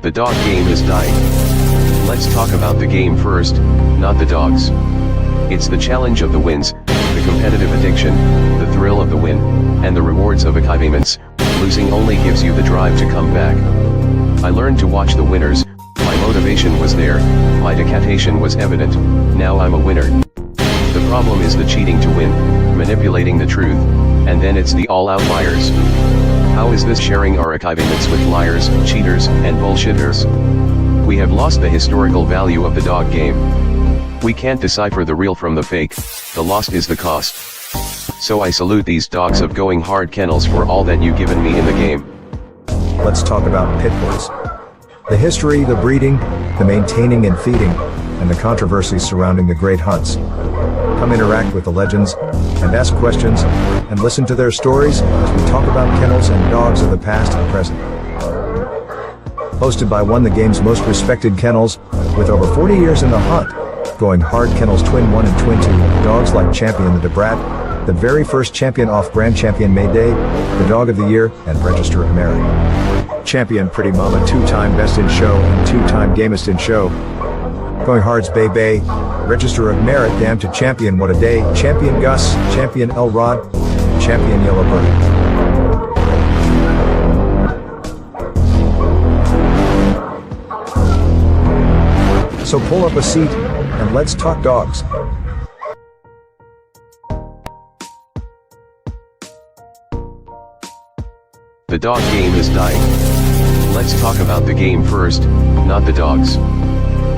The dog game is dying. Let's talk about the game first, not the dogs. It's the challenge of the wins, the competitive addiction, the thrill of the win, and the rewards of achievements. Losing only gives you the drive to come back. I learned to watch the winners, my motivation was there, my dedication was evident, now I'm a winner. The problem is the cheating to win, manipulating the truth, and then it's the all outliers. How is this sharing our achievements with liars, cheaters, and bullshitters? We have lost the historical value of the dog game. We can't decipher the real from the fake, the lost is the cost. So I salute these dogs of going hard kennels for all that you've given me in the game. Let's talk about pit bulls. The history, the breeding, the maintaining and feeding, and the controversies surrounding the great hunts. Come interact with the legends, and ask questions, and listen to their stories as we talk about kennels and dogs of the past and present. Hosted by one of the game's most respected kennels, with over 40 years in the hunt, going hard kennels Twin 1 and Twin 2, dogs like Champion the Debrat, the very first champion off Grand Champion Mayday, the Dog of the Year, and Register of Merit. Champion Pretty Mama, 2-time Best in Show and 2-time Gamest in Show. Going Hard's Bay Bay, Register of Merit, Damn to Champion What a Day, Champion Gus, Champion Elrod, Champion Yellowbird. So pull up a seat, and let's talk dogs. The dog game is dying. Let's talk about the game first, not the dogs.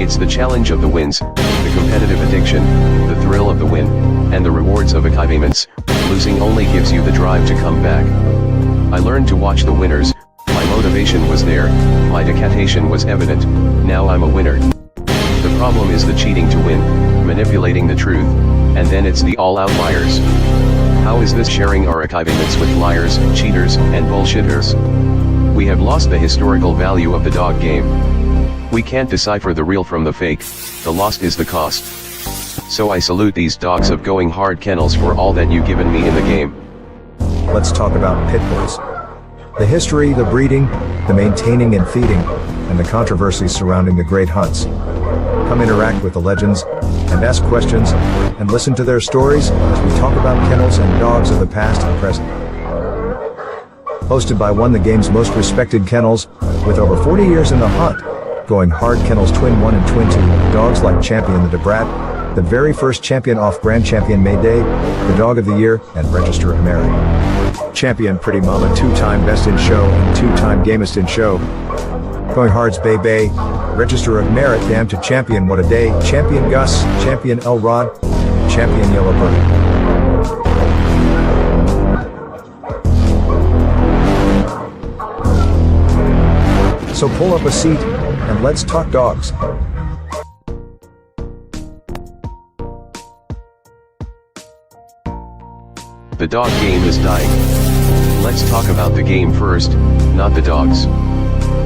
It's the challenge of the wins, the competitive addiction, the thrill of the win, and the rewards of achievements. Losing only gives you the drive to come back. I learned to watch the winners, my motivation was there, my dedication was evident, now I'm a winner. The problem is the cheating to win, manipulating the truth, and then it's the all outliers. How is this sharing our achievements with liars, cheaters, and bullshitters? We have lost the historical value of the dog game. We can't decipher the real from the fake, the lost is the cost. So I salute these dogs of going hard kennels for all that you've given me in the game. Let's talk about pit bulls. The history, the breeding, the maintaining and feeding, and the controversies surrounding the great hunts. Come interact with the legends, and ask questions, and listen to their stories as we talk about kennels and dogs of the past and present. Hosted by one of the game's most respected kennels, with over 40 years in the hunt, going hard kennels Twin 1 and Twin 2, dogs like Champion the Debrat, the very first champion off Grand Champion Mayday, the Dog of the Year, and Register of Merit. Champion Pretty Mama, 2-time Best in Show and 2-time Gamest in Show. Going Hard's Bay Bay, Register of Merit, Damn to Champion What a Day, Champion Gus, Champion Elrod, Champion Yellowbird. So pull up a seat, and let's talk dogs. The dog game is dying. Let's talk about the game first, not the dogs.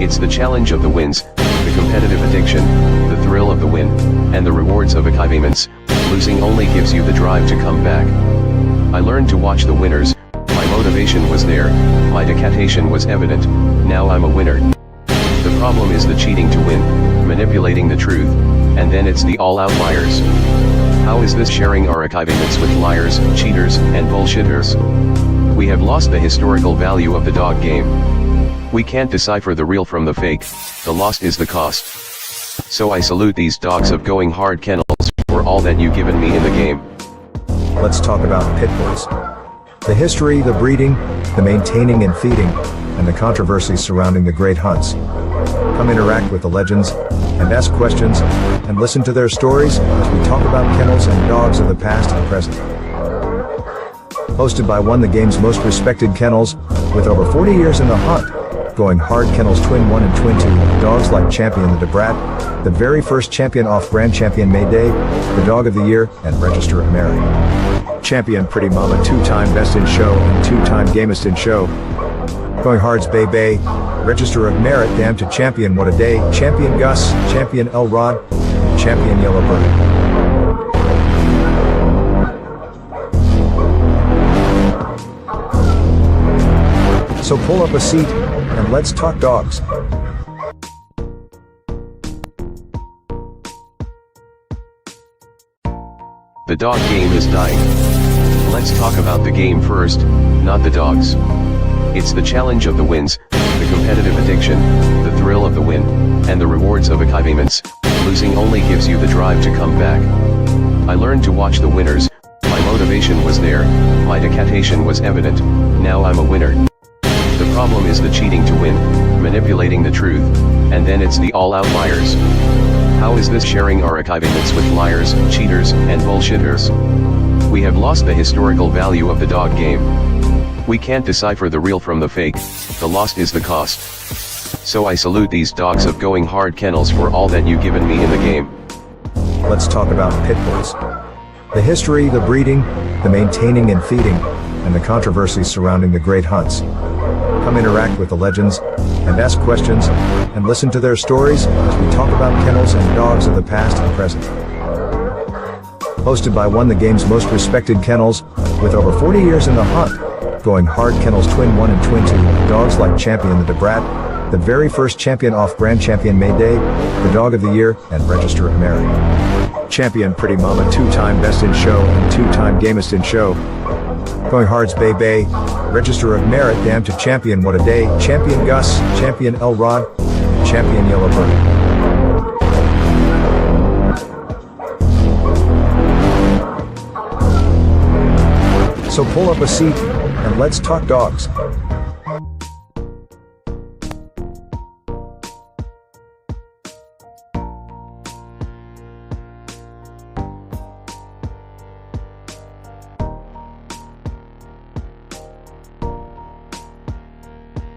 It's the challenge of the wins, the competitive addiction, the thrill of the win, and the rewards of achievements. Losing only gives you the drive to come back. I learned to watch the winners, my motivation was there, my dedication was evident, now I'm a winner. The problem is the cheating to win, manipulating the truth, and then it's the all outliers. How is this sharing our achievements with liars, cheaters, and bullshitters? We have lost the historical value of the dog game. We can't decipher the real from the fake, the lost is the cost. So I salute these dogs of going hard kennels for all that you've given me in the game. Let's talk about pit bulls. The history, the breeding, the maintaining and feeding, and the controversies surrounding the great hunts. Come interact with the legends, and ask questions, and listen to their stories as we talk about kennels and dogs of the past and present. Hosted by one of the game's most respected kennels, with over 40 years in the hunt, going hard kennels Twin 1 and Twin 2, dogs like Champion the Debrat, the very first champion off Grand Champion Mayday, the Dog of the Year, and Register of Merit. Champion Pretty Mama, 2-time Best in Show and 2-time Gamest in Show. Going Hard's Bay Bay, Register of Merit, Damn to Champion What a Day, Champion Gus, Champion Elrod, Champion Yellowbird. So pull up a seat, and let's talk dogs. The dog game is dying. Let's talk about the game first, not the dogs. It's the challenge of the wins, the competitive addiction, the thrill of the win, and the rewards of achievements. Losing only gives you the drive to come back. I learned to watch the winners, my motivation was there, my dedication was evident, now I'm a winner. The problem is the cheating to win, manipulating the truth, and then it's the all outliers. How is this sharing our achievements with liars, cheaters, and bullshitters? We have lost the historical value of the dog game. We can't decipher the real from the fake, the lost is the cost. So I salute these dogs of going hard kennels for all that you've given me in the game. Let's talk about pit bulls. The history, the breeding, the maintaining and feeding, and the controversies surrounding the great hunts. Come interact with the legends, and ask questions, and listen to their stories as we talk about kennels and dogs of the past and present. Hosted by one of the game's most respected kennels, with over 40 years in the hunt, going hard kennels Twin 1 and Twin 2, dogs like Champion the Debrat, the very first champion off Grand Champion Mayday, the Dog of the Year, and Register of Merit. Champion Pretty Mama, 2-time Best in Show and 2-time Gamest in Show. Going Hard's Bay Bay, Register of Merit, Damn to Champion What a Day, Champion Gus, Champion Elrod, and Champion Yellowbird. So pull up a seat, and let's talk dogs.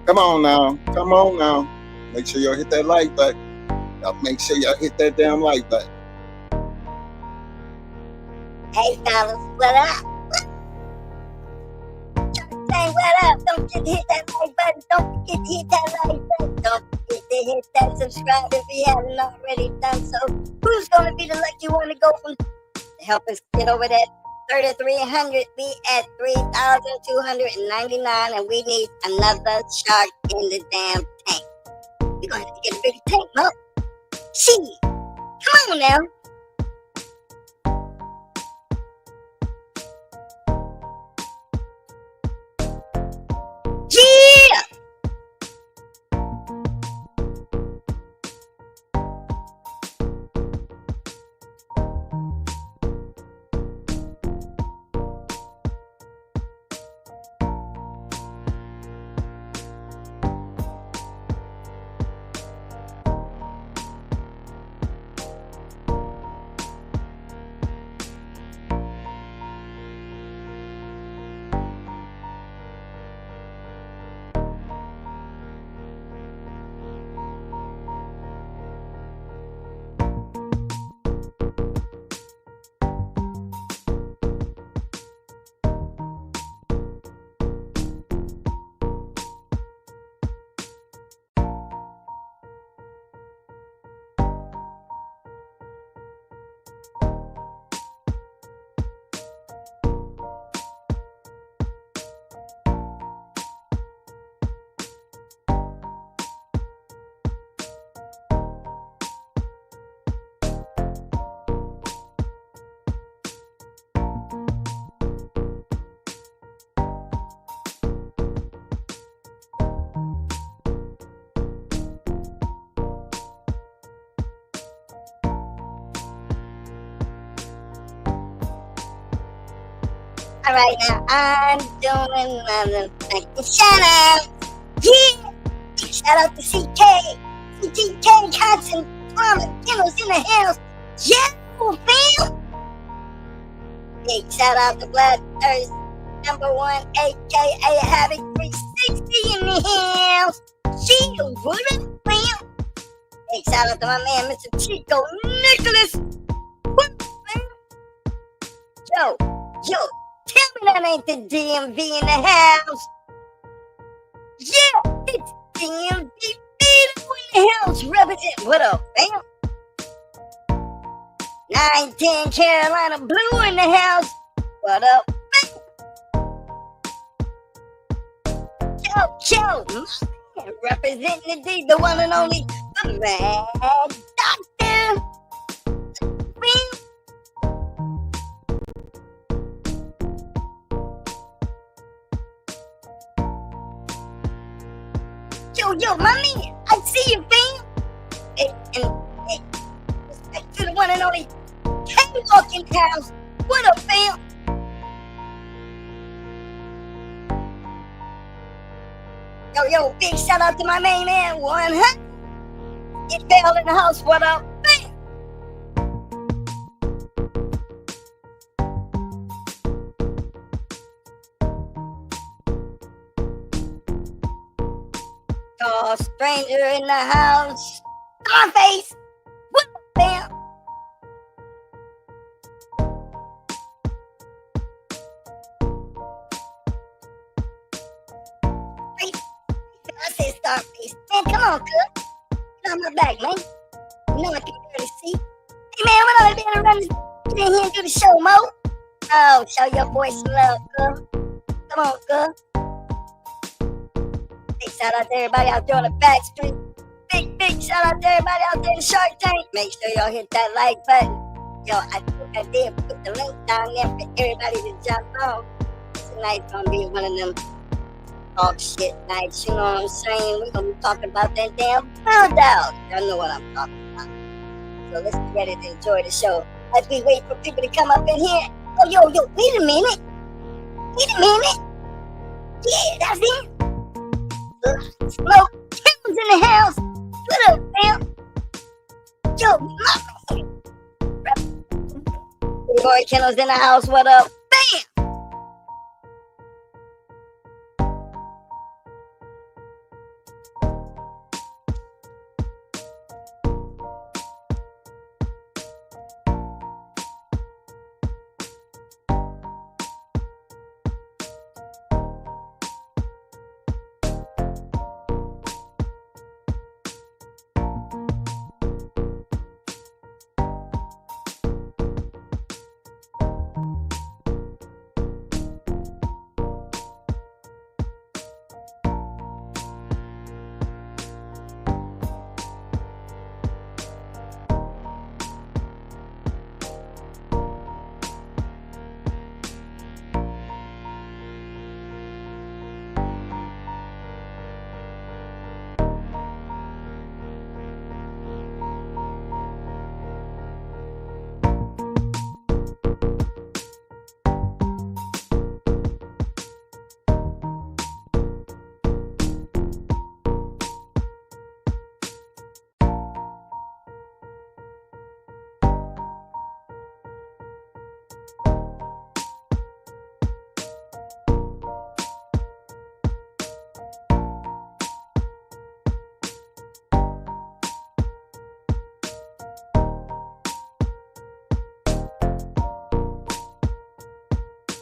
Come on now. Come on now. Make sure y'all hit that like button. Y'all make sure y'all hit that damn like button. Hey fellas, what up? Say what up? Don't forget to hit that like button. Don't forget to hit that like button. Don't forget to hit that subscribe if you haven't already done so. Who's gonna be the lucky one to go from help us get over that 3,300? We at 3,299, and we need another shark in the damn tank. We're gonna have to get a bigger tank, no? See, come on now. Yeah! All right, now I'm doing another shout out. Yeah! Shout out to CK Constant Farmer Kennels in the house. Yeah, fam! Big shout out to Black Earth #1, aka Havoc 360 in the house. See you, what up, fam? Big shout out to my man, Mr. Chico Nicholas. What up, fam? Yo. Tell me that ain't the DMV in the house. Yeah, it's DMV in the house. Represent. What up, fam? 910 Carolina Blue in the house. What up, fam? Yo, man, representing the D, the one and only, the Mad Doctor. Fam. in the house. What up, fam? Yo, big shout out to my main man, 100. Get Bell in the house. What up, fam? Oh, stranger in the house. Scarface. What up, fam? I said Scarface. Man, come on, cuz. Get on my back, man. You know I can barely see. Hey, man, what up, man? Run this. Get in here and do the show, Mo. Oh, show your boy some love, cuz. Come on, cuz. Big shout out to everybody out there on the back street. Big shout out to everybody out there in the Shark Tank. Make sure y'all hit that like button. Yo, I think I did put the link down there for everybody to jump on. Tonight's gonna be one of them talk shit nights, you know what I'm saying? We're gonna be talking about that damn Bulldog. Y'all know what I'm talking about. So let's get ready to enjoy the show. As we wait for people to come up in here. Oh, yo, wait a minute. Yeah, that's it. Smoke. Kennels in the house. What up, fam? Yo, my boy Kennels in the house. What up? Bam!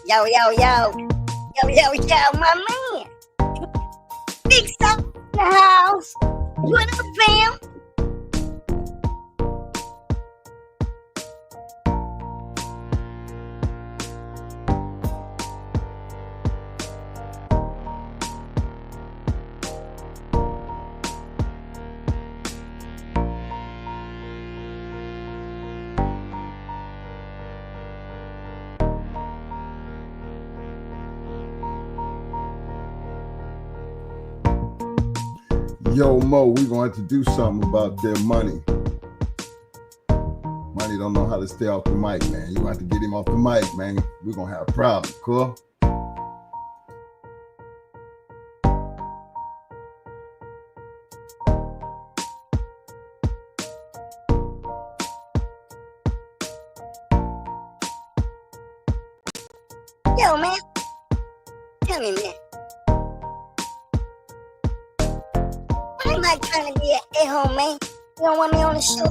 Yo, my man. Big stuff in the house. What up, fam? Yo, Mo, we gonna have to do something about their money. Money don't know how to stay off the mic, man. You gonna have to get him off the mic, man. We're gonna have a problem, cool? Yo, man. Tell me, man. Why am I trying to be an a-hole, man? You don't want me on the show,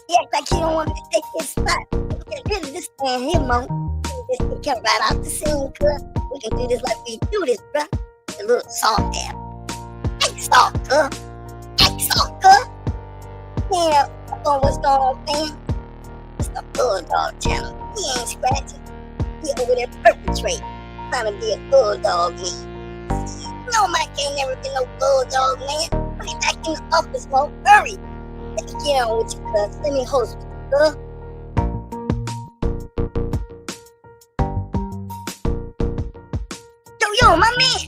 he act like he don't want me to take his spot. Get rid of this man here, Mo. This can come right out the scene, cuz. We can do this like we do this, bruh. A little salt there. Like salt, cuz. Like salt, cuz. Yeah, what's going on, man? It's the Bulldog channel. He ain't scratching. He over there perpetrating. Trying to be a Bulldog, man. No, Mike ain't never been no Bulldog, man. Put it back in the office, Mo. Hurry. Let me get on with you, cuz. Let me host with you, cuz. Yo, my man.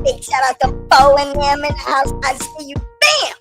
Big shout out to Bo and them in the house. I see you. Bam!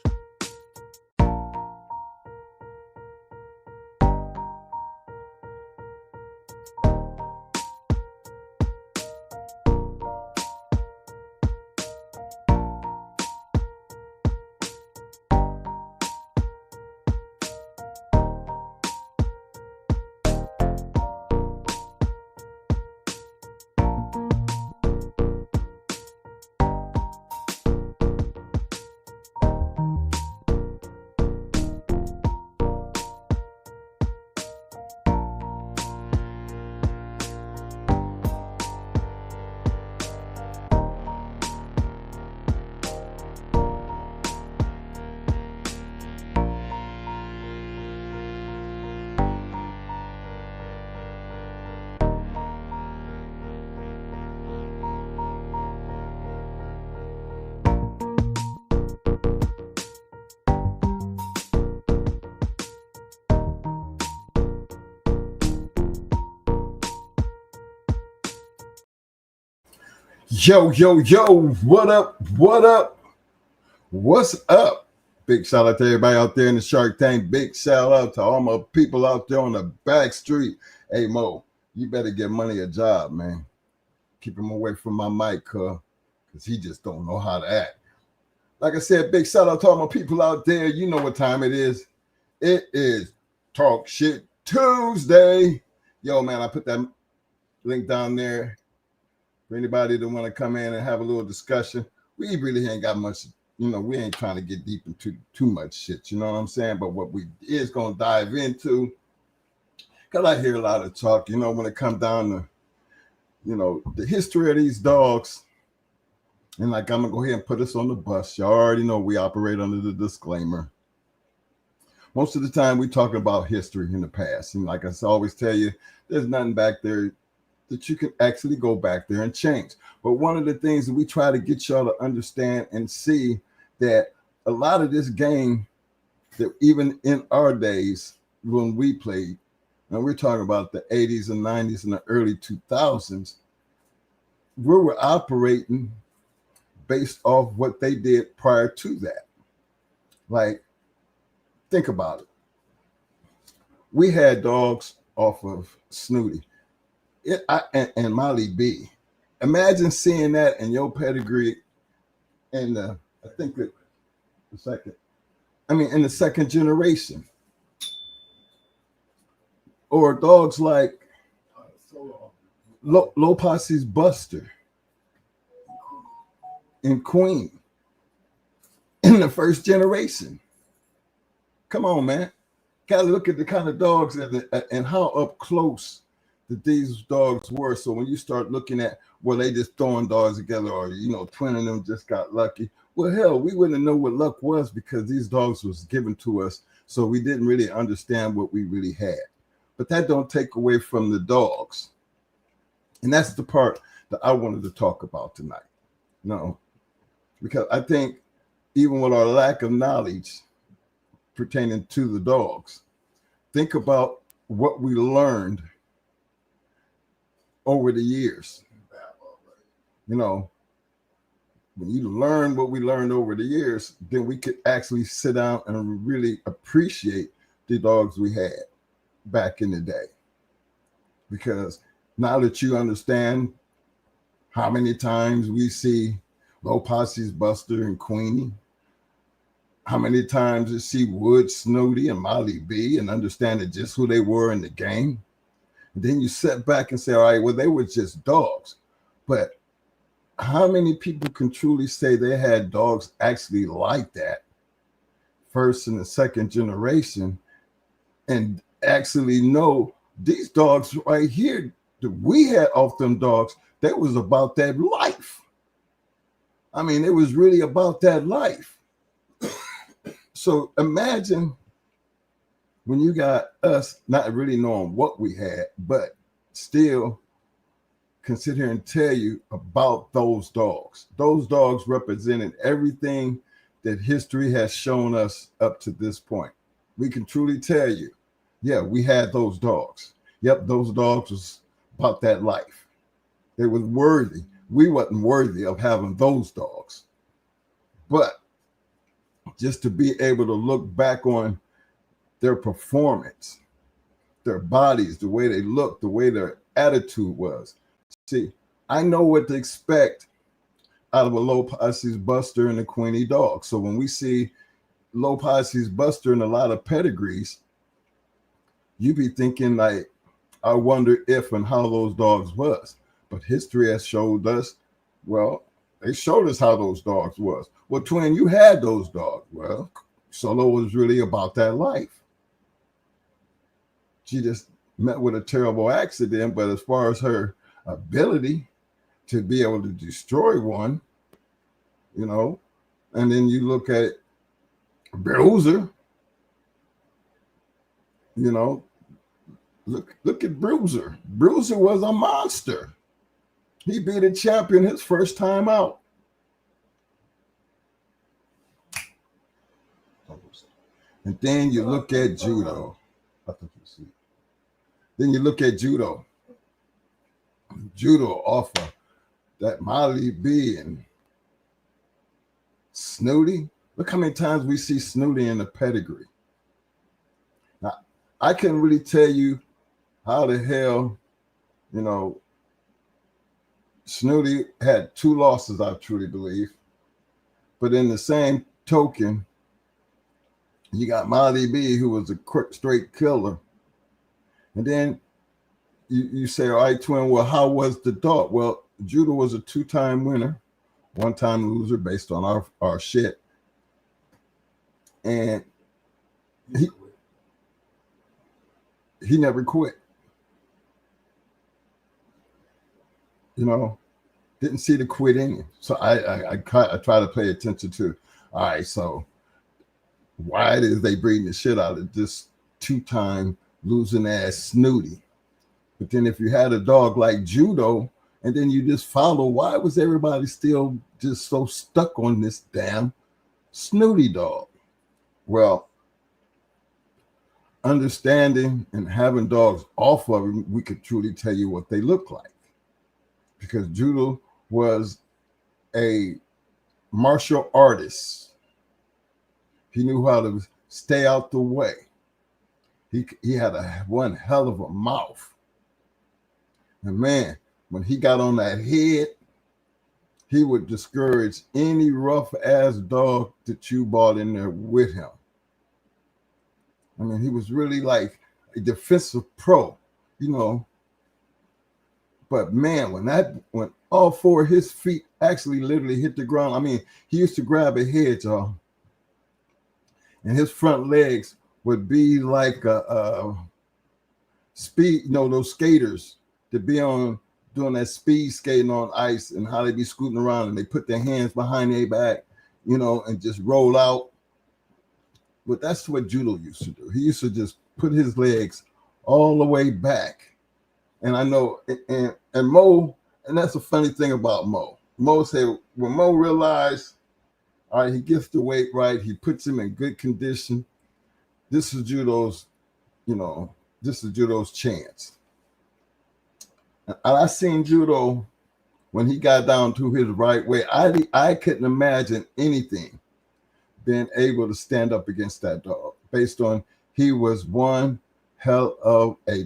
Yo, yo, yo, what up? What up? What's up? Big shout out to everybody out there in the Shark Tank. Big shout out to all my people out there on the back street. Hey, Mo, you better get Money a job, man. Keep him away from my mic, because he just don't know how to act. Like I said, big shout out to all my people out there. You know what time it is. It is Talk Shit Tuesday. Yo, man, I put that link down there for anybody that want to come in and have a little discussion. We really ain't got much, we ain't trying to get deep into too much shit, you know what I'm saying? But what we is going to dive into, because I hear a lot of talk, when it comes down to, the history of these dogs. And like, I'm going to go ahead and put us on the bus. Y'all already know we operate under the disclaimer. Most of the time we talking about history in the past. And like I always tell you, there's nothing back there that you can actually go back there and change. But one of the things that we try to get y'all to understand and see that a lot of this game, that even in our days when we played, and we're talking about the 80s and 90s and the early 2000s, we were operating based off what they did prior to that. Like, think about it. We had dogs off of Snooty and Molly B. Imagine seeing that in your pedigree in the second generation. Or dogs like Lopas's Buster and Queen in the first generation. Come on, man. Got to look at the kind of dogs and how up close that these dogs were. So when you start looking at, well, they just throwing dogs together, or, twinning them just got lucky. Well, hell, we wouldn't know what luck was, because these dogs was given to us. So we didn't really understand what we really had. But that don't take away from the dogs. And that's the part that I wanted to talk about tonight. Because I think even with our lack of knowledge pertaining to the dogs, think about what we learned over the years. When you learn what we learned over the years, then we could actually sit down and really appreciate the dogs we had back in the day. Because now that you understand how many times we see Lopas's Buster and Queenie, how many times you see Wood, Snooty, and Molly B, and understanding just who they were in the game. And then you sit back and say, all right, well, they were just dogs. But how many people can truly say they had dogs actually like that, first and the second generation, and actually know these dogs right here that we had off them dogs, that was about that life. I mean, it was really about that life. So imagine when you got us not really knowing what we had, but still can sit here and tell you about those dogs. Those dogs represented everything that history has shown us up to this point. We can truly tell you, yeah, we had those dogs. Yep, those dogs was about that life. They were worthy. We wasn't worthy of having those dogs. But just to be able to look back on their performance, their bodies, the way they looked, the way their attitude was. See, I know what to expect out of a Lopas's Buster and a Queenie dog. So when we see Lopas's Buster in a lot of pedigrees, you be thinking like, I wonder if and how those dogs was. But history has showed us, well, they showed us how those dogs was. Well, Twin, you had those dogs. Well, Solo was really about that life. She just met with a terrible accident, but as far as her ability to be able to destroy one, and then you look at Bruiser, look at Bruiser. Bruiser was a monster. He beat a champion his first time out. And then you look at Judo. Then you look at Judo. Judo off of that Molly B and Snooty. Look how many times we see Snooty in the Pedigree. Now, I couldn't really tell you how the hell, you know, Snooty had 2 losses, I truly believe. But in the same token, you got Molly B, who was a quick, straight killer. And then you say, all right, twin, well, how was the dog? Well, Judah was a 2-time winner, 1-time loser based on our shit. And he never quit. You know, didn't see the quit in him. So I try to pay attention to, all right, so why is they breeding the shit out of this 2-time losing ass Snooty? But then if you had a dog like Judo, and then you just follow, why was everybody still just so stuck on this damn Snooty dog? Well, understanding and having dogs off of him, we could truly tell you what they look like. Because Judo was a martial artist. He knew how to stay out the way. He had one hell of a mouth. And man, when he got on that head, he would discourage any rough ass dog that you brought in there with him. I mean, he was really like a defensive pro, you know. But man, when all 4 of his feet actually literally hit the ground, I mean, he used to grab a head, y'all, and his front legs would be like a speed, you know, those skaters that be on doing that speed skating on ice and how they be scooting around and they put their hands behind their back, you know, and just roll out. But that's what Judo used to do. He used to just put his legs all the way back. And I know, and Mo, and that's a funny thing about Mo. Mo said, when Mo realized, all right, he gets the weight right, he puts him in good condition. This is Judo's, you know, this is Judo's chance. And I seen Judo when he got down to his right way. I couldn't imagine anything being able to stand up against that dog based on he was one hell of a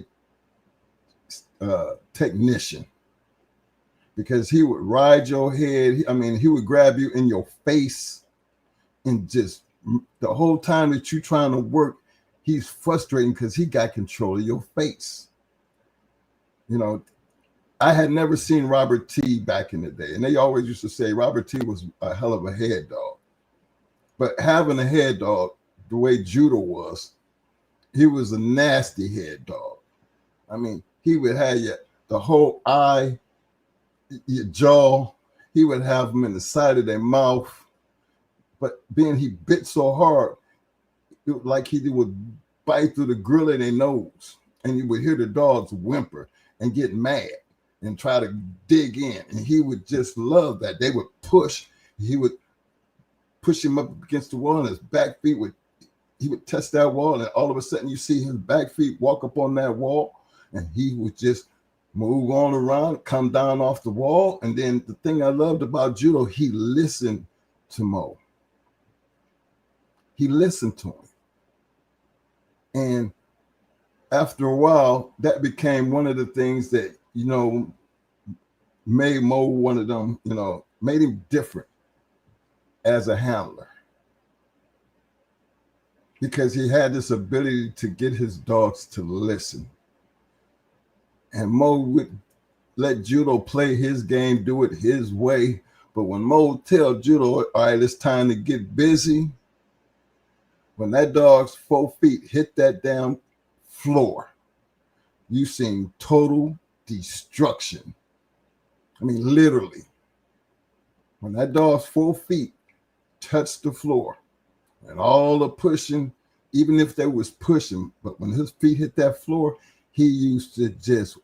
technician, because he would ride your head. I mean, he would grab you in your face and just the whole time that you're trying to work, he's frustrating because he got control of your face. You know, I had never seen Robert T back in the day, and they always used to say Robert T was a hell of a head dog. But having a head dog, the way Judo was, he was a nasty head dog. I mean, he would have the whole eye, your jaw. He would have them in the side of their mouth. But being he bit so hard, it was like he would bite through the grill of their nose. And you would hear the dogs whimper and get mad and try to dig in. And he would just love that. They would push. He would push him up against the wall, and his back feet he would touch that wall, and all of a sudden you see his back feet walk up on that wall, and he would just move on around, come down off the wall. And then the thing I loved about Judo, he listened to Mo. He listened to him. And after a while, that became one of the things that, you know, made Mo one of them, you know, made him different as a handler. Because he had this ability to get his dogs to listen. And Mo would let Judo play his game, do it his way. But when Mo tell Judo, all right, it's time to get busy, when that dog's 4 feet hit that damn floor, you seen total destruction. I mean, literally. When that dog's 4 feet touched the floor, and all the pushing, even if they was pushing, but when his feet hit that floor, he used to just,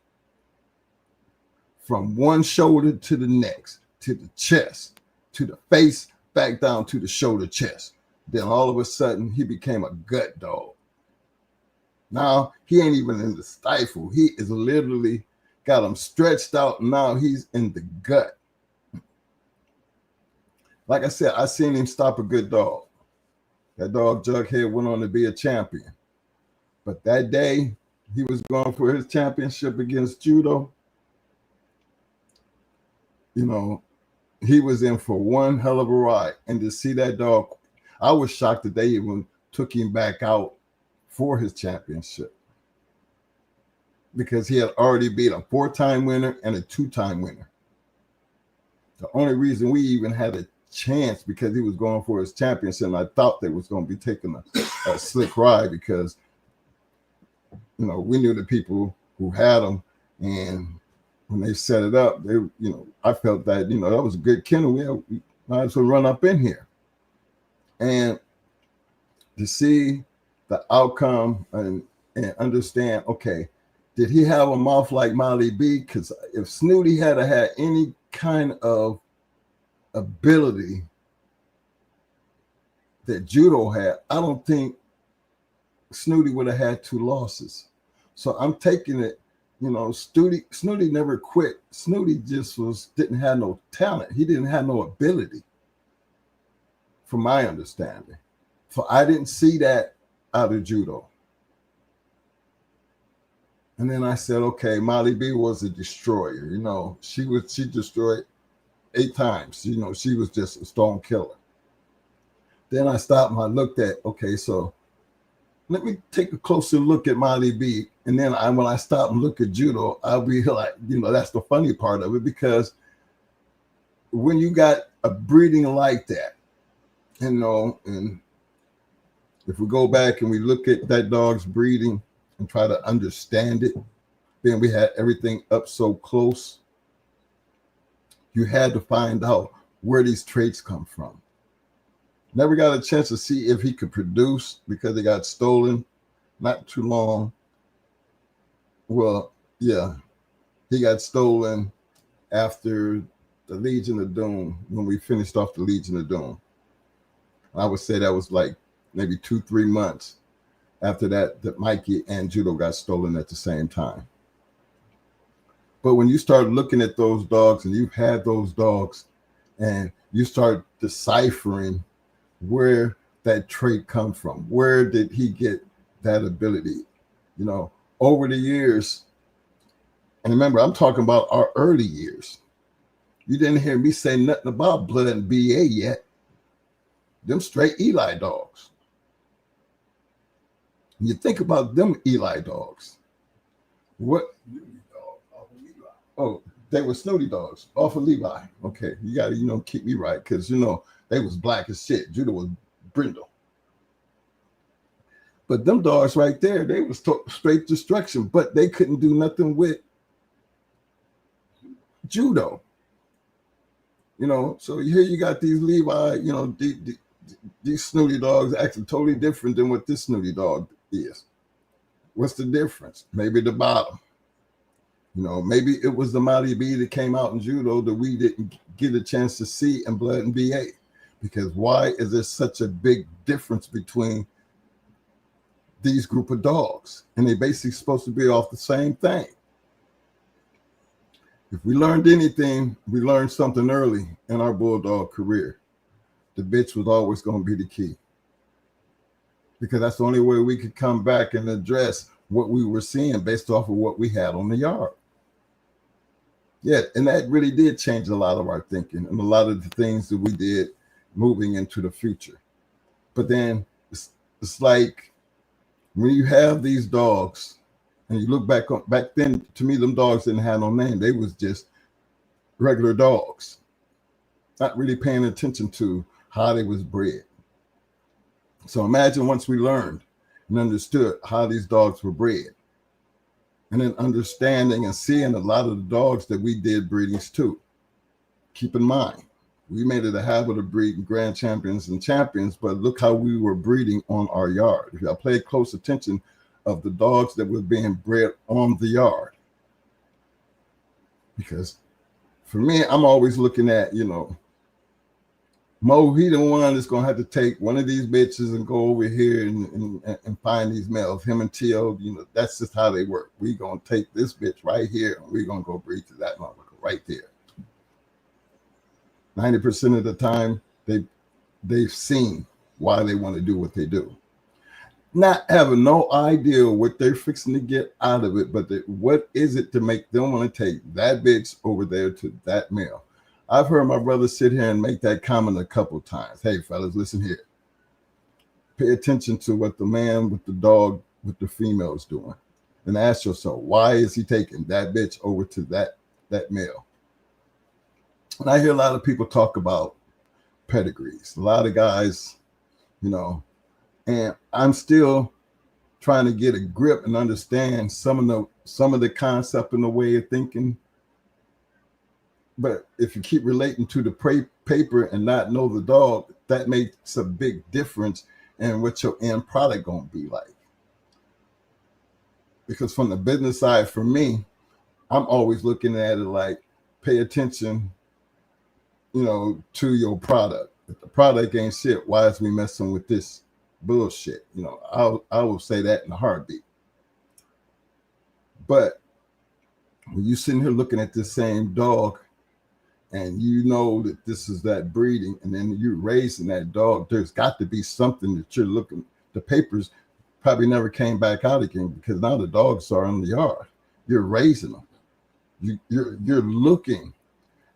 from one shoulder to the next, to the chest, to the face, back down to the shoulder, chest. Then all of a sudden, he became a gut dog. Now, he ain't even in the stifle. He is literally got him stretched out. Now he's in the gut. Like I said, I seen him stop a good dog. That dog Jughead went on to be a champion. But that day he was going for his championship against Judo, you know, he was in for one hell of a ride. And to see that dog, I was shocked that they even took him back out for his championship, because he had already beat a 4-time winner and a 2-time winner. The only reason we even had a chance because he was going for his championship, and I thought they was going to be taking a slick ride, because you know, we knew the people who had him, and when they set it up, they, you know, I felt that, you know, that was a good kennel. We might as well run up in here. And to see the outcome and understand, okay, did he have a mouth like Molly B? Because if Snooty had any kind of ability that Judo had, I don't think Snooty would have had 2 losses. So I'm taking it, you know, Snooty never quit. Snooty just didn't have no talent. He didn't have no ability, from my understanding. So I didn't see that out of Judo. And then I said, okay, Molly B was a destroyer. You know, she destroyed 8 times. You know, she was just a stone killer. Then I stopped and I looked at, okay, so let me take a closer look at Molly B. And then when I stop and look at Judo, I'll be like, you know, that's the funny part of it, because when you got a breeding like that, you know, and if we go back and we look at that dog's breeding and try to understand it, then we had everything up so close. You had to find out where these traits come from. Never got a chance to see if he could produce, because they got stolen not too long. Well, yeah, he got stolen after the Legion of Doom, when we finished off the Legion of Doom. I would say that was like maybe 2-3 months after that Mikey and Judo got stolen at the same time. But when you start looking at those dogs, and you've had those dogs, and you start deciphering where that trait come from, where did he get that ability, you know, over the years. And remember, I'm talking about our early years. You didn't hear me say nothing about Blood and BA yet. Them straight Eli dogs. When you think about them Eli dogs, what? Oh, they were Snooty dogs off of Levi. Okay, you got to, you know, keep me right, because, you know, they was black as shit. Judah was brindle. But them dogs right there, they was straight destruction, but they couldn't do nothing with Judo. You know, so here you got these Levi, you know, these Snooty dogs acting totally different than what this Snooty dog is. What's the difference? Maybe the bottom. You know, maybe it was the Molly B that came out in Judo that we didn't get a chance to see in Blood and BA. Because why is there such a big difference between these group of dogs? And they basically supposed to be off the same thing. If we learned anything, we learned something early in our Bulldog career. The bitch was always going to be the key. Because that's the only way we could come back and address what we were seeing based off of what we had on the yard. Yeah, and that really did change a lot of our thinking and a lot of the things that we did moving into the future. But then it's like when you have these dogs and you look back then, to me, them dogs didn't have no name. They was just regular dogs, not really paying attention to how they was bred. So imagine once we learned and understood how these dogs were bred, and then understanding and seeing a lot of the dogs that we did breedings to. Keep in mind, we made it a habit of breeding grand champions and champions, but look how we were breeding on our yard. If y'all pay close attention of the dogs that were being bred on the yard. Because for me, I'm always looking at, you know, Mo, he the one that's gonna have to take one of these bitches and go over here and find these males. Him and Tio, you know, that's just how they work. We gonna take this bitch right here and we're gonna go breed to that motherfucker right there. 90% of the time, they've seen why they want to do what they do. Not having no idea what they're fixing to get out of it, but what is it to make them want to take that bitch over there to that male? I've heard my brother sit here and make that comment a couple times. Hey, fellas, listen here. Pay attention to what the man with the dog with the female is doing, and ask yourself, why is he taking that bitch over to that male? And I hear a lot of people talk about pedigrees. A lot of guys, you know, and I'm still trying to get a grip and understand some of the concept and the way of thinking. But if you keep relating to the paper and not know the dog, that makes a big difference in what your end product gonna be like. Because from the business side, for me, I'm always looking at it like, pay attention, you know, to your product. If the product ain't shit, why is we messing with this bullshit? You know, I will say that in a heartbeat. But when you sitting here looking at this same dog and you know that this is that breeding, and then you're raising that dog, there's got to be something that you're looking. The papers probably never came back out again because now the dogs are in the yard. You're raising them. You're looking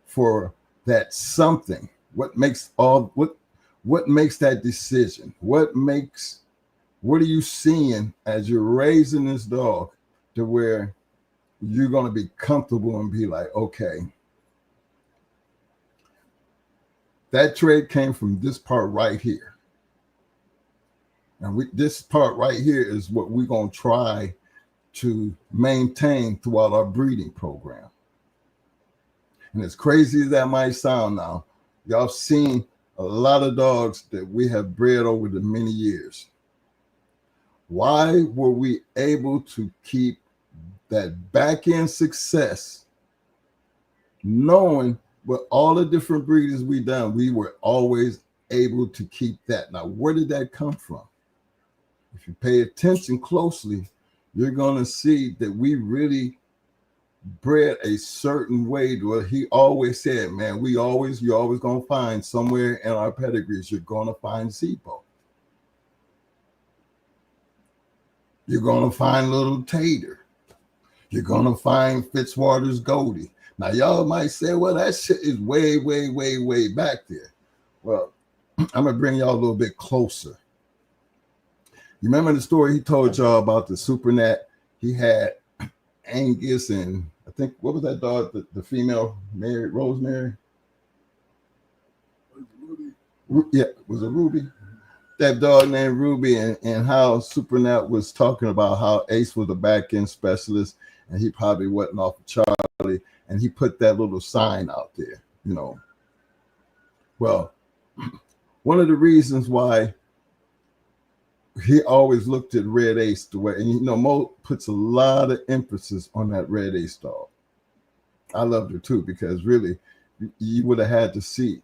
for that something. What makes that decision? What are you seeing as you're raising this dog to where you're going to be comfortable and be like, okay, that trait came from this part right here. And this part right here is what we're going to try to maintain throughout our breeding program. And as crazy as that might sound now, y'all seen a lot of dogs that we have bred over the many years. Why were we able to keep that back end success, knowing what all the different breeders we done, we were always able to keep that? Now, where did that come from? If you pay attention closely, you're going to see that we really bred a certain way to what he always said, man, you're always going to find somewhere in our pedigrees, you're going to find Zebo. You're going to find Little Tater. You're going to find Fitzwater's Goldie. Now, y'all might say, well, that shit is way, way, way, way back there. Well, I'm going to bring y'all a little bit closer. You remember the story he told y'all about the Supernat? He had Angus and I think, what was that dog, the female, Rosemary? Yeah, was it Ruby? That dog named Ruby, and how Supernat was talking about how Ace was a back-end specialist and he probably wasn't off of Charlie, and he put that little sign out there, you know. Well, one of the reasons why he always looked at Red Ace the way, and you know, Mo puts a lot of emphasis on that Red Ace dog. I loved her too, because really, you would have had to see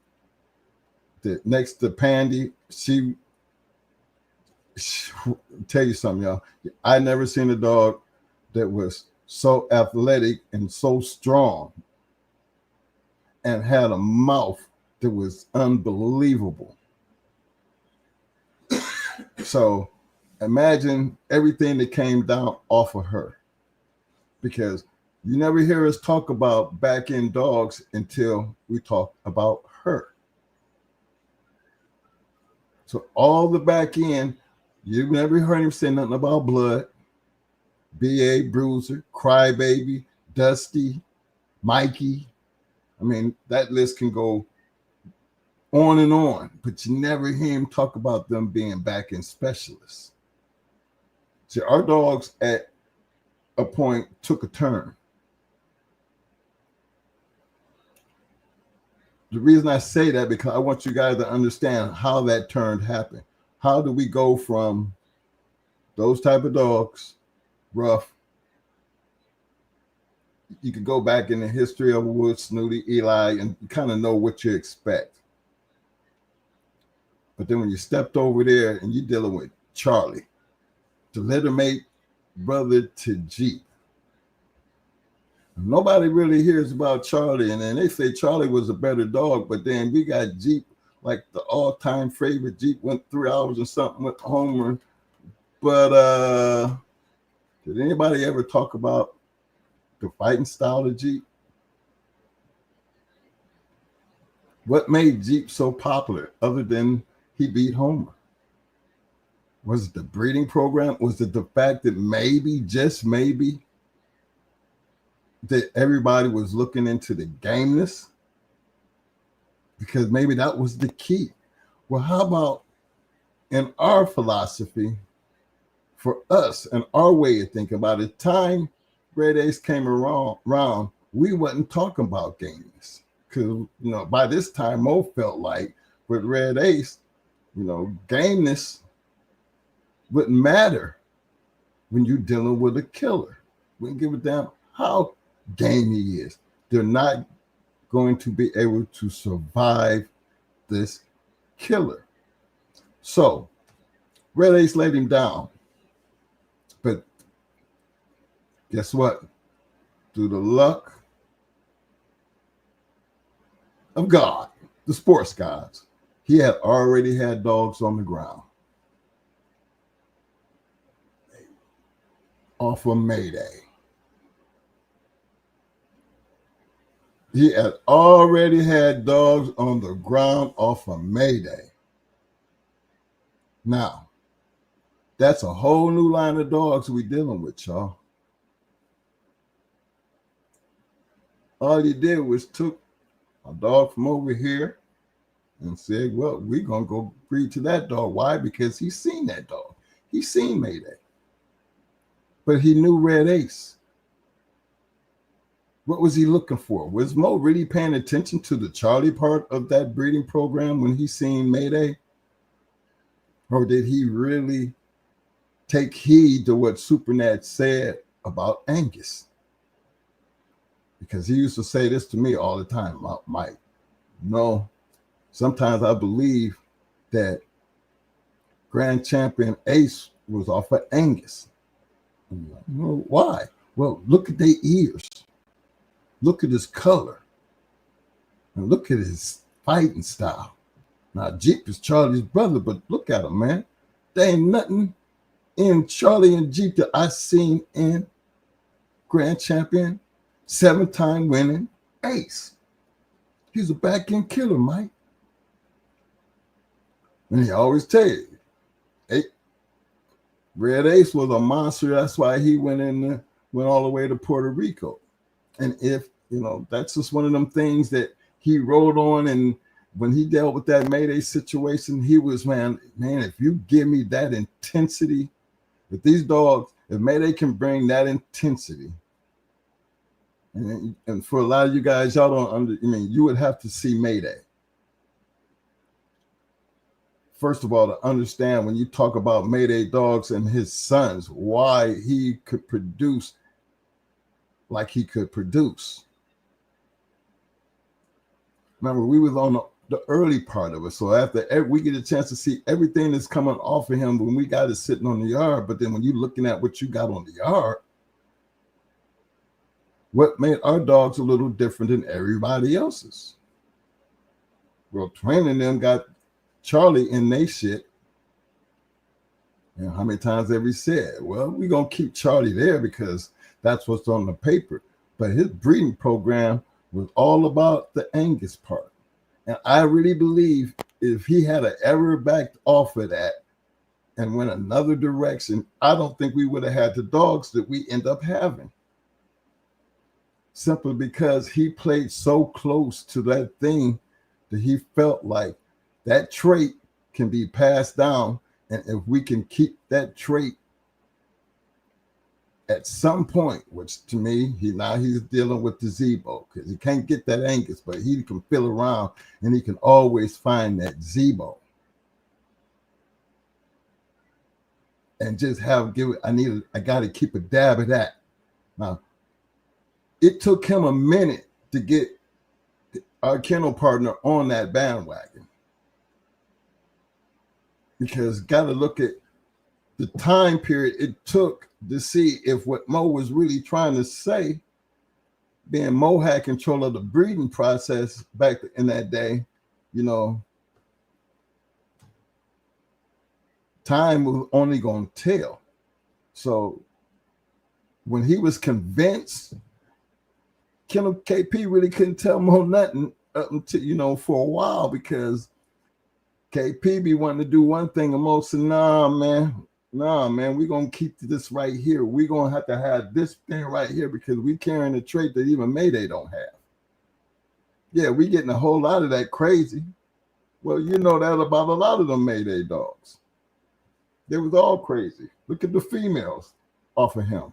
that next to Pandy, she tell you something, y'all. I never seen a dog that was so athletic and so strong and had a mouth that was unbelievable. So imagine everything that came down off of her, because you never hear us talk about back-end dogs until we talk about her. So all the back end, you never heard him say nothing about Blood, B.A. Bruiser, Crybaby, Dusty, Mikey. I mean, that list can go on and on, but you never hear him talk about them being back-end specialists. See, our dogs at a point took a turn. The reason I say that, because I want you guys to understand how that turn happened. How do we go from those type of dogs, rough? You could go back in the history of Wood, Snooty, Eli, and kind of know what you expect. But then when you stepped over there and you're dealing with Charlie, the littermate brother to Jeep. Nobody really hears about Charlie, and then they say Charlie was a better dog, but then we got Jeep like the all-time favorite Jeep, went 3 hours or something with Homer. But did anybody ever talk about the fighting style of Jeep? What made Jeep so popular other than he beat Homer? Was it the breeding program? Was it the fact that maybe, just maybe, that everybody was looking into the gameness? Because maybe that was the key. Well, how about in our philosophy, for us and our way of thinking about it, time Red Ace came around, we wasn't talking about gameness. Because, by this time, Mo felt like with Red Ace, gameness wouldn't matter when you're dealing with a killer. We don't give a damn how game he is. They're not going to be able to survive this killer. So Red Ace laid him down. But guess what? Through the luck of God, the sports gods, he had already had dogs on the ground off of Mayday. He had already had dogs on the ground off of Mayday. Now, that's a whole new line of dogs we dealing with, y'all. All he did was took a dog from over here and said, well, we're going to go breed to that dog. Why? Because he's seen that dog. He's seen Mayday. But he knew Red Ace. What was he looking for? Was Mo really paying attention to the Charlie part of that breeding program when he seen Mayday? Or did he really take heed to what Supernat said about Angus? Because he used to say this to me all the time, Mike. No, sometimes I believe that Grand Champion Ace was off of Angus. Why? Well, look at their ears. Look at his color. And look at his fighting style. Now, Jeep is Charlie's brother, but look at him, man. There ain't nothing in Charlie and Jeep that I seen in Grand Champion, 7-time winning Ace. He's a back-end killer, Mike. And he always tell you, hey, Red Ace was a monster. That's why he went all the way to Puerto Rico. And if, that's just one of them things that he rode on. And when he dealt with that Mayday situation, he was, man, if you give me that intensity, if these dogs, if Mayday can bring that intensity, and for a lot of you guys, y'all don't you would have to see Mayday. First of all, to understand when you talk about Mayday dogs and his sons, why he could produce like he could produce. Remember, we was on the early part of it. So after we get a chance to see everything that's coming off of him when we got it sitting on the yard, but then when you're looking at what you got on the yard, what made our dogs a little different than everybody else's? Well, training them got Charlie in they shit. And how many times have we said, well, we're going to keep Charlie there because that's what's on the paper. But his breeding program was all about the Angus part. And I really believe if he had ever backed off of that and went another direction, I don't think we would have had the dogs that we end up having. Simply because he played so close to that thing that he felt like that trait can be passed down. And if we can keep that trait at some point, which to me, he's dealing with the Zebo because he can't get that Angus, but he can feel around and he can always find that Zebo. And just I got to keep a dab of that. Now, it took him a minute to get our kennel partner on that bandwagon. Because got to look at the time period it took to see if what Mo was really trying to say, being Mo had control of the breeding process back in that day, time was only going to tell. So when he was convinced, Kennel KP really couldn't tell him on nothing up until, for a while, because KP be wanting to do one thing and most said, nah, man, we're going to keep this right here. We're going to have this thing right here because we carrying a trait that even Mayday don't have. Yeah, we getting a whole lot of that crazy. Well, you know that about a lot of them Mayday dogs. They was all crazy. Look at the females off of him.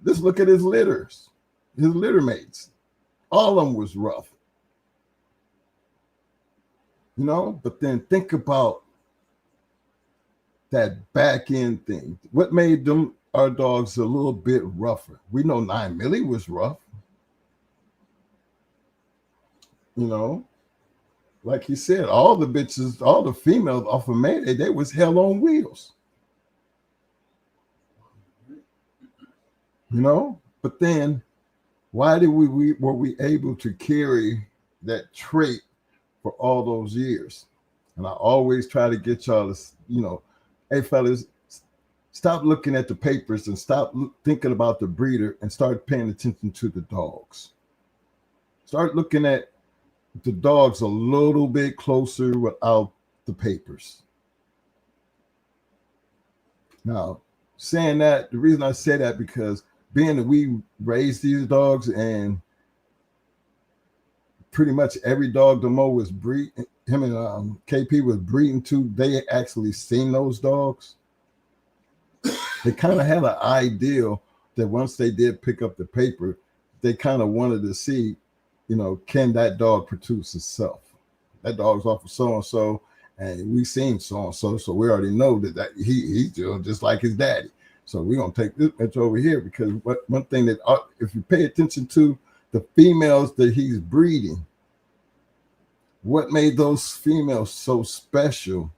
Just look at his litters, his litter mates. All of them was rough. But then think about that back end thing. What made our dogs a little bit rougher? We know 9 Millie was rough. Like he said, all the bitches, all the females off of Mayday, they was hell on wheels. But then why were we able to carry that trait for all those years? And I always try to get y'all to, hey fellas, stop looking at the papers and stop thinking about the breeder and start paying attention to the dogs. Start looking at the dogs a little bit closer without the papers. Now, saying that, the reason I say that, because being that we raised these dogs and pretty much every dog Demo was breeding, him and KP was breeding too, they actually seen those dogs. They kind of had an ideal that once they did pick up the paper, they kind of wanted to see, can that dog produce itself? That dog's off of so-and-so, and we seen so-and-so, so we already know that he's just like his daddy. So we're going to take this bitch over here, because one thing that, if you pay attention to the females that he's breeding, what made those females so special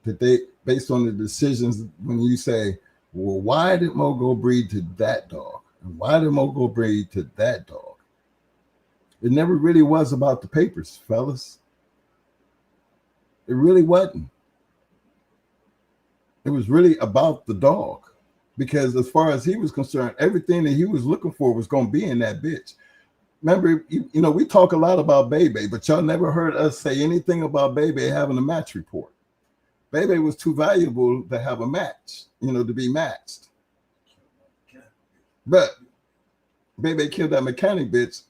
that they, based on the decisions, when you say, well, why did Mo go breed to that dog? And why did Mo go breed to that dog? It never really was about the papers, fellas. It really wasn't. It was really about the dog. Because as far as he was concerned, everything that he was looking for was going to be in that bitch. Remember, we talk a lot about Bebe, but y'all never heard us say anything about Bebe having a match report. Bebe was too valuable to have a match, to be matched. But Bebe killed that mechanic bitch.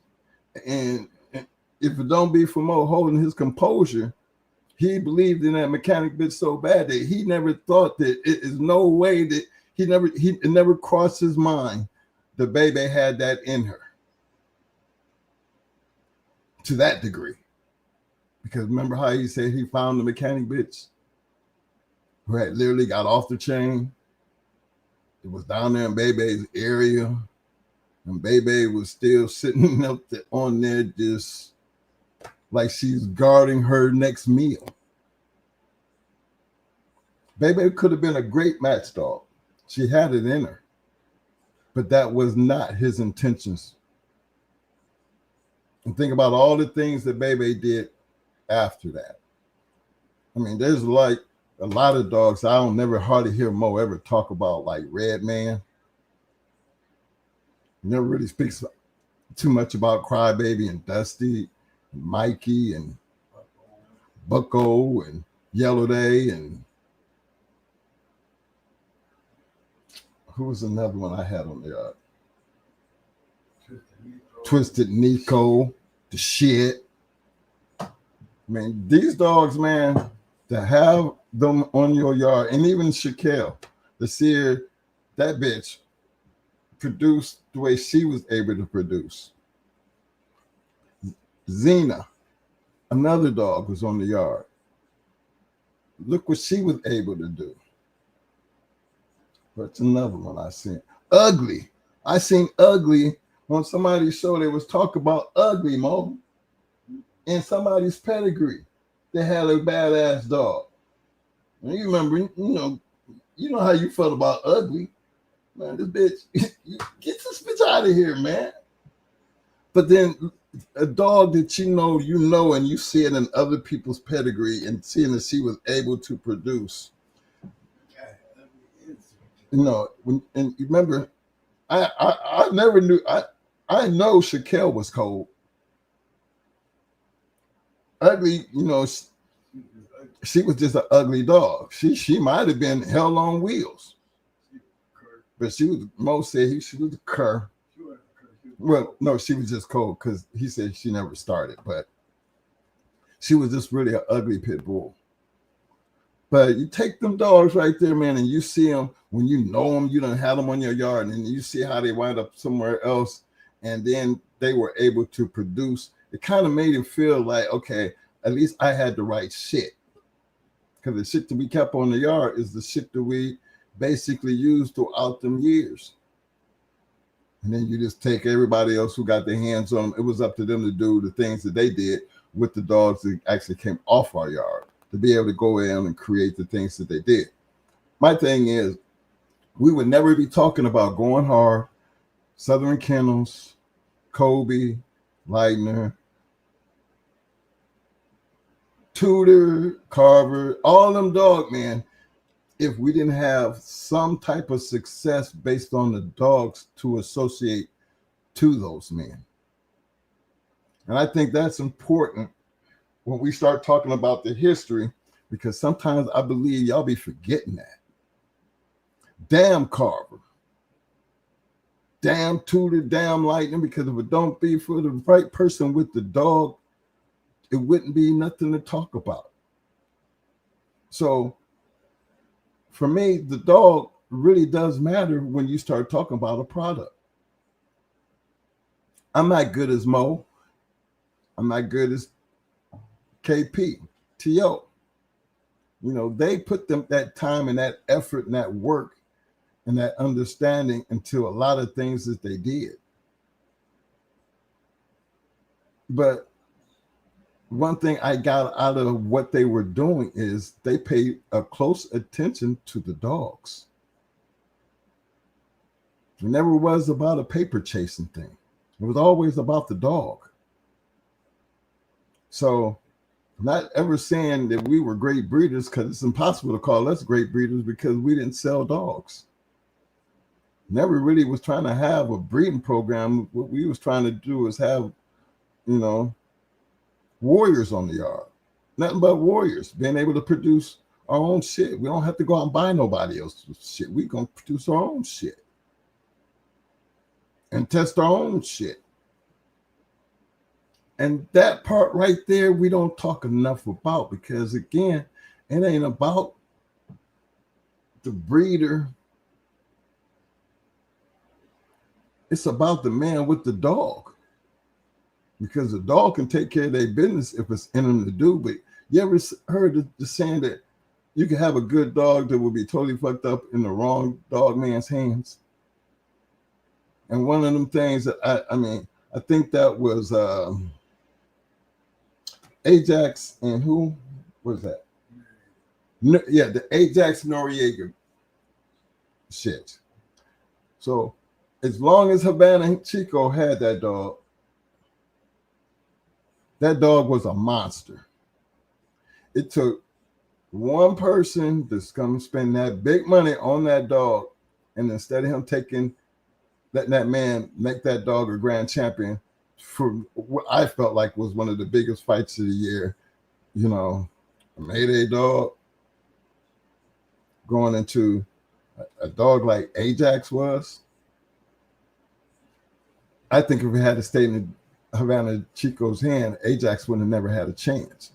And if it don't be for Mo holding his composure, he believed in that mechanic bitch so bad that he never thought that it is no way that it never crossed his mind that Bebe had that in her to that degree. Because remember how he said he found the mechanic bitch who had literally got off the chain? It was down there in Bebe's area, and Bebe was still sitting up on there just like she's guarding her next meal. Bebe could have been a great match dog. She had it in her, but that was not his intentions. And think about all the things that Bebe did after that. I mean, there's like a lot of dogs. I don't never hardly hear Mo ever talk about, like Red Man. He never really speaks too much about Crybaby and Dusty and Mikey and Bucko and Yellow Day and who was another one I had on there? Twisted Nico, the shit. I mean, these dogs, man, to have them on your yard, and even Shaquille, to see her, that bitch produce the way she was able to produce. Xena, another dog, was on the yard. Look what she was able to do. What's another one I seen? Ugly. I seen Ugly on somebody's show. They was talking about Ugly, Mo, in somebody's pedigree. They had a badass dog. And you remember, you know how you felt about Ugly. Man, this bitch, get this bitch out of here, man. But then a dog that you know, and you see it in other people's pedigree and seeing that she was able to produce. You know, and you remember, I never knew. I know Shaquille was cold, ugly. You know, she was just an ugly dog. She might have been hell on wheels, but she was. Mo said she was a cur. Well, no, she was just cold because he said she never started, but she was just really an ugly pit bull. But you take them dogs right there, man, and you see them when you know them, you don't have them on your yard, and you see how they wind up somewhere else, and then they were able to produce. It kind of made him feel like, okay, at least I had the right shit. Because the shit that we kept on the yard is the shit that we basically used throughout them years. And then you just take everybody else who got their hands on them. It was up to them to do the things that they did with the dogs that actually came off our yard, to be able to go in and create the things that they did. My thing is, we would never be talking about Going Hard, Southern Kennels, Kobe, Leitner, Tudor, Carver, all them dog, man, if we didn't have some type of success based on the dogs to associate to those men. And I think that's important when we start talking about the history, because sometimes I believe y'all be forgetting that. Damn Carver, damn Tudor, damn Lightning, because if it don't be for the right person with the dog, it wouldn't be nothing to talk about. So for me, the dog really does matter when you start talking about a product. I'm not good as Mo. I'm not good as KP, T.O. You know, they put them that time and that effort and that work and that understanding into a lot of things that they did. But one thing I got out of what they were doing is they paid a close attention to the dogs. It never was about a paper chasing thing. It was always about the dog. So not ever saying that we were great breeders, because it's impossible to call us great breeders because we didn't sell dogs. Never really was trying to have a breeding program. What we was trying to do is have, you know, warriors on the yard. Nothing but warriors, being able to produce our own shit. We don't have to go out and buy nobody else's shit. We gonna produce our own shit and test our own shit. And that part right there, we don't talk enough about, because again, it ain't about the breeder. It's about the man with the dog. Because the dog can take care of their business if it's in them to do. But you ever heard the saying that you can have a good dog that will be totally fucked up in the wrong dog man's hands? And one of them things that I think that was Ajax and who was that? No, yeah, the Ajax Noriega shit. So as long as Havana Chico had that dog was a monster. It took one person to come spend that big money on that dog, and instead of him letting that man make that dog a grand champion for what I felt like was one of the biggest fights of the year, you know, a Mayday dog going into a dog like Ajax was. I think if it had stayed in Havana Chico's hand, Ajax would have never had a chance.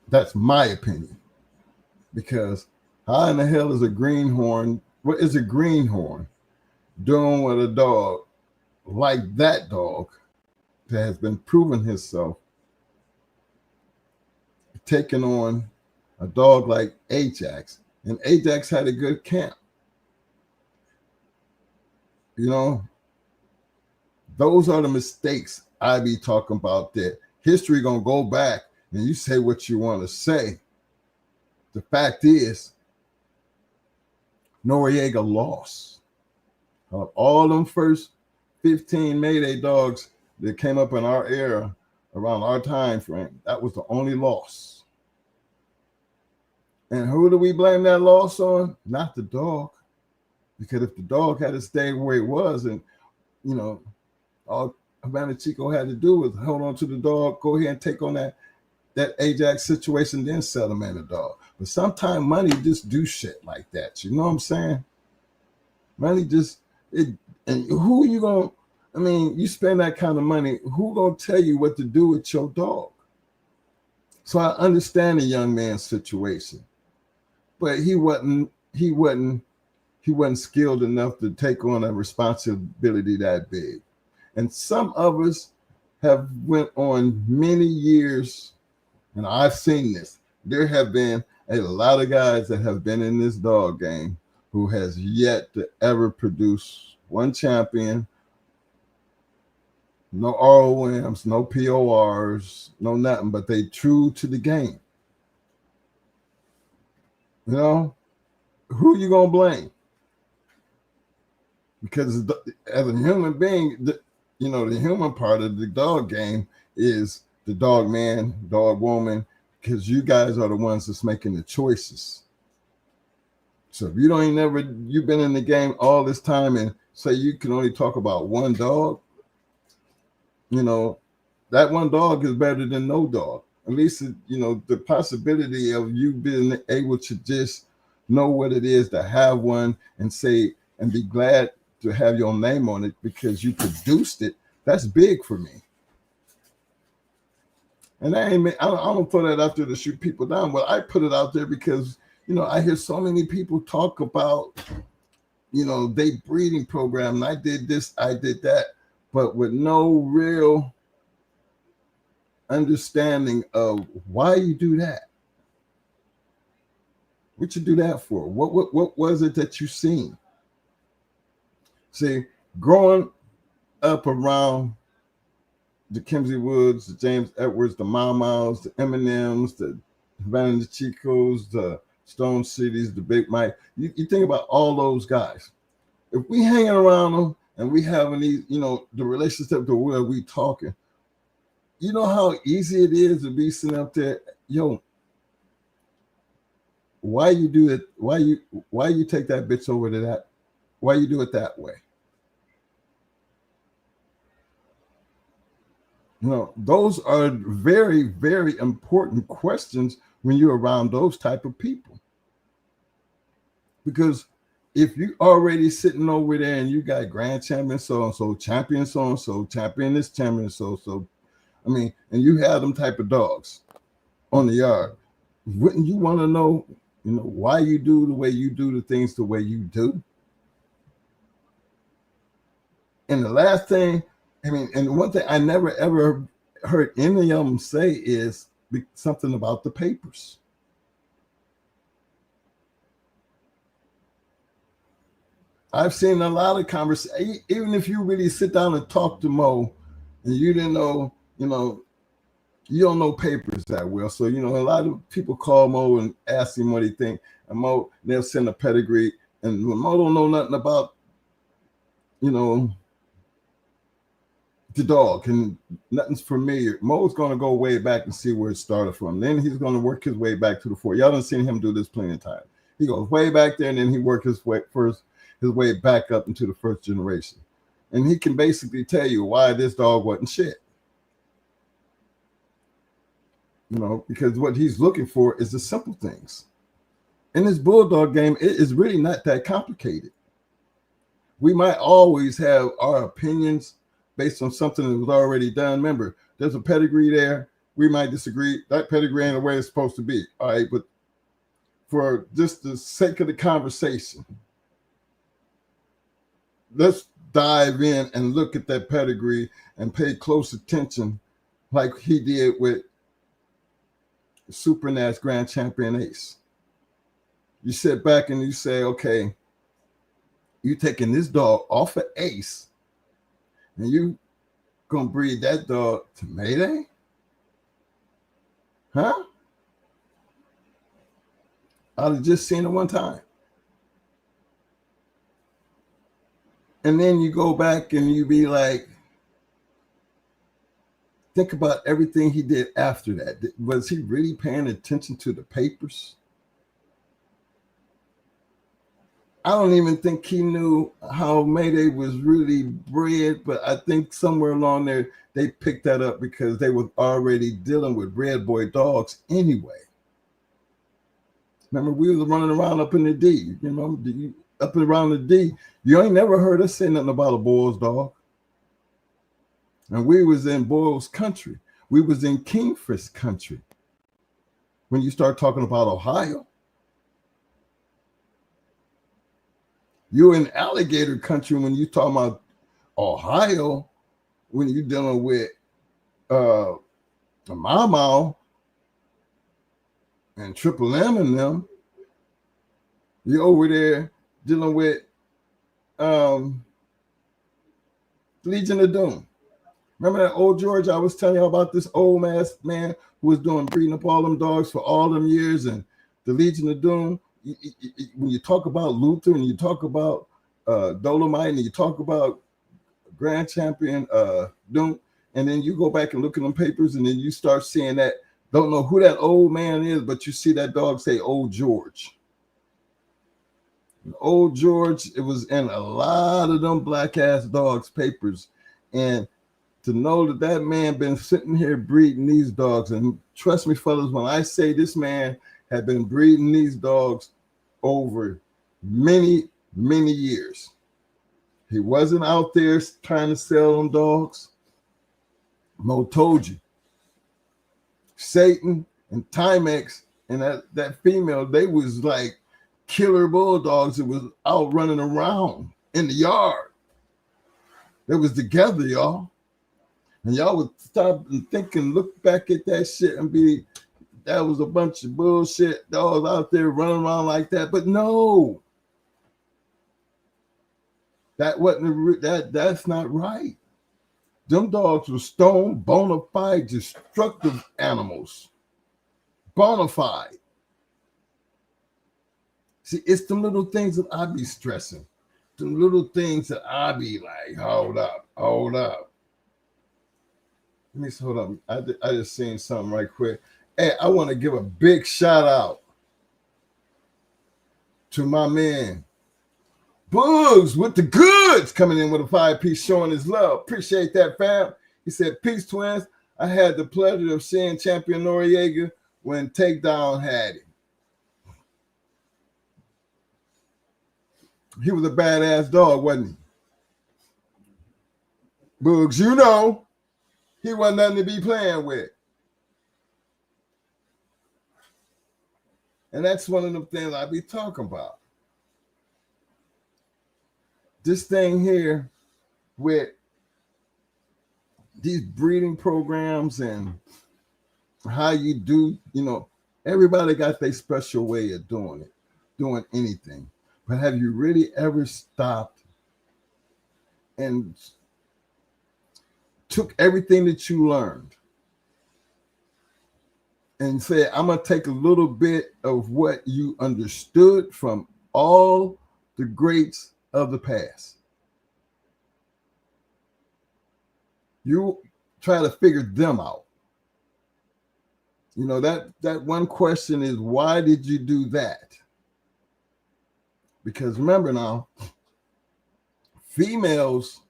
That's my opinion. Because how in the hell is a greenhorn? What is a greenhorn doing with a dog like that dog that has been proving himself, taking on a dog like Ajax? And Ajax had a good camp. You know, those are the mistakes I be talking about, that history gonna go back and you say what you want to say. The fact is, Noriega lost. All them first 15 Mayday dogs that came up in our era around our time frame, that was the only loss. And who do we blame that loss on? Not the dog. Because if the dog had to stay where it was, and all Havana Chico had to do was hold on to the dog, go ahead and take on that Ajax situation, then sell the man the dog. But sometimes money just do shit like that. You know what I'm saying? Money just and who you gonna? I mean, you spend that kind of money. Who gonna tell you what to do with your dog? So I understand the young man's situation, but he wasn't skilled enough to take on a responsibility that big. And some of us have went on many years, and I've seen this. There have been a lot of guys that have been in this dog game who has yet to ever produce one champion, no ROMs, no PORs, no nothing, but they true to the game. You know, who you gonna blame? Because as a human being, the human part of the dog game is the dog man, dog woman, because you guys are the ones that's making the choices. So if you've been in the game all this time and say you can only talk about one dog, that one dog is better than no dog. At least, the possibility of you being able to just know what it is to have one and say, and be glad to have your name on it because you produced it, that's big for me. And I don't put that out there to shoot people down, but I put it out there because, I hear so many people talk about, they breeding program, and I did this, I did that, but with no real understanding of why you do that. What you do that for? What was it that you seen? See, growing up around the Kimsey Woods, the James Edwards, the Mau-Maus, the Eminems, the Havana Chicos, the Stone Cities, the Big Mike. You think about all those guys. If we hanging around them and we having these, the relationship to where we talking, you know how easy it is to be sitting up there, why you do it? Why you take that bitch over to that? Why you do it that way? Those are very, very important questions when you're around those type of people. Because if you already sitting over there and you got grand champion so-and-so, champion so-and-so, champion this, champion so-so, and you have them type of dogs on the yard, wouldn't you want to know, why you do the way you do the things the way you do? And the last thing, and one thing I never ever heard any of them say is something about the papers. I've seen a lot of conversations, even if you really sit down and talk to Mo and you didn't know, you don't know papers that well. So, a lot of people call Mo and ask him what he think. And Mo, they'll send a pedigree. And when Mo don't know nothing about, the dog and nothing's familiar, Mo's going to go way back and see where it started from. Then he's going to work his way back to the fore. Y'all done seen him do this plenty of times. He goes way back there and then he works his way back up into the first generation. And he can basically tell you why this dog wasn't shit. Because what he's looking for is the simple things. In this Bulldog game, it is really not that complicated. We might always have our opinions based on something that was already done. Remember, there's a pedigree there. We might disagree. That pedigree ain't the way it's supposed to be. All right, but for just the sake of the conversation, let's dive in and look at that pedigree and pay close attention like he did with Super Nats Grand Champion Ace. You sit back and you say, okay, you taking this dog off of Ace and you gonna breed that dog to Mayday? Huh? I'd have just seen it one time. And then you go back and you be like, think about everything he did after that. Was he really paying attention to the papers? I don't even think he knew how Mayday was really bred, but I think somewhere along there they picked that up because they were already dealing with red boy dogs anyway. Remember, we was running around up in the D, up and around the D. You ain't never heard us say nothing about a Boyle's dog. And we was in Boyle's country. We was in Kingfish country. When you start talking about Ohio, you're in alligator country when you talking about Ohio, when you're dealing with the Mau Mau and Triple M and them. You're over there dealing with Legion of Doom. Remember that old George I was telling you about, this old ass man who was doing breeding up all them dogs for all them years, and the Legion of Doom. When you talk about Luther and you talk about Dolomite and you talk about Grand Champion Doom, and then you go back and look at them papers and then you start seeing that, don't know who that old man is, but you see that dog say Old George. And Old George, it was in a lot of them black ass dogs papers. And to know that that man been sitting here breeding these dogs, and trust me, fellas, when I say this man had been breeding these dogs over many, many years. He wasn't out there trying to sell them dogs. Mo told you. Satan and Timex and that female, they was like killer bulldogs that was out running around in the yard. They was together, y'all. And y'all would stop and think and look back at that shit and be, that was a bunch of bullshit dogs out there running around like that. But no, that wasn't that's not right. Them dogs were stone bona fide destructive animals. Bona fide. See, it's the little things that I be stressing. The little things that I be like, hold up. Let me hold up. I just seen something right quick. Hey, I want to give a big shout out to my man Bugs with the goods, coming in with a 5-piece showing his love. Appreciate that, fam. He said, peace, twins. I had the pleasure of seeing Champion Noriega when Takedown had him. He was a badass dog, wasn't he? Bugs, he wasn't nothing to be playing with. And that's one of the things I be talking about. This thing here with these breeding programs and how you do, everybody got their special way of doing it, doing anything. But have you really ever stopped and took everything that you learned and said, I'm going to take a little bit of what you understood from all the greats of the past. You try to figure them out. That one question is, why did you do that? Because remember now, females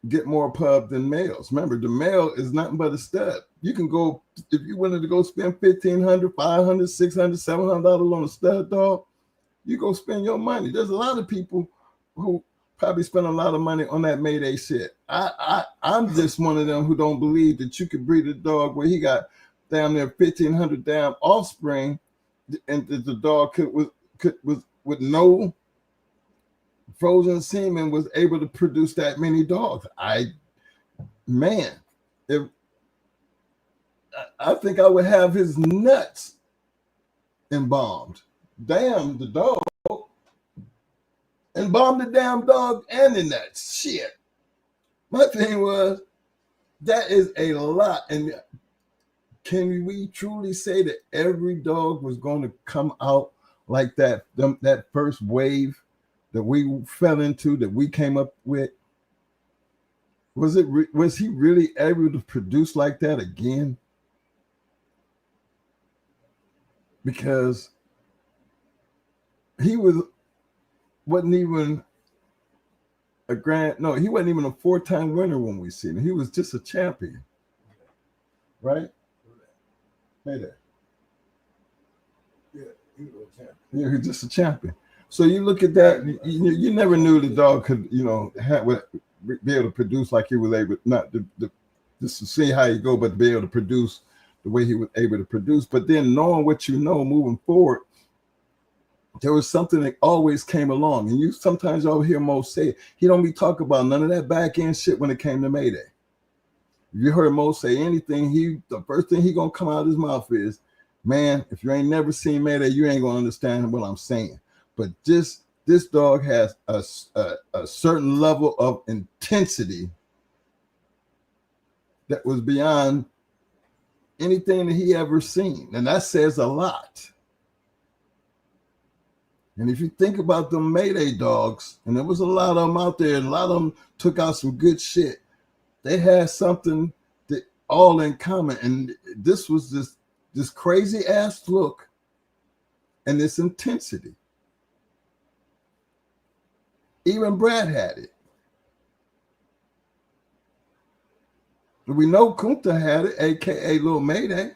get more pub than males. Remember, the male is nothing but a stud. You can go, if you wanted to go spend $1,500, $500, $600, $700 on a stud dog, you go spend your money. There's a lot of people who probably spend a lot of money on that Mayday shit. I'm just one of them who don't believe that you could breed a dog where he got down there 1,500 damn offspring, and the dog could with no frozen semen was able to produce that many dogs. I think I would have his nuts embalmed. Damn the dog. Embalm the damn dog and the nuts. Shit. My thing was, that is a lot. And can we truly say that every dog was going to come out like that? That first wave that we fell into, that we came up with, was he really able to produce like that again? Because he was wasn't even he wasn't even a 4-time winner when we seen him. He was just a champion, right? Mayday. Yeah, he was a champion. Yeah, he was just a champion. So you look at that, you never knew the dog could, be able to produce like he was able, not just to see how he go, but to be able to produce the way he was able to produce. But then knowing what you know moving forward, there was something that always came along. And you sometimes you'll hear Mo say, he don't be talking about none of that back end shit when it came to Mayday. If you heard Mo say anything, the first thing he gonna come out of his mouth is, man, if you ain't never seen Mayday, you ain't gonna understand what I'm saying. But this dog has a certain level of intensity that was beyond anything that he ever seen. And that says a lot. And if you think about the Mayday dogs, and there was a lot of them out there, and a lot of them took out some good shit, they had something that all in common. And this was this crazy ass look and this intensity. Even Brad had it. We know Kunta had it, aka Little Mayday.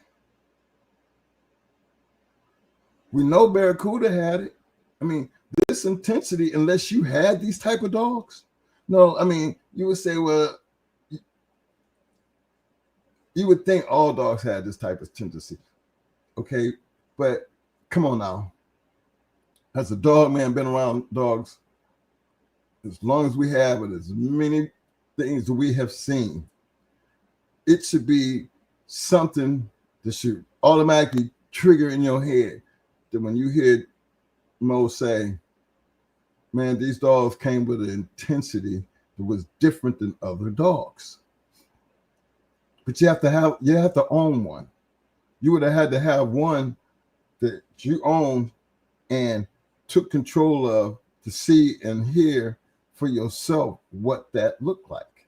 We know Barracuda had it. I mean, this intensity, unless you had these type of dogs. No, I mean, you would say, well, you would think all dogs had this type of tendency. Okay, but come on now. As a dog man, been around dogs as long as we have, and as many things that we have seen, it should be something that should automatically trigger in your head that when you hear Mo say, man, these dogs came with an intensity that was different than other dogs. But you have to own one. You would have had to have one that you owned and took control of to see and hear for yourself what that looked like,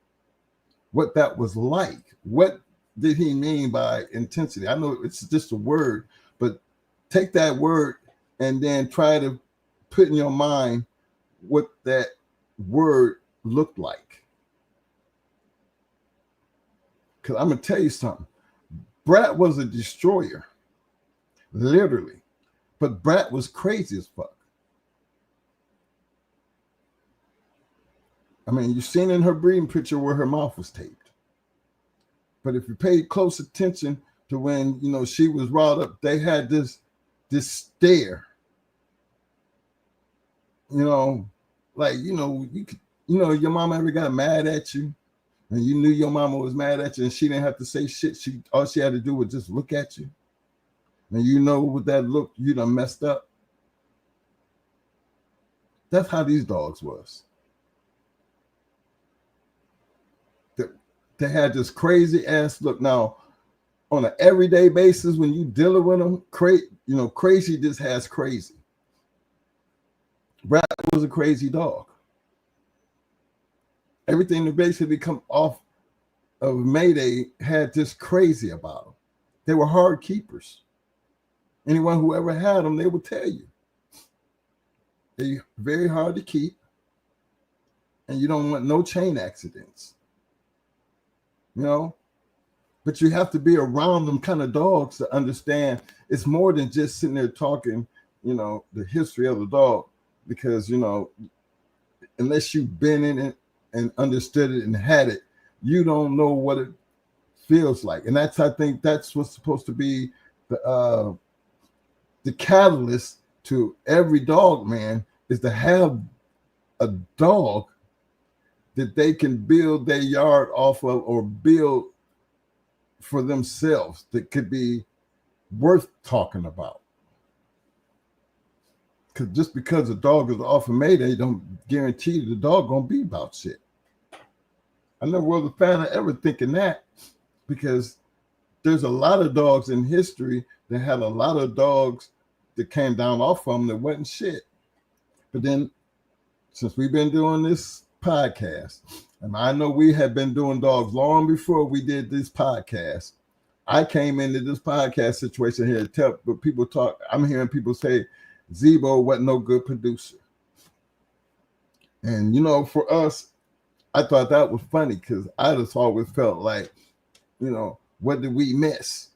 what that was like. What did he mean by intensity? I know it's just a word, but take that word and then try to put in your mind what that word looked like. Because I'm going to tell you something. Brat was a destroyer, literally. But Brat was crazy as fuck. I mean, you've seen in her breeding picture where her mouth was taped. But if you paid close attention to when, she was brought up, they had this stare. Like, your mama ever got mad at you and you knew your mama was mad at you and she didn't have to say shit. All she had to do was just look at you. And with that look, you done messed up. That's how these dogs was. They had this crazy ass look. Now, on an everyday basis, when you dealing with them, crazy just has crazy. Brad was a crazy dog. Everything that basically come off of Mayday had this crazy about them. They were hard keepers. Anyone who ever had them, they would tell you. They're very hard to keep, and you don't want no chain accidents. But you have to be around them kind of dogs to understand it's more than just sitting there talking, the history of the dog, because, unless you've been in it and understood it and had it, you don't know what it feels like. And I think that's what's supposed to be the catalyst to every dog man, is to have a dog that they can build their yard off of or build for themselves that could be worth talking about. Because just because a dog is off of Mayday don't guarantee the dog gonna be about shit. I never was a fan of ever thinking that, because there's a lot of dogs in history that had a lot of dogs that came down off of them that wasn't shit. But then, since we've been doing this podcast, and I know we had been doing dogs long before we did this podcast, I came into this podcast situation here to tell, but people talk, I'm hearing people say Zebo wasn't no good producer. And, you know, for us, I thought that was funny because I just always felt like, you know, what did we miss?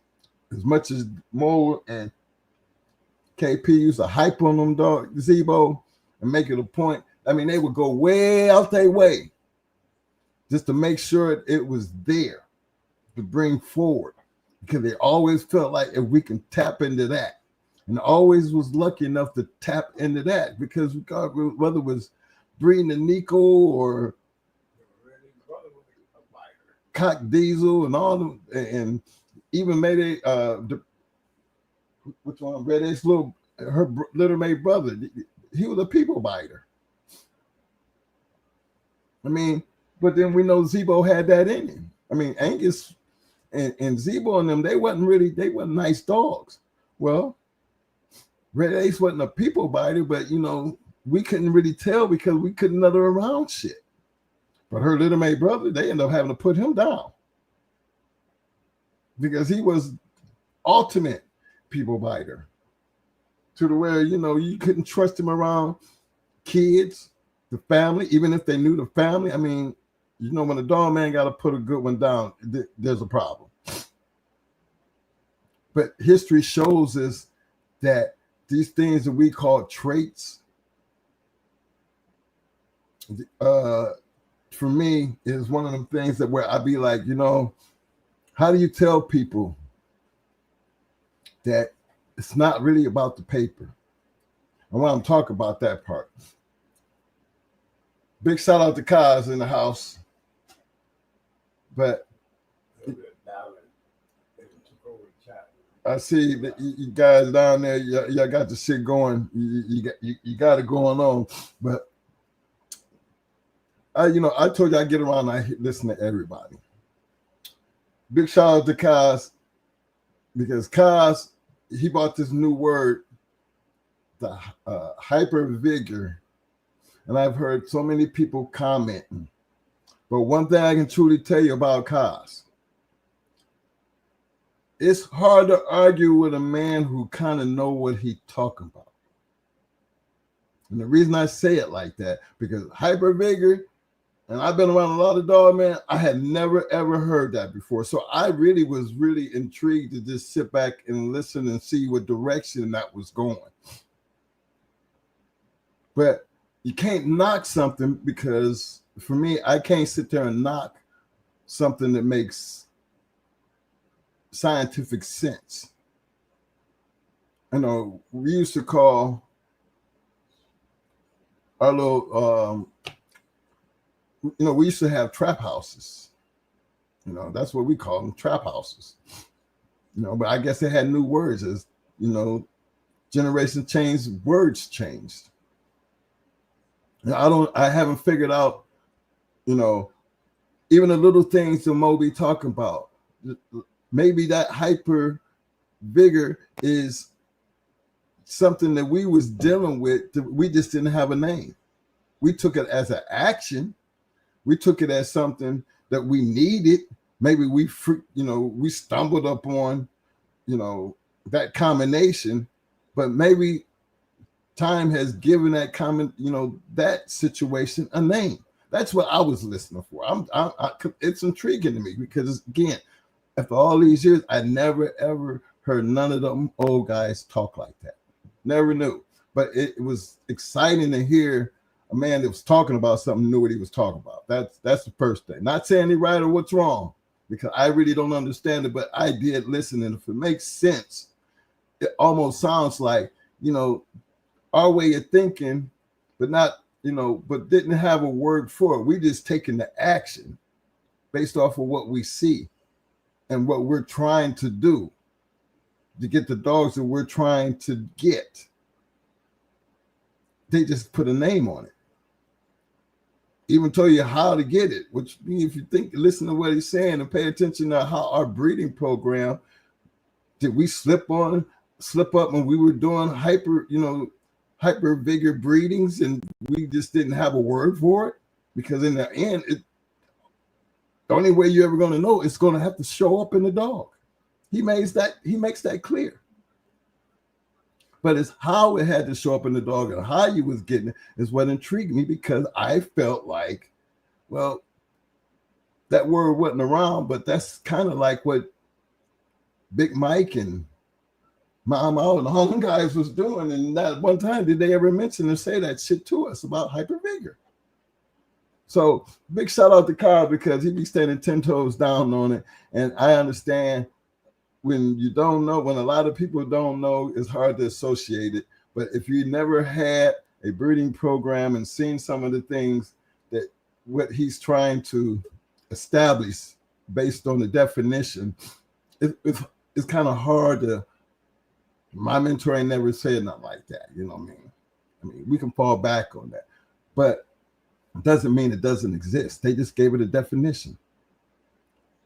As much as Mo and KP used to hype on them dog Zebo and make it a point. I mean, they would go way out their way just to make sure it was there to bring forward, because they always felt like if we can tap into that, and always was lucky enough to tap into that, because whether it was breeding a Nico or Cock Diesel and all them, and even Mayday, which one? Red Ace her little mate brother, he was a people biter. I mean, but then we know Zebo had that in him. I mean, Angus and Zebo and them, they wasn't nice dogs. Well, Red Ace wasn't a people biter, but you know, we couldn't really tell because we couldn't let her around shit. But her little mate brother, they ended up having to put him down because he was ultimate people biter, to the where, you know, you couldn't trust him around kids, the family, even if they knew the family. I mean, you know, when a dog man got to put a good one down, there's a problem. But history shows us that these things that we call traits, for me, is one of them things that where I be like, you know, how do you tell people that it's not really about the paper? I want to talk about that part. Big shout out to Kaz in the house. But I see that you guys down there, y'all got the shit going. You got it going on. But I told you I get around and I listen to everybody. Big shout out to Kaz, because Kaz, he bought this new word, the hyper vigor. And I've heard so many people commenting. But one thing I can truly tell you about Kaz, it's hard to argue with a man who kind of know what he's talking about. And the reason I say it like that, because hyper vigor, and I've been around a lot of dog, man, I had never, ever heard that before. So I was really intrigued to just sit back and listen and see what direction that was going. But you can't knock something, because for me, I can't sit there and knock something that makes scientific sense. You know, we used to call our little, we used to have trap houses. You know, that's what we call them, trap houses. You know, but I guess they had new words as, you know, generation changed, words changed. I haven't figured out, you know, even the little things that Moby talking about. Maybe that hyper vigor is something that we was dealing with. We just didn't have a name. We took it as an action. We took it as something that we needed. Maybe we stumbled upon, you know, that combination, but maybe time has given that that situation a name. That's what I was listening for. It's intriguing to me, because again, after all these years, I never ever heard none of them old guys talk like that. Never knew. But it was exciting to hear a man that was talking about something, knew what he was talking about. That's the first thing. Not saying he's right or what's wrong, because I really don't understand it, but I did listen. And if it makes sense, it almost sounds like, you know, our way of thinking, but not, you know, but didn't have a word for it. We just taking the action based off of what we see and what we're trying to do to get the dogs that we're trying to get. They just put a name on it. Even tell you how to get it, which if you listen to what he's saying and pay attention to how our breeding program, did we slip up when we were doing hyper vigor breedings and we just didn't have a word for it? Because in the end, the only way you're ever going to know, it's going to have to show up in the dog. He makes that clear. But it's how it had to show up in the dog and how you was getting it is what intrigued me, because I felt like, well, that word wasn't around, but that's kind of like what Big Mike and Mom Out and all them guys was doing. And not one time did they ever mention or say that shit to us about hyper vigor. So big shout out to Carl, because he be standing 10 toes down on it. And I understand when you don't know, when a lot of people don't know, it's hard to associate it. But if you never had a breeding program and seen some of the things that what he's trying to establish based on the definition, it's kind of hard to. My mentor ain't never said nothing like that. You know what I mean? I mean, we can fall back on that, but it doesn't mean it doesn't exist. They just gave it a definition.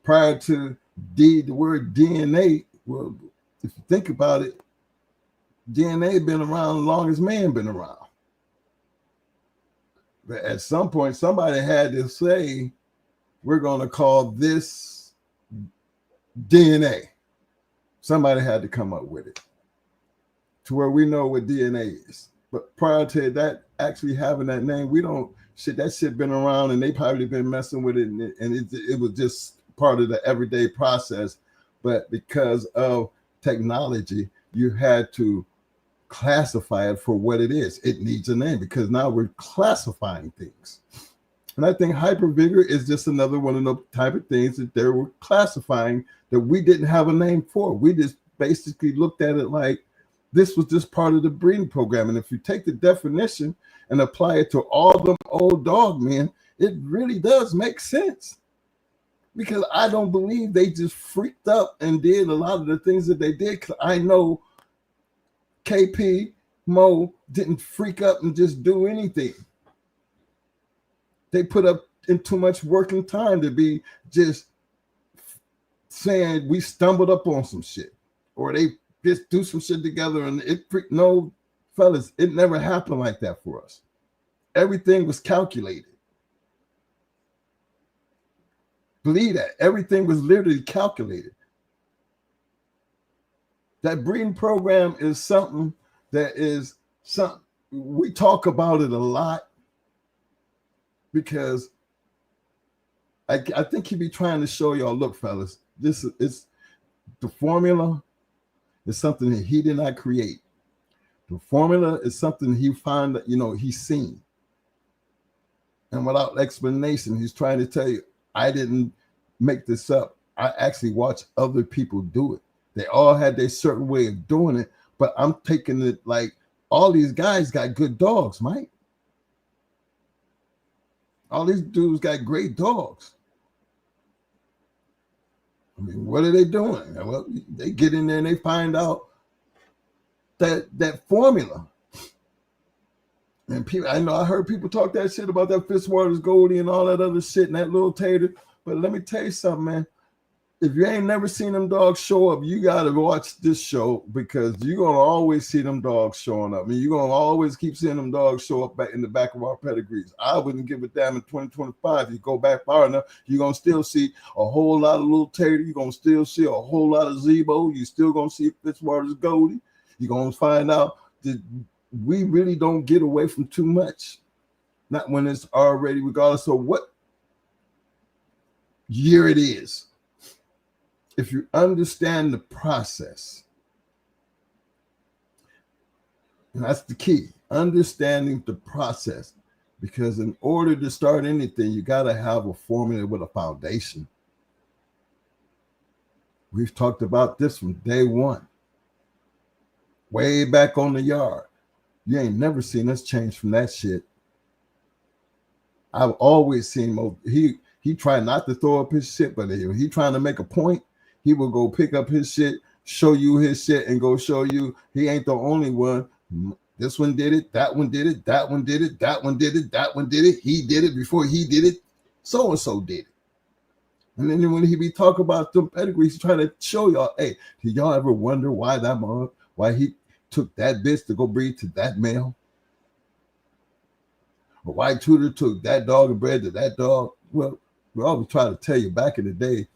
Prior to the word DNA, well, if you think about it, DNA been around as long as man been around. But at some point, somebody had to say, we're going to call this DNA. Somebody had to come up with it to where we know what DNA is. But prior to that actually having that name, we don't, that shit been around, and they probably been messing with it, and it was just part of the everyday process. But because of technology, you had to classify it for what it is. It needs a name, because now we're classifying things. And I think hyper vigor is just another one of the type of things that they were classifying that we didn't have a name for. We just basically looked at it like this was just part of the breeding program. And if you take the definition and apply it to all them old dog men, it really does make sense. Because I don't believe they just freaked up and did a lot of the things that they did. Because I know KP, Mo didn't freak up and just do anything. They put up in too much work and time to be just saying we stumbled up on some shit, or they just do some shit together and no, fellas, it never happened like that for us. Everything was calculated. Believe that. Everything was literally calculated. That breeding program is something that is something we talk about it a lot, because I think he'd be trying to show y'all, look, fellas, this is the formula is something that he did not create. The formula is something he found that, he's seen. And without explanation, he's trying to tell you, I didn't make this up. I actually watched other people do it. They all had their certain way of doing it, but I'm taking it like all these guys got good dogs, Mike. All these dudes got great dogs. I mean, what are they doing? Well, they get in there and they find out that formula. And people, I heard people talk that shit about that Fitzwater's Goldie and all that other shit and that little tater. But let me tell you something, man. If you ain't never seen them dogs show up, you got to watch this show, because you're going to always see them dogs showing up. I mean, you're going to always keep seeing them dogs show up back in the back of our pedigrees. I wouldn't give a damn in 2025. You go back far enough, you're going to still see a whole lot of little tater. You're going to still see a whole lot of Zebo. You're still going to see Fitzwater's Goldie. You're going to find out that we really don't get away from too much. Not when it's already, regardless of what year it is. If you understand the process, and that's the key, understanding the process, because in order to start anything, you got to have a formula with a foundation. We've talked about this from day one, way back on the yard. You ain't never seen us change from that shit. I've always seen Mo, he tried not to throw up his shit, but he trying to make a point, he will go pick up his shit, show you his shit, and go show you he ain't the only one. This one did it, that one did it, that one did it, that one did it, that one did it, he did it before he did it, so-and-so did it. And then when he be talking about them pedigrees, he's trying to show y'all, hey, did y'all ever wonder why he took that bitch to go breed to that male? Or why Tudor took that dog and bred to that dog? Well, we always try to tell you back in the day,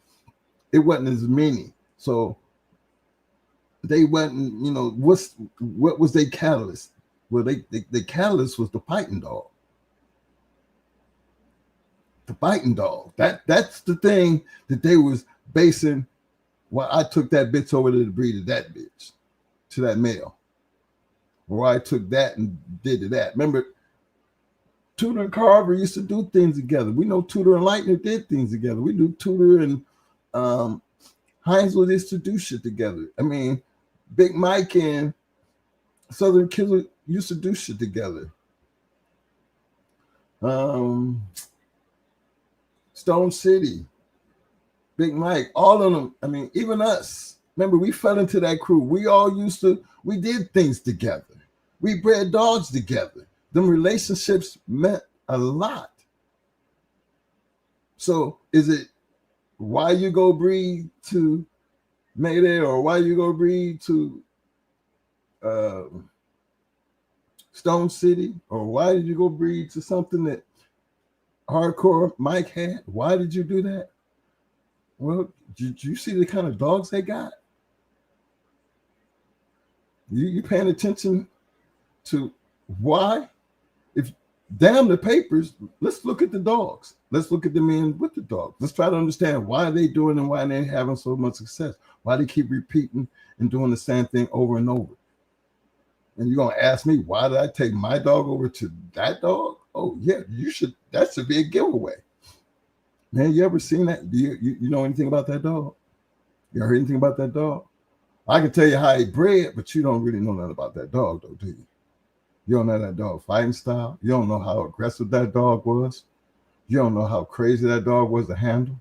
it wasn't as many. So they wasn't, what was their catalyst? Well, the catalyst was the fighting dog. The fighting dog. That's the thing that they was basing. Well, I took that bitch over to the breed of that bitch, to that male. Or I took that and did to that. Remember, Tudor and Carver used to do things together. We know Tudor and Lightner did things together. We knew Tudor and Heinz used to do shit together. I mean, Big Mike and Southern Killer used to do shit together. Stone City, Big Mike, all of them. I mean, even us. Remember, we fell into that crew. We all we did things together. We bred dogs together. Them relationships meant a lot. So is it why you go breed to Mayday or why you go breed to Stone City, or why did you go breed to something that Hardcore Mike had? Why did you do that? Well, did you see the kind of dogs they got? You paying attention to why? If damn the papers, let's look at the dogs. Let's look at the men with the dogs. Let's try to understand why they doing and why they're having so much success. Why they keep repeating and doing the same thing over and over. And you're gonna ask me, why did I take my dog over to that dog? Oh yeah, you should. That should be a giveaway. Man, you ever seen that? Do you know anything about that dog? You ever heard anything about that dog? I can tell you how he bred, but you don't really know nothing about that dog, though, do you? You don't know that dog fighting style. You don't know how aggressive that dog was. You don't know how crazy that dog was to handle.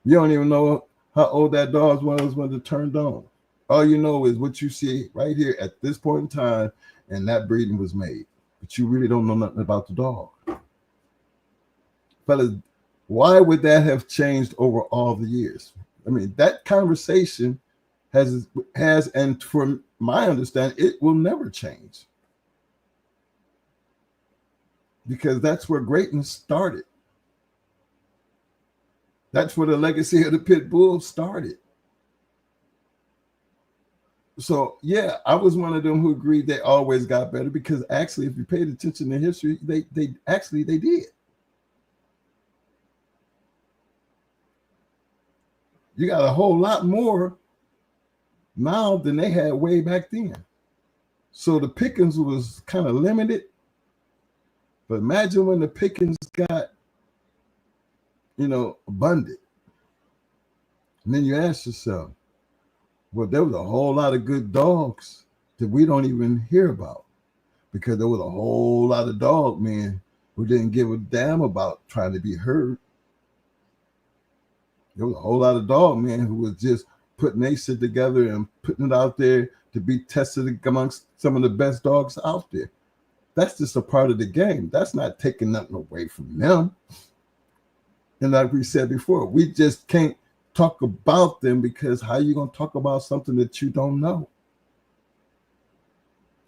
You don't even know how old that dog was when it turned on. All you know is what you see right here at this point in time, and that breeding was made. But you really don't know nothing about the dog. Fellas, why would that have changed over all the years? I mean, that conversation has, and from my understanding, it will never change. Because that's where greatness started. That's where the legacy of the pit bull started. So yeah, I was one of them who agreed they always got better, because actually, if you paid attention to history, they did. You got a whole lot more now than they had way back then. So the pickings was kind of limited. But imagine when the pickings got, abundant. And then you ask yourself, well, there was a whole lot of good dogs that we don't even hear about, because there was a whole lot of dog men who didn't give a damn about trying to be heard. There was a whole lot of dog men who was just putting their shit together and putting it out there to be tested amongst some of the best dogs out there. That's just a part of the game. That's not taking nothing away from them. And like we said before, we just can't talk about them, because how you going to talk about something that you don't know?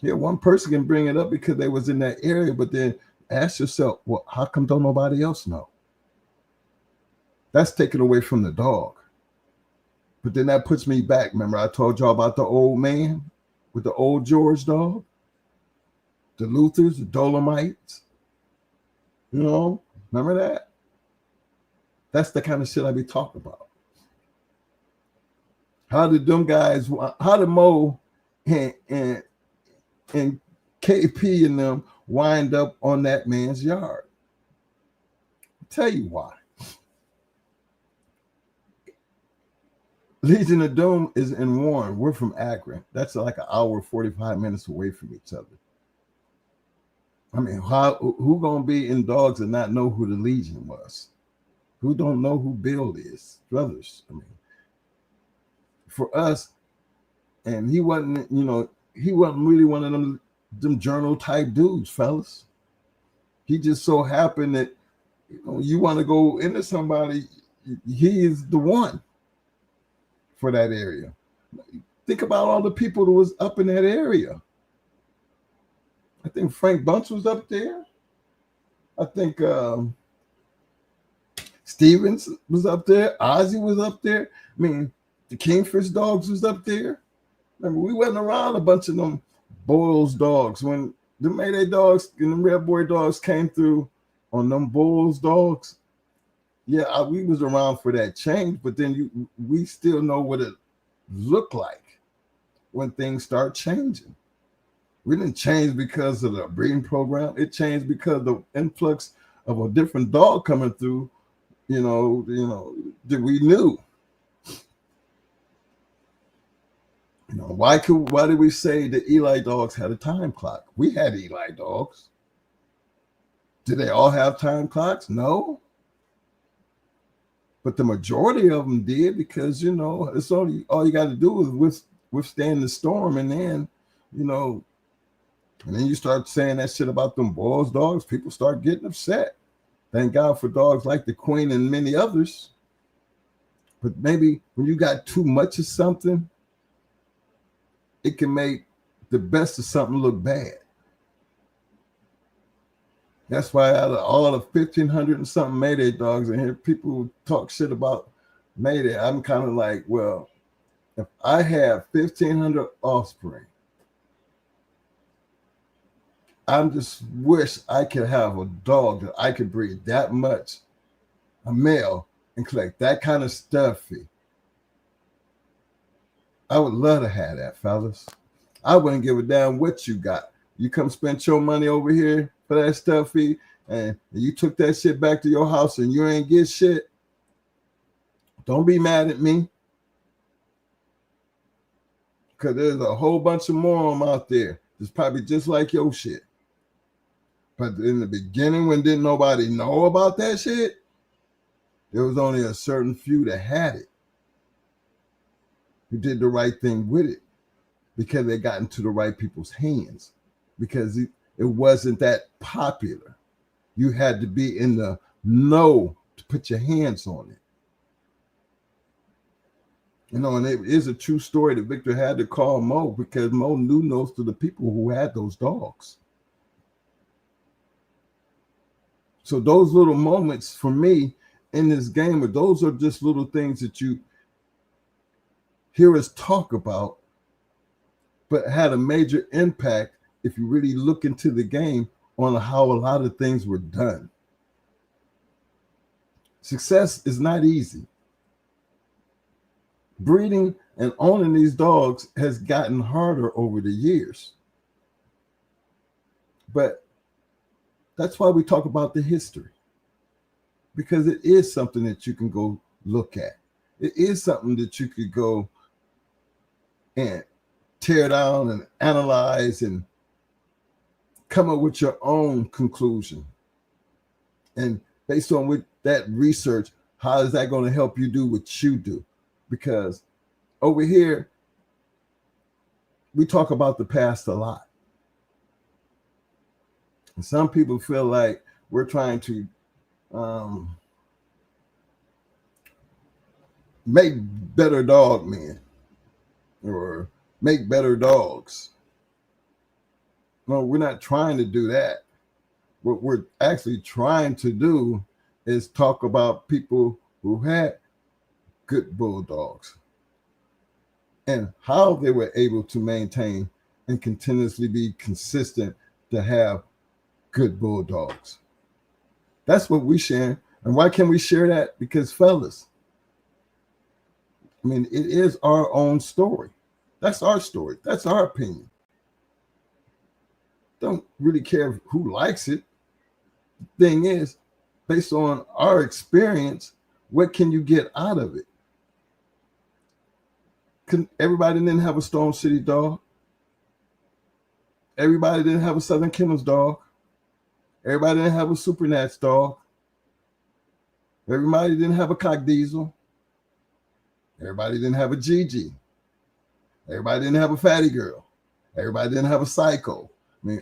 Yeah, one person can bring it up because they was in that area, but then ask yourself, well, how come don't nobody else know? That's taken away from the dog. But then that puts me back. Remember, I told y'all about the old man with the old George dog? The Luthers, the Dolomites. Remember that? That's the kind of shit I be talking about. How did them guys, how did Mo and KP and them wind up on that man's yard? I'll tell you why. Legion of Doom is in Warren. We're from Akron. That's like an hour, 45 minutes away from each other. I mean, who gonna be in dogs and not know who the Legion was? Who don't know who Bill is? Brothers. I mean, for us, and he wasn't really one of them journal type dudes, fellas. He just so happened that you want to go into somebody, he is the one for that area. Think about all the people that was up in that area. I think Frank Bunch was up there. I think Stevens was up there. Ozzy was up there. I mean, the Kingfish Dogs was up there. Remember, we wasn't around a bunch of them Bulls dogs when the Mayday dogs and the Red Boy dogs came through on them Bulls dogs. Yeah, we was around for that change, but then we still know what it looked like when things start changing. We didn't change because of the breeding program. It changed because of the influx of a different dog coming through, that we knew. Why did we say the Eli dogs had a time clock? We had Eli dogs. Did they all have time clocks? No. But the majority of them did, because it's only all you got to do is withstand the storm, and then you start saying that shit about them Bulls dogs, people start getting upset. Thank God for dogs like the Queen and many others. But maybe when you got too much of something, it can make the best of something look bad. That's why out of all the 1,500 and something Mayday dogs in here, people talk shit about Mayday. I'm kind of like, well, if I have 1,500 offspring, I just wish I could have a dog that I could breed that much, a male, and collect that kind of stuffy. I would love to have that, fellas. I wouldn't give a damn what you got. You come spend your money over here for that stuffy, and you took that shit back to your house and you ain't get shit. Don't be mad at me. Because there's a whole bunch of more of them out there. It's probably just like your shit. But in the beginning, when didn't nobody know about that shit, there was only a certain few that had it, who did the right thing with it, because they got into the right people's hands, because it wasn't that popular. You had to be in the know to put your hands on it. And it is a true story that Victor had to call Mo, because Mo knew most of the people who had those dogs. So those little moments for me in this game, those are just little things that you hear us talk about, but had a major impact if you really look into the game on how a lot of things were done. Success is not easy. Breeding and owning these dogs has gotten harder over the years. But that's why we talk about the history, because it is something that you can go look at. It is something that you could go and tear down and analyze and come up with your own conclusion. And based on that research, how is that going to help you do what you do? Because over here, we talk about the past a lot. And some people feel like we're trying to make better dog men or make better dogs. No, we're not trying to do that. What we're actually trying to do is talk about people who had good bulldogs and how they were able to maintain and continuously be consistent to have good bulldogs. That's what we share. And why can we share that? Because, fellas, it is our own story. That's our story. That's our opinion. Don't really care who likes it. The thing is, based on our experience, what can you get out of it? Everybody didn't have a Stone City dog. Everybody didn't have a Southern Kennels dog. Everybody didn't have a Supernats dog. Everybody didn't have a Cock Diesel. Everybody didn't have a Gigi. Everybody didn't have a Fatty Girl. Everybody didn't have a Psycho.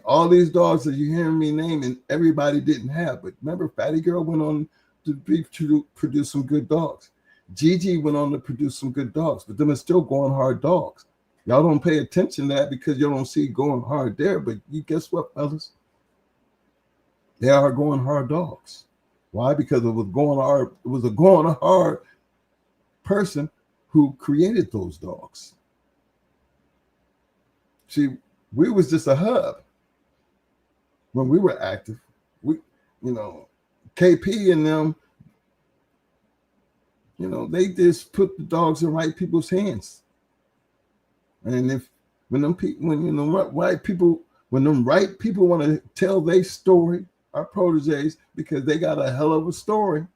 All these dogs that you hear me naming, everybody didn't have. But remember, Fatty Girl went on to produce some good dogs. Gigi went on to produce some good dogs, but them are still going hard dogs. Y'all don't pay attention to that because you don't see going hard there. But you guess what, fellas? They are going hard dogs. Why? Because it was going hard. It was a going hard person who created those dogs. See, we was just a hub when we were active. We, KP and them, they just put the dogs in right people's hands. And when them right people want to tell their story, our proteges, because they got a hell of a story,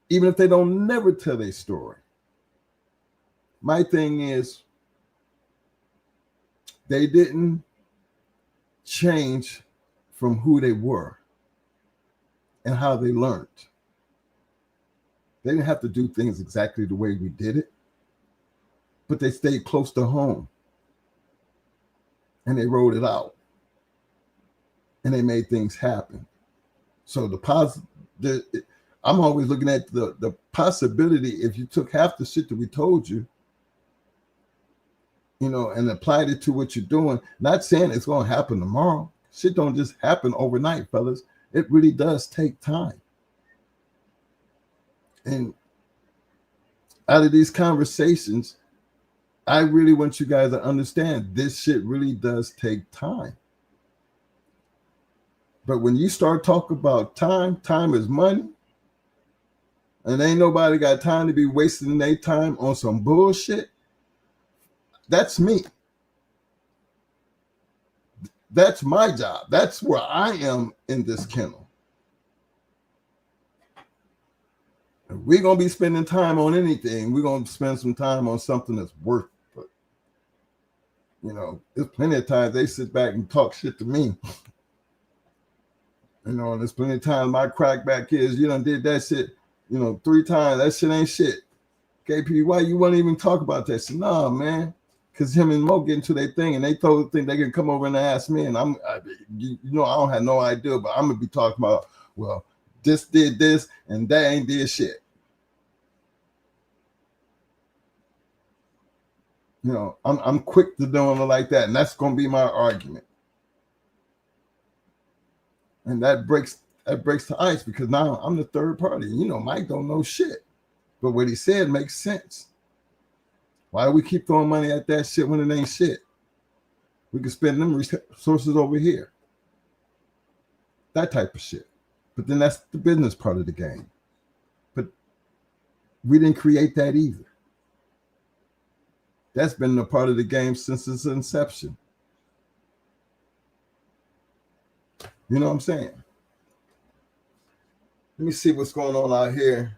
even if they don't never tell their story. My thing is, they didn't change from who they were and how they learned. They didn't have to do things exactly the way we did it, but they stayed close to home and they wrote it out and they made things happen. So I'm always looking at the possibility, if you took half the shit that we told you, and applied it to what you're doing. Not saying it's going to happen tomorrow. Shit don't just happen overnight, fellas. It really does take time. And out of these conversations, I really want you guys to understand this shit really does take time. But when you start talking about time is money, and ain't nobody got time to be wasting their time on some bullshit, that's me. That's my job. That's where I am in this kennel. If we're going to be spending time on anything, we're going to spend some time on something that's worth it. There's plenty of times they sit back and talk shit to me. And there's plenty of times my crackback kids, you done did that shit, 3 times. That shit ain't shit. KP, why you won't even talk about that shit? Nah, man. Because him and Mo get into their thing, and they told the thing they can come over and ask me, and I don't have no idea, but I'm gonna be talking about, well, this did this, and that ain't did shit. I'm quick to doing it like that, and that's gonna be my argument, and that breaks the ice, because now I'm the third party. Mike don't know shit, but what he said makes sense. Why do we keep throwing money at that shit when it ain't shit? We can spend them resources over here. That type of shit. But then that's the business part of the game. But we didn't create that either. That's been a part of the game since its inception. You know what I'm saying? Let me see what's going on out here.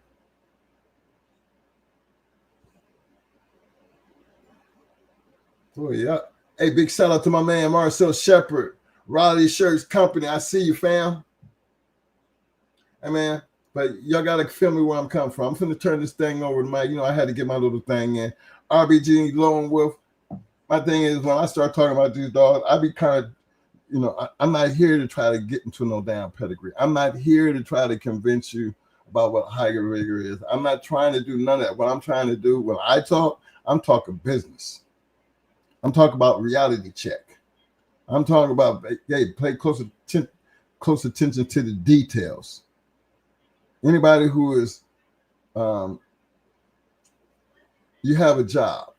Oh, yeah. Hey, big shout out to my man, Marcel Shepard, Raleigh Shirts Company. I see you, fam. Hey, man, but y'all got to feel me where I'm coming from. I'm finna turn this thing over to Mike. I had to get my little thing in. RBG Lone Wolf. My thing is, when I start talking about these dogs, I be kind of, I'm not here to try to get into no damn pedigree. I'm not here to try to convince you about what higher rigor is. I'm not trying to do none of that. What I'm trying to do, when I talk, I'm talking business. I'm talking about reality check. I'm talking about, hey, pay close attention to the details. Anybody who is, you have a job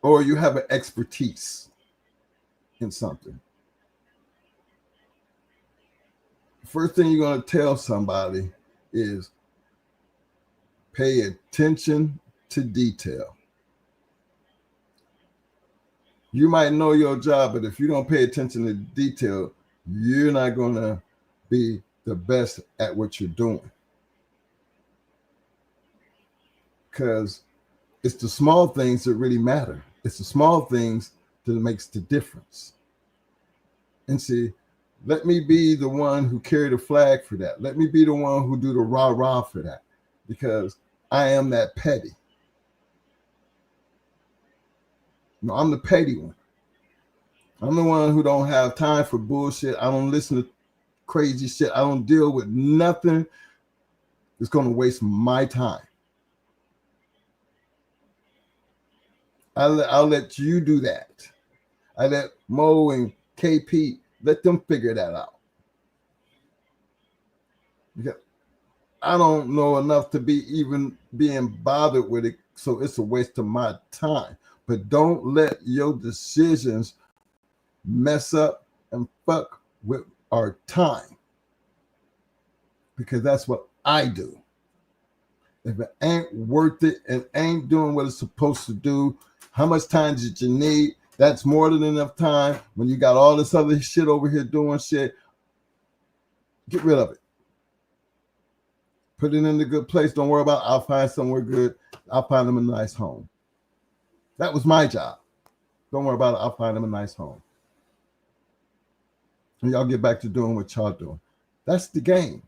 or you have an expertise in something. First thing you're going to tell somebody is pay attention to detail. You might know your job, but if you don't pay attention to detail, you're not going to be the best at what you're doing. Because it's the small things that really matter. It's the small things that makes the difference. And see, let me be the one who carry the flag for that. Let me be the one who do the rah-rah for that, because I am that petty. No, I'm the petty one. I'm the one who don't have time for bullshit. I don't listen to crazy shit. I don't deal with nothing that's going to waste my time. I'll let you do that. I let Mo and KP, let them figure that out. Because I don't know enough to be even being bothered with it, so it's a waste of my time. but don't let your decisions mess up and fuck with our time, because that's what I do. If it ain't worth it and ain't doing what it's supposed to do, how much time did you need? That's more than enough time. When you got all this other shit over here doing shit, get rid of it. Put it in a good place. Don't worry about it. I'll find somewhere good. I'll find them a nice home. That was my job. Don't worry about it. I'll find them a nice home. And y'all get back to doing what y'all doing. That's the game.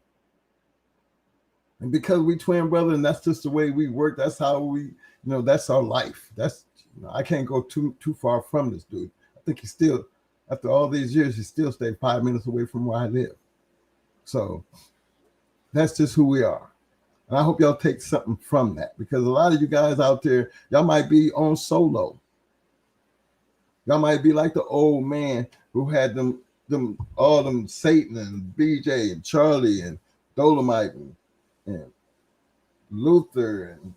And because we twin brother, and that's just the way we work, that's how we, that's our life. That's, I can't go too far from this dude. I think he still, after all these years, he still stayed 5 minutes away from where I live. So that's just who we are. And I hope y'all take something from that, because a lot of you guys out there, y'all might be on solo. Y'all might be like the old man who had all them Satan and BJ and Charlie and Dolomite and Luther and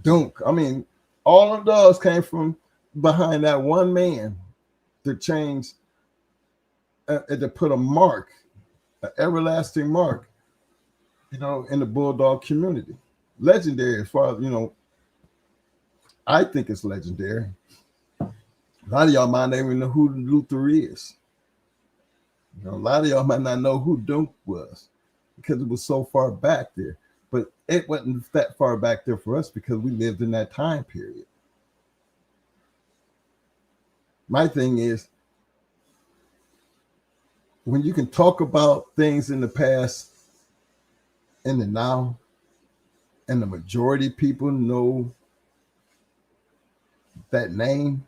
Dunk. I mean, all of those came from behind that one man to change and to put a mark, an everlasting mark, in the Bulldog community. Legendary as far as, I think it's legendary. A lot of y'all might not even know who Luther is. A lot of y'all might not know who Dunk was, because it was so far back there. But it wasn't that far back there for us because we lived in that time period. My thing is, when you can talk about things in the past and the now, and the majority of people know that name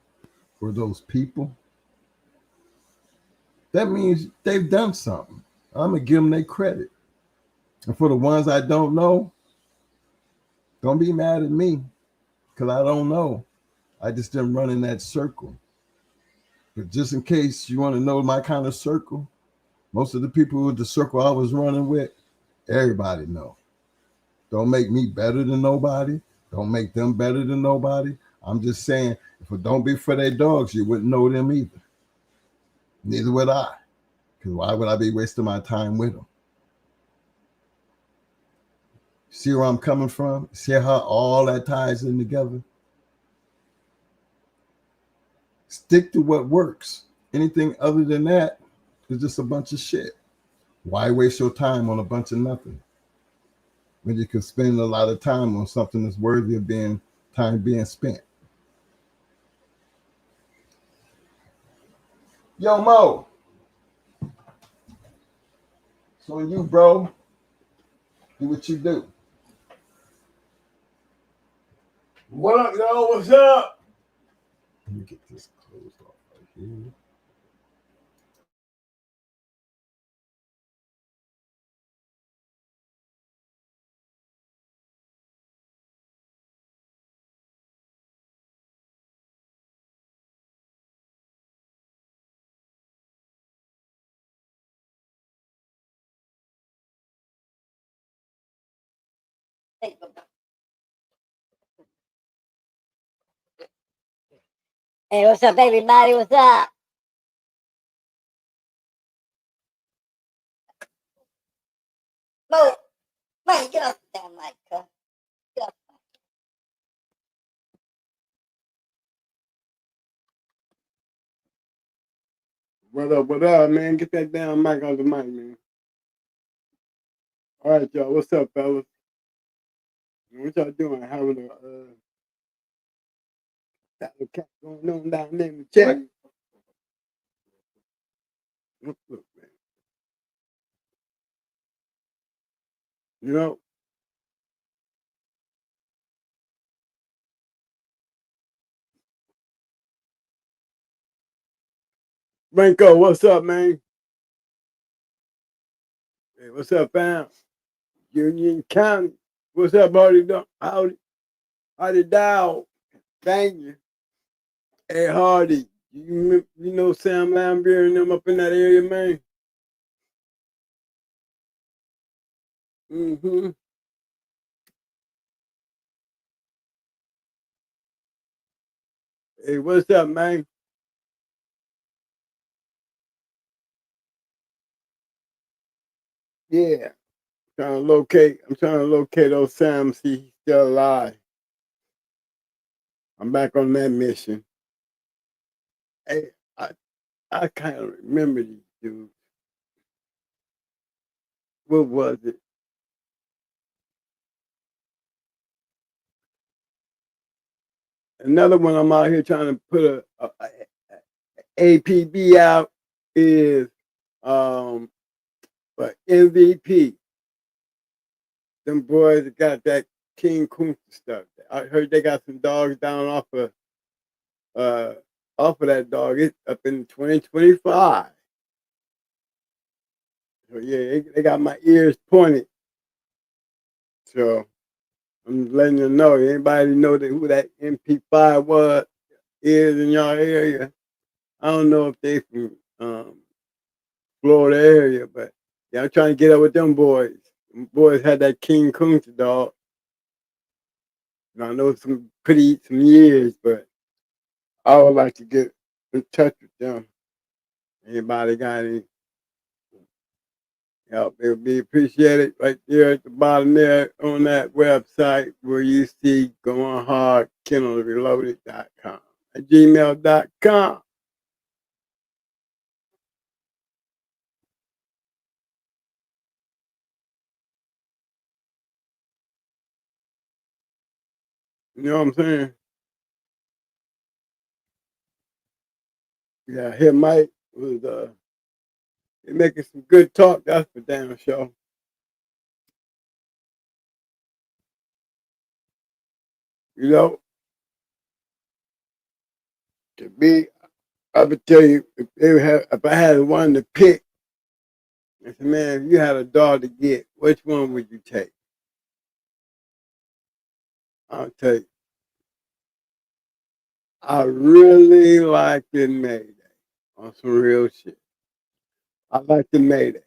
or those people, that means they've done something. I'm going to give them their credit. And for the ones I don't know, don't be mad at me, because I don't know. I just didn't run in that circle. But just in case you want to know my kind of circle, most of the people with the circle I was running with, everybody know. Don't make me better than nobody. Don't make them better tan nobody. I'm just saying, if it don't be for their dogs, you wouldn't know them either. Neither would I. Because why would I be wasting my time with them? See where I'm coming from? See how all that ties in together? Stick to what works. Anything other than that is just a bunch of shit. Why waste your time on a bunch of nothing when you can spend a lot of time on something that's worthy of time being spent? Yo, Mo. So you, bro, do what you do. What up, yo? What's up? Let me get this closed off right here. Hey, what's up, everybody? What's up? Mo, man, get off the damn mic, cuz. Get off. What up, man? Get that damn mic on the mic, man. All right, y'all. What's up, fellas? What y'all doing? Having a cat going on down there in the chat? Look, man. You know? Ranko, what's up, man? Hey, what's up, fam? Union County. What's up, Hardy? Hardy Dow. Thank you. Hey, Hardy. You know Sam Lambier and them up in that area, man? Mm-hmm. Hey, what's up, man? Yeah, I'm trying to locate those Sam, see he's still alive. I'm back on that mission. Hey, I kind of remember these dudes. What was it? Another one I'm out here trying to put a APB out is but MVP. Them boys that got that King Kunta stuff. I heard they got some dogs down off of that dog. It's up in 2025. So yeah, they got my ears pointed. So I'm letting you know. Anybody know who that MP5 is in your area? I don't know if they from Florida area, but yeah, I'm trying to get up with them boys. Them boys had that King Kunta dog. And I know some years, but I would like to get in touch with them. Anybody got any help? It would be appreciated right there at the bottom there on that website where you see going hard, kennelsreloaded.com, at gmail.com. You know what I'm saying? Yeah, here Mike was making some good talk, that's for damn sure. You know, to be, I would tell you, if I had one to pick, I said, man, if you had a dog to get, which one would you take? I'll tell you, I really liked the Mayday on some real shit. I liked the Mayday.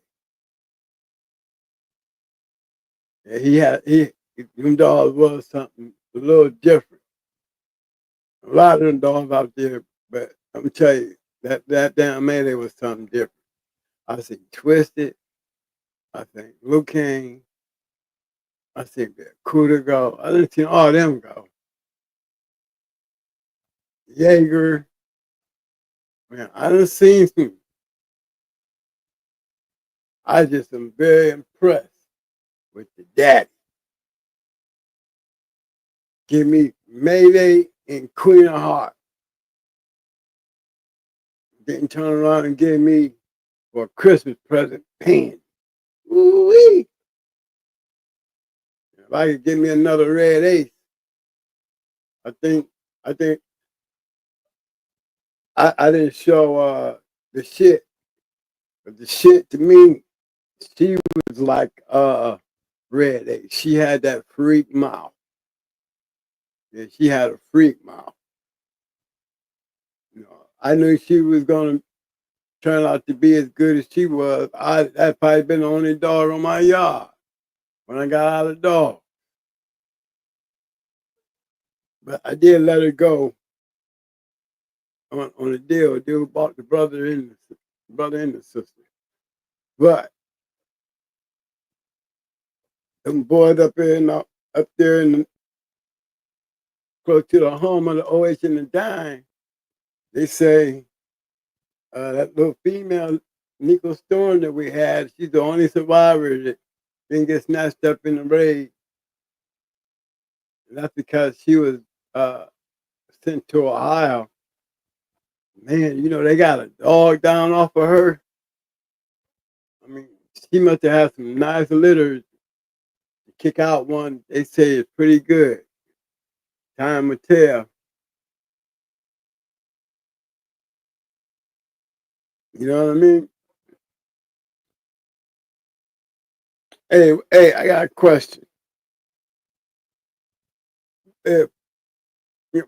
Yeah, them dogs was something a little different. A lot of them dogs out there, but I'm telling you, that damn Mayday was something different. I see Twisted, I think Luke King, I think that Cuda go. I didn't see all them go. Jaeger, man, I done seen some. I just am very impressed with the daddy. Give me Mayday and Queen of Hearts. Didn't turn around and give me for a Christmas present Pan. Ooh-wee. If I could give me another red ace, I think I didn't show the shit. But the shit to me, she was like red ace. She had that freak mouth. Yeah, she had a freak mouth. You know, I knew she was gonna turn out to be as good as she was. That probably been the only dog on my yard when I got out of the dog. But I did let her go on a deal. A deal bought the brother and the sister. But them boys up there close to the home of the OH and the Dime, they say that little female Nico Storm that we had, she's the only survivor that didn't get snatched up in the raid. And that's because she was sent to Ohio. Man, you know, they got a dog down off of her. I mean, she must have had some nice litters to kick out one. They say it's pretty good. Time will tell. You know what I mean? Hey, I got a question. If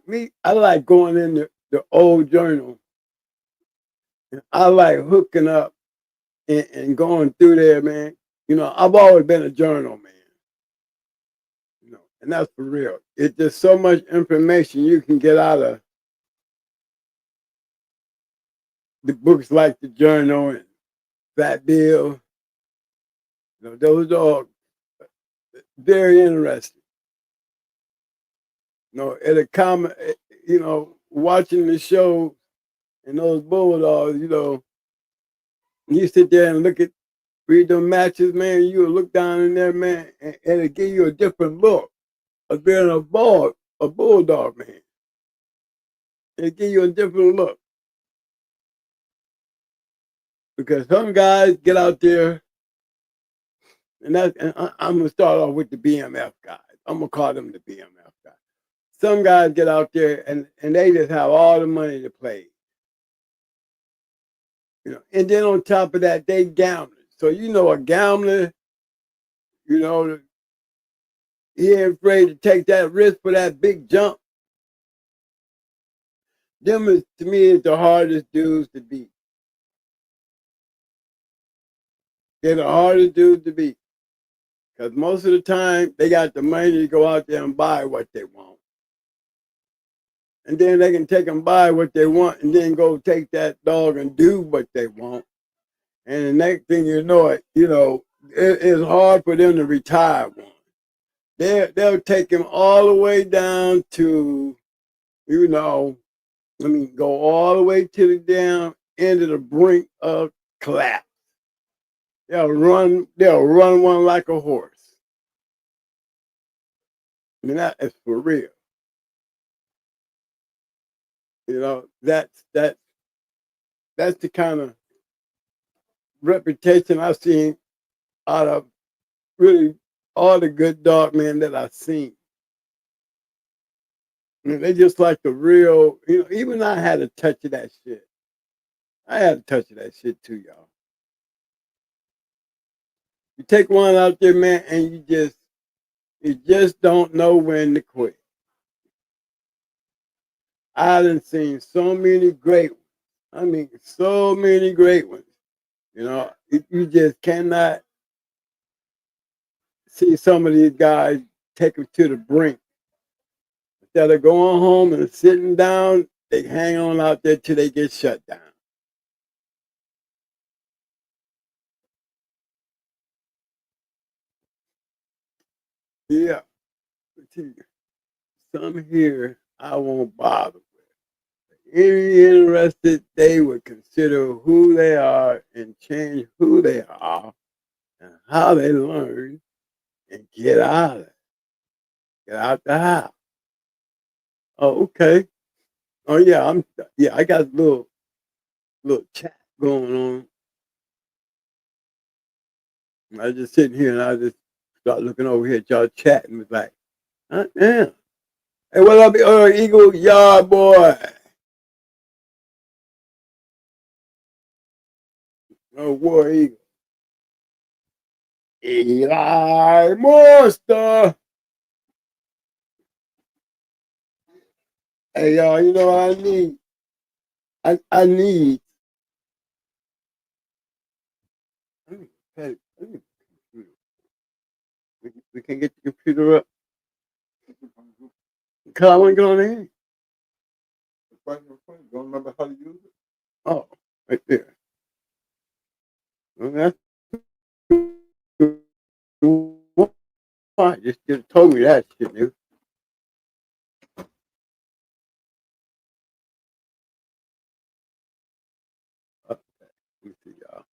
me, I like going in the old journal. And I like hooking up and going through there, man. You know, I've always been a journal man. You know, and that's for real. It's just so much information you can get out of the books like the Journal and Fat Bill. You know, those are very interesting. You know, at a common, you know, watching the show and those Bulldogs, you know, you sit there and read them matches, man. You will look down in there, man, and it give you a different look of being a Bulldog, man. It give you a different look because some guys get out there, and I'm gonna start off with the BMF guys. I'm gonna call them the BMF guys. Some guys get out there and they just have all the money to play. You know, and then on top of that, they gamblers. So you know a gambler, you know, he ain't afraid to take that risk for that big jump. Them is to me is the hardest dudes to beat. They're the hardest dudes to beat. Because most of the time they got the money to go out there and buy what they want. And then they can take and buy what they want and then go take that dog and do what they want. And the next thing you know it's hard for them to retire one. They'll take him all the way down to, go all the way to the down end of the brink of collapse. They'll run one like a horse. I mean, that is for real. You know, that's the kind of reputation I've seen out of really all the good dog men that I've seen. I mean, they just like the real, even I had a touch of that shit. I had a touch of that shit too, y'all. You take one out there, man, and you just don't know when to quit. I done seen so many great ones. I mean, so many great ones. You know, you just cannot see some of these guys take them to the brink. Instead of going home and sitting down, they hang on out there till they get shut down. Yeah. Some here I won't bother with. Any interested, they would consider who they are and change who they are and how they learn and get out of it. Get out the house. Oh, okay. Oh yeah, I got a little chat going on. I just sitting here and I just start looking over here at y'all chatting. Was like, damn. Hey, what up, Eagle? Yeah, boy. Oh, War Eagle. Eli Monster. Hey, y'all, you know what I need? I need. We can get the computer up. Cause I want to get on there. Don't remember how to use it? Oh, right there. Well, that's why. Just told me that shit, dude. Let me see, y'all.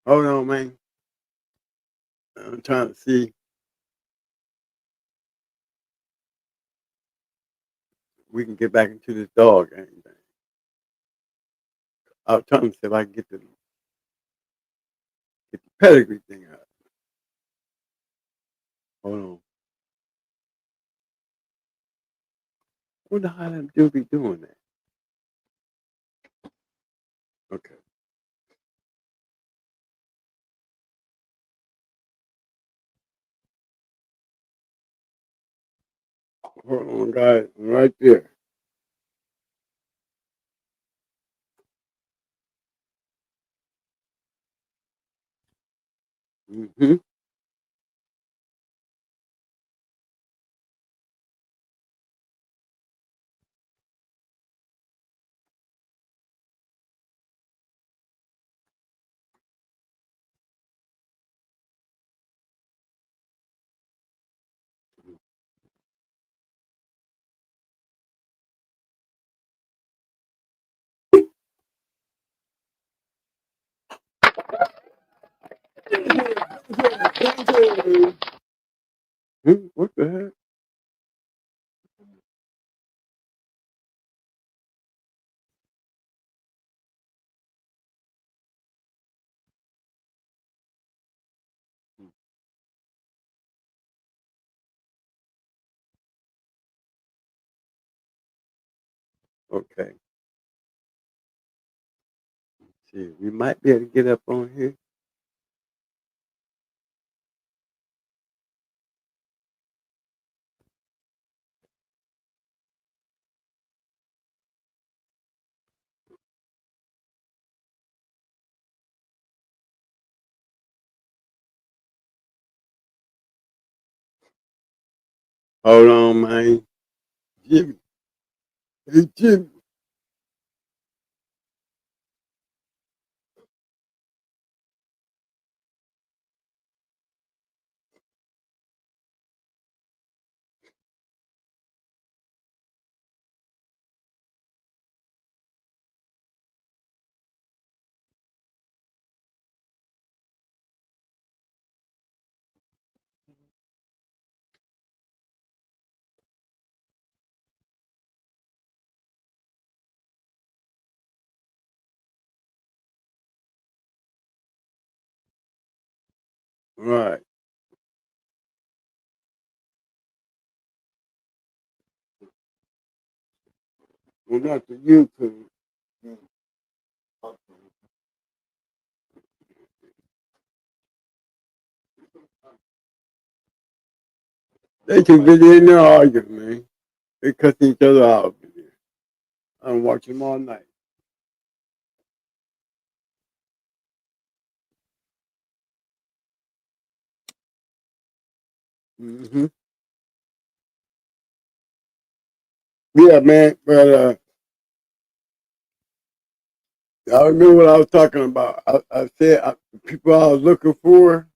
Hold on, man. I'm trying to see. We can get back into this dog game thing. I was trying to see if I can get the pedigree thing out. Hold on. I wonder how them do be doing that. Okay. Hold on, guys. Right there. Mm-hmm. What the heck? Okay. See, we might be able to get up on here. Hold on, man. Jimmy. Hey, Jimmy. All right. Well, not to YouTube. They can get in there arguing, man. They cut each other out. I'm watching them all night. Mm-hmm. Yeah, man. But I remember what I was talking about. I said the people I was looking for.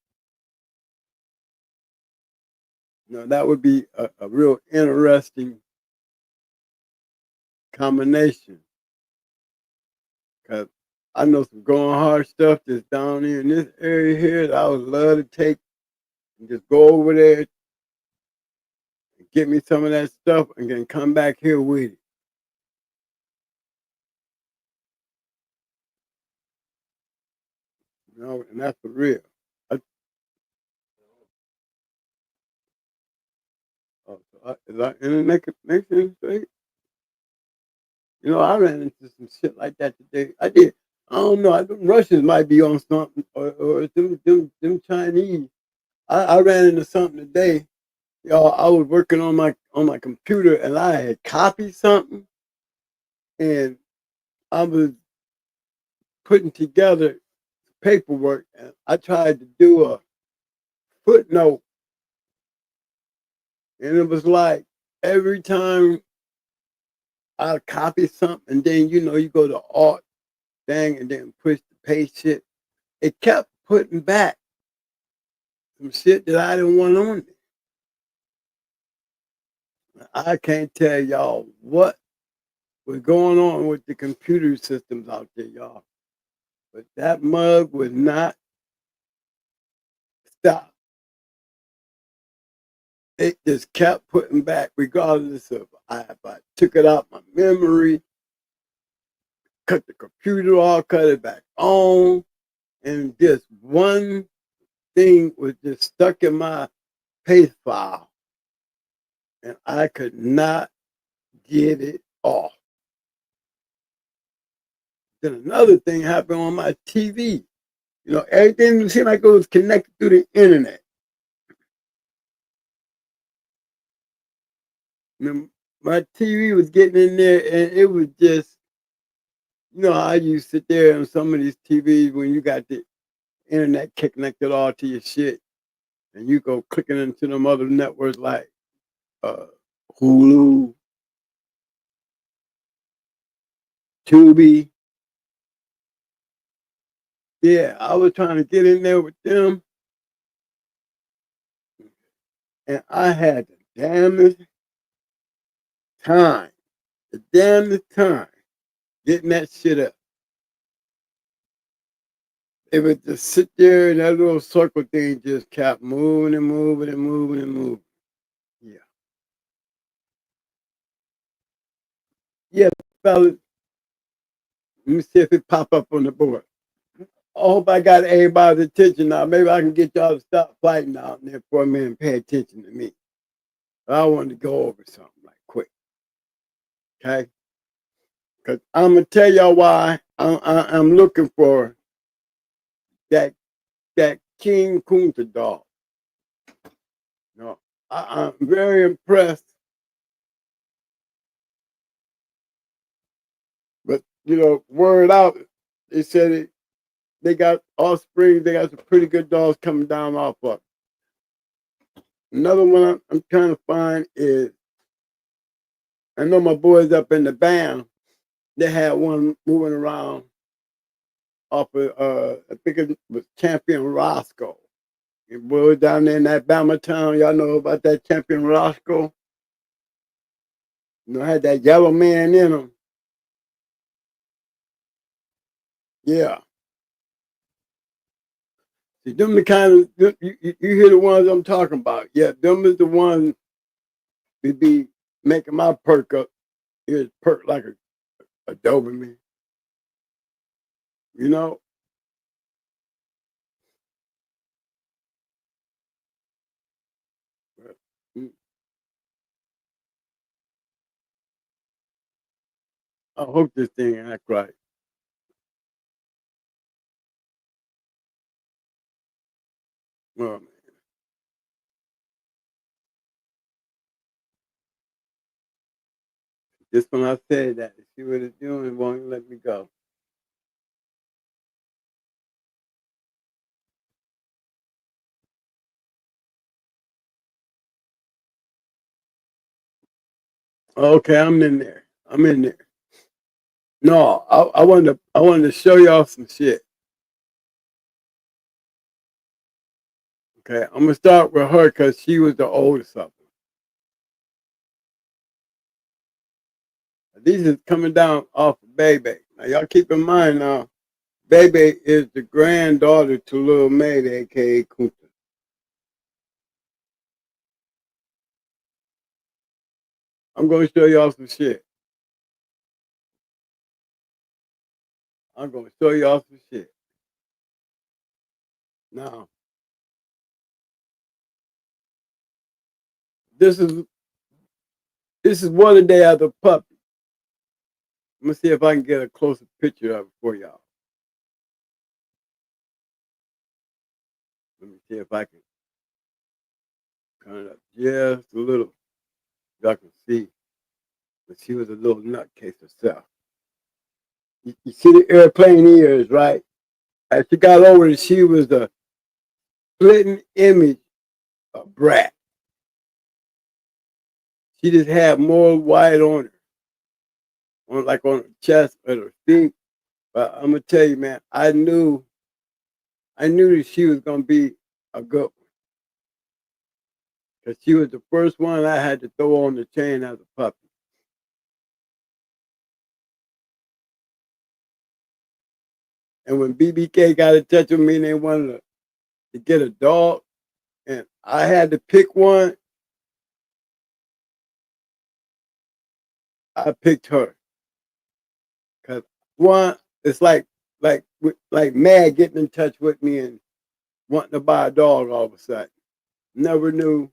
That would be a real interesting combination. Cause I know some going hard stuff that's down here in this area here that I would love to take and just go over there and get me some of that stuff and then come back here with it. And that's for real. Is our internet connection straight? I ran into some shit like that today. I did. I don't know. Them Russians might be on something, or them Chinese. I ran into something today. I was working on my computer and I had copied something, and I was putting together paperwork, and I tried to do a footnote, and it was like every time I copy something, and then you go to art thing and then push the paste shit. It kept putting back some shit that I didn't want on there. I can't tell y'all what was going on with the computer systems out there, y'all. But that mug would not stop. It just kept putting back, regardless of if I took it out my memory, cut the computer off, cut it back on, and just one thing was just stuck in my paste file, and I could not get it off. Then another thing happened on my TV. Everything seemed like it was connected through the internet. My TV was getting in there, and it was just, how you sit there on some of these TVs when you got the internet connected all to your shit, and you go clicking into them other networks like Hulu, Tubi. Yeah, I was trying to get in there with them, and I had the damnedest time getting that shit up. it would just sit there and that little circle thing just kept moving and moving and moving and moving. Yeah. Yeah, fellas. Let me see if it pop up on the board. I hope I got everybody's attention now. Maybe I can get y'all to stop fighting out there for a minute and pay attention to me. I wanted to go over something like quick. Okay? Because I'm going to tell y'all why I'm looking for that King Kunta dog. No, I'm very impressed. But, word out, they said they got offspring, they got some pretty good dogs coming down off of it. Another one I'm trying to find is, I know my boys up in the band, they had one moving around off of, I think it was Champion Rasco. And boy, down there in that Bama town, y'all know about that Champion Rasco? Had that yellow man in him. Yeah. See, them the kind of, you hear the ones I'm talking about. Yeah, them is the ones that be making my perk up. It's perk like a Doberman. You know? I hope this thing act right. Oh, man. Just when I said that, see what it's doing, it won't let me go. Okay, I'm in there. No, I wanted to show y'all some shit. Okay, I'm gonna start with her because she was the oldest of them. These is coming down off of Baby. Now y'all keep in mind now, Baby is the granddaughter to little Mayday, aka Kunta. I'm gonna show y'all some shit. Now, this is one a day after puppy. I'm gonna see if I can get a closer picture of it for y'all. Let me see if I can turn it up just a little. Y'all can see. But she was a little nutcase herself. You see the airplane ears, right? As she got older, she was a splitting image of Brat. She just had more white on her, on her chest and her feet. But I'm gonna tell you, man, I knew that she was gonna be a good one. Because she was the first one I had to throw on the chain as a puppy. And when BBK got in touch with me and they wanted to get a dog, and I had to pick one, I picked her. Cause one, it's like Mad getting in touch with me and wanting to buy a dog all of a sudden. Never knew,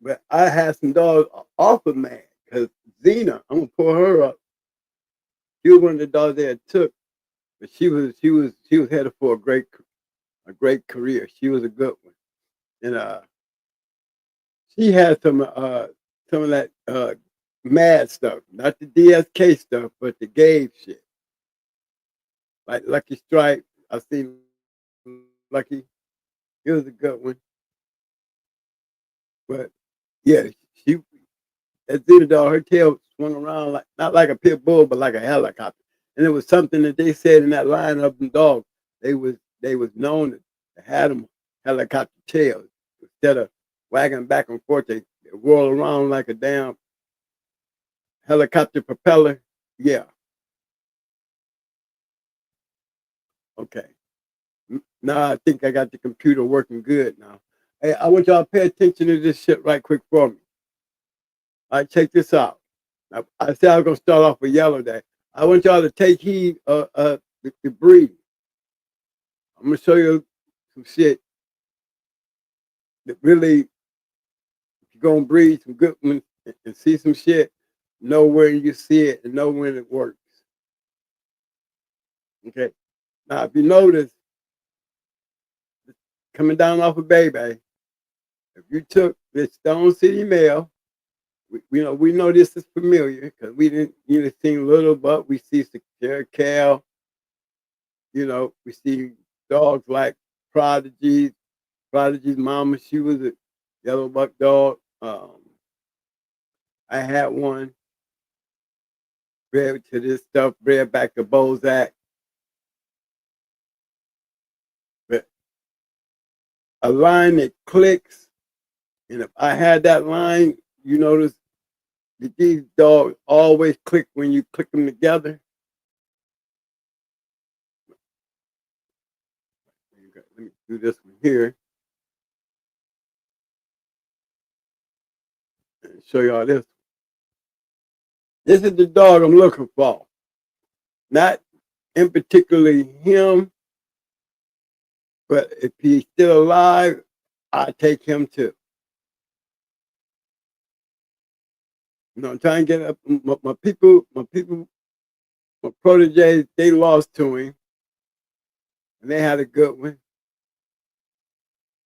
but I had some dogs off of Mad. Cause Zena, I'm gonna pull her up. She was one of the dogs they had took, but she was headed for a great career. She was a good one, and she had some of that Mad stuff, not the DSK stuff, but the Gabe shit. Like Lucky Strike, I seen Lucky. It was a good one. But yeah, that Zeta dog, her tail swung around like not like a pit bull, but like a helicopter. And it was something that they said in that line of them dogs. They was known to have them helicopter tails. Instead of wagging back and forth, they whirl around like a damn helicopter propeller. Yeah. Okay. Now I think I got the computer working good now. Hey, I want y'all to pay attention to this shit right quick for me. All right, check this out. I said I was gonna start off with yellow day. I want y'all to take heed of the breed. I'm gonna show you some shit that really, if you're gonna breed some good ones and see some shit, know where you see it and know when it works. Okay. Now, if you notice, coming down off of Baby, if you took this Stone City male, we know this is familiar because we didn't seen Little Buck, we see Secure Cal, we see dogs like Prodigy's mama, she was a yellow buck dog. I had one bred to this stuff, bred back to Bozak. But a line that clicks, and if I had that line, you notice that these dogs always click when you click them together. Let me do this one here and show y'all this. This is the dog I'm looking for. Not in particularly him, but if he's still alive, I take him too. I'm trying to get up. My people, my proteges, they lost to him, and they had a good one.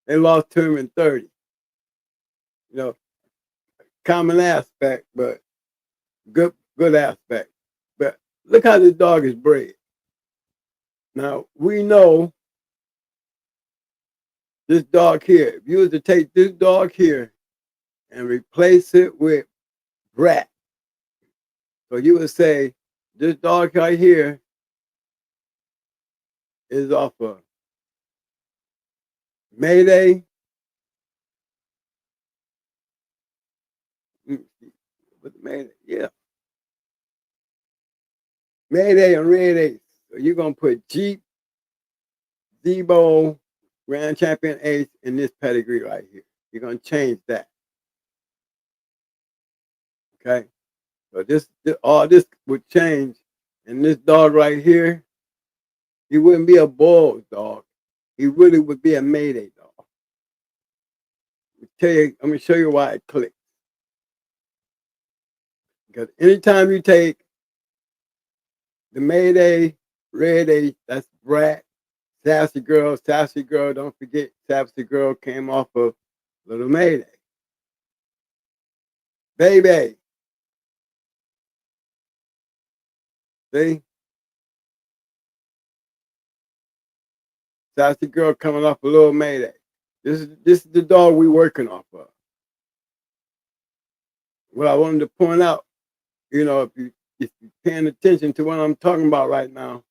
They lost to him in 30. Common aspect, but good aspect. But look how this dog is bred. Now we know this dog here. If you were to take this dog here and replace it with Brat, so you would say this dog right here is off of Mayday. Mayday, yeah. Mayday and Red Ace. So you're gonna put Jeep, Debo, Grand Champion Ace in this pedigree right here. You're gonna change that. Okay. So all this would change. And this dog right here, he wouldn't be a Bulldog. He really would be a Mayday dog. I'm gonna show you why it clicks. Because anytime you take the Mayday, Red Ace, that's Brat, Sassy Girl, don't forget Sassy Girl came off of Little Mayday. Baby. See? Sassy Girl coming off a Little Mayday. This is the dog we working off of. What I wanted to point out, if you're paying attention to what I'm talking about right now,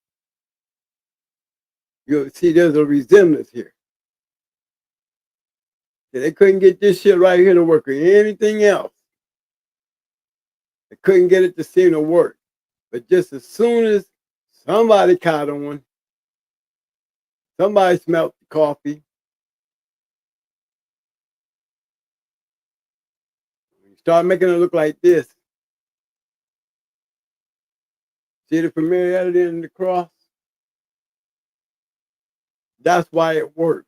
you'll see there's a resemblance here. They couldn't get this shit right here to work or anything else. They couldn't get it to seem to work. But just as soon as somebody caught on one, somebody smelled the coffee, you start making it look like this. See the familiarity in the cross? That's why it worked.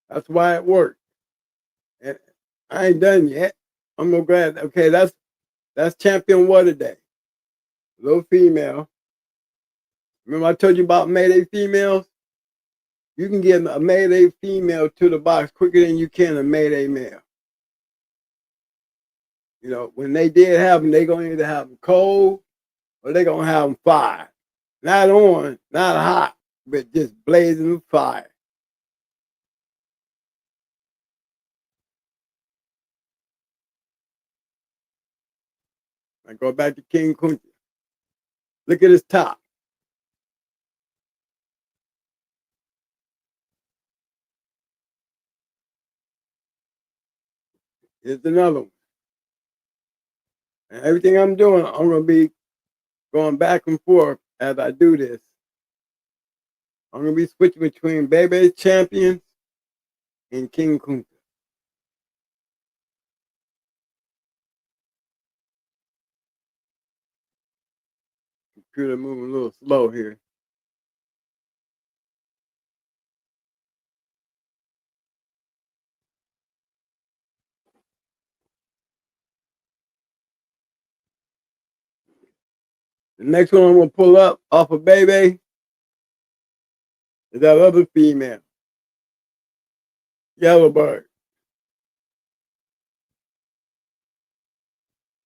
That's why it worked. And I ain't done yet. I'm gonna grab. Okay, that's champion what today. Little female. Remember I told you about Mayday females? You can get a Mayday female to the box quicker than you can a Mayday male. When they did have them, they gonna either have them cold or they gonna have them fire. Not on, not hot, but just blazing fire. I go back to King Kunta. Look at his top. Here's another one. And everything I'm doing, I'm going to be going back and forth as I do this, I'm gonna be switching between Baby Champions and King Kunta. Computer moving a little slow here. The next one I'm gonna pull up off of Baby is that other female, Yellowbird.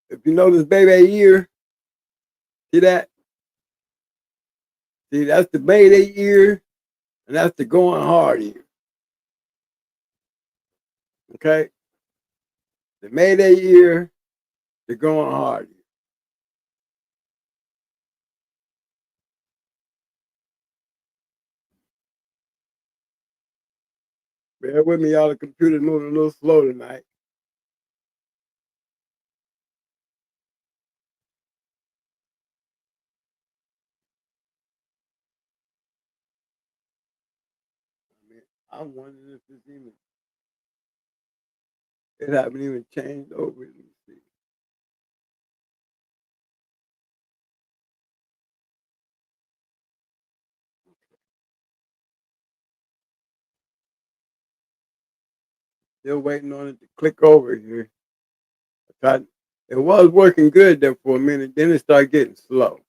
If you notice Baby ear, see that? See, that's the Mayday ear, and that's the going hard ear. Okay? The Mayday ear, the going hard ear. Bear with me, y'all. The computer's moving a little slow tonight. I'm wondering if it's even, it haven't even changed over. Let me see. Still waiting on it to click over here. It was working good there for a minute, then it started getting slow.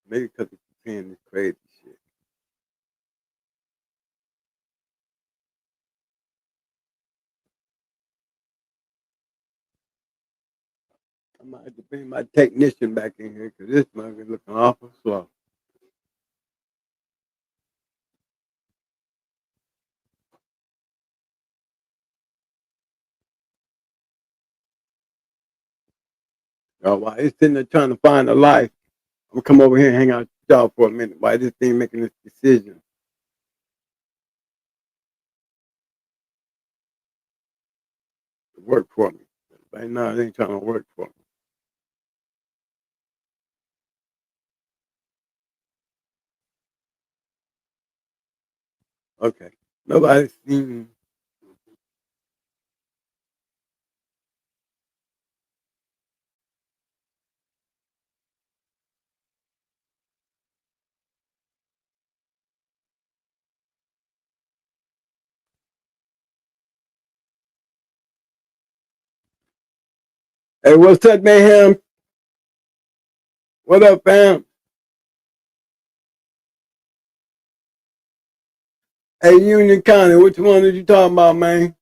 Maybe because it's paying this crazy shit. I might have to bring my technician back in here because this mug is looking awful slow. Oh, while it's sitting there trying to find a life, I'm gonna come over here and hang out with y'all for a minute while this thing making this decision. To work for me. Right now, it ain't trying to work for me. Okay. Nobody's seen. Hey, what's up, Mayhem? What up, fam? Hey, Union County, which one did you talking about, man?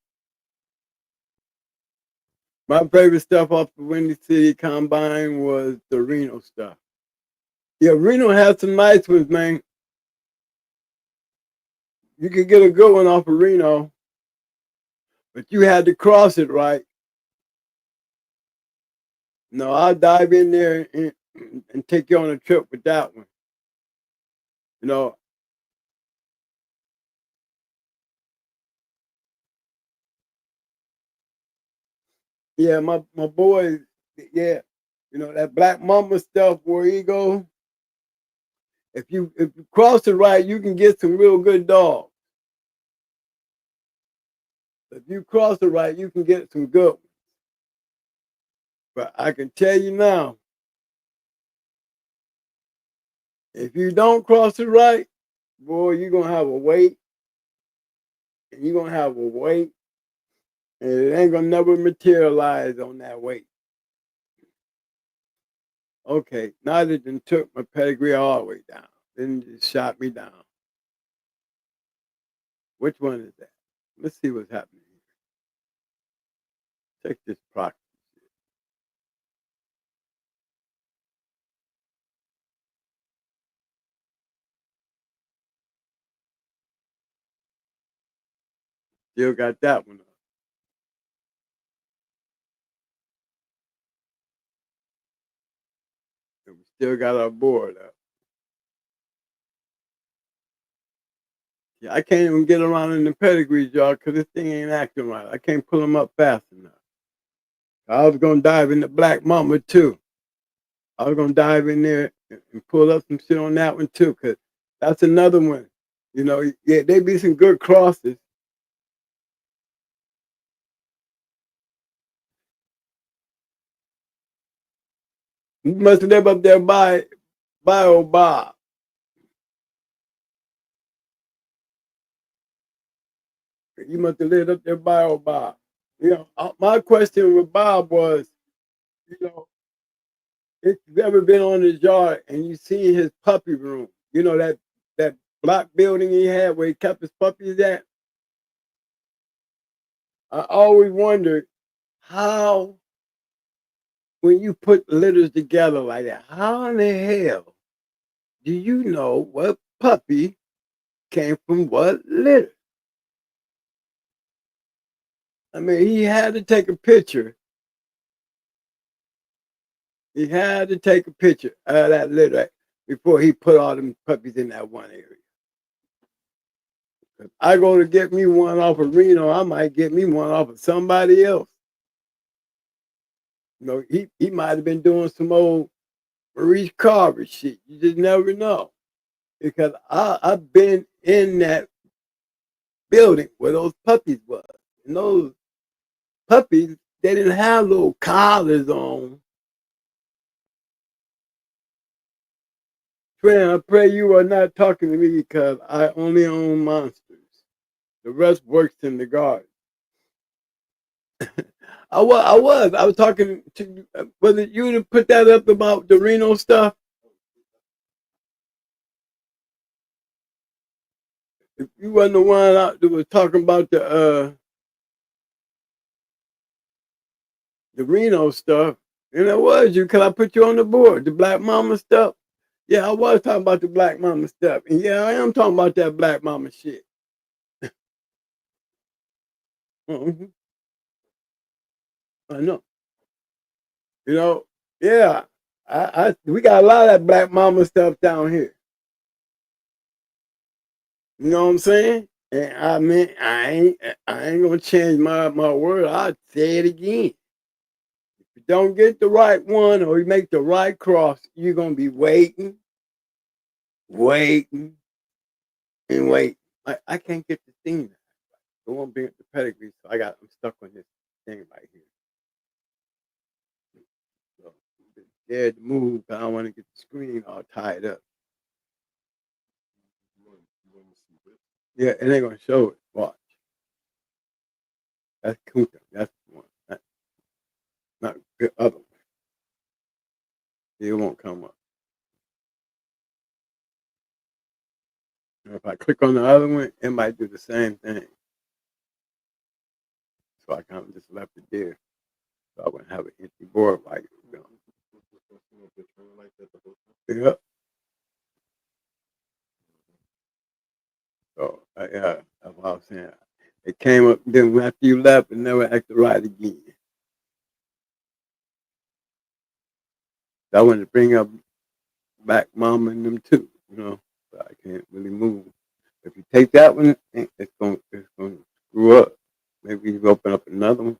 My favorite stuff off the Windy City Combine was the Reno stuff. Yeah, Reno had some nice ones, man. You could get a good one off of Reno, but you had to cross it right. No, I'll dive in there and take you on a trip with that one. You know, yeah, my boys, yeah, you know, that Black Mamba stuff where you go. If you cross it right, you can get some real good dogs. If you cross it right, you can get some good ones. But I can tell you now, if you don't cross it right, boy, you're gonna have a wait, and you're gonna have a wait, and it ain't gonna never materialize on that wait. Okay, now that it took my pedigree all the way down, then it shot me down. Which one is that? Let's see what's happening here. Check this proxy. Still got that one up. And we still got our board up. Yeah, I can't even get around in the pedigrees, y'all, because this thing ain't acting right. I can't pull them up fast enough. I was gonna dive into Black Mamba too. I was gonna dive in there and pull up some shit on that one too, cause that's another one. You know, yeah, they be some good crosses. You must live up there by old Bob. You must have lived up there by old Bob. You know, my question with Bob was, you know, if you've ever been on his yard and you seen his puppy room, you know that block building he had where he kept his puppies at. I always wondered how, when you put litters together like that, how in the hell do you know what puppy came from what litter? I mean, he had to take a picture. He had to take a picture of that litter before he put all them puppies in that one area. If I go to get me one off of Reno, I might get me one off of somebody else. You know, he might have been doing some old Maurice Carver shit. You just never know. Because I've been in that building where those puppies was. And those puppies, they didn't have little collars on. Friend, I pray you are not talking to me because I only own monsters. The rest works in the garden. I was talking to, was it you to put that up about the Reno stuff? If you wasn't the one out that was talking about the Reno stuff, and it was you, because I put you on the board, the Black Mama stuff. Yeah, I was talking about the Black Mama stuff. And yeah, I am talking about that Black Mama shit. Mm-hmm. I know. You know, yeah. We got a lot of that Black Mama stuff down here. You know what I'm saying? And I mean, I ain't gonna change my word. I'll say it again. If you don't get the right one or you make the right cross, you're gonna be waiting, waiting, and waiting. I can't get the thing. It won't bring up the pedigree, so I'm stuck on this thing right here. So I'm scared to move, but I don't want to get the screen all tied up. Yeah, it ain't gonna show it. Watch. That's Kunta. That's the one. That's not the other one. It won't come up. And if I click on the other one, it might do the same thing. So I kind of just left it there. So I wouldn't have an empty board like Yep. So yeah, that's what I was saying. It came up, then after you left, it never acted right again. I wanted to bring up Back Mama and them too, you know, but I can't really move. If you take that one, it's gonna screw up. Maybe you open up another one.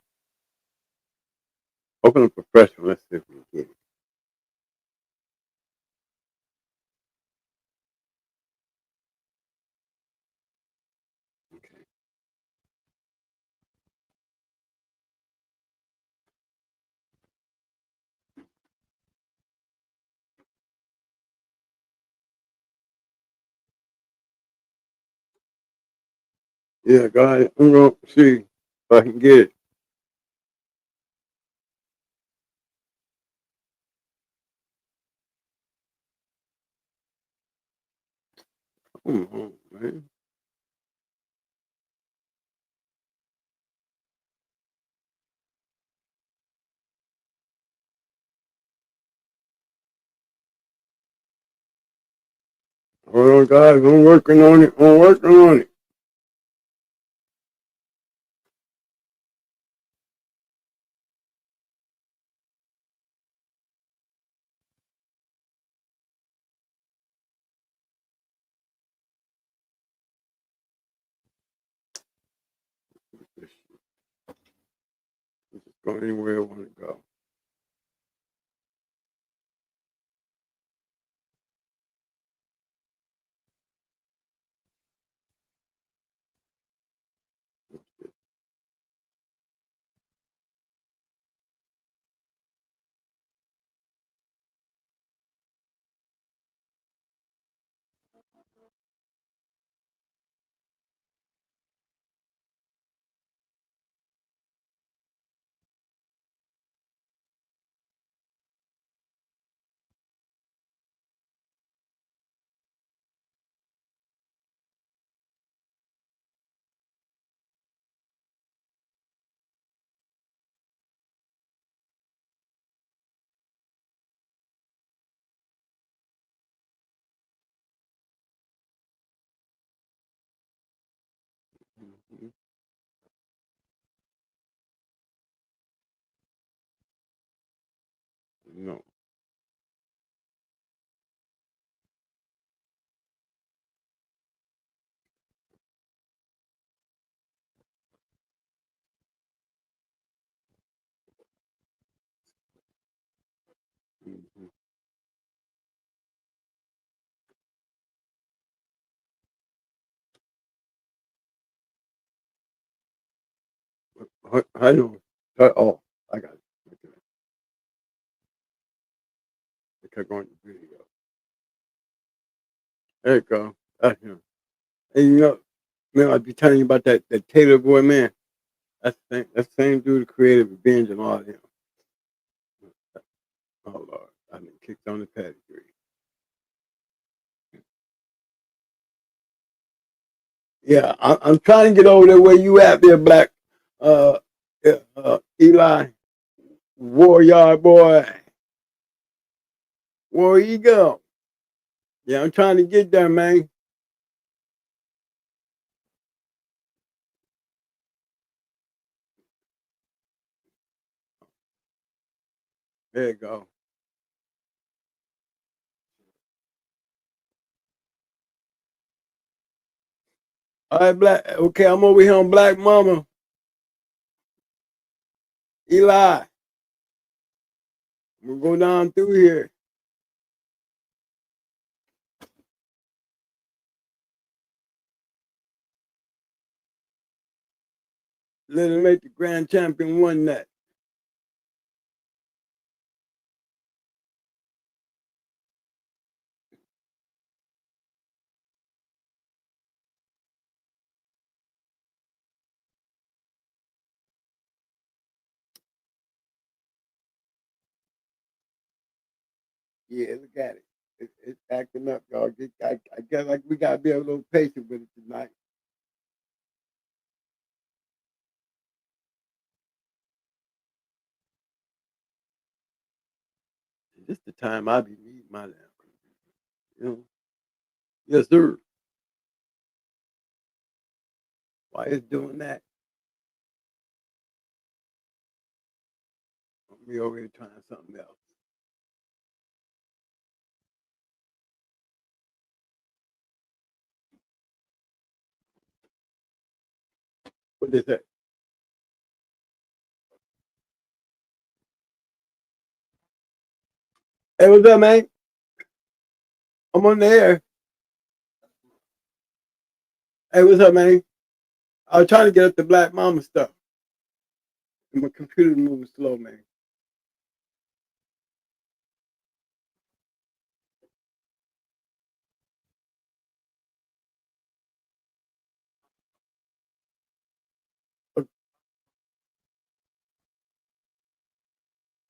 Open up a fresh one. Let's see if we can get it. Okay. Yeah, go ahead. I'm gonna see if I can get it. Come on, man. Hold on, guys. I'm working on it. I'm working on it. Just go anywhere I want to go. No. Mhm. I know. Oh, I got it. Okay. I kept going to the video. There you go. That's him. And you know, man, I'd be telling you about that Taylor boy, man. That's the same dude who created Revenge and all of him. Oh Lord, I've been kicked on the pedigree. Yeah, I'm trying to get over there where you at there, Black Eli Warrior boy. Where you go? Yeah, I'm trying to get there, man. There you go. All right, Black. Okay, I'm over here on Black Mama. Eli, we'll go down through here. Let him make the grand champion win that. Yeah, look at it. It's acting up, y'all. I guess like we gotta be a little patient with it tonight. This the time I be needing my damn computer. You know? Yes, sir. Why it's doing that? We already trying something else. What they say? Hey, what's up, man? I'm on the air. Hey, what's up, man? I was trying to get up the Black Mama stuff. And my computer's moving slow, man.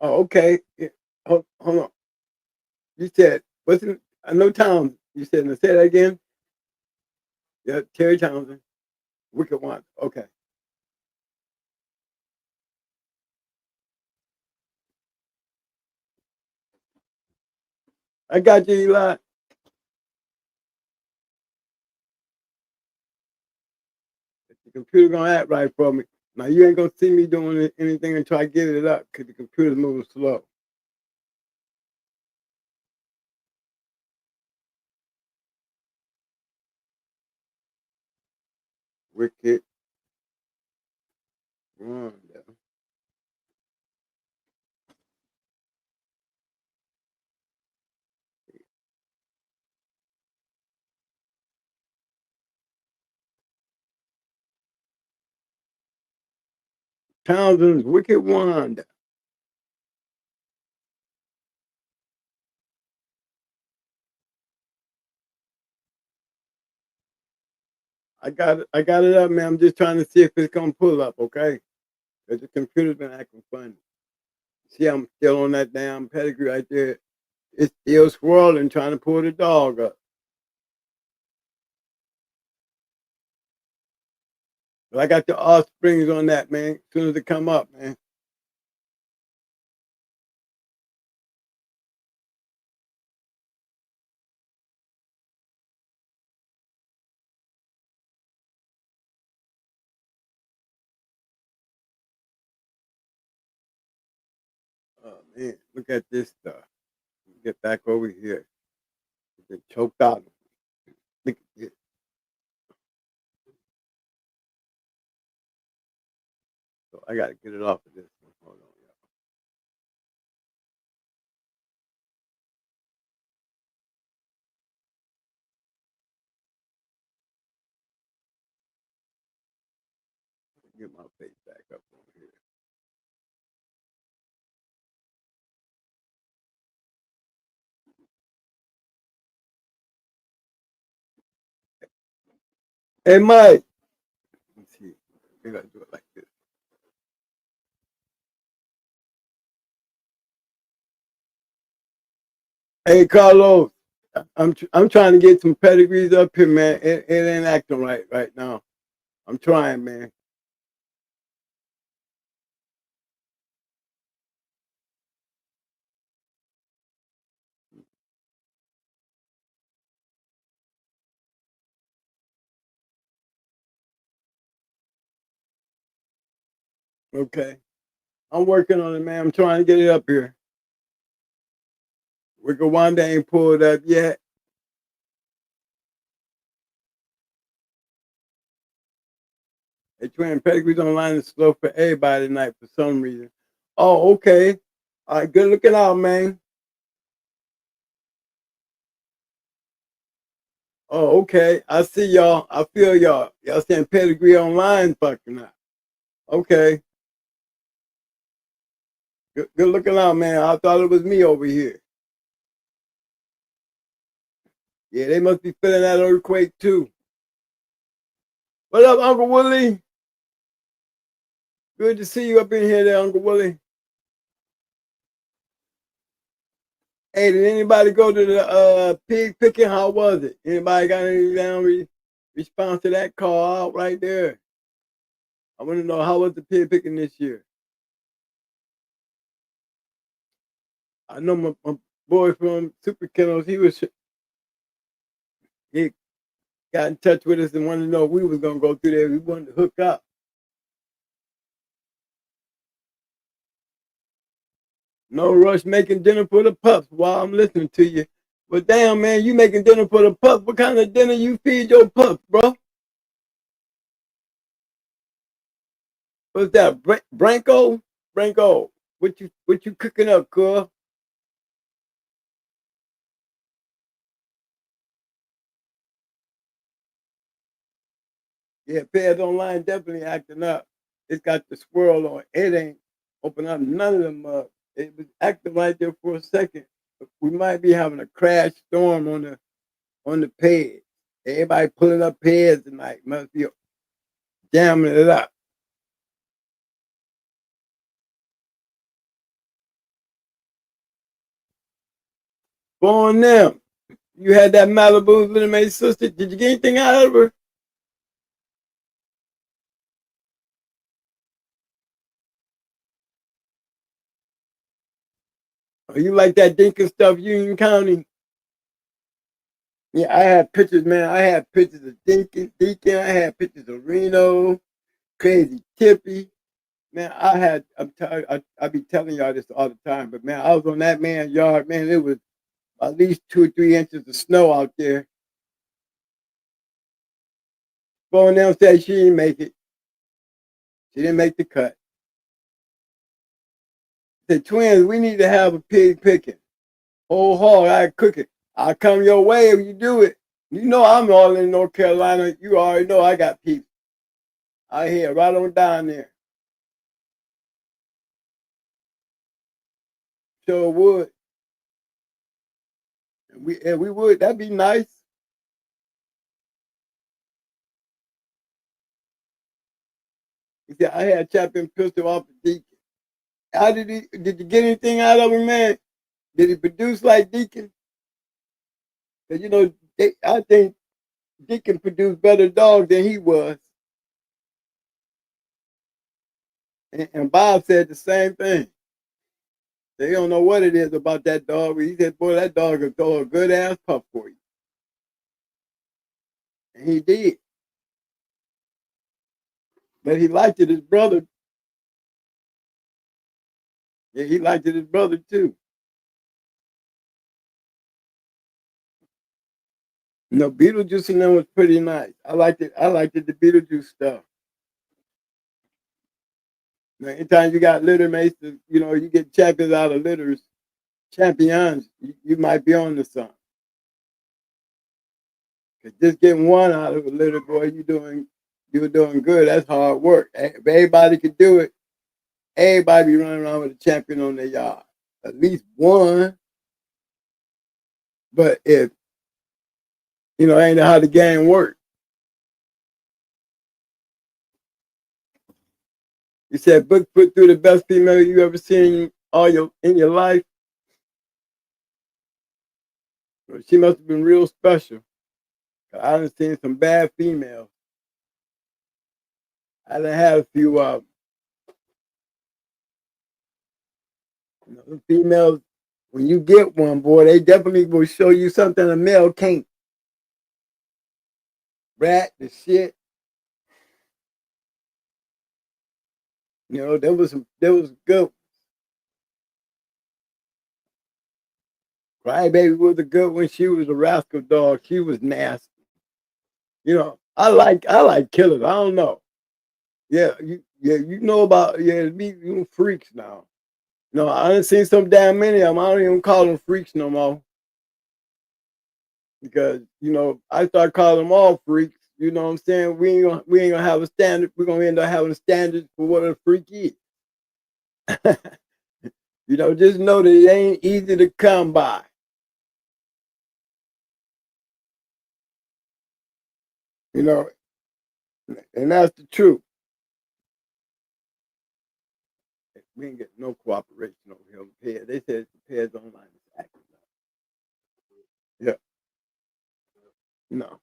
Oh, okay. Yeah. Hold on. You said, what's it? I know Tom. You said, now say that again. Yeah, Terry Townsend. Wicked One. Okay. I got you, Eli. The computer gonna act right for me. Now you ain't gonna see me doing anything until I get it up because the computer's moving slow. Wicked One. Townsend's Wicked Wanda. I got it up, man. I'm just trying to see if it's gonna pull up, okay? Because the computer's been acting funny. See, I'm still on that damn pedigree right there. It's still swirling, trying to pull the dog up. But I got the offsprings on that, man. As soon as they come up, man. Oh man, look at this stuff. Get back over here. Get choked out. Look at this. So I gotta get it off of this one. Hold on, y'all. Get my face back up on here. Hey Mike. Let's see. We gotta do it like this. Hey Carlos. I'm trying to get some pedigrees up here, man. It ain't acting right now. I'm trying, man. Okay. I'm working on it, man. I'm trying to get it up here. Wanda ain't pulled up yet. They trying pedigrees online is slow for everybody tonight for some reason. Oh, okay. All right, good looking out, man. Oh, okay. I see y'all. I feel y'all. Y'all saying pedigree online fucking out. Okay. Good looking out, man. I thought it was me over here. Yeah, they must be feeling that earthquake too. What up, Uncle Willie? Good to see you up in here there, Uncle Willie. Hey, did anybody go to the pig picking? How was it? Anybody got any response to that call out right there? I want to know, how was the pig picking this year? I know my boy from Super Kennels, he got in touch with us and wanted to know if we was gonna go through there. We wanted to hook up. No rush making dinner for the pups while I'm listening to you. But damn, man, you making dinner for the pups? What kind of dinner you feed your pups, bro? What's that? Branko? Branko, what you cooking up, cuz? Yeah, Pairs Online definitely acting up. It's got the swirl on. It ain't open up none of them up. It was acting right there for a second. We might be having a crash storm on the page. Everybody pulling up pairs tonight. Must be jamming it up. Go on them. You had that Malibu little maid sister. Did you get anything out of her? Or you like that Dinkin stuff, Union County? Yeah, I had pictures, man. I had pictures of Deacon. I had pictures of Reno, Crazy Tippy. Man, I be telling y'all this all the time, but man, I was on that man's yard, man. It was at least 2 or 3 inches of snow out there. Going down said she didn't make it. She didn't make the cut. Said, twins, we need to have a pig picking. Whole hog, I cook it. I'll come your way if you do it. You know I'm all in North Carolina. You already know I got people. I hear right on down there. Sure would. And we would. That'd be nice. He said, I had Chaplain pistol off the Deacon. How did you get anything out of him, man? Did he produce like Deacon? Because, you know, I think Deacon produced better dogs than he was. And Bob said the same thing. They don't know what it is about that dog. But he said, boy, that dog will throw a good ass pup for you. And he did. But he liked it. His brother Yeah, he liked it, his brother too. No, Beetlejuice and them was pretty nice. I liked it. I liked it, the Beetlejuice stuff. Now, anytime you got litter mates, you get champions out of litters, champions, you might be on to something. Cause just getting one out of a litter, boy, you're doing good. That's hard work. If everybody could do it, everybody be running around with a champion on their yard. At least one. But if ain't how the game works. You said Book put through the best female you ever seen in your life. Well, she must have been real special. I done seen some bad females. I done had a few the females. When you get one, boy, they definitely will show you something a male can't. Rat the shit. There was good. Crybaby was a good one. She was a Rasco dog. She was nasty. I like killers. I don't know. Yeah, you know about you freaks now. No, I done seen some damn many of them. I don't even call them freaks no more. Because, I start calling them all freaks. You know what I'm saying? We ain't gonna have a standard. We're gonna end up having a standard for what a freak is. Just know that it ain't easy to come by. And that's the truth. We ain't getting no cooperation over here with Pairs. They said Pairs online is active now. Yeah. No.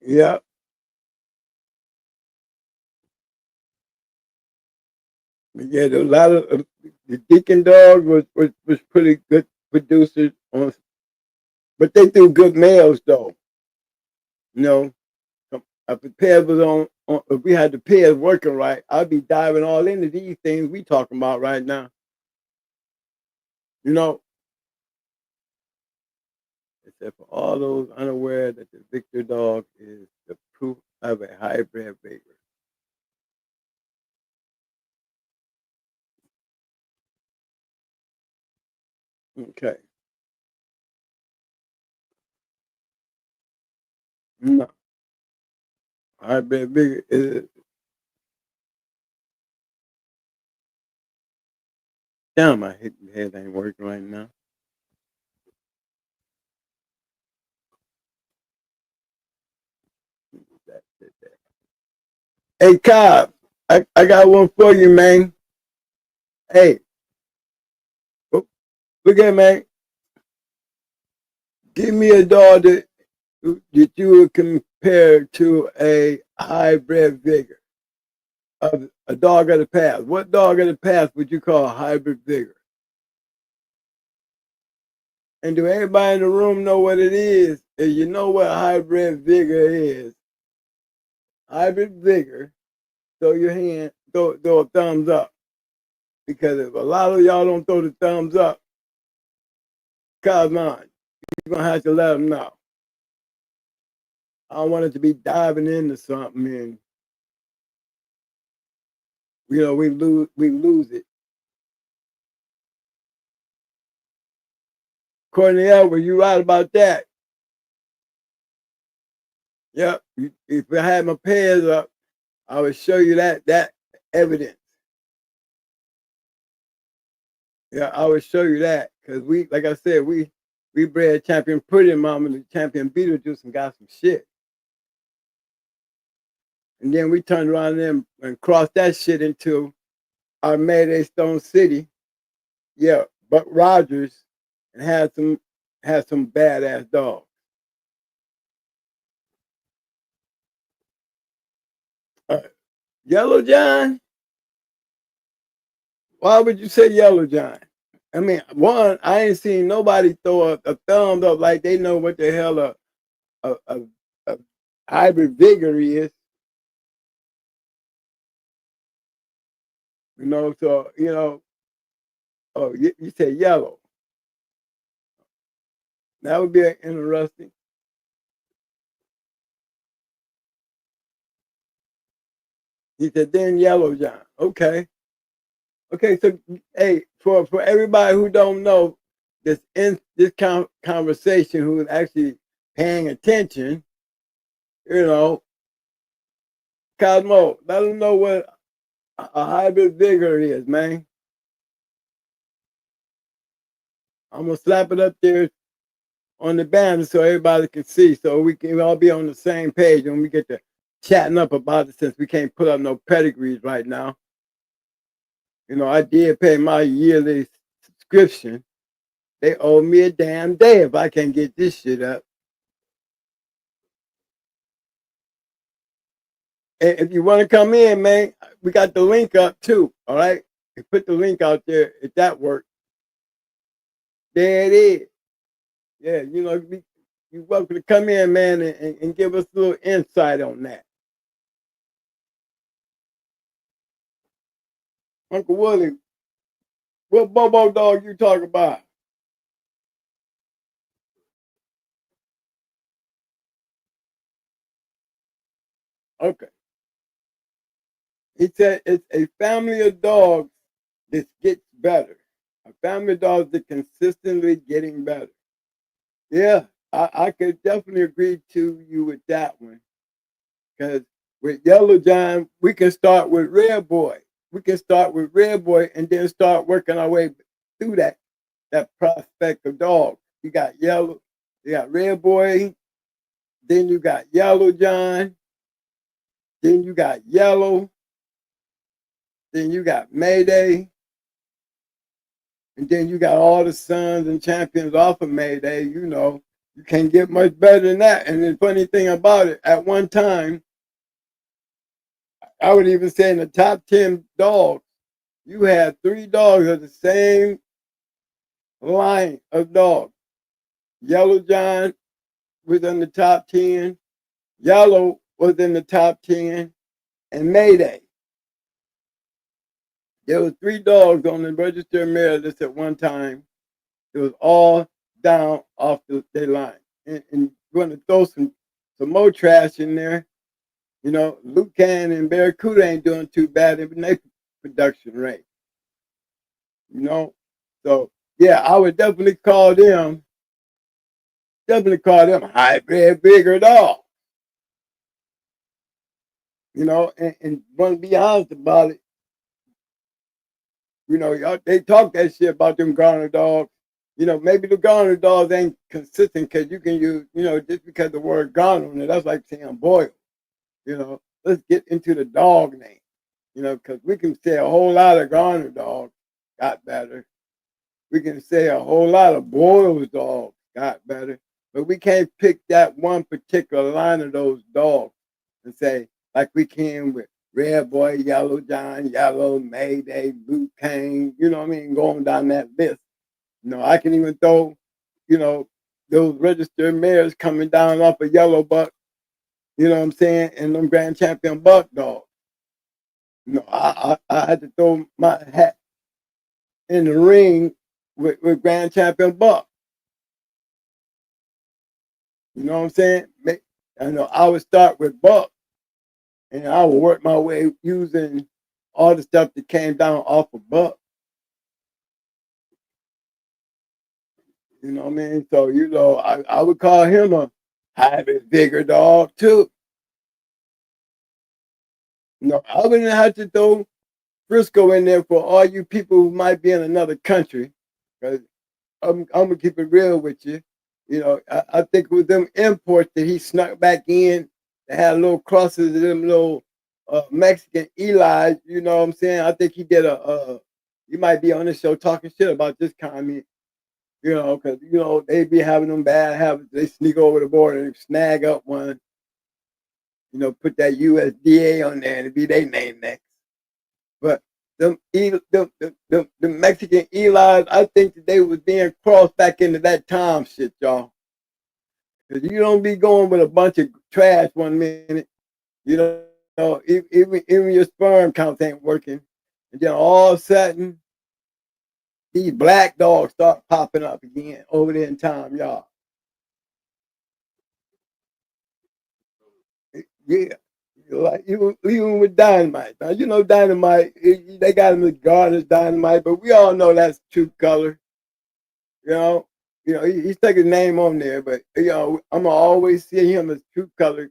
Yeah. Yeah, a lot of the Deacon Dog was pretty good producers on, but they do good males though. If the Pairs was on, if we had the Pairs working right, I'd be diving all into these things we talking about right now. Except for all those unaware that the Victor dog is the proof of a hybrid Vigor. Okay. No. Hybrid Vigor is. Damn, my head ain't working right now. Hey, Cobb, I got one for you, man. Hey, look at man. Give me a dog that you would compare to a hybrid Vigor. A dog of the past. What dog of the past would you call a hybrid Vigor? And do everybody in the room know what it is? If you know what a hybrid Vigor is, hybrid Vigor, throw your hand, throw a thumbs up. Because if a lot of y'all don't throw the thumbs up, come on, you're going to have to let them know. I don't want it to be diving into something and, we lose it. Cornell, were you right about that? Yep. If I had my pairs up, I would show you that evidence. Yeah, I would show you that because like I said, we bred champion Pretty Mama and the champion Beetlejuice and got some shit. And then we turned around and crossed that shit into our Mayday Stone City. Yeah, Buck Rogers, and had some badass dogs. Yellow John? Why would you say Yellow John? I mean, one, I ain't seen nobody throw a thumbs up like they know what the hell a hybrid Vigor is. You know, so oh, you say yellow. That would be interesting. He said, then yellow John. Okay. Okay, so hey, for everybody who don't know this conversation, who's actually paying attention, Cosmo, let them know what a hybrid vigor is, man. I'm gonna slap it up there on the banner so everybody can see, so we can all be on the same page when we get to chatting up about it, since we can't put up no pedigrees right now. I did pay my yearly subscription. They owe me a damn day if I can't get this shit up. And if you want to come in, man, we got the link up too. All right, you put the link out there if that works. There it is. Yeah, you're welcome to come in, man, and give us a little insight on that. Uncle Willie, what Bobo dog you talk about? Okay. He said it's a family of dogs that gets better. A family of dogs that consistently getting better. Yeah, I could definitely agree to you with that one. Because with Yellow John, we can start with Red Boy. We can start with Red Boy and then start working our way through that prospect of dogs. You got Yellow, you got Red Boy, then you got Yellow John, then you got Yellow, then you got Mayday, and then you got all the sons and champions off of Mayday. You can't get much better than that. And the funny thing about it, at one time, I would even say in the top 10 dogs, you had 3 dogs of the same line of dogs. Yellow John was in the top 10, Yellow was in the top 10, and Mayday. There were 3 dogs on the registered mail list at one time. It was all down off their line. And we're going to throw some more trash in there. Lucan and Barracuda ain't doing too bad in their production rate. So yeah, I would definitely call them hybrid bigger dogs. And want to be honest about it. They talk that shit about them Garner dogs. Maybe the Garner dogs ain't consistent because you can use, just because the word Garner on it, that's like saying Boyle. Let's get into the dog name. Because we can say a whole lot of Garner dogs got better. We can say a whole lot of Boyle's dogs got better. But we can't pick that one particular line of those dogs and say, like we can with Red Boy, Yellow John, Yellow, Mayday, Blue Cane, going down that list. I can even throw, those registered mares coming down off a Yellow Buck, and them Grand Champion Buck dogs. I had to throw my hat in the ring with Grand Champion Buck. You know what I'm saying? I would start with Buck, and I would work my way using all the stuff that came down off of Buck. You know what I mean? So, I would call him a hybrid Vigor dog too. I wouldn't have to throw Frisco in there for all you people who might be in another country. Because I'm gonna keep it real with you. I think with them imports that he snuck back in, they had little crosses of them little Mexican Eli's. You know what I'm saying? I think he did you might be on this show talking shit about this comment. Because they be having them bad habits. They sneak over the border and snag up one. Put that USDA on there and it'd be their name next. But the Mexican Eli's, I think that they was being crossed back into that time shit, y'all. Because you don't be going with a bunch of trash one minute. Even your sperm count ain't working. And then all of a sudden, these black dogs start popping up again over there in town, y'all. Yeah. Like even with dynamite. Now you know dynamite, they got him as God as dynamite, but we all know that's true color. You know, he's taking his name on there, but I'm gonna always see him as true color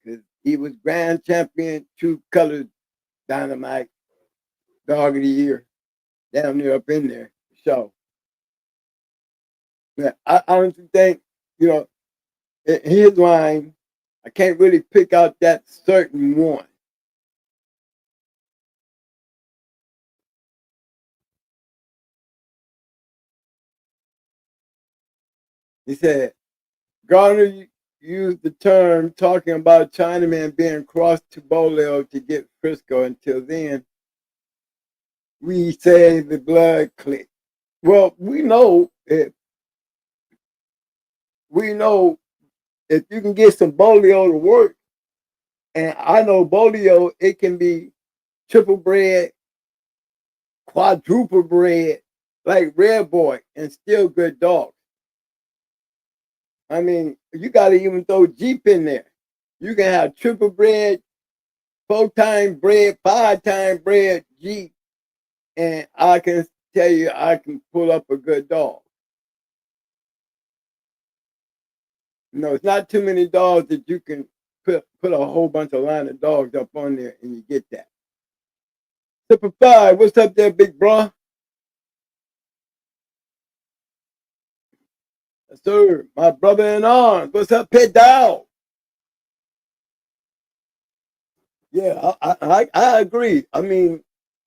because he was grand champion, true color dynamite, dog of the year, down there up in there. So yeah, I honestly think, in his line, I can't really pick out that certain one. He said, Garner used the term talking about Chinaman being crossed to Bolio to get Frisco. Until then, we say the blood click. Well, we know if you can get some Bolio to work, and I know Bolio, it can be triple bred, quadruple bred, like Red Boy, and still good dogs. I mean, you got to even throw Jeep in there. You can have triple bred, 4-time bred, 5-time bred Jeep, and I can tell you, I can pull up a good dog. It's not too many dogs that you can put a whole bunch of line of dogs up on there and you get that. Super 5, what's up there, big bro? Yes, sir. My brother in arms. What's up, Pet Dog? Yeah, I agree. I mean,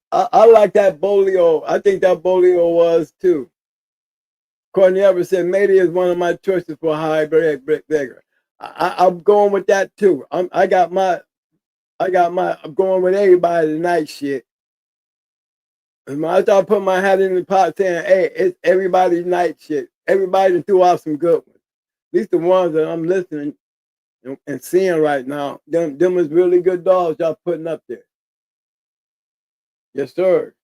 I like that Bolio. I think that Bolio was too. Courtney ever said Mayday is one of my choices for hybrid Vigor. I'm going with that too. I'm going with everybody tonight shit. And when I start putting my hat in the pot saying, hey, it's everybody's night shit. Everybody threw out some good ones. At least the ones that I'm listening and seeing right now. Them is really good dogs y'all putting up there. Yes, sir.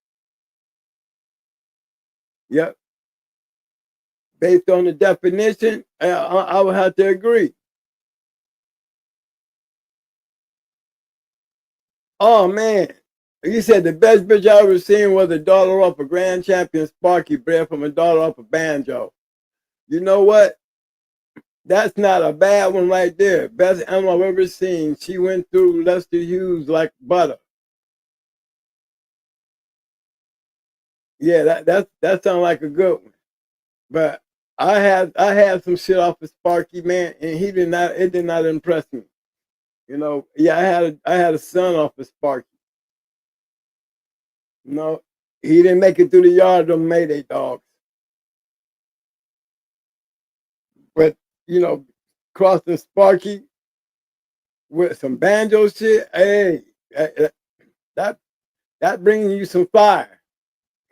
Yep. Based on the definition, I would have to agree. Oh, man. You said the best bitch I ever seen was a daughter off a grand champion Sparky bred from a daughter off a banjo. You know what? That's not a bad one right there. Best animal I've ever seen. She went through Lester Hughes like butter. Yeah, that sounds like a good one. But I had some shit off of Sparky, man, and it did not impress me. Yeah, I had a son off of Sparky. He didn't make it through the yard of them Mayday dogs. But crossing Sparky with some banjo shit, hey, that brings you some fire.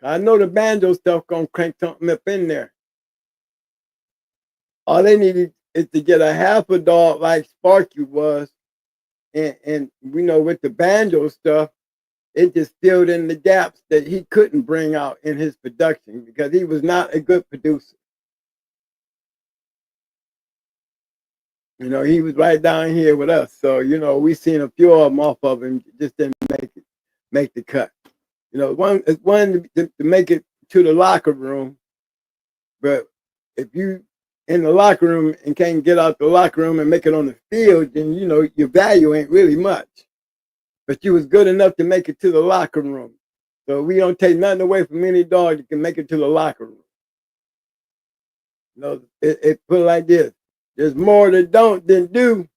I know the banjo stuff gonna crank something up in there. All they needed is to get a half a dog like Sparky was, and with the banjo stuff, it just filled in the gaps that he couldn't bring out in his production because he was not a good producer. He was right down here with us, so we seen a few of them off of him, just didn't make the cut. One to make it to the locker room, but if you in the locker room and can't get out the locker room and make it on the field, then your value ain't really much. But you was good enough to make it to the locker room. So we don't take nothing away from any dog that can make it to the locker room. It put it like this. There's more that don't than do.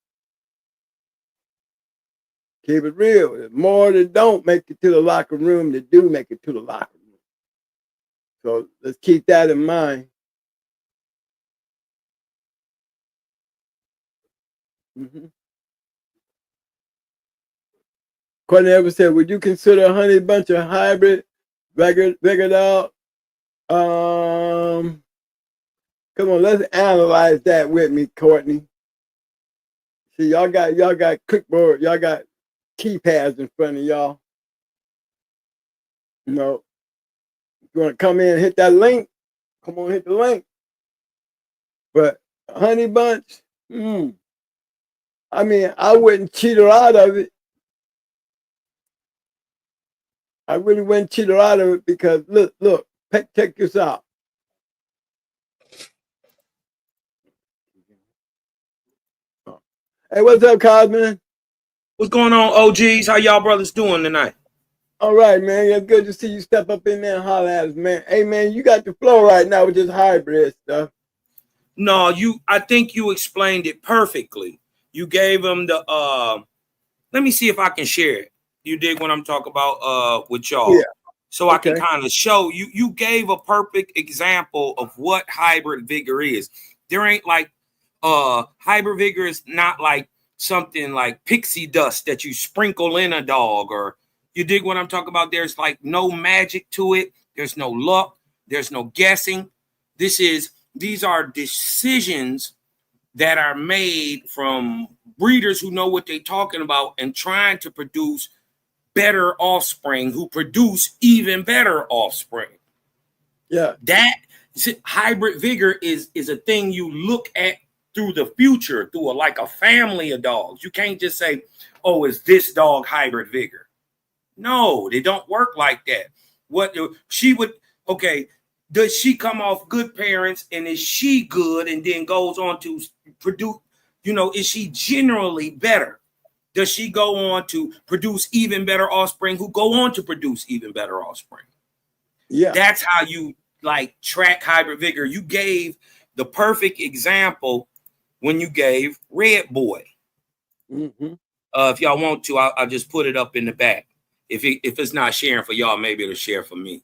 Keep it real. There's more that don't make it to the locker room than do make it to the locker room. So let's keep that in mind. Mm-hmm. Courtney ever said, would you consider a honey bunch a hybrid? Figured out. Come on, let's analyze that with me, Courtney. See, y'all got clipboard, y'all got keypads in front of y'all. You know, if you want to come in and hit that link, come on, hit the link. But honey bunch, I mean, I wouldn't cheat her out of it. I really wouldn't cheat her out of it because look, check this out. Hey, what's up, Cosman? What's going on, OGs? How y'all brothers doing tonight? All right, man. It's good to see you step up in there and holler at us, man. Hey, man, you got the flow right now with this hybrid stuff. No, I think you explained it perfectly. You gave them the let me see if I can share it. You dig what I'm talking about with y'all. Yeah. So I can kind of show you. You gave a perfect example of what hybrid vigor is. There ain't like hybrid vigor is not like something like pixie dust that you sprinkle in a dog, or you dig what I'm talking about. There's like no magic to it. There's no luck. There's no guessing. These are decisions that are made from breeders who know what they're talking about and trying to produce better offspring who produce even better offspring. Yeah. That hybrid vigor is a thing you look at through the future, through like a family of dogs. You can't just say, oh, is this dog hybrid vigor? No, they don't work like that. What she would, okay, does she come off good parents and is she good and then goes on to produce, is she generally better? Does she go on to produce even better offspring who go on to produce even better offspring? Yeah. That's how you like track hybrid vigor. You gave the perfect example when you gave Red Boy. Mm-hmm. If y'all want to, I'll just put it up in the back. If it's not sharing for y'all, maybe it'll share for me.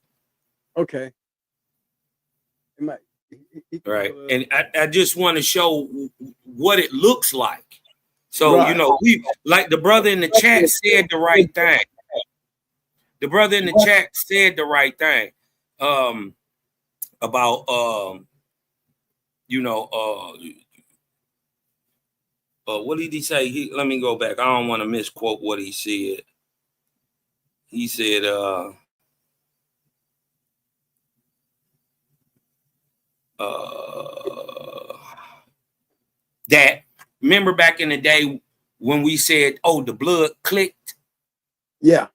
Okay. It might. Right. And I just want to show what it looks like. So, we like the brother in the chat said the right thing. The brother in the chat said the right thing about, what did he say? Let me go back. I don't want to misquote what he said. He said, that remember back in the day when we said, oh, the blood clicked. Yeah.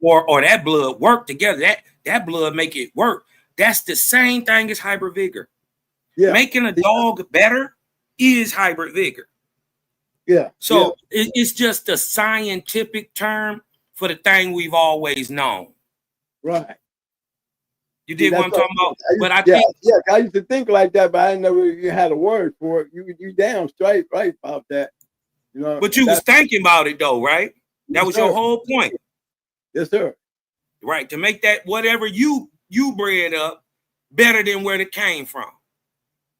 Or that blood worked together. That blood make it work. That's the same thing as hybrid vigor. Yeah. Making a dog better is hybrid vigor. Yeah. So it's just a scientific term for the thing we've always known. Right. You did what I'm talking about? But I used to think like that, but I didn't know you had a word for it. You damn straight right about that. But you was thinking about it though, right? That was your whole point. Yes, sir. Right. To make that whatever you bred up better than where it came from.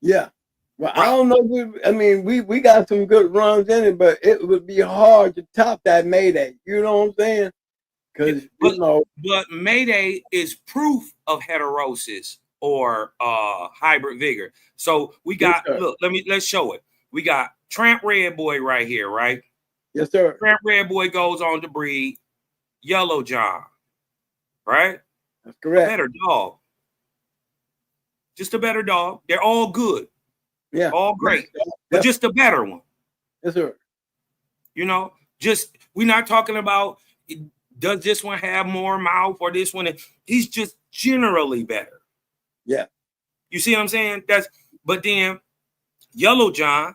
Yeah. Well, right. I don't know. We got some good runs in it, but it would be hard to top that Mayday. You know what I'm saying? Because but Mayday is proof of heterosis or hybrid vigor. So we got let's show it. We got Tramp Red Boy right here, right? Yes, sir. Tramp Red Boy goes on to breed Yellow John, right? That's correct. A better dog. Just a better dog. They're all good. Yeah. All great. But just a better one. Yes, sir. We're not talking about does this one have more mouth or this one? He's just generally better. Yeah. You see what I'm saying? But then Yellow John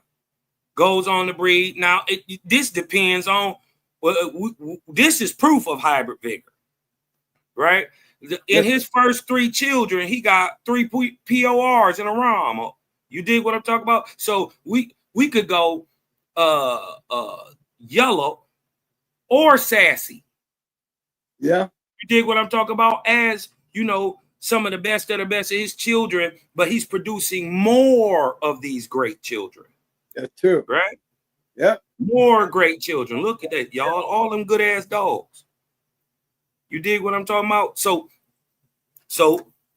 goes on to breed. Now, this depends on, this is proof of hybrid vigor, right? In his first 3 children, he got 3 PORs in a ROM. You dig what I'm talking about? So we could go yellow or sassy. Yeah. You dig what I'm talking about? As, some of the best of his children, but he's producing more of these great children. That's true. Right? Yeah. More great children. Look at that, y'all. All them good ass dogs. You dig what I'm talking about? So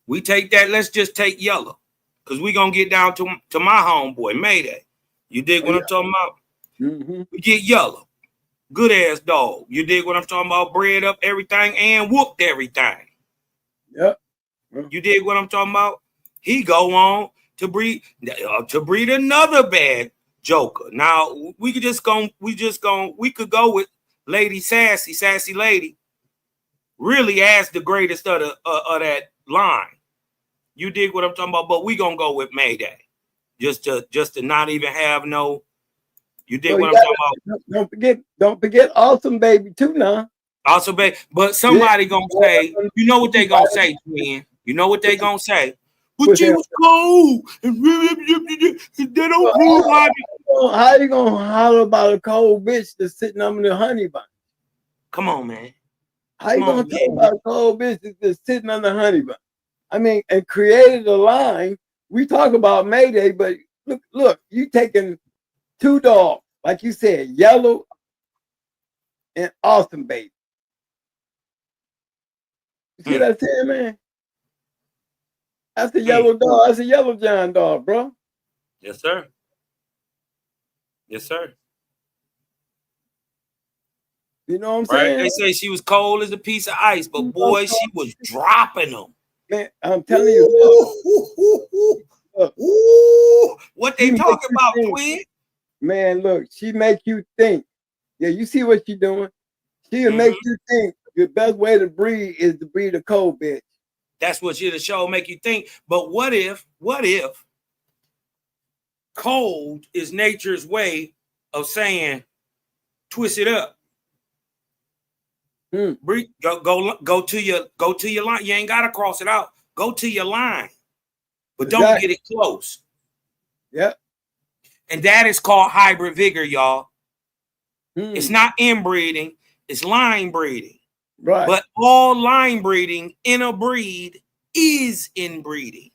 we take that. Let's just take yellow. Because we're going to get down to my homeboy, Mayday. You dig what I'm talking about? Mm-hmm. We get yellow. Good ass dog. You dig what I'm talking about? Bred up everything and whooped everything. Yep. You dig what I'm talking about? He go on to breed another bad joker. Now we could go with Lady Sassy Lady, really as the greatest of that line. You dig what I'm talking about? But we gonna go with Mayday, just to not even have no. You dig what I'm talking about? Don't forget Awesome Baby too now. Also, but somebody gonna say, you know what they gonna say, twin? You know what they gonna say? But she was cold. And they don't prove how you gonna holler about a cold bitch that's sitting under the honey bun? Come on, man. How you gonna talk about a cold bitch that's sitting under the honey bun? I mean, and created a line. We talk about Mayday, but look, you taking two dogs, like you said, Yellow and Awesome Baby. You see what I'm saying, man? That's a yellow dog. That's a yellow John dog, bro. Yes, sir. Yes, sir. You know what I'm saying? They say she was cold as a piece of ice, but boy, she was dropping them. Man, I'm telling you. What they talking about, twin? Man, look, she make you think. Yeah, you see what she doing? She'll make you think the best way to breed is to breed a cold bitch. That's what she'll show, make you think. But what if cold is nature's way of saying twist it up? Breed, go to your line. You ain't gotta cross it out. Go to your line, but don't get it close. Yep. And that is called hybrid vigor, y'all. It's not inbreeding, it's line breeding. Right. But all line breeding in a breed is inbreeding.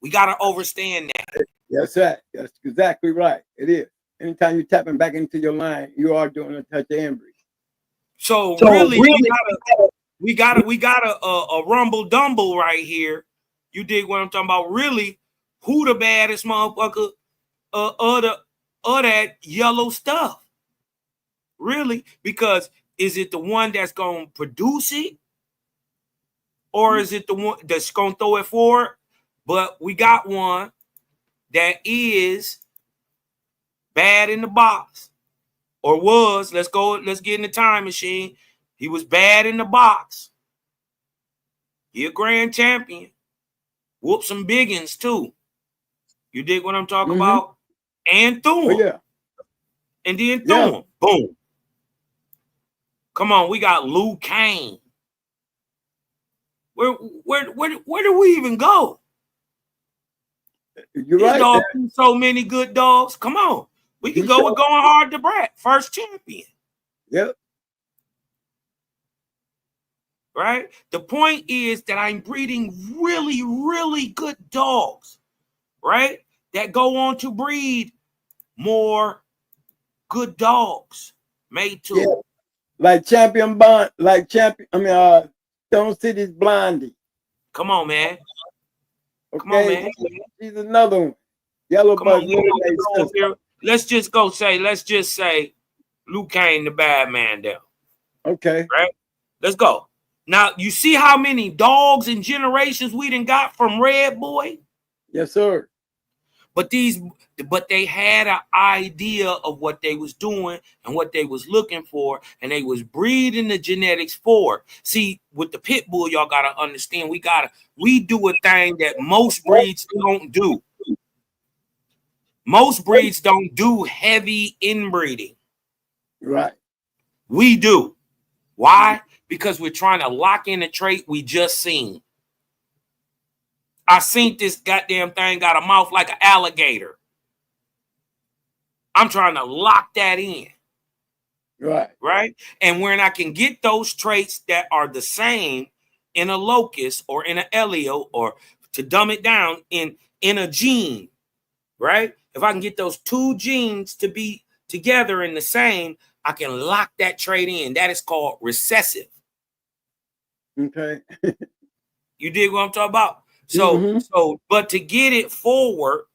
We got to understand that. Yes, sir. That's exactly right. It is. Anytime you're tapping back into your line, you are doing a touch of inbreed. So really we got a rumble dumble right here. You dig what I'm talking about? Really, who the baddest motherfucker of that yellow stuff? Really? Because is it the one that's going to produce it? Or is it the one that's going to throw it forward? But we got one that is bad in the box. Or was. Let's get in the time machine. He was bad in the box. He a grand champion. Whoop some biggins too. You dig what I'm talking about? And threw him. Yeah. And then threw him. Boom. Come on, we got Liu Kang. Where do we even go? You're right. Dog, so many good dogs. Come on. We can go with going hard to Brat. First champion. Yep. Right? The point is that I'm breeding really, really good dogs. Right? That go on to breed more good dogs. Made to. Yeah. Like Champion Bond, Stone City's Blondie. Come on, man. Okay. Come on, man. She's another one. Yellow Bug. Let's just say Liu Kang the bad man there. Okay. Right? Let's go. Now, you see how many dogs and generations we done got from Red Boy? Yes, sir. But they had an idea of what they was doing and what they was looking for, and they was breeding the genetics for. See, with the pit bull, y'all gotta understand, we do a thing that most breeds don't do. Most breeds don't do heavy inbreeding. Right. We do. Why? Because we're trying to lock in a trait we just seen. I seen this goddamn thing got a mouth like an alligator. I'm trying to lock that in. Right. Right? And when I can get those traits that are the same in a locus or in an allele, or to dumb it down in a gene, right? If I can get those two genes to be together in the same, I can lock that trait in. That is called recessive. Okay. You dig what I'm talking about? So, but to get it forward,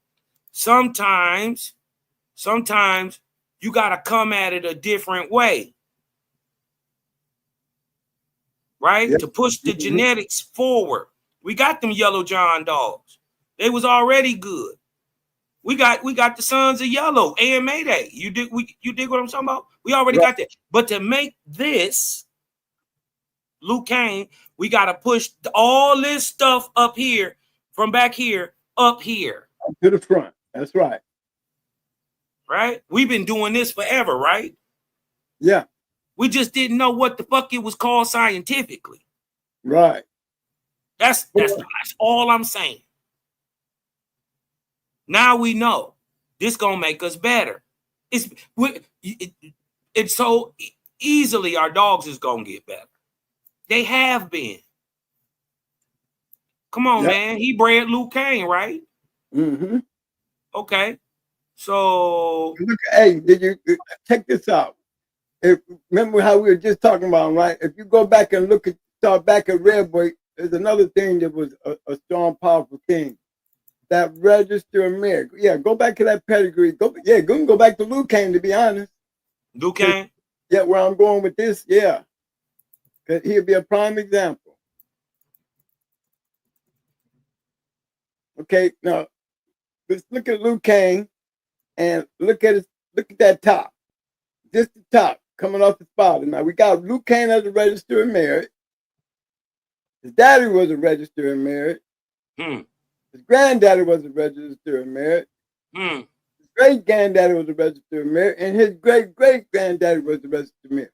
sometimes you got to come at it a different way. right? Yep. To push the genetics forward. We got them Yellow John dogs. They was already good. We got the Sons of Yellow and Mayday. You dig what I'm talking about? We already got that. But to make this Luke Kane, we got to push all this stuff up here from back here up here. Up to the front. That's right. Right? We've been doing this forever, right? Yeah. We just didn't know what the fuck it was called scientifically. Right. That's all I'm saying. Now we know this gonna make us better. It's so easily our dogs is gonna get better. They have been. Come on, man. He bred Luke Kane, right? Mm-hmm. Okay. So look, hey, did you check this out? Remember how we were just talking about, right? If you go back and start back at Red Boy, there's another thing that was a strong, powerful thing. That register mirror. Yeah, go back to that pedigree. Go back to Luke Kane, to be honest. Luke Kane? Yeah, where I'm going with this, yeah. Because he'll be a prime example. Okay, now let's look at Luke Kane and look at that top. Just the top coming off his father. Now we got Luke Kane as a registered married. His daddy was a registered married. His granddaddy was a registered married. His great granddaddy was a registered married, and his great great granddaddy was a registered married.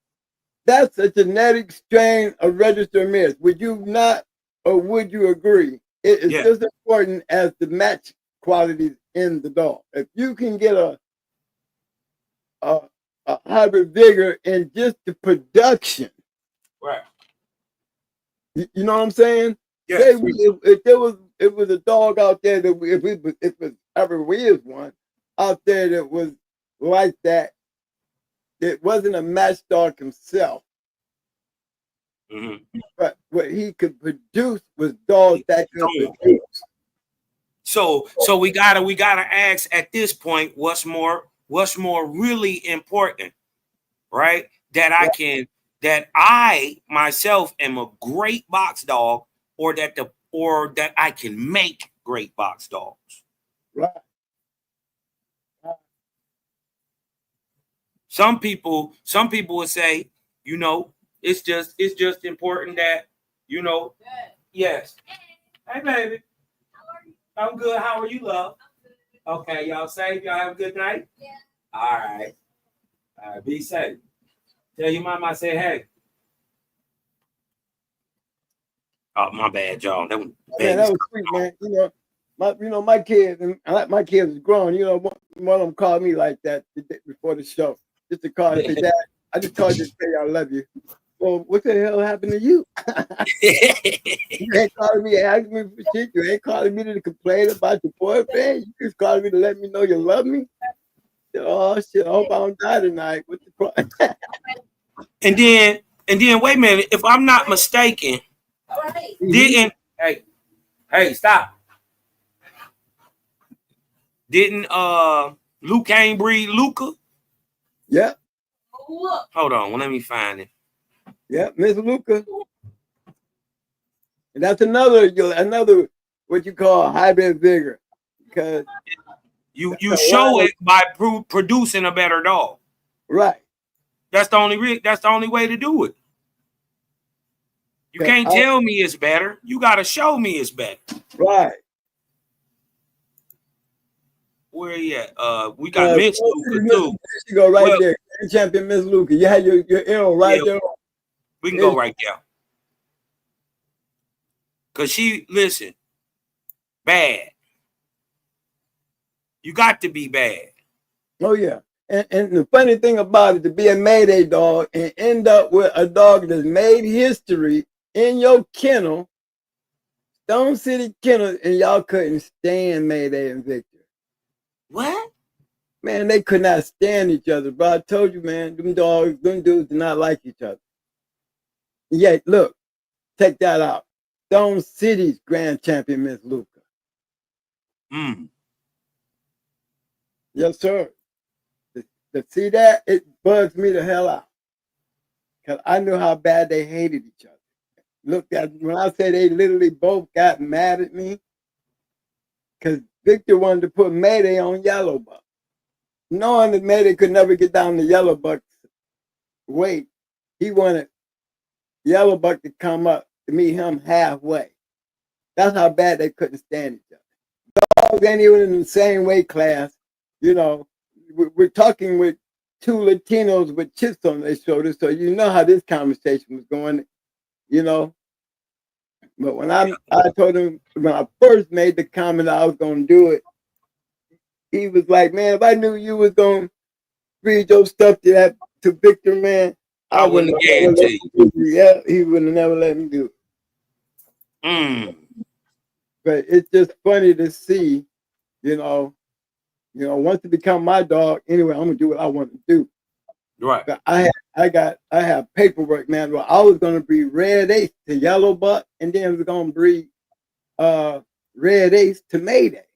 That's a genetic strain of registered marriage. Would you not, or would you agree? It is just as important as the match qualities in the dog. If you can get a hybrid vigor in just the production, right? You know what I'm saying? Yeah. If it was a dog out there that if it ever was one out there that was like that, it wasn't a match dog himself. But what he could produce was dogs that could produce. So we gotta ask at this point, what's more really important, right? That I myself am a great box dog, or that I can make great box dogs. Right. Some people would say, you know, it's just important that, you know, yes. Hey baby. I'm good. How are you, love? Okay, y'all safe? Y'all have a good night? Yeah. All right. Be safe. Tell your mama I said hey. Oh, my bad, y'all. That was sweet, man. My kids, and my kids is grown. You know, one of them called me like that before the show. Just to call and say, Dad, I just called you to say I love you. Well, what the hell happened to you? You ain't calling me and asking me for shit. You ain't calling me to complain about your boyfriend. You just calling me to let me know you love me. Oh shit! I hope I don't die tonight. What's the problem? And then, wait a minute. If I'm not mistaken, hey, stop. Didn't Luke Kane breed Luca? Yeah. Hold on, well, let me find it. Yeah, Miss Luca. And that's another what you call hybrid vigor, because you show it by producing a better dog. Right. That's the only way to do it. You can't tell me it's better. You got to show me it's better. Right. Where you at? We got Miss Luca too. You go right there. Champion Miss Luca. You had your arrow right there. We can go right there. Cause listen, bad. You got to be bad. Oh yeah. And the funny thing about it, to be a Mayday dog and end up with a dog that's made history in your kennel, Stone City Kennel, and y'all couldn't stand Mayday and Victor. What? Man, they could not stand each other, bro. I told you, man, them dudes do not like each other. Yeah, look, check that out. Stone City's grand champion, Miss Luca. Yes, sir. To see that, it bugs me the hell out. Because I knew how bad they hated each other. looked at when I say they literally both got mad at me because Victor wanted to put Mayday on Yellow Buck, knowing that Mayday could never get down to Yellow Buck's weight. He wanted Yellow Buck to come up to meet him halfway. That's how bad they couldn't stand each other. Dogs ain't even in the same weight class. You know, we're talking with two Latinos with chips on their shoulders, so you know how this conversation was going, you know. But when I told him when I first made the comment I was going to do it, he was like, "Man, if I knew you was going to read your stuff to Victor, man, I wouldn't have guaranteed. Yeah, he would have never let me do it." But it's just funny to see, you know, once it become my dog, anyway, I'm gonna do what I want to do. Right. But I have paperwork, man. Well, I was gonna breed Red Ace to Yellow Buck, and then we was gonna breed Red Ace to Mayday.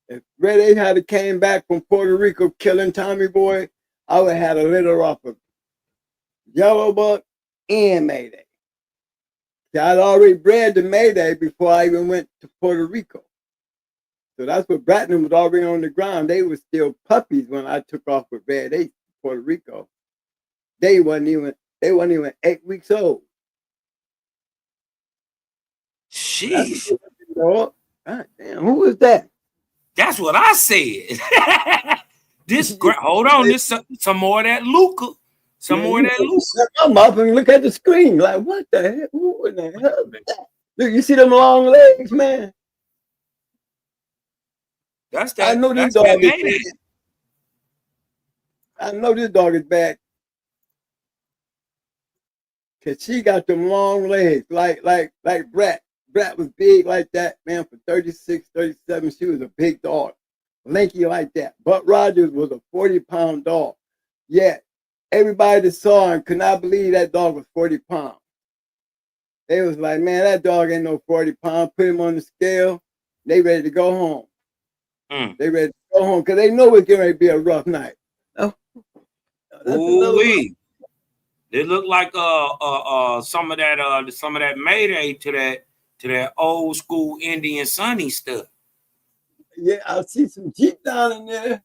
If Red Ace had came back from Puerto Rico killing Tommy Boy, I would have had a litter off of Yellow Buck and Mayday. I'd already bred the Mayday before I even went to Puerto Rico. So that's what Bratton was already on the ground. They were still puppies when I took off with Red Ace to Puerto Rico. They wasn't even 8 weeks old. Jeez. God damn, who was that? That's what I said. Hold on, this some more of that Luca. Some more of that Luca. I'm up and look at the screen. Like, what the hell? Who in the hell is that? Look, you see them long legs, man? That's that. I know this dog is bad. I know this dog is bad. Cause she got them long legs, like Brat. Brat was big like that, man, for 36, 37. She was a big dog. Lanky like that. But Rogers was a 40-pound dog. Yet everybody that saw him could not believe that dog was 40 pounds. They was like, man, that dog ain't no 40 pounds. Put him on the scale. They ready to go home. They ready to go home because they know it's going to be a rough night. Oh, ooh-wee. They look like some of that Mayday to that old school Indian Sunny stuff. Yeah, I see some Jeep down in there.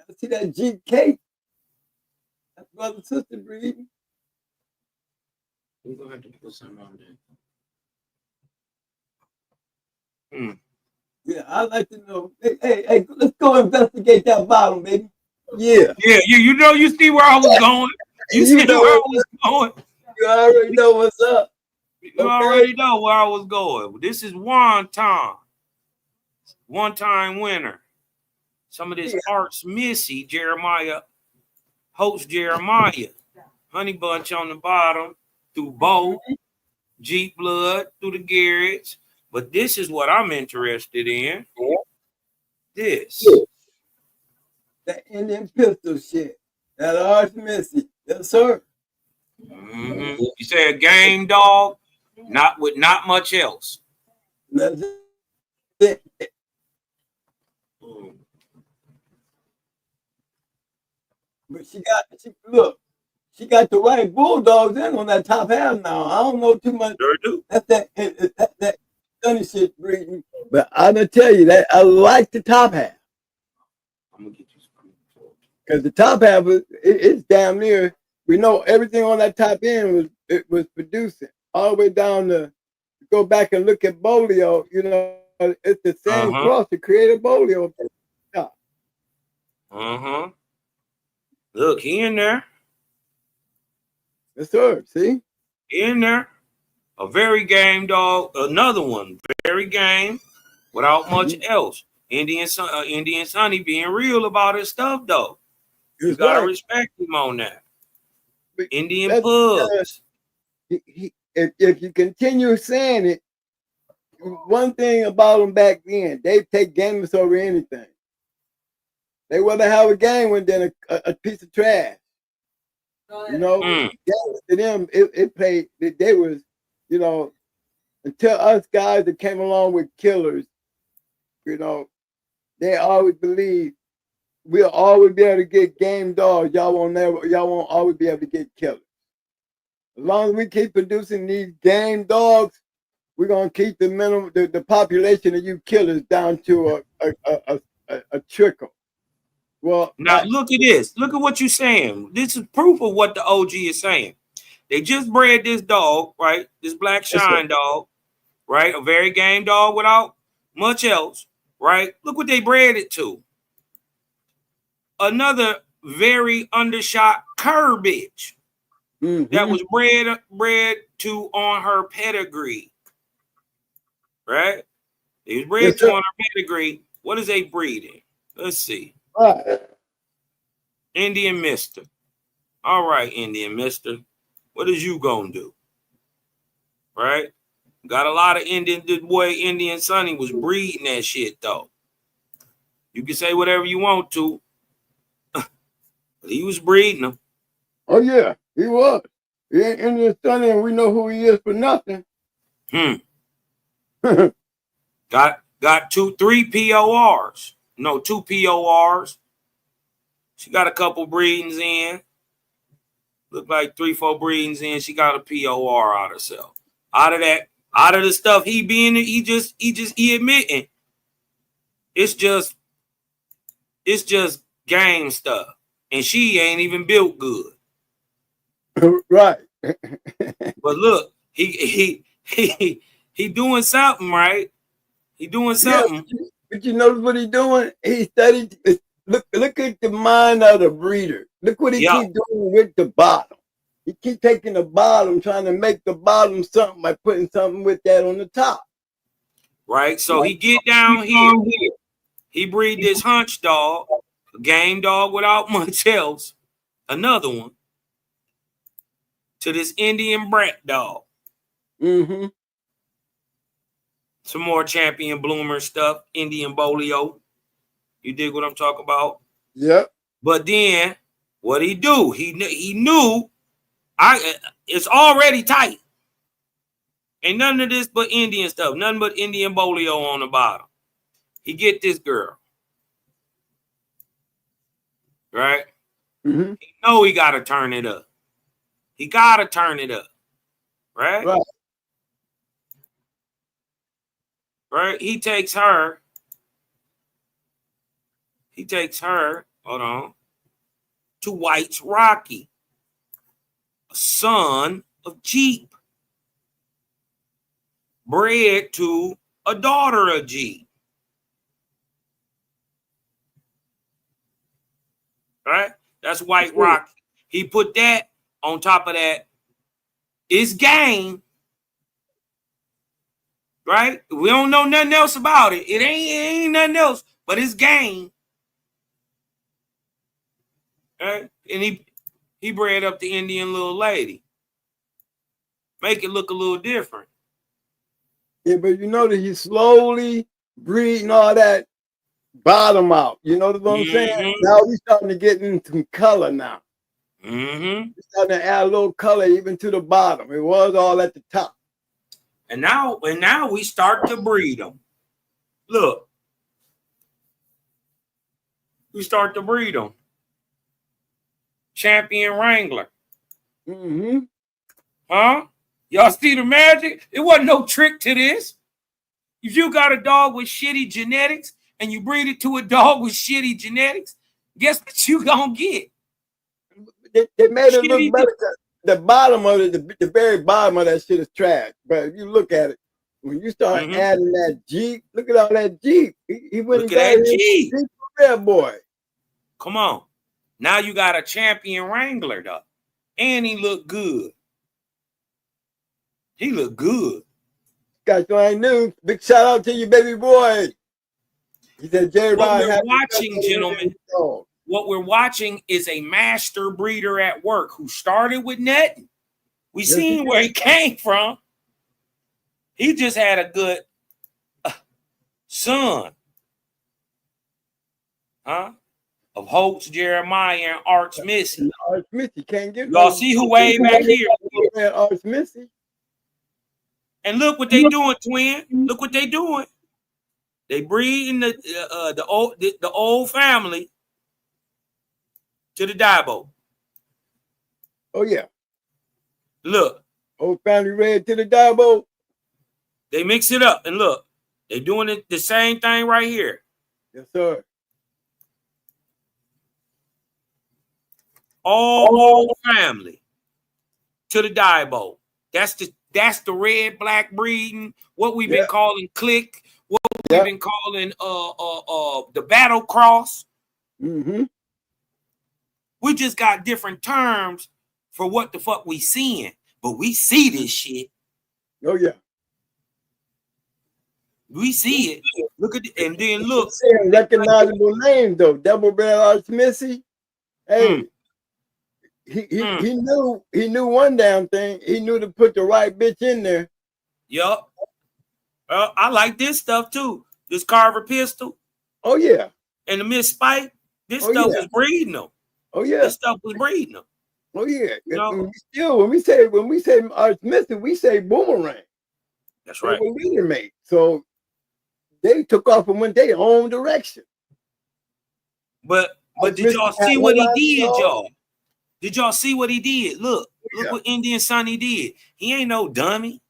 I see that Jeep cake. That's brother sister breeding. We're gonna have to put something on there. Yeah, I'd like to know. Hey, let's go investigate that bottle, baby. Yeah. You know, you see where I was going. You see where I was going. You already know what's up. You already know where I was going. This is one-time winner. Some of this Arts Missy, Jeremiah, host Jeremiah. Honey Bunch on the bottom, through Bo, Jeep Blood, through the Garrett's. But this is what I'm interested in. This. That Indian pistol shit. That Arts Missy. Yes, sir. You say a game dog, not much else. That's it. But she got the right bulldogs in on that top half now. I don't know too much. Sure do. That's that funny shit breeding. But I'm gonna tell you that I like the top half. I'm gonna get you some. Because the top half it's damn near. We know everything on that top end was producing all the way down to go back and look at Bolio. You know, it's the same cross to create a Bolio. Look, he in there. Yes, sir. See? He in there. A very game dog. Another one. Very game. Without much else. Indian Sonny being real about his stuff, though. You gotta respect him on that. But Indian Pugs. If you continue saying it, one thing about them back then, they take games over anything. They rather have a game than a piece of trash. You know, to them, it played. They was, you know, until us guys that came along with killers, you know, they always believe we'll always be able to get game dogs. Y'all won't always be able to get killers. As long as we keep producing these game dogs, we're gonna keep the minimum the population of you killers down to a trickle. Well, Now look at this. Look at what you're saying. This is proof of what the OG is saying. They just bred this dog, right? This black shine dog, right? A very game dog without much else, right? Look what they bred it to. Another very undershot cur bitch that was bred to on her pedigree, right? They was bred to on her pedigree. What is they breeding? Let's see. Indian Mister. All right, Indian Mister. What is you gonna do? Right? Got a lot of Indian. The boy Indian Sonny was breeding that shit though. You can say whatever you want to. But he was breeding them. Oh yeah, he was. He ain't Indian Sonny, and we know who he is for nothing. Got 3 PORs. No, 2 PORs. She got a couple breedings in. Look like 3-4 breedings in. She got a POR out herself. Out of the stuff he admitting. It's just game stuff. And she ain't even built good. Right. But look, he doing something, right? He doing something. Yeah, but you notice what he doing? He studied. Look at the mind of the breeder. Look what he keep doing with the bottom. He keep taking the bottom, trying to make the bottom something by putting something with that on the top. Right. So he get down here. He breed this hunch dog, a game dog without much else. Another one. To this Indian brat dog. Some more champion bloomer stuff. Indian Bolio. You dig what I'm talking about? Yep. But then what he do? He knew it's already tight. Ain't none of this but Indian stuff. Nothing but Indian Bolio on the bottom. He get this girl. Right? He know he gotta turn it up. He gotta turn it up. Right? Right? He takes her. Hold on. To White's Rocky. A son of Jeep. Bred to a daughter of Jeep. Right? That's White Rocky. He put that on top of that. It's game. Right? We don't know nothing else about it. It ain't nothing else, but it's game. Right? And he bred up the Indian little lady. Make it look a little different. Yeah, but you know that he's slowly breeding all that bottom out. You know what I'm saying? Now he's starting to get into color now. He's starting to add a little color even to the bottom. It was all at the top. And now we start to breed them. Look. We start to breed them. Champion Wrangler. Huh? Y'all see the magic? It wasn't no trick to this. If you got a dog with shitty genetics and you breed it to a dog with shitty genetics, guess what you gonna get? They made it look better. The bottom of it, the very bottom of that shit is trash. But if you look at it, when you start adding that Jeep, look at all that Jeep. He went look and at got that Jeep. Red boy. Come on. Now you got a champion Wrangler, though. And he looked good. He looked good. Got you ain't new. Big shout out to you, baby boy. He said, Jerry What Ryan. we're watching, gentlemen, what we're watching is a master breeder at work who started with nothing. We seen where he came from. He just had a good son. Huh? Of Holtz, Jeremiah, and Arch Missy. Arch Missy can't get y'all see who way back here. Arch Missy. And look what they doing, twin. Look what they doing. They breeding the old family to the Dabo. Oh yeah. Look, Old Family Red to the diabolo. they mix it up, and look, they doing it the same thing right here. Yes, sir. All old family to the diabolo. That's the red black breeding. What we've been calling click. What we've been calling the battle cross. Mm-hmm. We just got different terms for what the fuck we seeing, but we see this shit. Oh yeah. We see it. Look at and then look. Recognizable names though. Double Barrel Archmissy. Hey, he knew one damn thing. He knew to put the right bitch in there. Yup. I like this stuff too. This Carver pistol. Oh yeah. And the Miss Spike. This stuff was breeding them. Oh yeah. This stuff was breeding them. Oh yeah. You know? When we say Archmissy, we say boomerang. That's right. They were leader mate. So they took off and went their own direction. But did y'all see what he did, y'all? Did y'all see what he did? Look what Indian Sonny did. He ain't no dummy.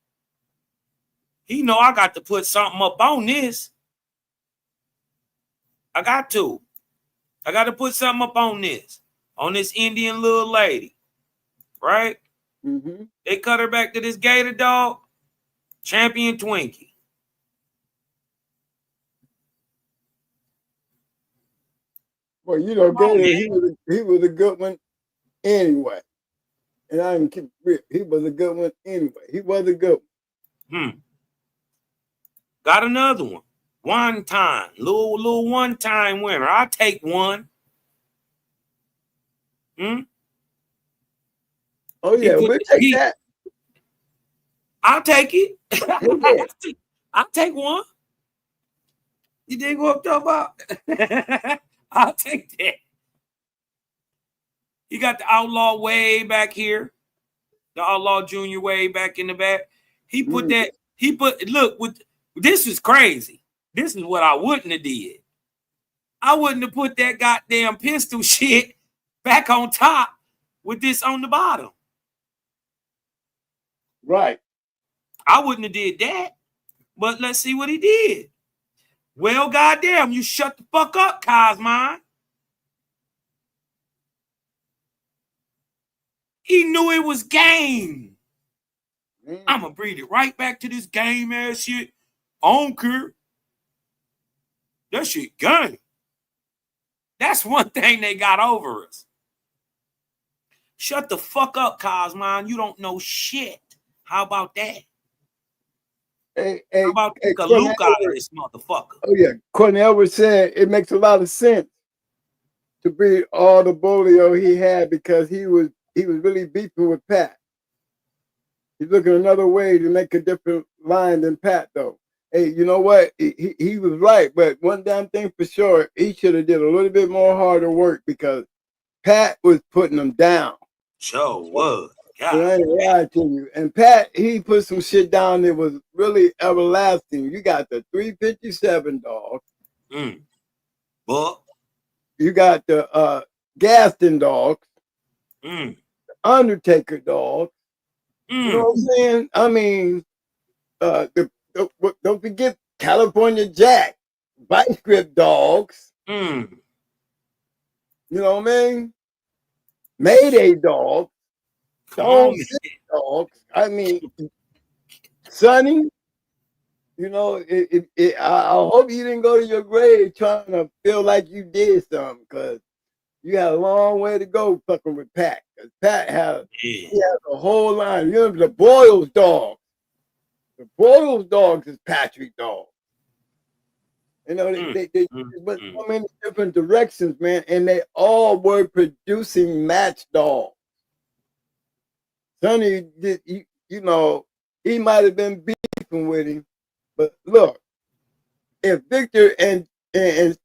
He know I got to put something up on this. I got to put something up on this Indian little lady, right? Mm-hmm. They cut her back to this gator dog, champion Twinkie. Well, you know, Gator, he was a good one anyway. And I didn't keep real. He was a good one anyway. He was a good one. Got another one. One time. Little one-time winner. I'll take one. Oh, yeah. We'll take that. I'll take it. I'll take one. You dig what I'm talking about? I'll take that. You got the Outlaw way back here. The Outlaw Junior way back in the back. He put that. Look, this is crazy. This is what I wouldn't have did. I wouldn't have put that goddamn pistol shit back on top with this on the bottom. Right. I wouldn't have did that. But let's see what he did. Well, goddamn, you shut the fuck up, Cosmine. He knew it was game. I'm going to breed it right back to this game ass shit. I don't care. That shit game. That's one thing they got over us. Shut the fuck up, Cosmine. You don't know shit. How about that? How about take a look out of this motherfucker? Oh, yeah. Cornell was saying it makes a lot of sense to breed all the Bolio he had because he was really beefing with Pat. He's looking another way to make a different line than Pat, though. Hey, you know what? He was right, but one damn thing for sure, he should have did a little bit more harder work because Pat was putting him down. Sure was. I ain't lying to you. And Pat, he put some shit down that was really everlasting. You got the 357 dog. Buck. You got the Gaston dog. The Undertaker dog. You know what I'm saying? I mean, don't forget California Jack, Vice Grip dogs. You know what I mean? Mayday dogs. Stone City dogs. I mean, Sonny, you know, I hope you didn't go to your grave trying to feel like you did something because you had a long way to go fucking with Pat. Because Pat had a whole line. You know, the Boyles dogs. The Boyles dogs is Patrick dogs. You know, they went so many different directions, man, and they all were producing match dogs. Sonny did, you know, he might have been beefing with him, but look, if Victor and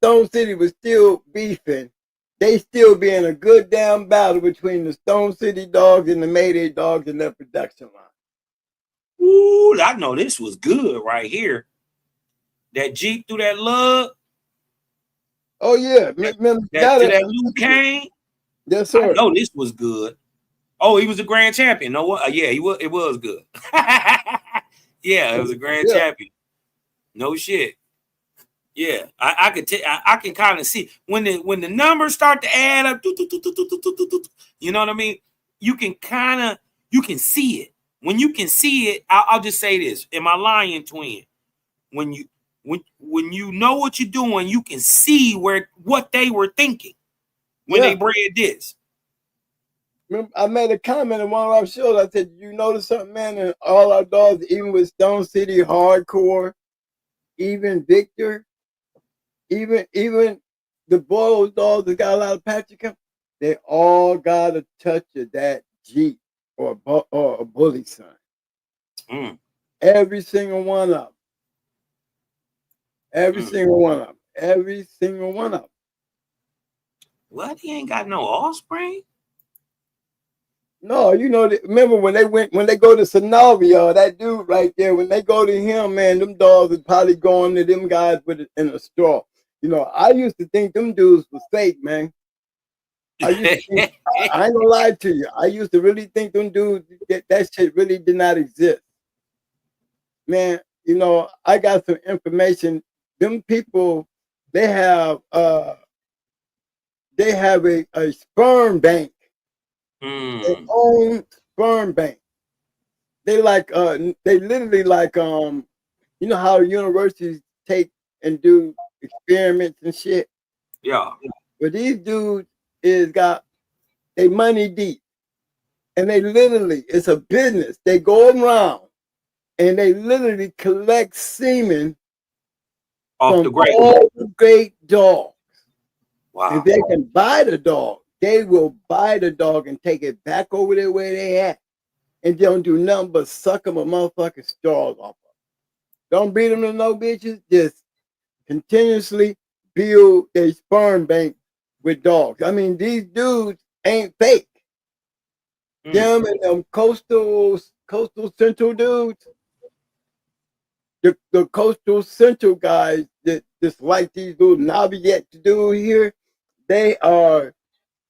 Stone City was still beefing, they still be in a good damn battle between the Stone City dogs and the Mayday dogs in their production line. Ooh, I know this was good right here. That Jeep through that lug. Oh yeah, that Luke Kane. Yes, sir. I know this was good. Oh, he was a grand champion. No what? Yeah, he was. It was good. Yeah, it was a grand champion. No shit. Yeah, I could I can kind of see when the numbers start to add up. You know what I mean? You can see it. When you can see it, I'll just say this: in my lying twin, when you know what you're doing, you can see what they were thinking when they bred this. Remember, I made a comment in one of our shows. I said, "You notice something, man? And all our dogs, even with Stone City Hardcore, even Victor, even the Bulldogs that got a lot of Patrick, they all got a touch of that Jeep or a bully son. Every single one of them. Every single one of them. Every single one of them. What? He ain't got no offspring? No, you know, remember when they go to Scenario, that dude right there, when they go to him, man, them dogs would probably go into them guys in a straw. You know, I used to think them dudes was fake, man. I ain't gonna lie to you. I used to really think them dudes, that shit really did not exist. Man, you know, I got some information. Them people, they have a sperm bank. Their own sperm bank. They literally like you know how universities take and do experiments and shit. Yeah. But these dudes got they money deep, and they literally, it's a business. They go around and they literally collect semen off from the great all the great dogs. Wow. If they can buy the dog, they will buy the dog and take it back over there where they at. And don't do nothing but suck them a motherfucking straws off of them. Don't beat them to no bitches. Just continuously build a sperm bank with dogs. I mean, these dudes ain't fake. Them and them coastal central dudes, the coastal central guys that just like these little Naviette to do here, they are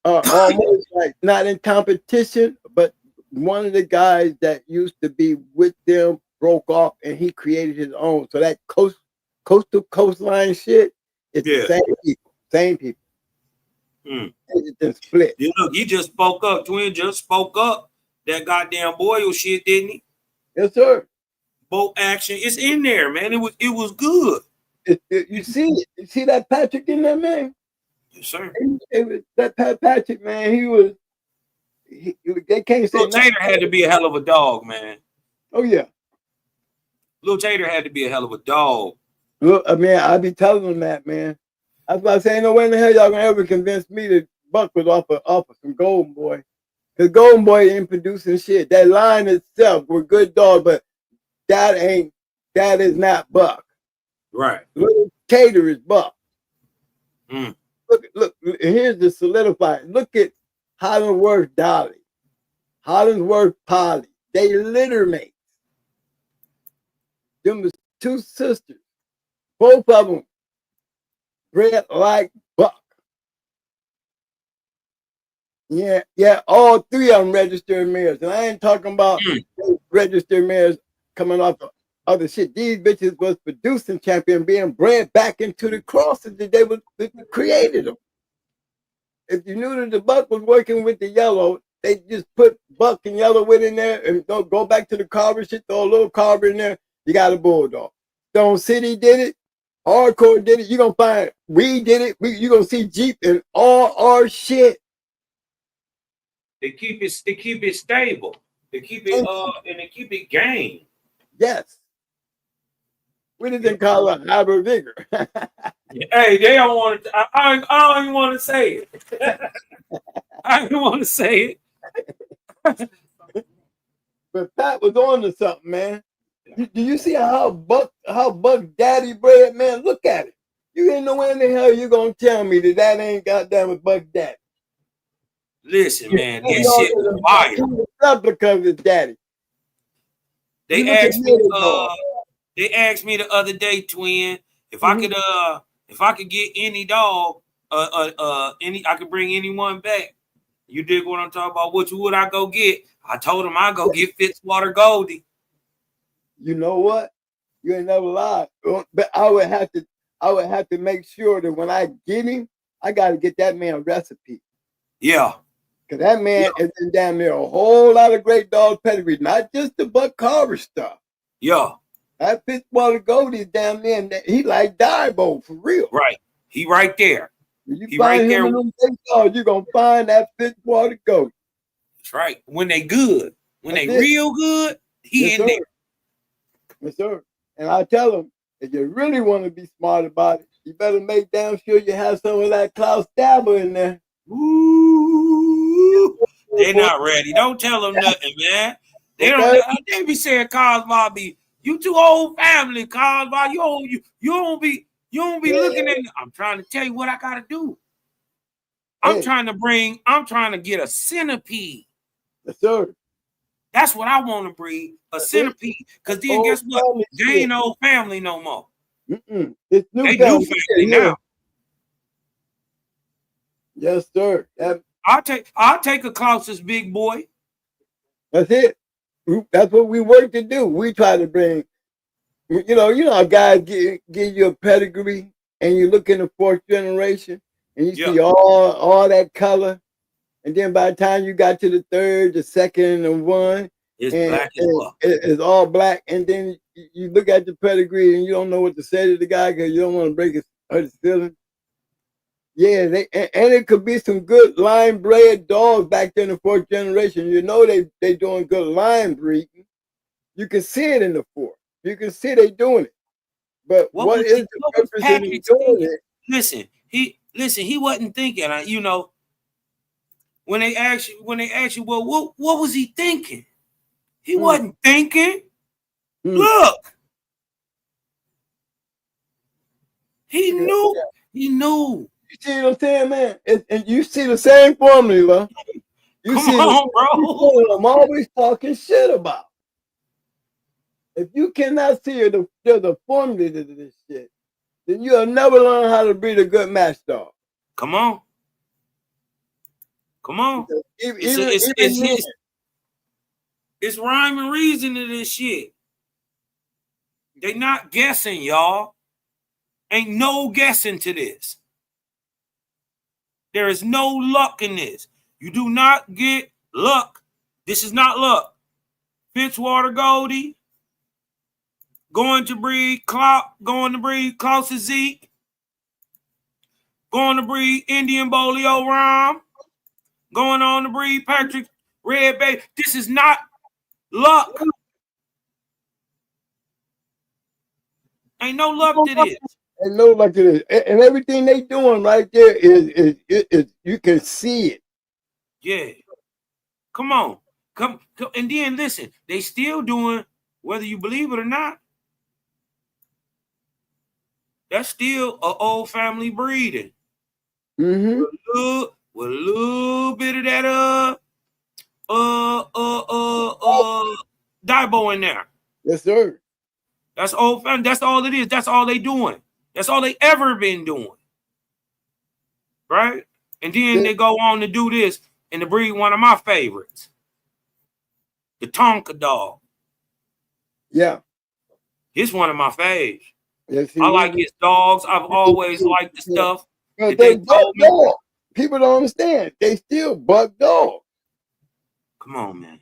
almost like not in competition, but one of the guys that used to be with them broke off and he created his own. So that coastal coastline shit, it's the same people. It's just split. You look, he just spoke up. Twin just spoke up. That goddamn Bolio shit, didn't he? Yes, sir. Boat action, it's in there, man. It was good. You see it. You see that Patrick in there, man? Yes, sir. It was that Patrick, man. They can't say Little Tater had to be a hell of a dog, man. Oh yeah. Little Tater had to be a hell of a dog. Look, I mean, I be telling them that, man. That's why I say, no way in the hell y'all gonna ever convince me that Buck was off of some Golden Boy. Because Golden Boy ain't producing shit. That line itself were good dogs, but that is not Buck. Right. Little Tater is Buck. Look, here's the solidifier. Look at Hollingsworth Dolly, Hollingsworth Polly. They litter mates. Them was two sisters. Both of them bred like Buck. Yeah, all three of them registered mares. And I ain't talking about registered mares coming off of other shit. These bitches was producing champion being bred back into the crosses that they created them. If you knew that the Buck was working with the yellow, they just put Buck and yellow with in there and go back to the carver shit, throw a little carver in there, you got a Bulldog. Stone City did it. Hardcore did it. You're going to find we did it. You're going to see Jeep and all our shit. They keep it stable. They keep it and they keep it game. Yes. We didn't call it hybrid vigor. Hey, they don't want to. I don't even want to say it. I don't even want to say it. But Pat was on to something, man. Do you see how Buck Daddy bred, man? Look at it. You ain't know in the hell you're gonna tell me that ain't goddamn with Buck Daddy. Listen, man, this shit was fire. Replica of his daddy. They asked me the other day, twin, if I could get any dog, I could bring anyone back. You dig what I'm talking about? Which would I go get? I told him I go get Fitzwater Goldie. You know what? You ain't never lied. But I would have to make sure that when I get him, I got to get that man a recipe. Yeah. Because that man is in damn near a whole lot of great dog pedigree, not just the Buck Carver stuff. Yeah. That Fitzwater Goldie is damn near, he like Diabo for real. Right. He right there. When you find him in them big dogs, you're going to find that Fitzwater Goldie. That's right. When they good. When they real good, he in there. Yes, sir. And I tell them, if you really want to be smart about it, you better make damn sure you have some of that Klaus Stabber in there. Ooh, they not ready. Don't tell them nothing, man. They don't. They be saying Cosmo be you too old family, Cosmo. You don't be looking at. I'm trying to tell you what I gotta do. I'm trying to get a centipede. Yes, sir. That's what I want to breed, a centipede. Because then guess what? They ain't old family no more. It's new family now. Yes, sir. I'll take a Klaus's big boy. That's it. That's what we work to do. We try to bring, you know how guys give you a pedigree and you look in the fourth generation and you see all that color. And then by the time you got to the third, the second, and one, it's all black. And then you look at the pedigree and you don't know what to say to the guy because you don't want to break his feelings. Yeah, and it could be some good line bred dogs back there in the fourth generation. You know they doing good line breeding. You can see it in the fourth. You can see they doing it. But what is the purpose in doing it? Listen, he wasn't thinking. When they ask you, well, what was he thinking? He wasn't thinking. Look, he knew. He knew. You see what I'm saying, man? And you see the same formula. You see bro. I'm always talking shit about. If you cannot see the formula to this shit, then you'll never learn how to breed a good match dog. Come on. It's rhyme and reason to this shit. They not guessing, y'all. Ain't no guessing to this. There is no luck in this. You do not get luck. This is not luck. Fitzwater Goldie. Going to breed Klaus Zeke. Going to breed Indian Bolio Rom. Going on to breed Patrick Red Bay. This is not luck. Ain't no luck to this. Ain't no luck to this. And everything they doing right there is you can see it. Yeah. Come on. Come. And then listen, they still doing, whether you believe it or not, that's still an old family breeding. With a little bit of that Diabo in there. Yes, sir. That's old family. That's all it is. That's all they doing. That's all they ever been doing. Right? And then they go on to do this and to breed one of my favorites. The Tonka dog. Yeah. He's one of my faves. Yes, I like his dogs. I've always liked the stuff. But they buck dogs. People don't understand. They still buck dogs. Come on, man.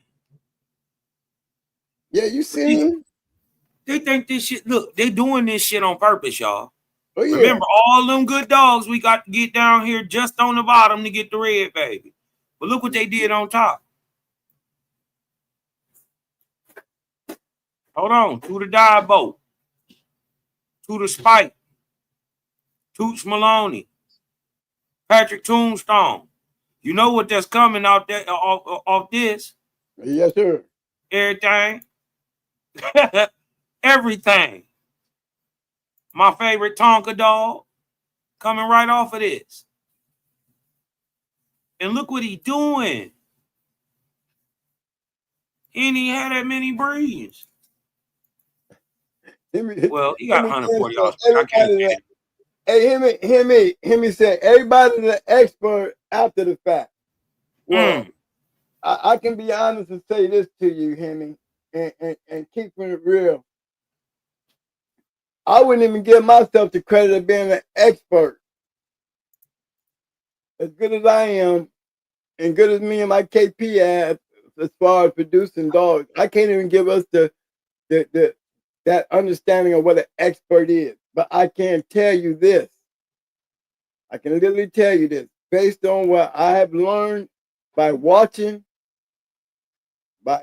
Yeah, you see him? They think this shit, look, they doing this shit on purpose, y'all. Oh, yeah. Remember, all them good dogs we got to get down here just on the bottom to get the red baby. But look what they did on top. Hold on. To the Diabo. To the Spike. Toots Maloney. Patrick Tombstone. You know what that's coming out there off this? Yes, sir. Everything. Everything. My favorite Tonka dog coming right off of this. And look what he doing. He ain't even had that many breeds. Well, he got 140 yards. I can't get it. Hey, Himmy said everybody's an expert after the fact. Well, I can be honest and say this to you, Henry, and keeping it real. I wouldn't even give myself the credit of being an expert. As good as I am, and good as me and my KP have, as far as producing dogs, I can't even give us that understanding of what an expert is. But I can tell you this. I can literally tell you this based on what I have learned by watching. I'm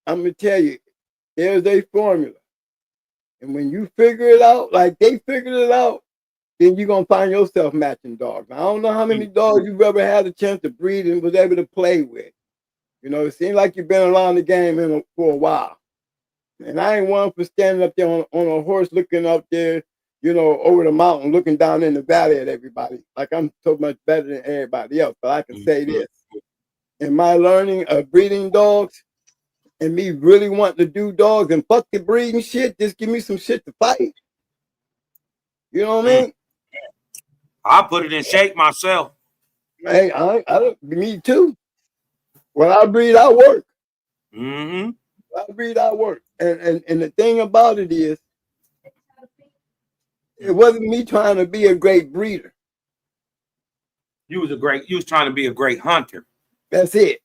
gonna tell you, there's a formula. And when you figure it out, like they figured it out, then you're gonna find yourself matching dogs. Now, I don't know how many dogs you've ever had a chance to breed and was able to play with. You know, it seems like you've been around the game for a while. And I ain't one for standing up there on a horse looking up there, you know, over the mountain, looking down in the valley at everybody. Like I'm so much better than everybody else. But I can say this. In my learning of breeding dogs and me really wanting to do dogs and fuck the breeding shit, just give me some shit to fight. You know what I mean? I put it in shape myself. Hey, me too. When I breed, I work. Mm-hmm. I breed, I work. And the thing about it is, it wasn't me trying to be a great breeder. You was trying to be a great hunter. That's it.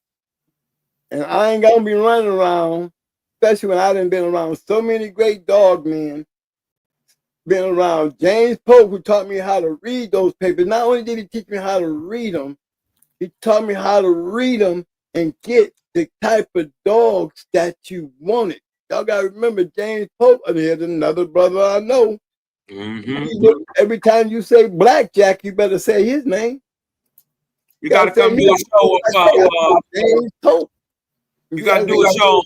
And I ain't gonna be running around, especially when I done been around so many great dog men. Been around James Pope, who taught me how to read those papers. Not only did he teach me how to read them, he taught me how to read them and get the type of dogs that you wanted. Y'all gotta remember James Pope, and here's another brother I know. Mm-hmm. Every time you say Blackjack, you better say his name. You gotta come do a show. James Pope. You gotta do a show,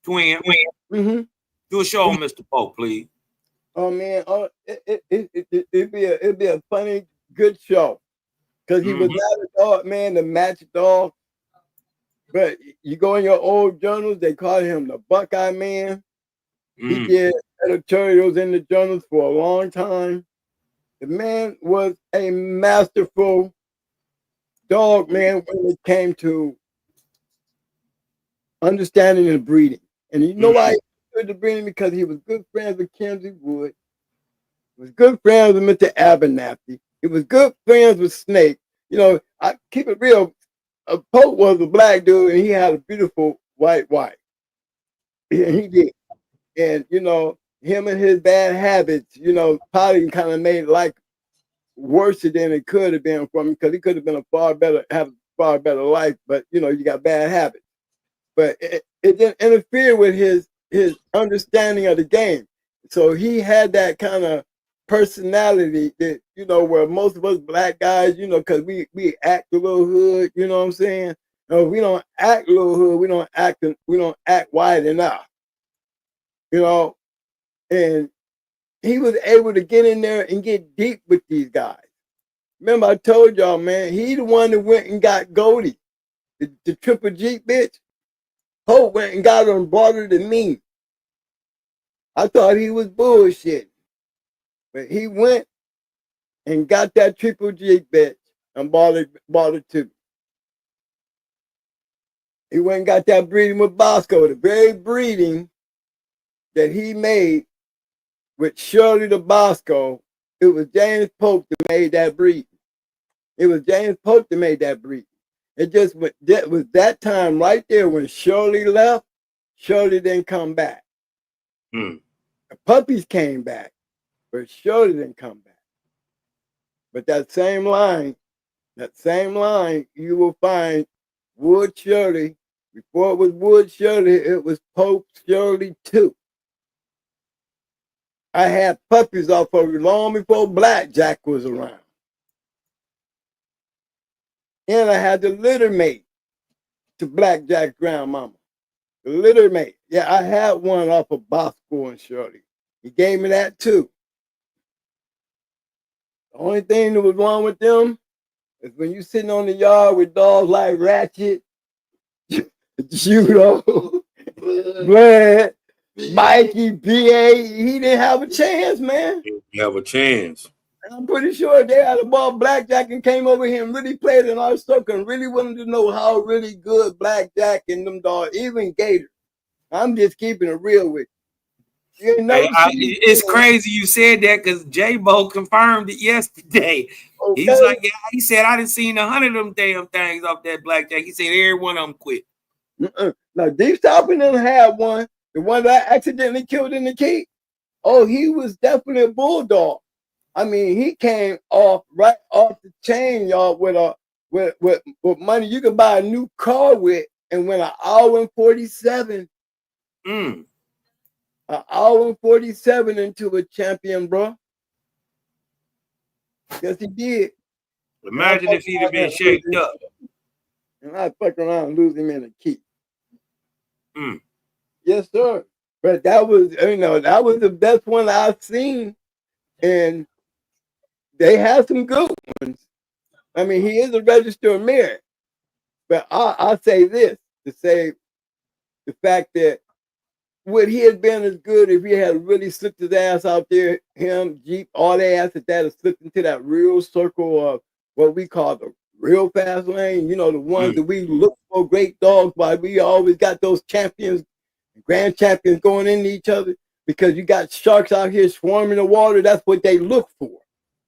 Twin. Mm-hmm. Do a show on Mr. Pope, please. Oh man, it'd be a funny, good show. Because he was not a dog man, the match dog. But you go in your old journals, they call him the Buckeye Man. He did editorials in the journals for a long time. The man was a masterful dog man when it came to understanding and breeding. And you know why he understood the breeding? Because he was good friends with Kenzie Wood. He was good friends with Mr. Abernathy. He was good friends with Snake. You know, I keep it real. Pope was a black dude, and he had a beautiful white wife. Yeah, he did. And, you know, him and his bad habits, you know, probably kind of made life worse than it could have been for him, because he could have been have a far better life. But, you know, you got bad habits. But it didn't interfere with his understanding of the game. So he had that kind of personality that, you know, where most of us black guys, you know, because we act a little hood, you know what I'm saying? No, we don't act a little hood, we don't act white enough, you know. And he was able to get in there and get deep with these guys. Remember, I told y'all, man, he the one that went and got Goldie, the Triple G bitch. Pope went and got her and brought her to me. I thought he was bullshit. But he went and got that Triple G bitch and bought it to me. He went and got that breeding with Bosco, the very breeding that he made with Shirley the Bosco. It was James Pope that made that breed. It was James Pope that made that breed. It just was that time right there when Shirley left. Shirley didn't come back. The Puppies came back, but Shirley didn't come back. But that same line, you will find Wood Shirley. Before it was Wood Shirley, it was Pope Shirley too. I had puppies off of it long before Blackjack was around. And I had the litter mate to Blackjack's grandmama. The litter mate. Yeah, I had one off of Bosco and Shirley. He gave me that too. The only thing that was wrong with them is when you sitting on the yard with dogs like Ratchet, Judo, Brad, Mikey, B.A., he didn't have a chance, man. You have a chance. I'm pretty sure they had a ball blackjack and came over here and really played in our circle and really wanted to know how really good blackjack and them dogs, even Gator. I'm just keeping it real with you. You ain't never seen it's crazy you said that because J-Bo confirmed it yesterday. okay. He was like, yeah, he said, I didn't seen 100 of them damn things off that blackjack. He said, every one of them quit. Now, Deep South and them had one, the one that I accidentally killed in the key. Oh, he was definitely a bulldog. I mean, he came off right off the chain, y'all, with money you could buy a new car with, and went an hour and 47. An hour and 47 into a champion, bro. Yes, he did. Imagine if he'd have been shaped up. And I fuck around and lose him in a key. Yes, sir. But that was, that was the best one I've seen. And they have some good ones. I mean, he is a registered merit. But I'll say this, to say the fact that would he have been as good if he had really slipped his ass out there, him, Jeep, all their asses that have slipped into that real circle of what we call the real fast lane, the ones that we look for great dogs, why we always got those champions, grand champions going into each other, because you got sharks out here swarming the water. That's what they look for.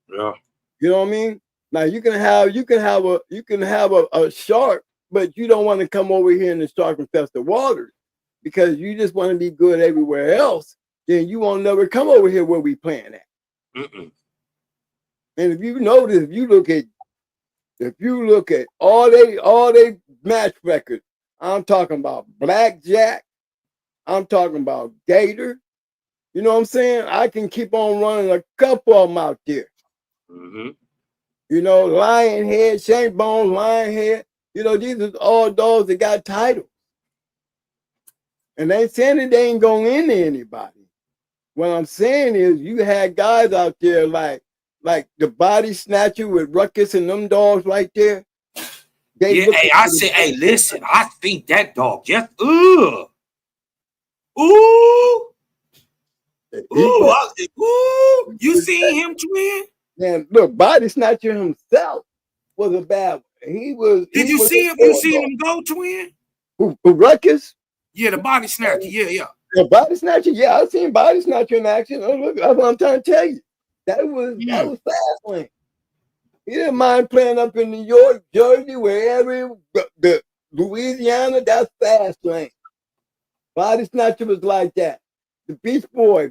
Yeah. You know what I mean? Now you can have a shark, but you don't want to come over here in the shark infested waters because you just want to be good everywhere else. Then you won't never come over here where we playing at. And if you notice, if you look at all they match records, I'm talking about blackjack, I'm talking about gator. You know what I'm saying? I can keep on running a couple of them out there. Lion head, shank bones, lion head. These are all dogs that got titles. And they ain't saying that they ain't going into anybody. What I'm saying is you had guys out there like the body snatcher with Ruckus and them dogs right there. Listen, I think that dog just you seen him, twin? Man, look, body snatcher himself was a bad one. Did you see him? You seen him go, twin? Who Ruckus? Yeah, the body snatcher. Yeah. The body snatcher. Yeah, I've seen body snatcher in action. Oh, look, that's what I'm trying to tell you. That was fast lane. He didn't mind playing up in New York, Jersey, wherever, the Louisiana. That's fast lane. Body snatcher was like that. The Beach Boy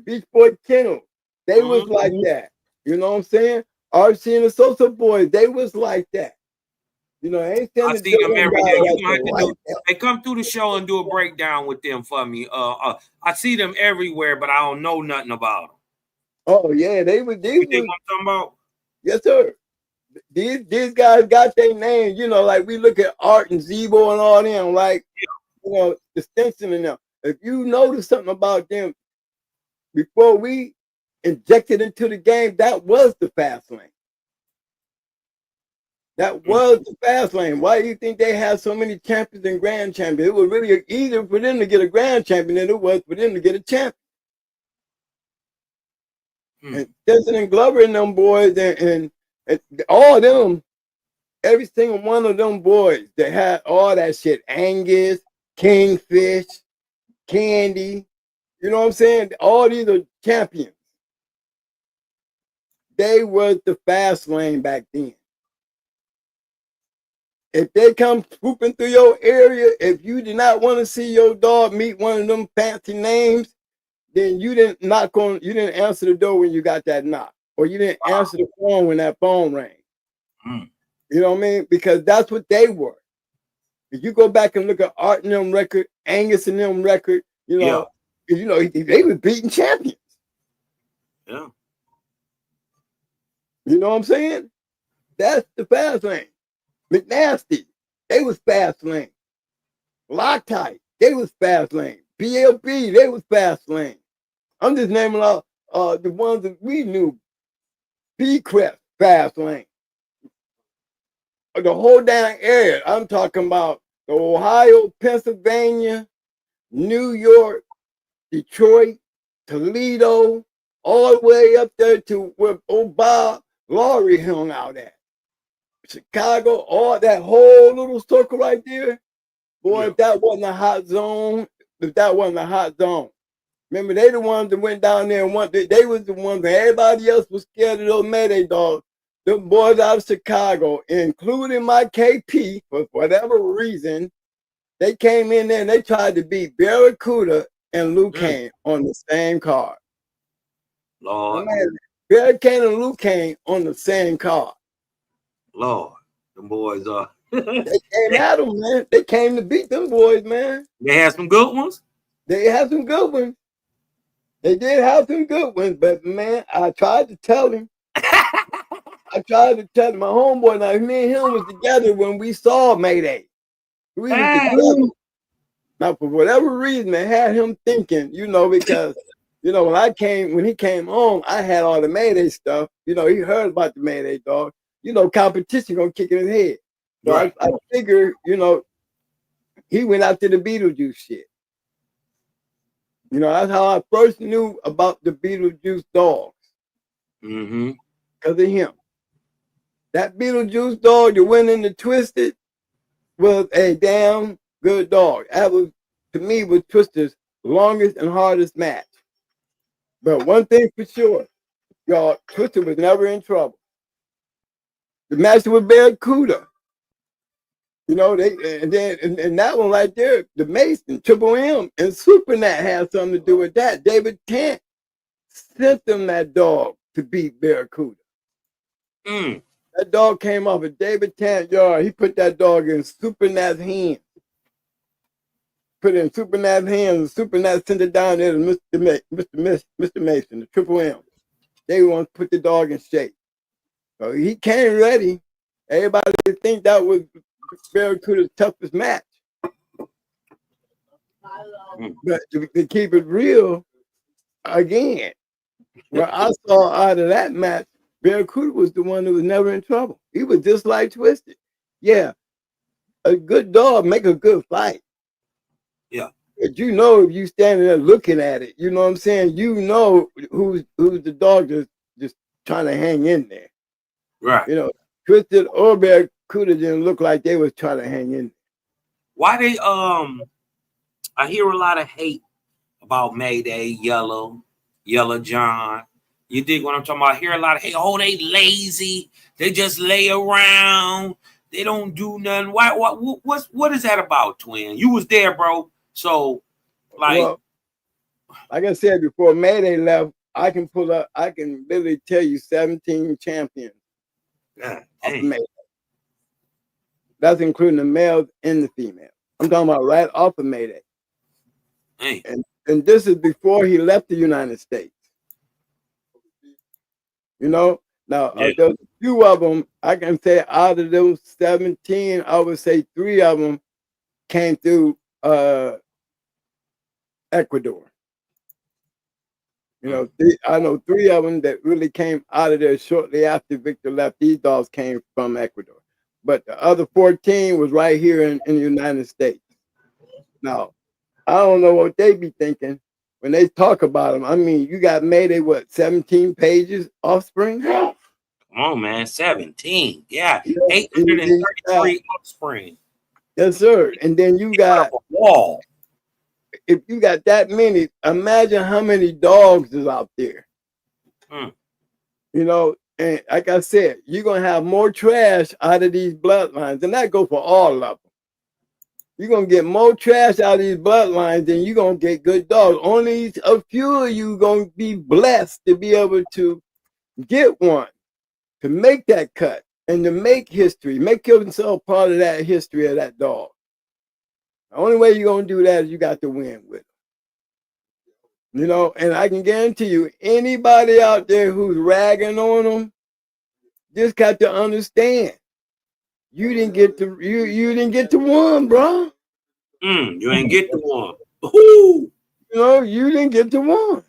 Kennels, they was like that. You know what I'm saying? RC and the Sosa Boys, they was like that. I see them every day. You gonna have to do. They come through the show and do a breakdown with them for me. I see them everywhere, but I don't know nothing about them. Oh yeah, they were. You think what I'm talking about? Yes, sir. These guys got their names. Like we look at Art and Zebo and all them, like distinction in them. If you notice something about them before we injected into the game, that was the fast lane. That was the fast lane. Why do you think they have so many champions and grand champions? It was really easier for them to get a grand champion than it was for them to get a champion. And Stetson and Glover and them boys and all of them, every single one of them boys, they had all that shit. Angus, Kingfish, Candy. You know what I'm saying? All these are champions. They was the fast lane back then. If they come swooping through your area, if you did not want to see your dog meet one of them fancy names, then you didn't answer the door when you got that knock, or you didn't answer the phone when that phone rang. You know what I mean? Because that's what they were. If you go back and look at Art and them record, Angus and them record, they were beating champions. Yeah. You know what I'm saying? That's the fast lane. McNasty, they was fast lane. Loctite, they was fast lane. BLB, they was fast lane. I'm just naming out the ones that we knew. B-Crest, fast lane. The whole damn area. I'm talking about the Ohio, Pennsylvania, New York, Detroit, Toledo, all the way up there to where old Bob Laurie hung out at. Chicago, all that whole little circle right there. Boy, if that wasn't a hot zone, remember they the ones that went down there and they was the ones that everybody else was scared of those Mayday dogs. The boys out of Chicago, including my KP, for whatever reason, they came in there and they tried to beat Barracuda and Luke Kane on the same card. Lord. Barracuda and Luke Kane on the same card. Lord, them boys are. They came at them, man. They came to beat them boys, man. They had some good ones. They had some good ones. They did have some good ones, but man, I tried to tell him. My homeboy. Now me and him was together when we saw Mayday. We was together. Now for whatever reason, it had him thinking, because when he came home, I had all the Mayday stuff. He heard about the Mayday dog. Competition gonna kick in his head. So right. I figured, he went out to the Beetlejuice shit. That's how I first knew about the Beetlejuice dogs. Mm-hmm. Because of him. That Beetlejuice dog that went into Twisted was a damn good dog. That was, to me, was Twisted's longest and hardest match. But one thing for sure, y'all, Twisted was never in trouble. The match with Barracuda. And that one right there, the Mason, Triple M, and Super Nat had something to do with that. David Kent sent them that dog to beat Barracuda. That dog came off of David Kent's yard. He put that dog in Super Nat's hands. Put it in Super Nat's hands, and Super Nat sent it down there to Mr. Mason, the Triple M. They want to put the dog in shape. So he came ready. Everybody think that was Barracuda's toughest match. But to keep it real, again, what I saw out of that match, Barracuda was the one who was never in trouble. He was just like Twisted. Yeah, a good dog make a good fight. Yeah. But if you standing there looking at it, you know what I'm saying? Who's the dog that's just trying to hang in there. Right. Twisted or Barracuda didn't look like they was trying to hang in. Why they I hear a lot of hate about Mayday, Yellow John. You dig what I'm talking about? I hear a lot of hate. Oh, they lazy. They just lay around. They don't do nothing. What is that about, twin? You was there, bro. So like I said before Mayday left, I can literally tell you 17 champions. Mayday. That's including the males and the females. I'm talking about right off of Mayday. Hey. And this is before he left the United States. Now there's a few of them. I can say out of those 17, I would say 3 of them came through Ecuador. I know 3 of them that really came out of there shortly after Victor left. These dogs came from Ecuador. But the other 14 was right here in the United States. Now, I don't know what they be thinking when they talk about them. I mean, you got Mayday, 17 pages offspring? Come on, man, 17. Yeah, 833 offspring. Yes, sir. And then you got wall. If you got that many, imagine how many dogs is out there. And like I said, you're going to have more trash out of these bloodlines. And that goes for all of them. You're going to get more trash out of these bloodlines than you're going to get good dogs. Only a few of you going to be blessed to be able to get one, to make that cut, and to make history. Make yourself part of that history of that dog. The only way you're going to do that is you got to win with them. And I can guarantee you, anybody out there who's ragging on them, just got to understand, you didn't get to one, bro. You ain't get to one. Ooh. You didn't get to one.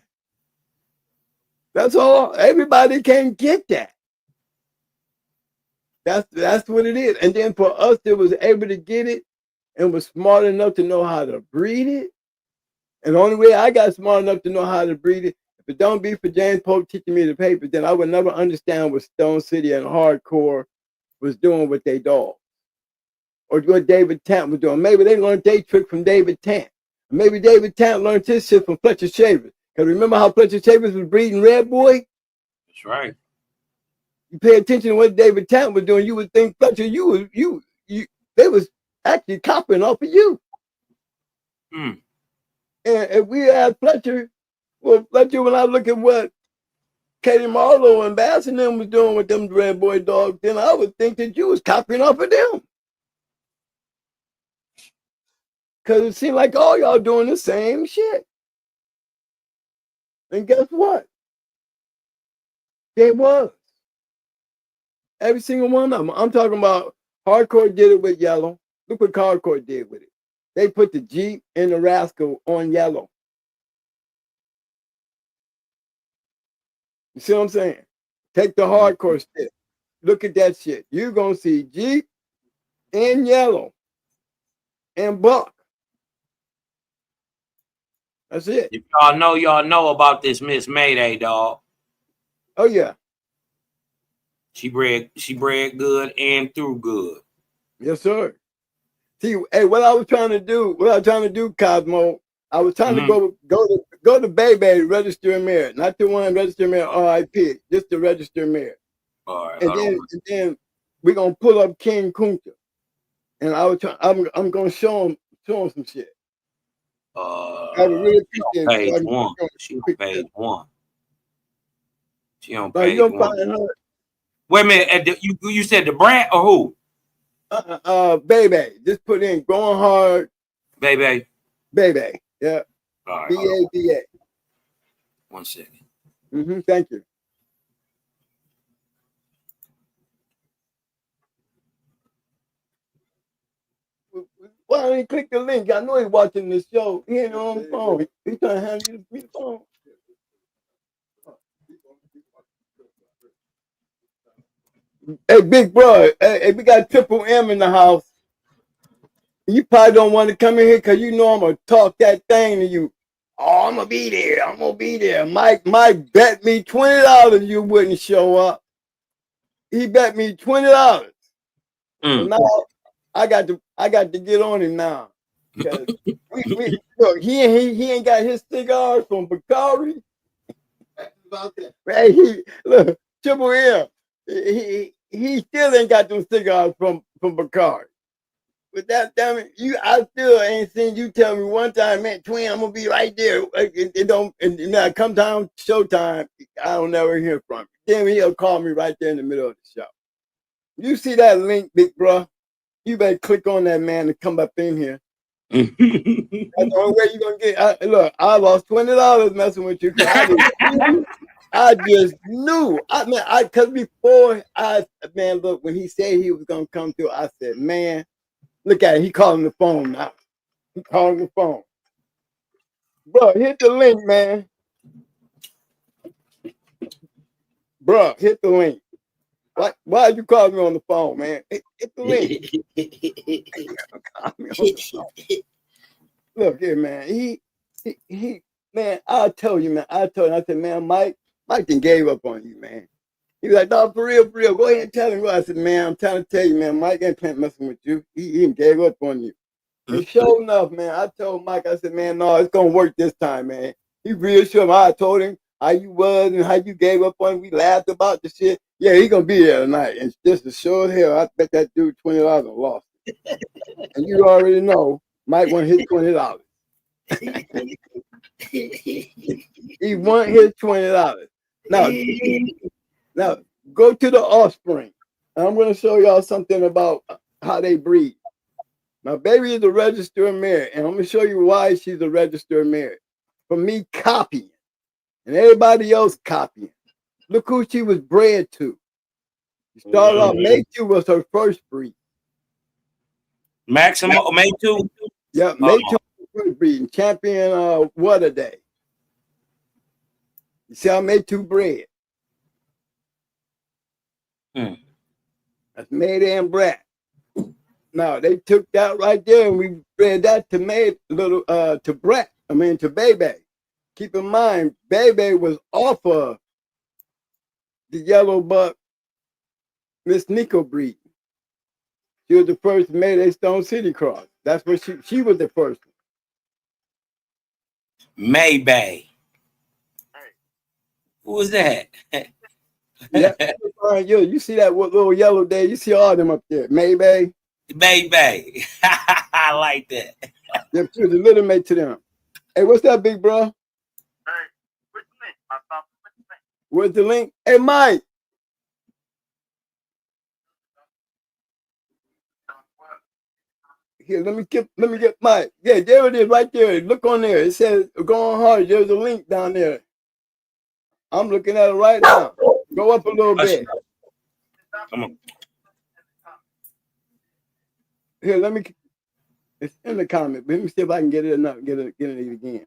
That's all. Everybody can't get that. That's what it is. And then for us that was able to get it and was smart enough to know how to breed it, and the only way I got smart enough to know how to breed it If it don't be for James Pope teaching me the paper, then I would never understand what Stone City and Hardcore was doing with their dogs. Or what David Tant was doing. Maybe they learned their trick from David Tant. Maybe David Tant learned his shit from Fletcher Shavers. Because remember how Fletcher Shavers was breeding Red Boy? That's right. You pay attention to what David Tant was doing, you would think Fletcher, they was actually copying off of you. Mm. And if we had Fletcher, when I look at what Katie Marlowe and Bass and them was doing with them Red Boy dogs, then I would think that you was copying off of them. Because it seemed like all y'all doing the same shit. And guess what? They was. Every single one of them. I'm talking about Hardcore did it with yellow. Look what Hardcore did with it. They put the Jeep and the Rasco on yellow. You see what I'm saying? Take the Hardcore stick. Look at that shit. You're going to see Jeep and yellow and buck. That's it. If y'all know about this Miss Mayday, dog. Oh yeah. She bred good and through good. Yes, sir. See, hey, what I was trying to do, Cosmo, I was trying to go to Baby register a mare, not the one register mare RIP, just the register mare. All right. And then we're gonna pull up King Kunta, and I'm gonna show him some shit. I would really appreciate page it. one. She on page one. She on But page you don't one. find her. Wait a minute. You said the brat or who? Baby. Just put in going hard. Baby. Yeah. All right. BABA. 1 second. Thank you. Why don't you click the link? I know he's watching this show. He ain't on the phone. He's trying to hand you the phone. Hey, big bro. Hey, we got Triple M in the house. You probably don't want to come in here because you know I'm going to talk that thing to you. Oh, I'm going to be there. Mike bet me $20 you wouldn't show up. He bet me $20. So now I got to get on him now. Because look, he ain't got his cigars from Bakari. Hey, look, Triple M. He still ain't got them cigars from Bakari. But that damn it, I still ain't seen you tell me one time, man, twin, I'm gonna be right there. It don't, and now come down showtime, I don't never hear from him. Then he'll call me right there in the middle of the show. You see that link, big bro? You better click on that, man, to come up in here. That's the only way you're gonna get. Look, I lost $20 messing with you. I just knew. Because before look, when he said he was gonna come through, I said, man, look at it. He calling the phone now. He calling the phone. Bro, hit the link, man. Bro, hit the link. Why'd you call me on the phone, man? Hit the link. Call me on the phone. Look here, man. He man, I'll tell you, man. I said, man, Mike done gave up on you, man. He was like, no, for real. Go ahead and tell him. I said, man, I'm trying to tell you, man, Mike ain't playing messing with you. He gave up on you. And sure enough, man, I told Mike, I said, man, no, it's gonna work this time, man. He reassured me. I told him how you was and how you gave up on him. We laughed about the shit. Yeah, he gonna be there tonight. And just as sure as hell, I bet that dude $20 and lost it. And you already know Mike won his $20. He won his $20. Now go to the offspring. I'm going to show y'all something about how they breed. Now, Baby is a registered mare, and I'm going to show you why she's a registered mare. For me copying, and everybody else copying. Look who she was bred to. She started off, Mayday was her first breed. Maximo, Mayday? Yeah, Mayday was her first breed. Champion, what a day. You see how Mayday bred? That's Mayday and Brat. Now they took that right there and we bred that to to Brat. To Baby. keep in mind, Baby was off of the yellow buck Miss Nico breed. She was the first Mayday Stone City cross. That's what she was the first one. Mayday. Who was that? Yeah, you see that little yellow there? You see all of them up there. Mayday. Mayday. I like that. Yeah, she was a little mate to them. Hey, what's that, big bro? Hey, where's the link? Where's the link? Hey, Mike. Here, let me get Mike. Yeah, there it is right there. Look on there. It says go on hard. There's a link down there. I'm looking at it right now. Go up a little bit. Come on. Here, it's in the comment. Let me see if I can get it enough. Get it again.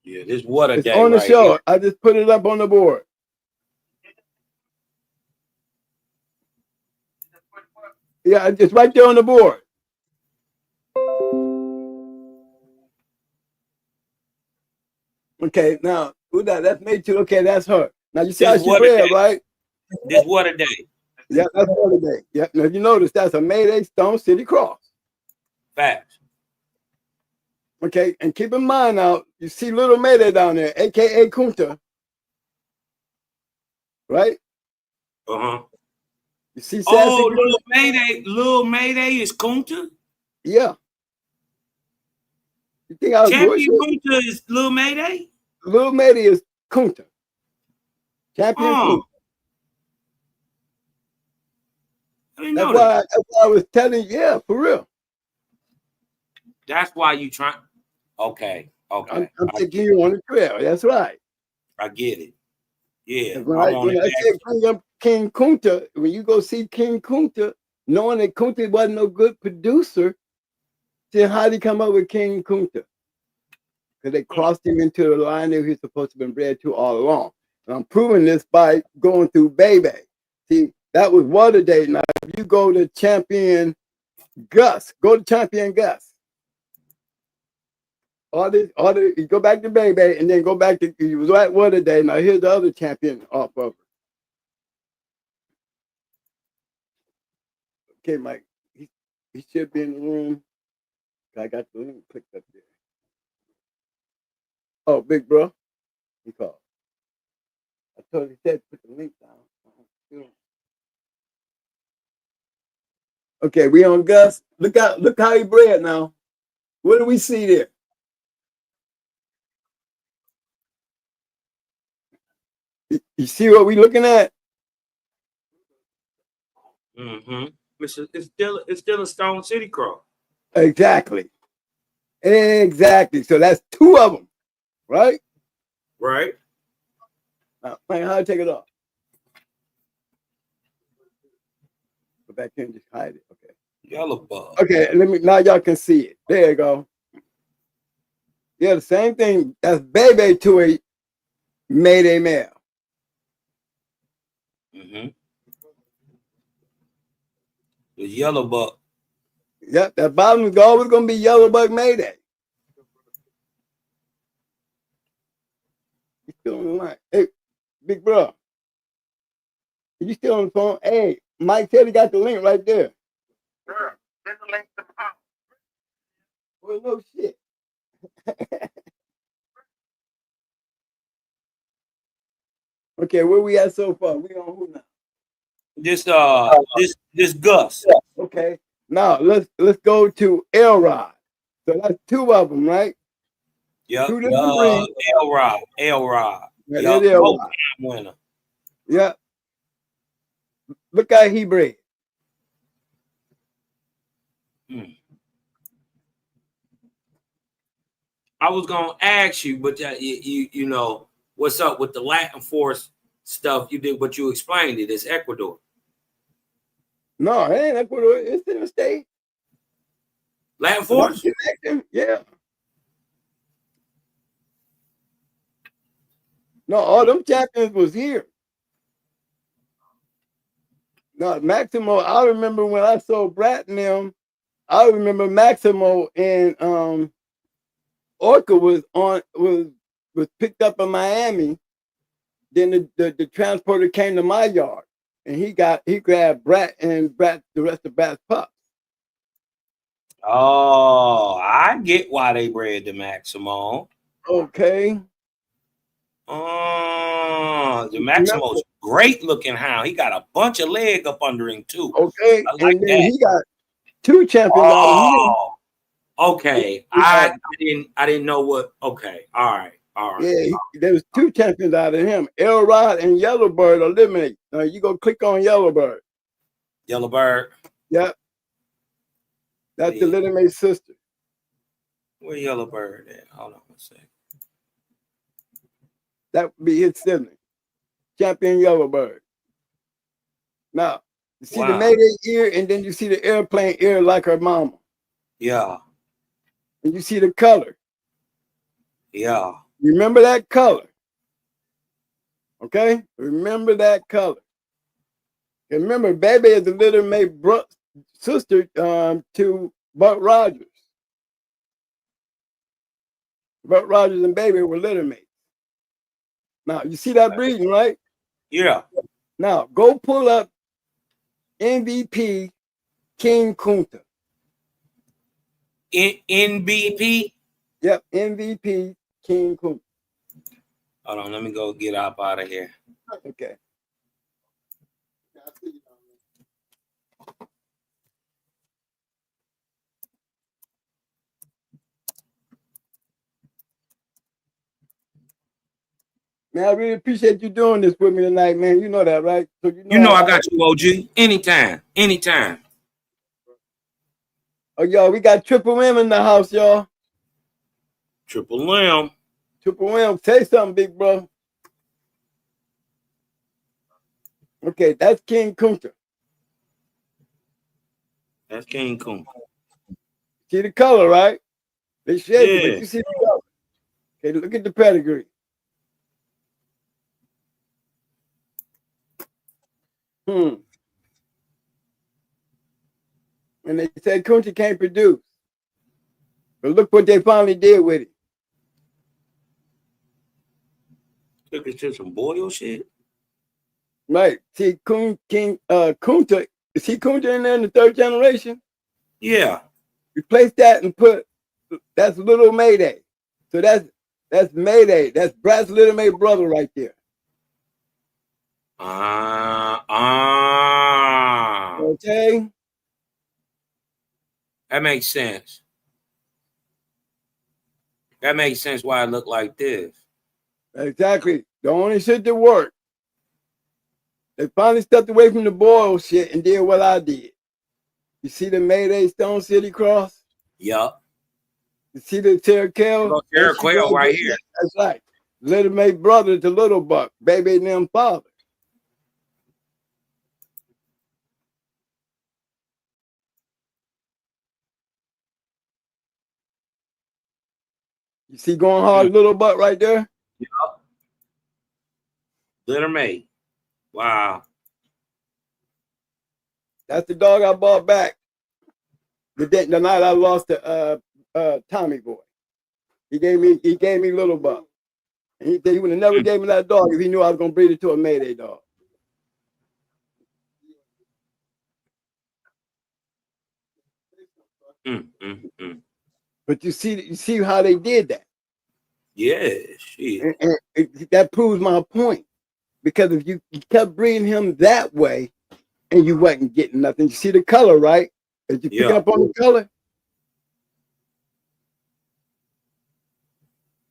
Yeah, this water It's day on the right show. here. I just put it up on the board. Yeah, it's right there on the board. Okay, now who that? That's May too. Okay, that's her. Now you see how she bred, right? This water day. Yeah, that's water day. Yeah. Now you notice that's a Mayday Stone City cross. Facts. Okay, and keep in mind now, you see little Mayday down there, aka Kunta, right? Uh-huh. You see Sassy? Oh, little Mayday is Kunta? Yeah. You think I was Champion Kunta is Little Mayday? Little Mayday is Kunta. Champion Kunta. That's why I was telling you, yeah, for real. That's why you trying. Okay. I'm taking you on the trail. That's right. I get it. Yeah. When I said bring up King Kunta, when you go see King Kunta, knowing that Kunta wasn't no good producer, then how did he come up with King Kunta? Because they crossed him into the line that he was supposed to have been bred to all along. And I'm proving this by going through Baby. See, that was water day. Now, if you go to Champion Gus, you go back to Baby and then go back to, you was at water day. Now, here's the other champion off of it. Okay, Mike, he should be in the room. I got the link clicked up there. Oh, big bro, he called. I told him, he said put the link down. Okay, we on Gus. Look how he bred now. What do we see there? You see what we looking at? Mm-hmm. It's still a Stone City cross. Exactly. So that's two of them, right? Right. Now, man, how to take it off? Go back here and just hide it. Okay. Yellow bug. Okay, now y'all can see it. There you go. Yeah, the same thing. That's Baby to a Mayday male. Mm-hmm. The yellow buck. Yep, that bottom is always going to be yellow buck Mayday. You still on the line? Hey, big bro. You still on the phone? Hey, Mike said he got the link right there. Sure. Send the link to the house. Well, no shit. Okay, where we at so far? We on who now? This Gus. Okay. Now let's go to Elrod. So that's two of them, right? Yep. Two different breeds. Elrod. Yep. Winner. Yep. Look how he bred. I was gonna ask you, but you know what's up with the Latin Force stuff? You did what you explained it. It's Ecuador. No, it ain't Ecuador. It's in the state. Latin Force? Yeah. No, all them champions was here. No, Maximo, I remember when I saw Brat and them, I remember Maximo in Orca was picked up in Miami. Then the transporter came to my yard, and he grabbed Brat and the rest of Brat's pups. Oh, I get why they bred the Maximo. Okay. Oh, the Maximo's great looking hound. He got a bunch of leg up under him too. Okay, I like and then that. he got 2 champions out of him. Okay. I didn't know what. Okay. All right. Yeah, there was 2 champions out of him. Elrod and Yellowbird eliminate. Now you go click on Yellowbird. Yellowbird. Yep. That's the Little May's sister. Where Yellowbird at? Hold on a second. That would be his sibling. Champion Yellowbird. Now, you see the Mayday ear, and then you see the airplane ear like her mama. Yeah. And you see the color. Yeah. Remember that color. Okay? Remember that color. And remember, Baby is the Little May sister to Buck Rogers. Buck Rogers and Baby were Little Mates. Now, you see that breeding, right? Yeah. Now, go pull up MVP King Kunta. NBP? Yep, MVP King Kunta. Hold on, let me go get up out of here. Okay. Man, I really appreciate you doing this with me tonight, man. You know that, right? So you know I got you, OG. Anytime. Oh, y'all, we got Triple M in the house, y'all. Triple M. Triple M, say something, big bro. Okay, that's King Kunta. That's King Kunta. See the color, right? They shade it, but you see the color. Okay, look at the pedigree. And they said Kunta can't produce. But look what they finally did with it. Look at some Bolio shit. Right. See, Kunta, is he Kunta in there in the 3rd generation? Yeah. Replace that and put, that's Little Mayday. So that's Mayday. That's Brad's Little May brother right there. Okay. That makes sense. That makes sense why it looked like this. Exactly. The only shit that worked. They finally stepped away from the Boyle shit and did what I did. You see the Mayday Stone City cross? Yup. You see the Terraquel? Terraquel right here. That's right. Little May brother to Little Buck, Baby and them father. You see going hard, Little Buck right there? Yup. Little May. Wow. That's the dog I bought back. The night I lost to Tommy Boy. He gave me Little Buck. And he said he would have never gave me that dog if he knew I was gonna breed it to a Mayday dog. But you see how they did that. Yeah, shit. And that proves my point. Because if you kept breeding him that way and you wasn't getting nothing, you see the color, right? Is you picking up on the color?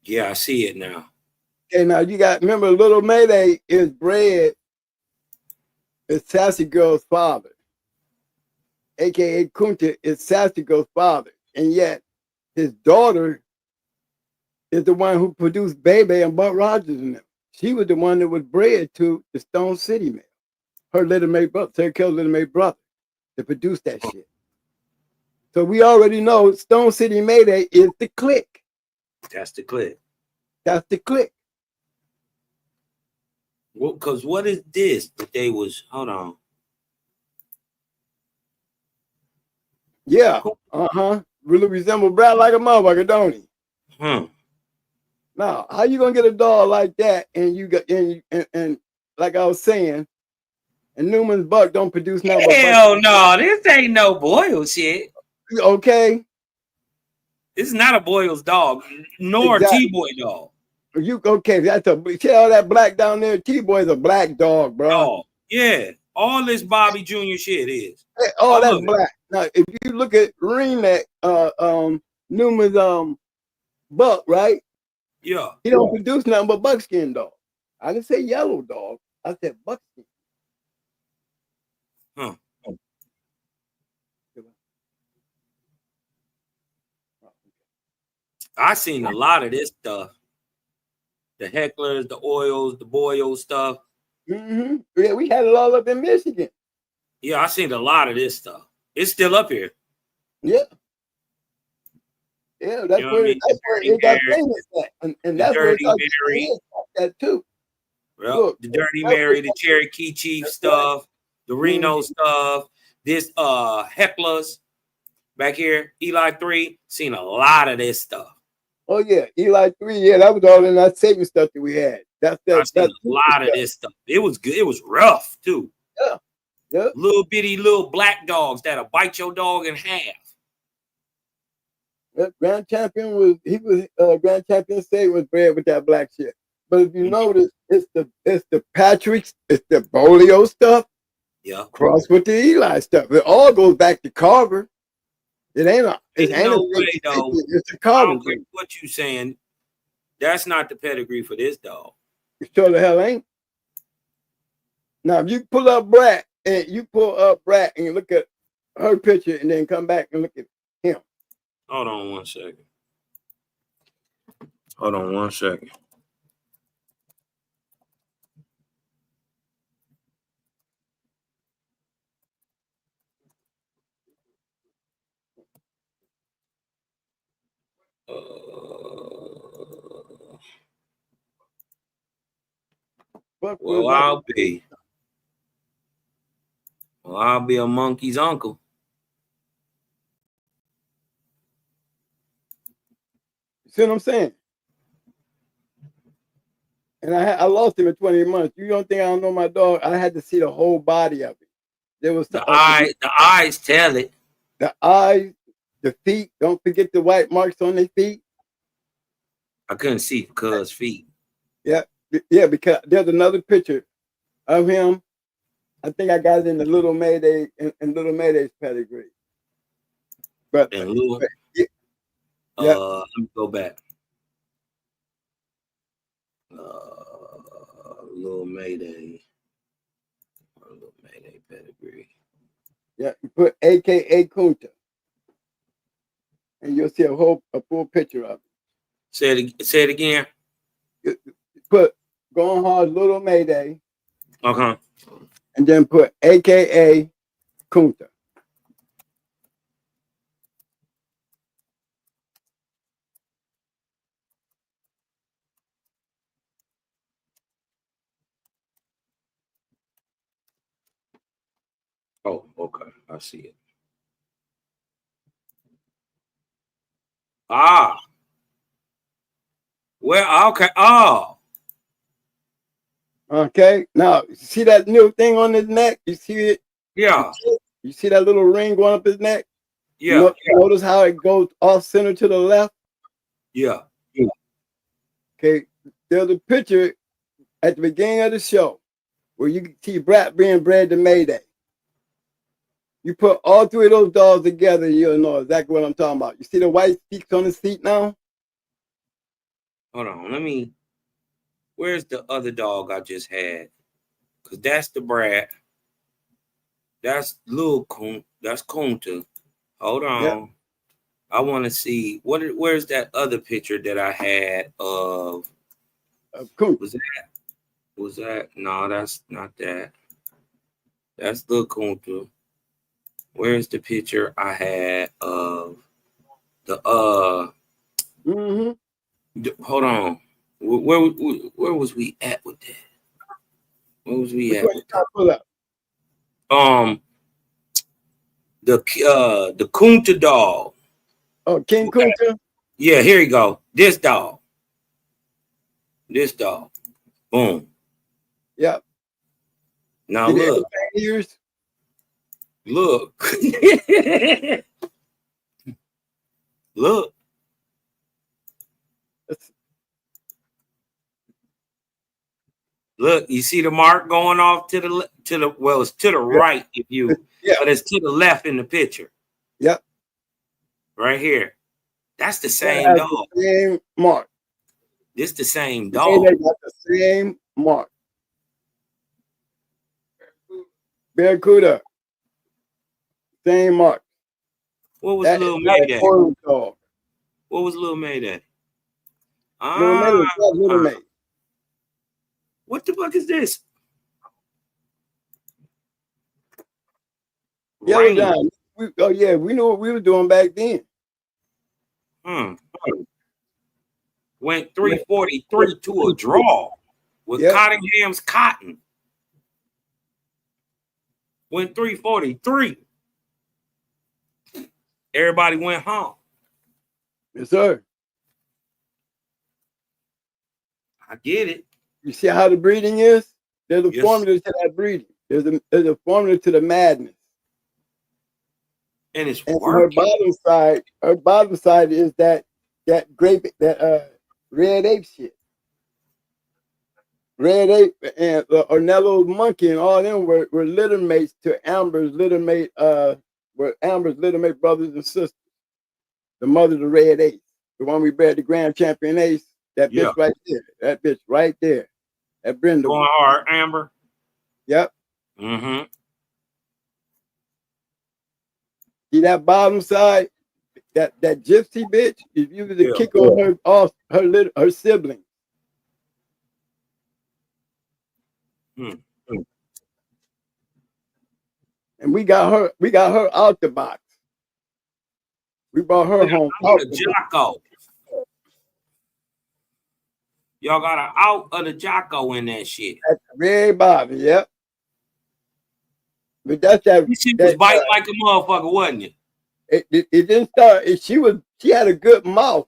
Yeah, I see it now. Okay, now you got, remember, Little Mayday is bred as Sassy Girl's father. AKA Kunta is Sassy Girl's father. And yet his daughter is the one who produced Baby and Buck Rogers and them. She was the one that was bred to the Stone City male. Her Little May brother, Terraquel Little May brother, to produce that shit. So we already know Stone City Mayday is the click. That's the click. That's the click. Well, because what is this that they was, hold on. Yeah, really resemble Brad like a motherfucker, don't he? Now, how you gonna get a dog like that? And you got and like I was saying, and Newman's buck don't produce nothing but Hell no, this ain't no Boyle shit. Okay. This is not a Boyle's dog, nor Exactly. a T-Boy dog. You okay? That's see all that black down there. T-Boy is a black dog, bro. Dog. Yeah, all this Bobby Jr. shit is. All that's black. Now, if you look at Rematch, Newman's buck, right? Yeah. He don't produce nothing but buckskin dog. I didn't say yellow dog. I said buckskin. Huh. I seen a lot of this stuff. The hecklers, the oils, the Boyle stuff. Mm-hmm. Yeah, we had it all up in Michigan. Yeah, I seen a lot of this stuff. It's still up here. Yeah. Yeah, that's where it got famous at. And that's where it got that too. Well, look, the Dirty Mary, the Cherokee Chief stuff, the Reno stuff, this hecklers back here, Eli 3, seen a lot of this stuff. Oh yeah, Eli 3, yeah, that was all in that Satan stuff that we had. That's I seen a lot of this stuff. It was good. It was rough too. Yeah. Yeah. Little bitty little black dogs that'll bite your dog in half. That Grand Champion Grand Champion State was bred with that black shit. But if you notice, it's the Patrick's, it's the Bolio stuff. Yeah. Crossed with the Eli stuff. It all goes back to Carver. It ain't a Ain't no way though. It's a Carver. I don't care what you saying. That's not the pedigree for this dog. It sure the hell ain't. Now, if you pull up Brat and you look at her picture and then come back and look at him. Hold on one second. Hold on one second. Well, I'll be a monkey's uncle. See what I'm saying? And I lost him in 20 months. You don't think I don't know my dog? I had to see the whole body of it. There was the eyes tell it. The eyes, the feet. Don't forget the white marks on their feet. I couldn't see cuz feet. Yeah, because there's another picture of him. I think I got it in the Little Mayday and Little Mayday's pedigree. But and Little, yeah. Let me go back. Little Mayday pedigree. Yeah, you put AKA Kunta, and you'll see a full picture of it. Say it again. You put Going Hard Little Mayday. Okay. And then put AKA Kunta. Oh, okay. I see it. Well, okay. Oh. Okay. Now, see that new thing on his neck? You see it? Yeah. You see that little ring going up his neck? Yeah. Notice how it goes off center to the left? Yeah. Okay. There's a picture at the beginning of the show where you can see Brat being bred to Mayday. You put all three of those dogs together, you'll know exactly what I'm talking about. You see the white streaks on his feet now? Hold on. Where's the other dog I just had? Because that's the Brat. That's Lil Kun. That's Kunta. Hold on. Yep. I want to see where's that other picture that I had of Kunta. Was that? No, that's not that. That's Lil Kunta. Where's the picture I had of the hold on. Where was we at with that? Where was we at with that? The Kunta dog. Oh, King Kunta? Yeah, here you go. This dog. This dog. Boom. Yep. Now Did look. it ears? Look. Look. Look, you see the mark going off to the well, it's to the right if you, but it's to the left in the picture. Yep. Right here. That's the same That has dog. the same mark. This the same They dog. got the same mark. Barracuda. Same mark. What was That Little is not a Mayday? quarter dog. What was Little Mayday? Little Mayday is not Little Mayday. What the fuck is this? Yellow Giant. Oh yeah, we knew what we were doing back then. Went 343 to a draw with Cottingham's Cotton. Went 343. Everybody went home. Yes, sir. I get it. You see how the breeding is? There's a formula to that breeding. There's a formula to the madness. And it's and working. Her bottom side is that grape, that red ape shit. Red ape and Ornello's monkey and all them were litter mates to Amber's litter mate. Were Amber's litter mate brothers and sisters. The mother of the red ape, the one we bred the grand champion ace. That bitch right there. That bitch right there. That Brenda. Going hard, Amber. Yep. Mm-hmm. See that bottom side, that gypsy bitch. If you was to kick on her off her sibling. And we got her out the box. We brought her home. Out of Jocko. Y'all got an out of the Jocko in that shit. At the very bottom, yep. But that's that. She was biting like a motherfucker, wasn't it? It didn't start. She had a good mouth,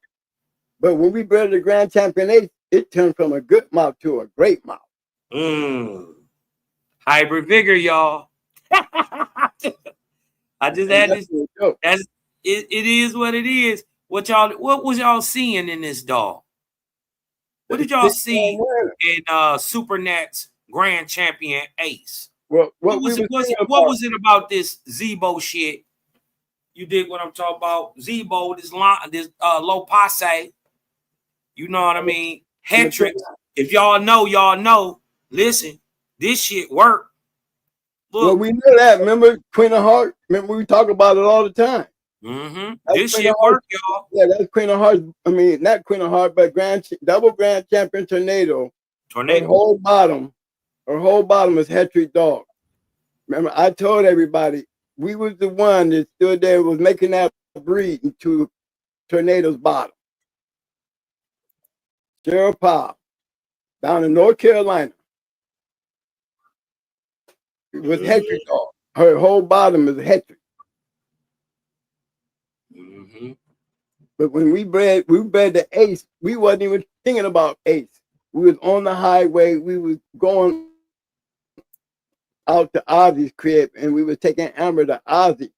but when we bred the grand champion ace, it turned from a good mouth to a great mouth. Hybrid Vigor, y'all. I just had this. It is what it is. What was y'all seeing in this dog? What did y'all see in Super Nat's Grand Champion Ace? What was it about this Zebo shit? You dig what I'm talking about? Zebo, this low passe. You know what I mean? Hetrick. If y'all know, y'all know. Listen, this shit work. Look. Well, we know that. Remember Queen of Hearts? Remember we talk about it all the time. This shit work, y'all. Yeah, that's Queen of Hearts. I mean, not Queen of Hearts, but double grand champion Tornado. Her whole bottom is Hetrick dog. Remember, I told everybody we was the one that stood there was making that breed into Tornado's bottom. Cheryl Powell, down in North Carolina. It was Hetrick dog. Her whole bottom is Hetrick. But when we bred the ace, we wasn't even thinking about ace. We was on the highway. We was going out to Ozzy's crib, and we was taking Amber to Ozzy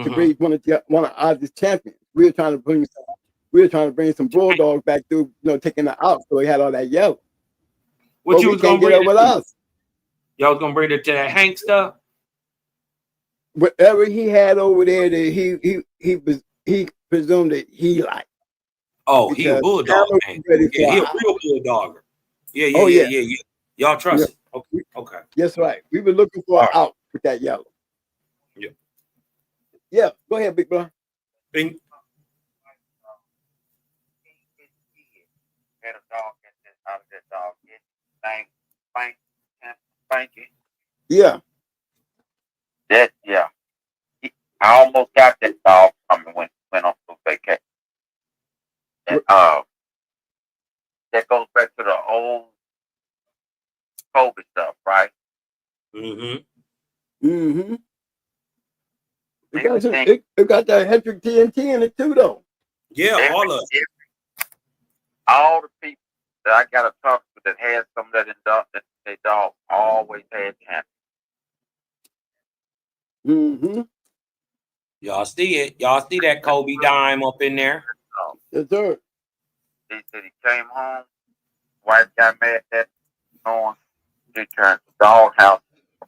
to breed one of Ozzy's champions. We were trying to bring some bulldogs back through, taking her out, so he had all that yellow. What you was gonna bring it with us? Y'all was gonna bring it to that Hank stuff. Whatever he had over there, that he presumed that he liked. Oh, he a bulldog, man. Yeah, he a real bulldogger. Yeah. Y'all trust it. Okay. Yes, right. We were looking for an out with that yellow. Yeah. Yeah. Go ahead, big bro. Bing. Yeah. I almost got that dog from when went on to vacation. And that goes back to the old COVID stuff, right? It got that Hetrick TNT in it too, though. Yeah, all of it. All the people that I got to talk to that had some of that in their dog always had champions. Mm-hmm. Y'all see it. Y'all see that Kobe dime up in there. Yes, sir. He said he came home, wife got mad at on. He turned the dog house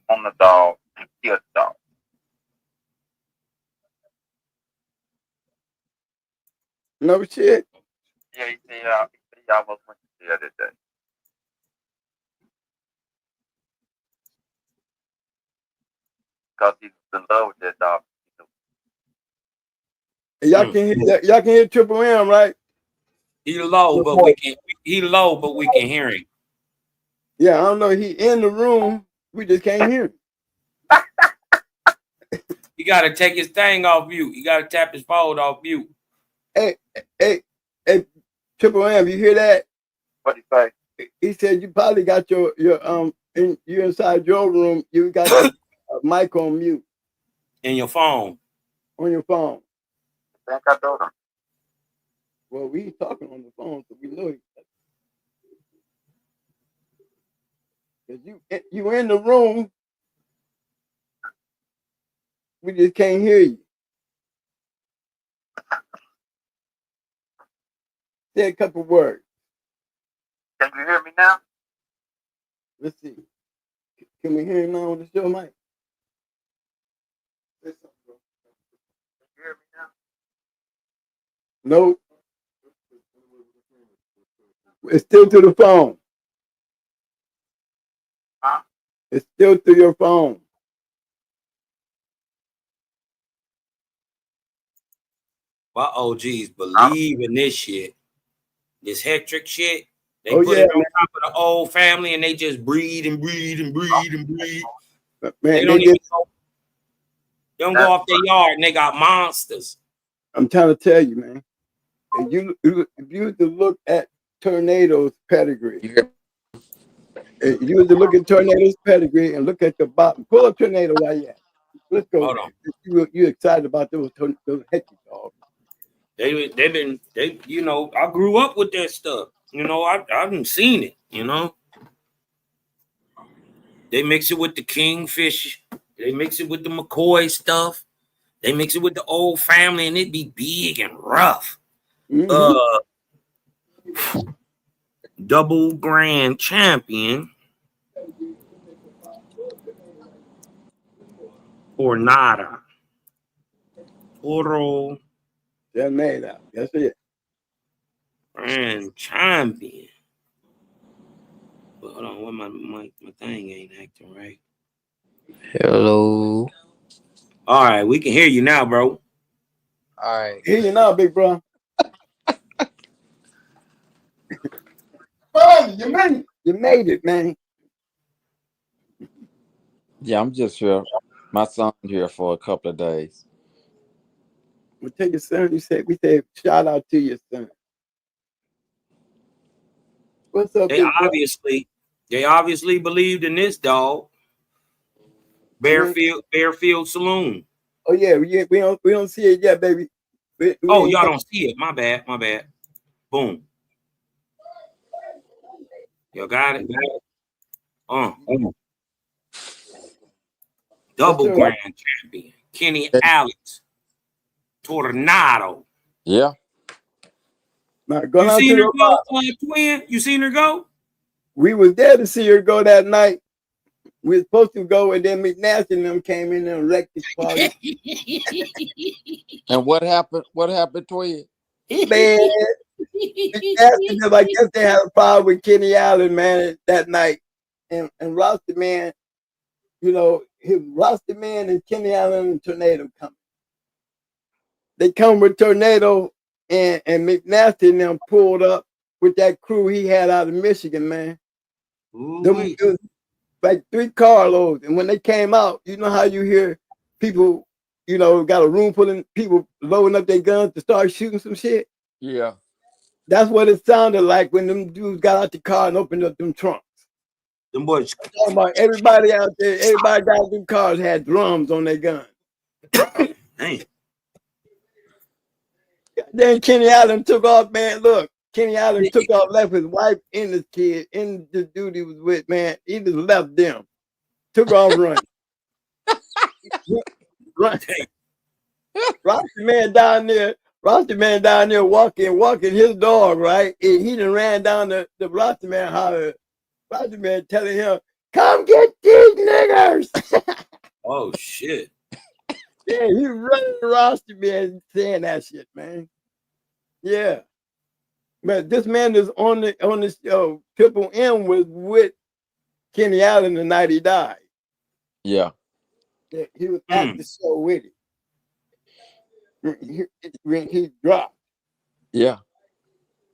on the dog and killed the dog. No shit. Yeah, he said he almost went to the other day. Because he was in love with that dog. Y'all can hear Triple M, right? He low, but we can hear him. Yeah, I don't know. He in the room. We just can't hear him. He gotta take his thing off mute. He gotta tap his phone off mute. Hey, Triple M, you hear that? What'd he say? He said you probably got you're inside your room. You got the mic on mute. In your phone. On your phone. I think I told him. Well, we talking on the phone, so we know because you in the room. We just can't hear you. Say a couple words. Can you hear me now? Let's see. Can we hear him now on the show, Mike? Can you hear me now? No. It's still to the phone. Huh? It's still to your phone. My OGs believe in this shit. This hectic shit. They put it on top of the old family and they just breed and breed and breed and breed. Man, they don't go off their yard and they got monsters. I'm trying to tell you, man. If you to look at Tornado's pedigree, if you were to look at Tornado's pedigree and look at the bottom, pull up Tornado while you at. Let's go. Hold on. You excited about those hectic dogs? They you know, I grew up with that stuff. You know, I haven't seen it, you know. They mix it with the kingfish, they mix it with the McCoy stuff, they mix it with the old family, and it be big and rough. Mm-hmm. Double grand champion or nada. Toro. Mayday. That's it. Grand champion. But hold on, what my thing ain't acting right. Hello. All right, we can hear you now, bro. All right. Hear you now, big bro. You made it, man. Yeah, I'm just here. My son's here for a couple of days. We'll take your son. We say shout out to your son. What's up, They obviously believed in this dog. Bearfield Saloon. Oh yeah, we don't see it yet, baby. Y'all don't see it. My bad. Boom. Y'all got it. Double grand champion. Kenny Alex. Tornado. Yeah. Now, you seen her go, twin? You seen her go? We was there to see her go that night. We were supposed to go, and then McNasty and them came in and wrecked the party. And what happened? What happened, twin? Man, McNasty and them, I guess they had a problem with Kenny Allen, man, that night. And Rusty Man, you know, Rusty Man and Kenny Allen and Tornado come. They come with Tornado, and McNasty and them pulled up with that crew he had out of Michigan, man. It was like 3 carloads. And when they came out, you know how you hear people, you know, got a room full of people loading up their guns to start shooting some shit? Yeah. That's what it sounded like when them dudes got out the car and opened up them trunks. Them boys. Everybody out there, everybody got out them cars had drums on their guns. Hey. Then Kenny Allen took off, man. Look, Kenny Allen took off, left his wife and his kid and the dude he was with, man. He just left them. Took off running. Run. Rossi man down there walking his dog, right? And he done ran down the Rossi man holler. Rossi man telling him, come get these niggers. Oh shit. Yeah, he running the Rossi man saying that shit, man. Yeah. But this man is on the show. Triple M was with Kenny Allen the night he died. Yeah. Yeah, he was at the show with it. When he dropped. Yeah.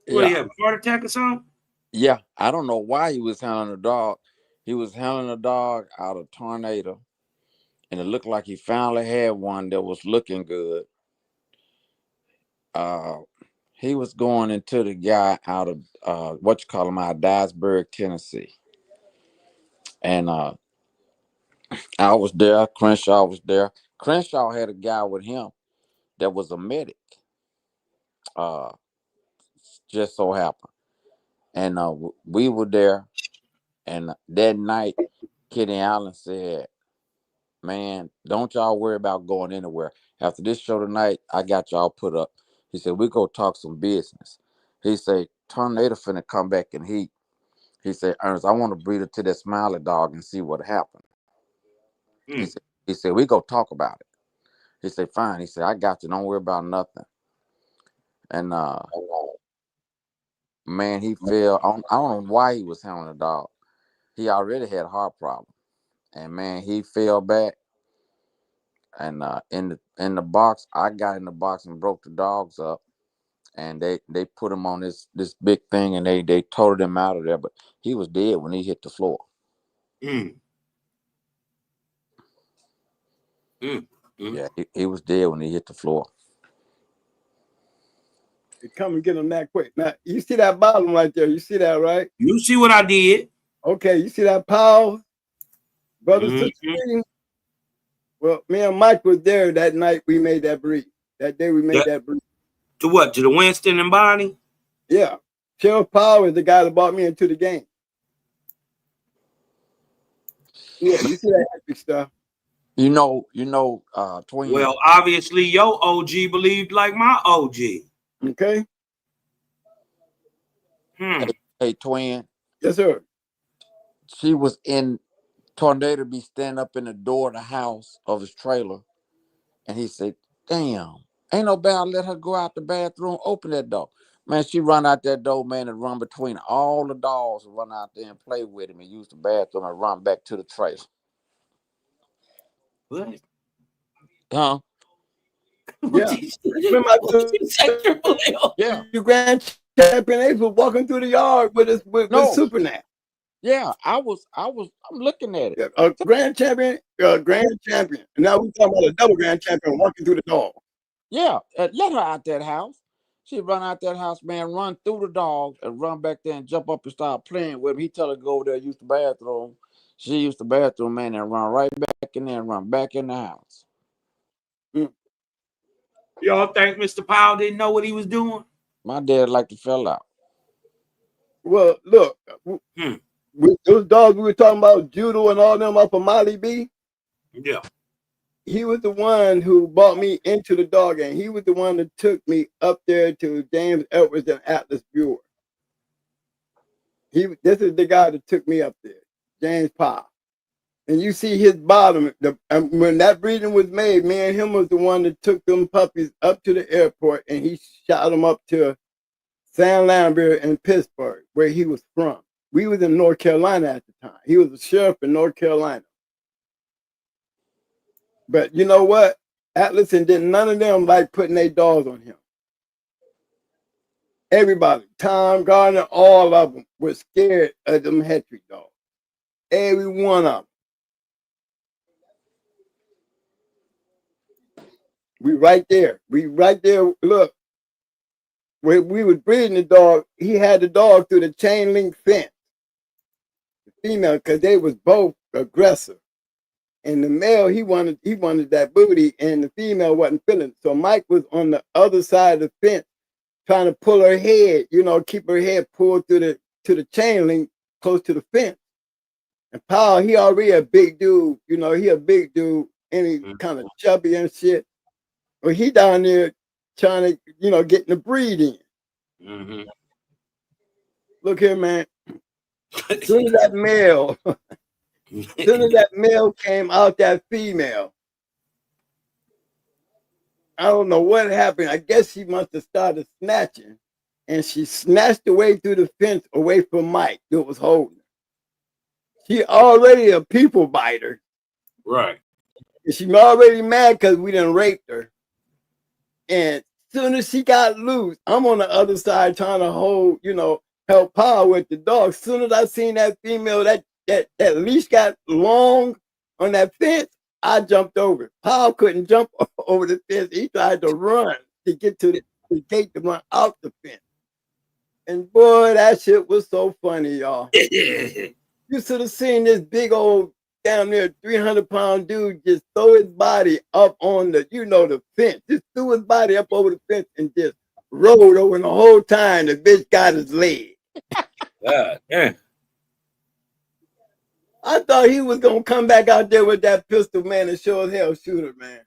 What, he have a heart attack or something? Yeah. I don't know why he was handling the dog. He was handling the dog out of tornado. And it looked like he finally had one that was looking good. He was going into the guy out of out of Dyersburg, Tennessee. And I was there. Crenshaw was there. Crenshaw had a guy with him that was a medic. Just so happened. And we were there. And that night, Kenny Allen said, man, don't y'all worry about going anywhere. After this show tonight, I got y'all put up. He said, we go talk some business. He said, Tornado finna come back in heat. He said, Ernest, I want to breed it to that Smiley dog and see what happened. He said, we go talk about it. He said, fine. He said, I got you. Don't worry about nothing. And man, he fell. I don't know why he was handling the dog. He already had a heart problem. And man, he fell back. And in the box, I got in the box and broke the dogs up. And they put him on this big thing, and they toted him out of there. But he was dead when he hit the floor. Yeah, he was dead when he hit the floor. They come and get him that quick. Now, you see that bottom right there. You see that, right? You see what I did. Okay, you see that pile? Brothers, sisters. Well, me and Mike was there that night we made that breed. That day we made that breed. To what? To the Winston and Bonnie? Yeah. Sheriff Powell is the guy that brought me into the game. Yeah, you see that epic stuff. You know, Twin. Well, obviously your OG believed like my OG. Okay. Hey, Twin. Yes, sir. She was in Tornado be standing up in the door of the house of his trailer, and he said, damn, ain't no bad let her go out the bathroom, open that door. Man, she run out that door, man, and run between all the dogs and run out there and play with him and use the bathroom and run back to the trailer. What? Huh? Yeah. Yeah. Your grand champion Ace was walking through the yard with Supernat. Yeah, I'm looking at it. A grand champion. And now we're talking about a double grand champion walking through the dog. Yeah, let her out that house. She run out that house, man, run through the dogs and run back there and jump up and start playing with him. He tell her to go over there, use the bathroom. She used the bathroom, man, and run right back in there and run back in the house. Y'all think Mr. Powell didn't know what he was doing? My dad like to fell out. Well, look, with those dogs we were talking about, Judo and all them up on Molly B. Yeah. He was the one who brought me into the dog game. He was the one that took me up there to James Edwards and Atlas Brewer. This is the guy that took me up there, James Powell. And you see his bottom. When that breeding was made, me and him was the one that took them puppies up to the airport, and he shot them up to San Lambert in Pittsburgh, where he was from. We was in North Carolina at the time. He was a sheriff in North Carolina. But you know what? Atlas and none of them like putting their dogs on him. Everybody, Tom Gardner, all of them were scared of them Hetrick dogs. Every one of them. We right there. Look, when we was breeding the dog, he had the dog through the chain link fence. The female, because they was both aggressive. And the male, he wanted that booty, and the female wasn't feeling it. So Mike was on the other side of the fence trying to pull her head, keep her head pulled to the chain link close to the fence. And Paul, he already a big dude, he a big dude, and he kind of chubby and shit. Well, he down there trying to, get in the breed in. Mm-hmm. Look here, man. As soon as that male came out that female, I don't know what happened. I guess she must have started snatching, and she snatched away through the fence away from Mike that was holding her. She already a people biter. Right. And she already mad because we done raped her. And as soon as she got loose, I'm on the other side trying to hold, help Paul with the dog. As soon as I seen that female, that leash got long on that fence, I jumped over it. Paul couldn't jump over the fence. He tried to run to get to the gate to run out the fence. And boy, that shit was so funny, y'all. You should have seen this big old down there 300-pound dude just throw his body up on the fence. Just threw his body up over the fence and just rolled over, and the whole time the bitch got his leg. Yeah. I thought he was gonna come back out there with that pistol, man, and show as hell shoot her, man.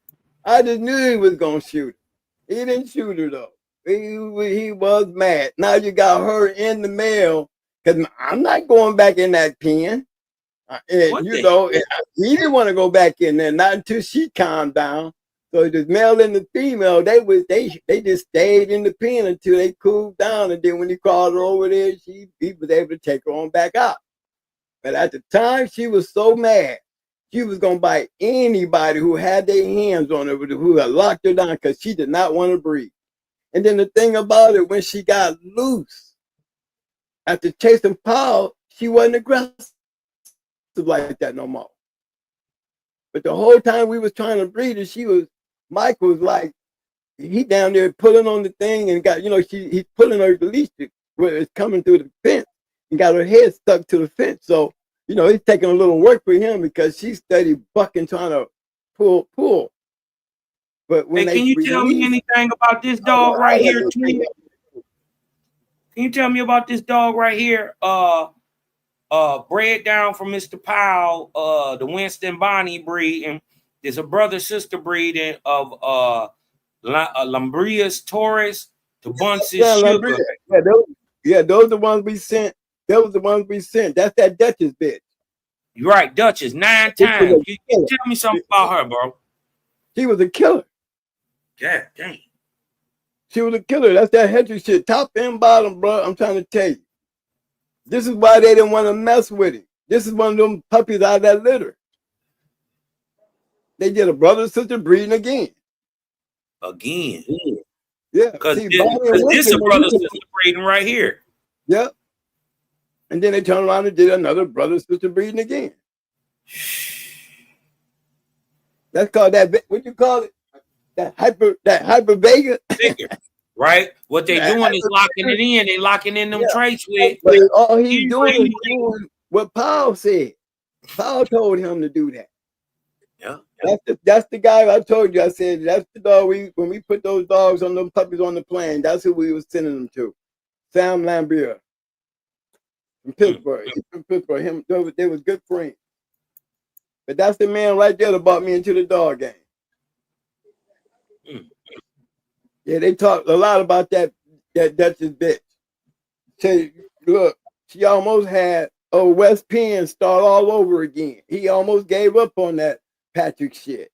I just knew he was gonna shoot her. He didn't shoot her though. He was mad. Now you got her in the mail, because I'm not going back in that pen. And he didn't want to go back in there, not until she calmed down. So the male and the female, they just stayed in the pen until they cooled down, and then when he called her over there, he was able to take her on back out. But at the time, she was so mad, she was gonna bite anybody who had their hands on her, who had locked her down, because she did not want to breathe. And then the thing about it, when she got loose, after chasing Paul, she wasn't aggressive like that no more. But the whole time we was trying to breed her, Mike was like, he down there pulling on the thing and got, he's pulling her leash where it's coming through the fence and got her head stuck to the fence. So, it's taking a little work for him because she steady bucking trying to pull. But when can you tell me anything about this dog right here, Twin? Can you tell me about this dog right here? Bred down from Mr. Powell, the Winston Bonnie breed, and there's a brother-sister breeding of Lambrias Torres to Bunce's Sugar. Those are the ones we sent. That's that Duchess bitch. You're right, Duchess, 9 times. You tell me something about her, bro. She was a killer. God dang. She was a killer. That's that Hetry shit. Top and bottom, bro. I'm trying to tell you. This is why they didn't want to mess with him. This is one of them puppies out of that litter. They did a brother-sister breeding again. Yeah. Because this is a brother-sister breeding right here. Yep. And then they turned around and did another brother-sister breeding again. That's called that, what you call it? That hyper Vigor. Right? What they doing is locking it in. They locking in them traits with. But all he's doing is doing what Paul said. Paul told him to do that. Yeah. That's the guy I told you. I said that's the dog when we put those dogs on them puppies on the plane. That's who we was sending them to. Sam Lambier from Pittsburgh. He's from Pittsburgh. They was good friends. But that's the man right there that brought me into the dog game. Yeah, they talked a lot about that Duchess bitch. Say, look, she almost had West Penn start all over again. He almost gave up on that Patrick shit.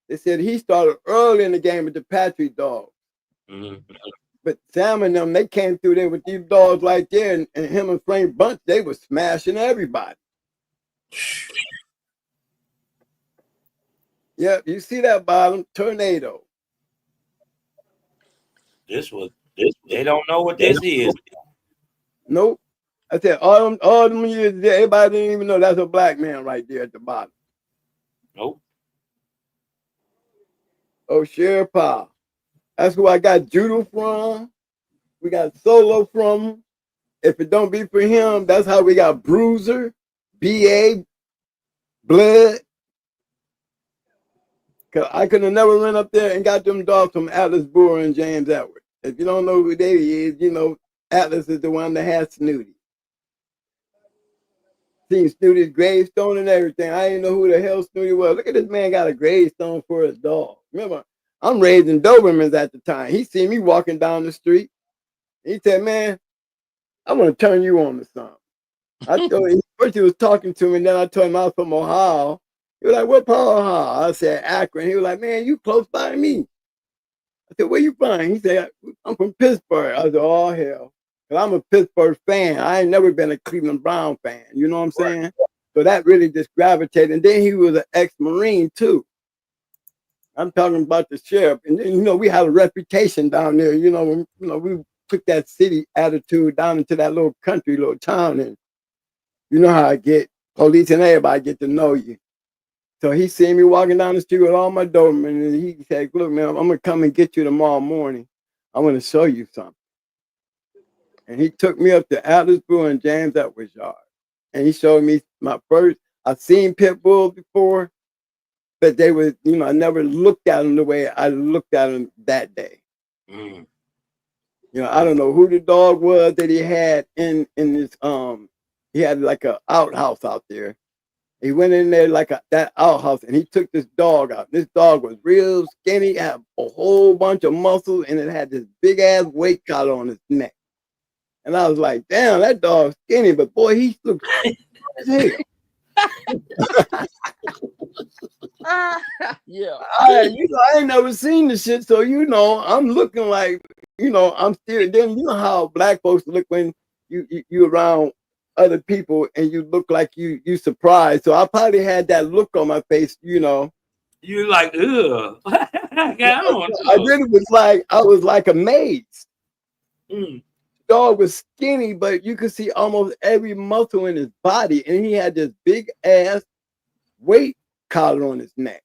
They said he started early in the game with the Patrick dogs. But Sam and them, they came through there with these dogs right there, and him and Frank Bunch, they were smashing everybody. Yep, you see that bottom tornado. They don't know what this is. Nope. I said all them years there, everybody didn't even know that's a black man right there at the bottom. Nope. Oh, Sheriff Powell. That's who I got judo from. We got solo from. If it don't be for him, that's how we got Bruiser, BA, Blood. Cause I could have never went up there and got them dogs from Atlas Brewer and James Edward. If you don't know who they is, you know Atlas is the one that has Snooty. Seen Snooty's gravestone and everything. I didn't know who the hell Snooty was. Look at this man got a gravestone for his dog. Remember, I'm raising Dobermans at the time. He seen me walking down the street. He said, "Man, I want to turn you on to something." I told him first he was talking to me, and then I told him I was from Ohio. He was like, "What part of Ohio?" I said, "Akron." He was like, "Man, you close by me." I said, "Where you from?" He said, "I'm from Pittsburgh." I said, "Oh hell." Cause I'm a Pittsburgh fan. I ain't never been a Cleveland Brown fan. You know what I'm saying? Right. So that really just gravitated. And then he was an ex-Marine too. I'm talking about the sheriff. And then, you know, we have a reputation down there. You know, we took that city attitude down into that little country, little town. And you know how I get. Police and everybody get to know you. So he seen me walking down the street with all my Doberman. And he said, "Look, man, I'm going to come and get you tomorrow morning. I'm going to show you something." And he took me up to Atlas Brewer and James Edwards yard. And he showed me my first, I've seen pit bulls before, but they were, you know, I never looked at them the way I looked at them that day. You know, I don't know who the dog was that he had in this, he had like an outhouse out there. He went in there like that outhouse and he took this dog out. This dog was real skinny, had a whole bunch of muscles, and it had this big ass weight collar on his neck. And I was like, "Damn, that dog's skinny, but boy, he looks as hell." Yeah. I ain't never seen the shit, so you know, I'm looking like, you know, I'm still. Then you know how black folks look when you around other people and you look like you surprised. So I probably had that look on my face, you know. You're like, ugh. I really was like, I was like amazed. Dog was skinny, but you could see almost every muscle in his body, and he had this big ass weight collar on his neck.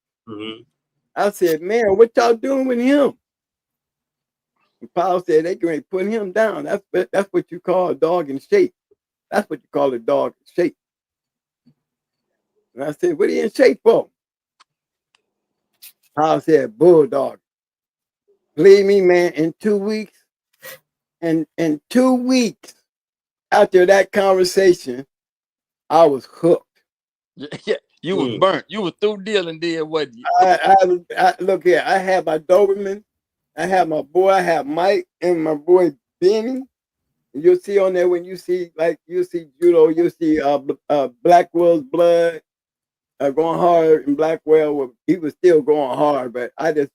I said, "Man, what y'all doing with him?" And Paul said, "They can put him down. That's what you call a dog in shape. That's what you call a dog in shape." And I said, "What are you in shape for?" Paul said, "Bulldog." Believe me, man, in 2 weeks, and in 2 weeks after that conversation, I was hooked. Yeah, you was burnt. You was through dealing, then, wasn't you? I look here. I had my Doberman. I had my boy. I had Mike and my boy Benny. And you'll see on there when you see, like, you'll see Judo. You'll see Blackwell's blood going hard, and Blackwell, he was still going hard, but I just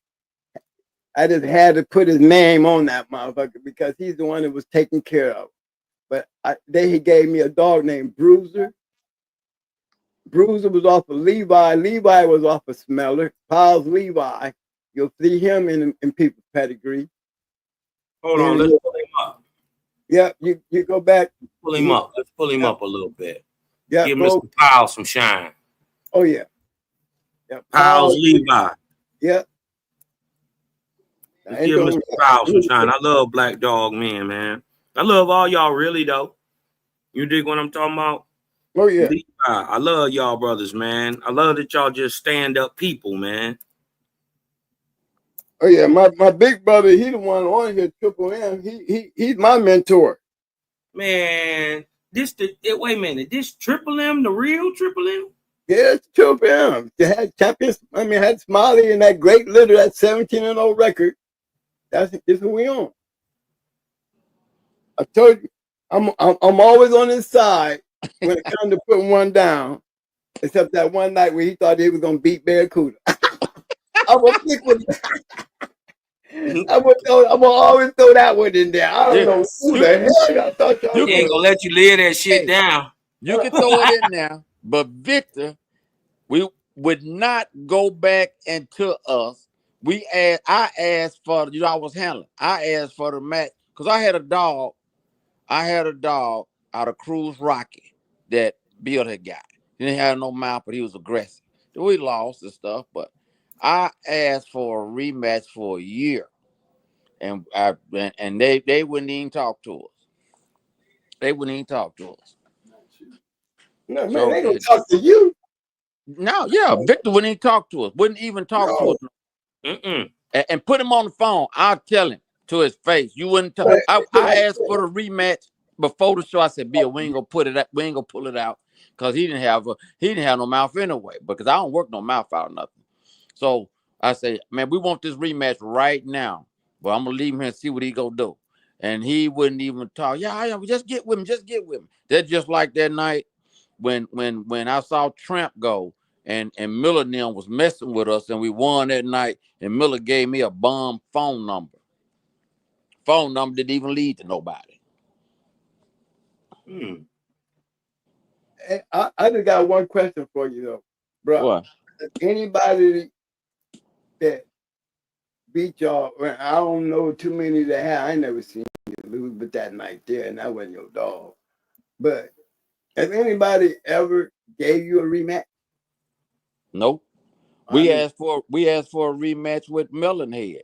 had to put his name on that motherfucker because he's the one that was taken care of. But then he gave me a dog named Bruiser. Bruiser was off of Levi. Levi was off of Smeller. Paul's Levi. You'll see him in people's pedigree. Hold on, let's pull him up. Yeah, you go back. Pull him up. Let's pull him up a little bit. Yeah, give Mr. Powell some shine. Oh yeah. Yeah, Powell's Levi. Yeah. Give Mr. Powell some shine. I love Black Dog Men, man. I love all y'all, really, though. You dig what I'm talking about? Oh yeah. Levi, I love y'all brothers, man. I love that y'all just stand up people, man. Oh yeah, my big brother, he the one on here, Triple M. He's my mentor. Man, wait a minute, this Triple M, the real Triple M? Yeah, it's Triple M. They had champions. I mean, had Smiley in that great litter, that 17-0 record. This is what we on. I told you, I'm always on his side when it comes to putting one down. Except that one night where he thought he was gonna beat Barracuda. I'm gonna always throw that one in there. I don't know who the hell I thought y'all ain't gonna let you lay that shit down. You can throw it in there, but Victor, we would not go back into us. I asked for, I was handling. I asked for the match because I had a dog out of Cruz Rocky that Bill had got. He didn't have no mouth, but he was aggressive. We lost and stuff, but I asked for a rematch for a year, and they wouldn't even talk to us. They wouldn't even talk to us. No, man, they gonna talk to you. No, yeah, Victor wouldn't even talk to us. Wouldn't even talk to us. Mm-mm. And put him on the phone. I'll tell him to his face. You wouldn't tell. I asked for the rematch before the show. I said, Bill, we ain't gonna put it up. We ain't gonna pull it out because he didn't have no mouth anyway. Because I don't work no mouth out or nothing. So I say, man, we want this rematch right now. But I'm gonna leave him here and see what he gonna do. And he wouldn't even talk. Yeah, just get with him. Just get with him. That's just like that night when I saw Tramp go. And Miller and them was messing with us, and we won that night. And Miller gave me a bomb phone number. Phone number didn't even lead to nobody. I just got one question for you though, bro. What? Anybody that beat y'all? I don't know too many that have. I ain't never seen you lose, but that night there, and that wasn't your dog. But has anybody ever gave you a rematch? Nope. We asked for a rematch with Melonhead,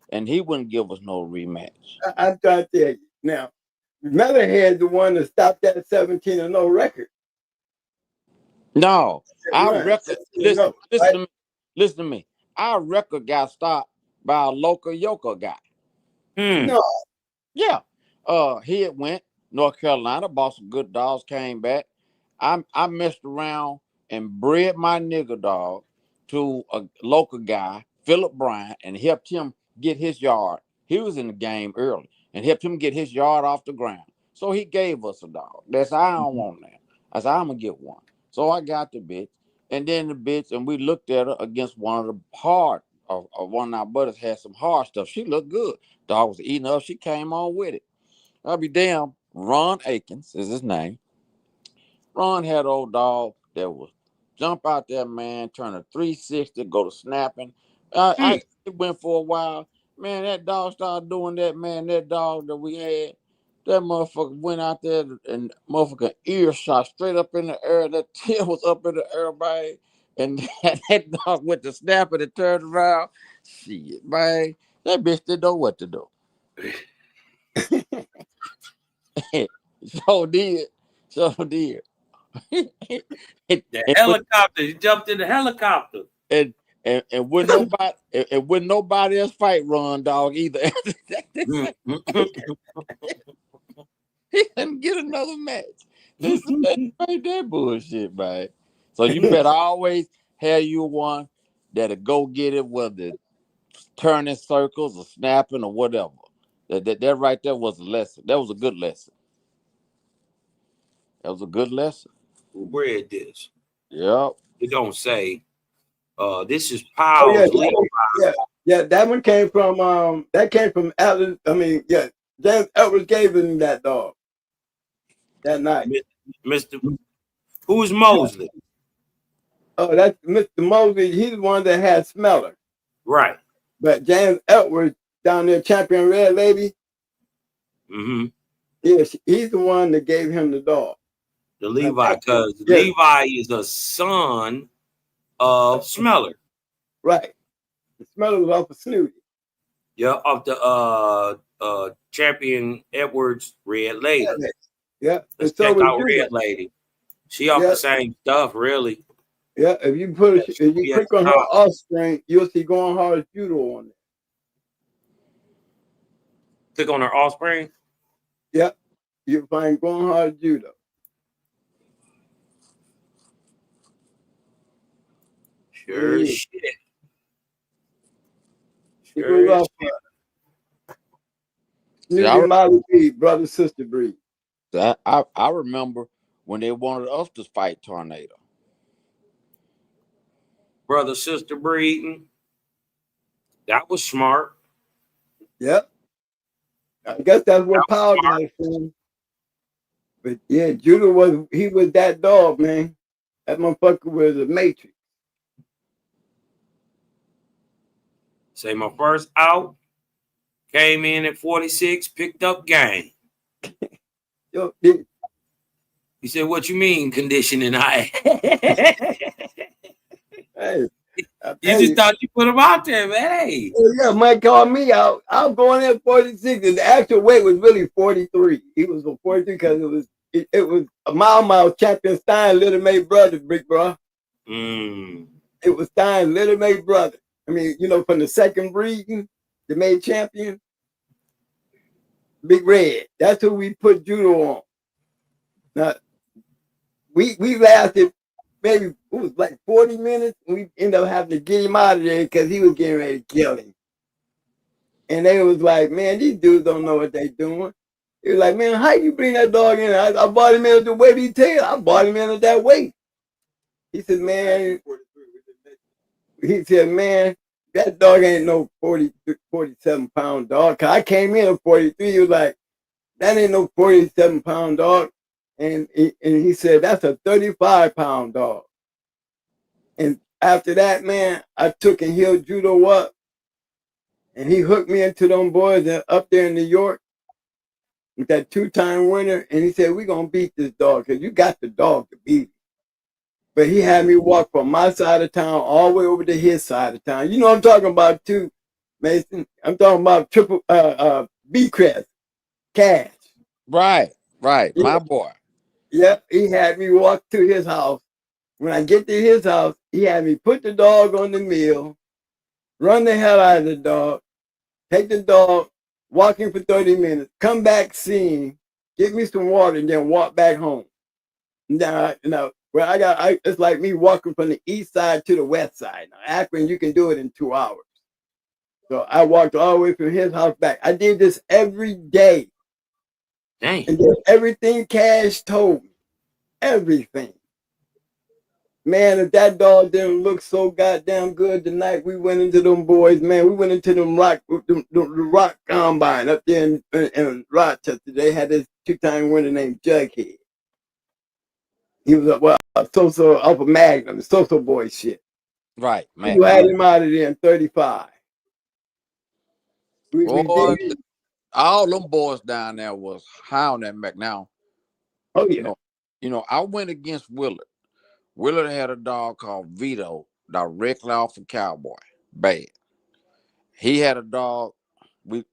and he wouldn't give us no rematch. I'm trying to tell you now. Melonhead the one that stopped that 17-0 record. No, our record. Listen right? to me. Our record got stopped by a local yoker guy. No. Yeah. He had went North Carolina, bought some good dogs, came back. I messed around and bred my nigger dog to a local guy, Philip Bryant, and helped him get his yard. He was in the game early and helped him get his yard off the ground. So he gave us a dog. That's I don't want that. I said, I'm gonna get one. So I got the bitch. And then the bitch, and we looked at her against one of the hard, one of our buddies had some hard stuff. She looked good. Dog was eating up. She came on with it. I'll be damn. Ron Akins is his name. Ron had an old dog that was jump out there, man, turn a 360, go to snapping. It went for a while. Man, that dog started doing that, man. That dog that we had, that motherfucker went out there and motherfucker ear shot straight up in the air. That tail was up in the air, man. And that dog went to snap and turned around. Shit, man. That bitch didn't know what to do. So did. The helicopter. He jumped in the helicopter. And wouldn't nobody else fight Ron Dog either. He couldn't get another match. This is that bullshit, man. So you better always have you one that'll go get it, whether turning circles or snapping or whatever. That right there was a lesson. That was a good lesson. That was a good lesson. Who bred this? Yep. It don't say. This is Powell's Yeah, that one came from Allen. I mean, yeah, James Edwards gave him that dog that night. Mr. Who's Mosley? Oh, that's Mr. Mosley. He's the one that had Smeller. Right. But James Edwards down there, Champion Red Lady. Mm-hmm. Yeah, he's the one that gave him the dog. The Levi, because Levi is a son of Smeller. Right. The Smeller was off of Snooty. Yeah, of the Champion Edwards Red Lady. Yeah. Let's check out Red Lady. She off the same stuff, really. Yeah, if you click on her offspring, you'll see Going Hard Judo on there. Click on her offspring? Yep. You'll find Going Hard Judo. Sure as shit. Sure as shit. Snooty Molly breed, brother sister breed. I remember when they wanted us to fight Tornado. Brother sister breeding. That was smart. Yep. I guess that's what Powell got it from. But yeah, Judah was that dog, man. That motherfucker was a matrix. Say my first out. Came in at 46, picked up game. Yo, he said, "What you mean conditioning high?" Hey, you just thought you put him out there, man. Hey. Yeah, Mike called me out. I was going in 46, and the actual weight was really 43. He was on 43 because it was a mile champion Stein, little made brother, big bro. It was Stein's little mate brother. I mean, you know, from the second breeding, the made champion, Big Red. That's who we put judo on. Now, we lasted maybe, it was like 40 minutes. And we ended up having to get him out of there because he was getting ready to kill him. And they was like, man, these dudes don't know what they doing. He was like, man, how you bring that dog in? I bought him in at the weight he tell. I bought him in at that weight. He said, man, that dog ain't no 47-pound dog. Cause I came in at 43. He was like, that ain't no 47-pound dog. And he said, that's a 35-pound dog. And after that, man, I took and healed judo up. And he hooked me into them boys up there in New York with that 2-time winner. And he said, we're going to beat this dog because you got the dog to beat him. But he had me walk from my side of town all the way over to his side of town. You know what I'm talking about too, Mason? I'm talking about triple B-Crest, Cash. Right. Yeah. My boy. Yep, he had me walk to his house. When I get to his house, he had me put the dog on the meal, run the hell out of the dog, take the dog, walk him for 30 minutes, come back, see him, get me some water, and then walk back home. Now, it's like me walking from the east side to the west side. Now, Akron, you can do it in 2 hours. So I walked all the way from his house back. I did this every day. Dang. And then everything Cash told me, everything. Man, if that dog didn't look so goddamn good tonight, we went into them boys, man. We went into them the rock combine up there in Rochester. They had this 2-time winner named Jughead. He was so off of Magnum, so boy shit. Right, man. You had him out of there in 35. Boy, all them boys down there was hounding that Mac. Now, oh yeah. You know, I went against Willard. Willard had a dog called Vito, directly off of Cowboy. Bad. He had a dog. We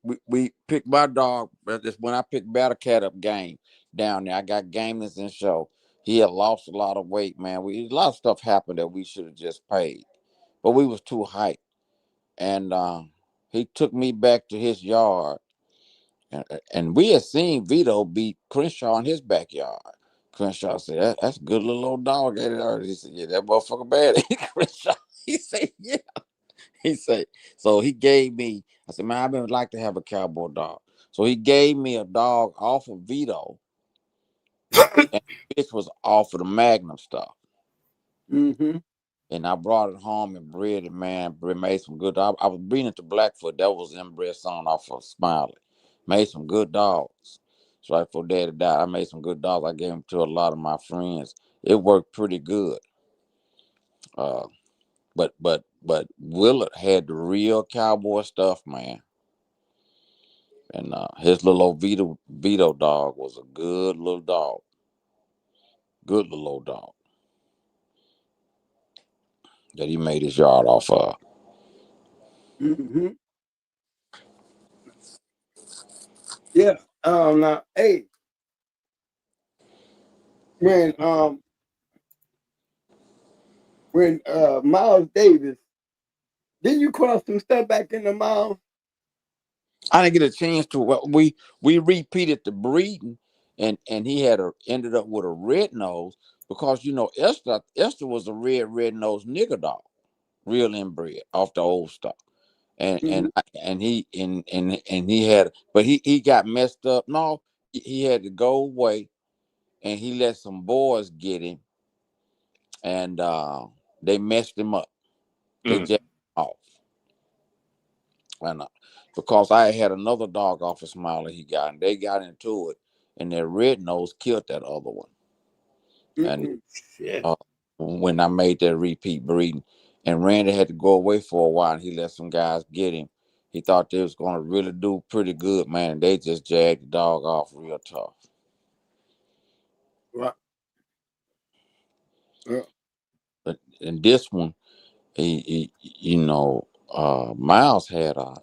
picked my dog. That's when I picked Battle Cat up game down there. I got Gameless and show. He had lost a lot of weight, man. A lot of stuff happened that we should have just paid, but we was too hyped. And he took me back to his yard, and we had seen Vito beat Crenshaw in his backyard. Crenshaw said, that's a good little old dog. He said, yeah, that motherfucker bad. Crenshaw, he said, yeah. He said, so he gave me, I said, man, I would like to have a cowboy dog. So he gave me a dog off of Vito, and which was off of the Magnum stuff. Mm-hmm. And I brought it home and bred it, man. Made some good. I was breeding it to Blackfoot. That was inbred son off of Smiley. Made some good dogs. So right before Daddy died, I made some good dogs. I gave them to a lot of my friends. It worked pretty good. But Willard had the real cowboy stuff, man. And his little old Vito dog was a good little dog. Good little old dog that he made his yard off of. Mm-hmm. Yeah. Now, hey, when Miles Davis, didn't you cross some stuff back in the Miles? I didn't get a chance to. Well, we repeated the breeding, and he ended up with a red nose because you know Esther was a red nose nigger dog, real inbred off the old stock, and he had, but he got messed up. No, he had to go away, and he let some boys get him, and they messed him up. They jacked him off. And because I had another dog off of Smiley he got, and they got into it, and their red nose killed that other one. And when I made that repeat breeding, and Randy had to go away for a while, and he let some guys get him. He thought they was going to really do pretty good, man, and they just jagged the dog off real tough. Right. Yeah. But in this one, he Miles had a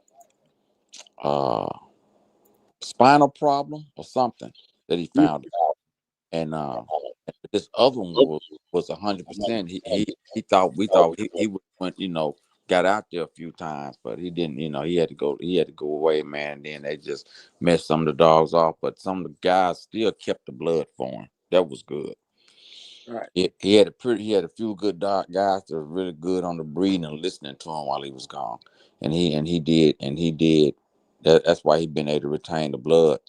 spinal problem or something that he found out. And this other one was 100%. We thought he went, got out there a few times, but he didn't. He had to go away, man. Then they just messed some of the dogs off, but some of the guys still kept the blood for him. That was good. Right. He had a few good guys that were really good on the breeding and listening to him while he was gone, and he did. That's why he been able to retain the blood.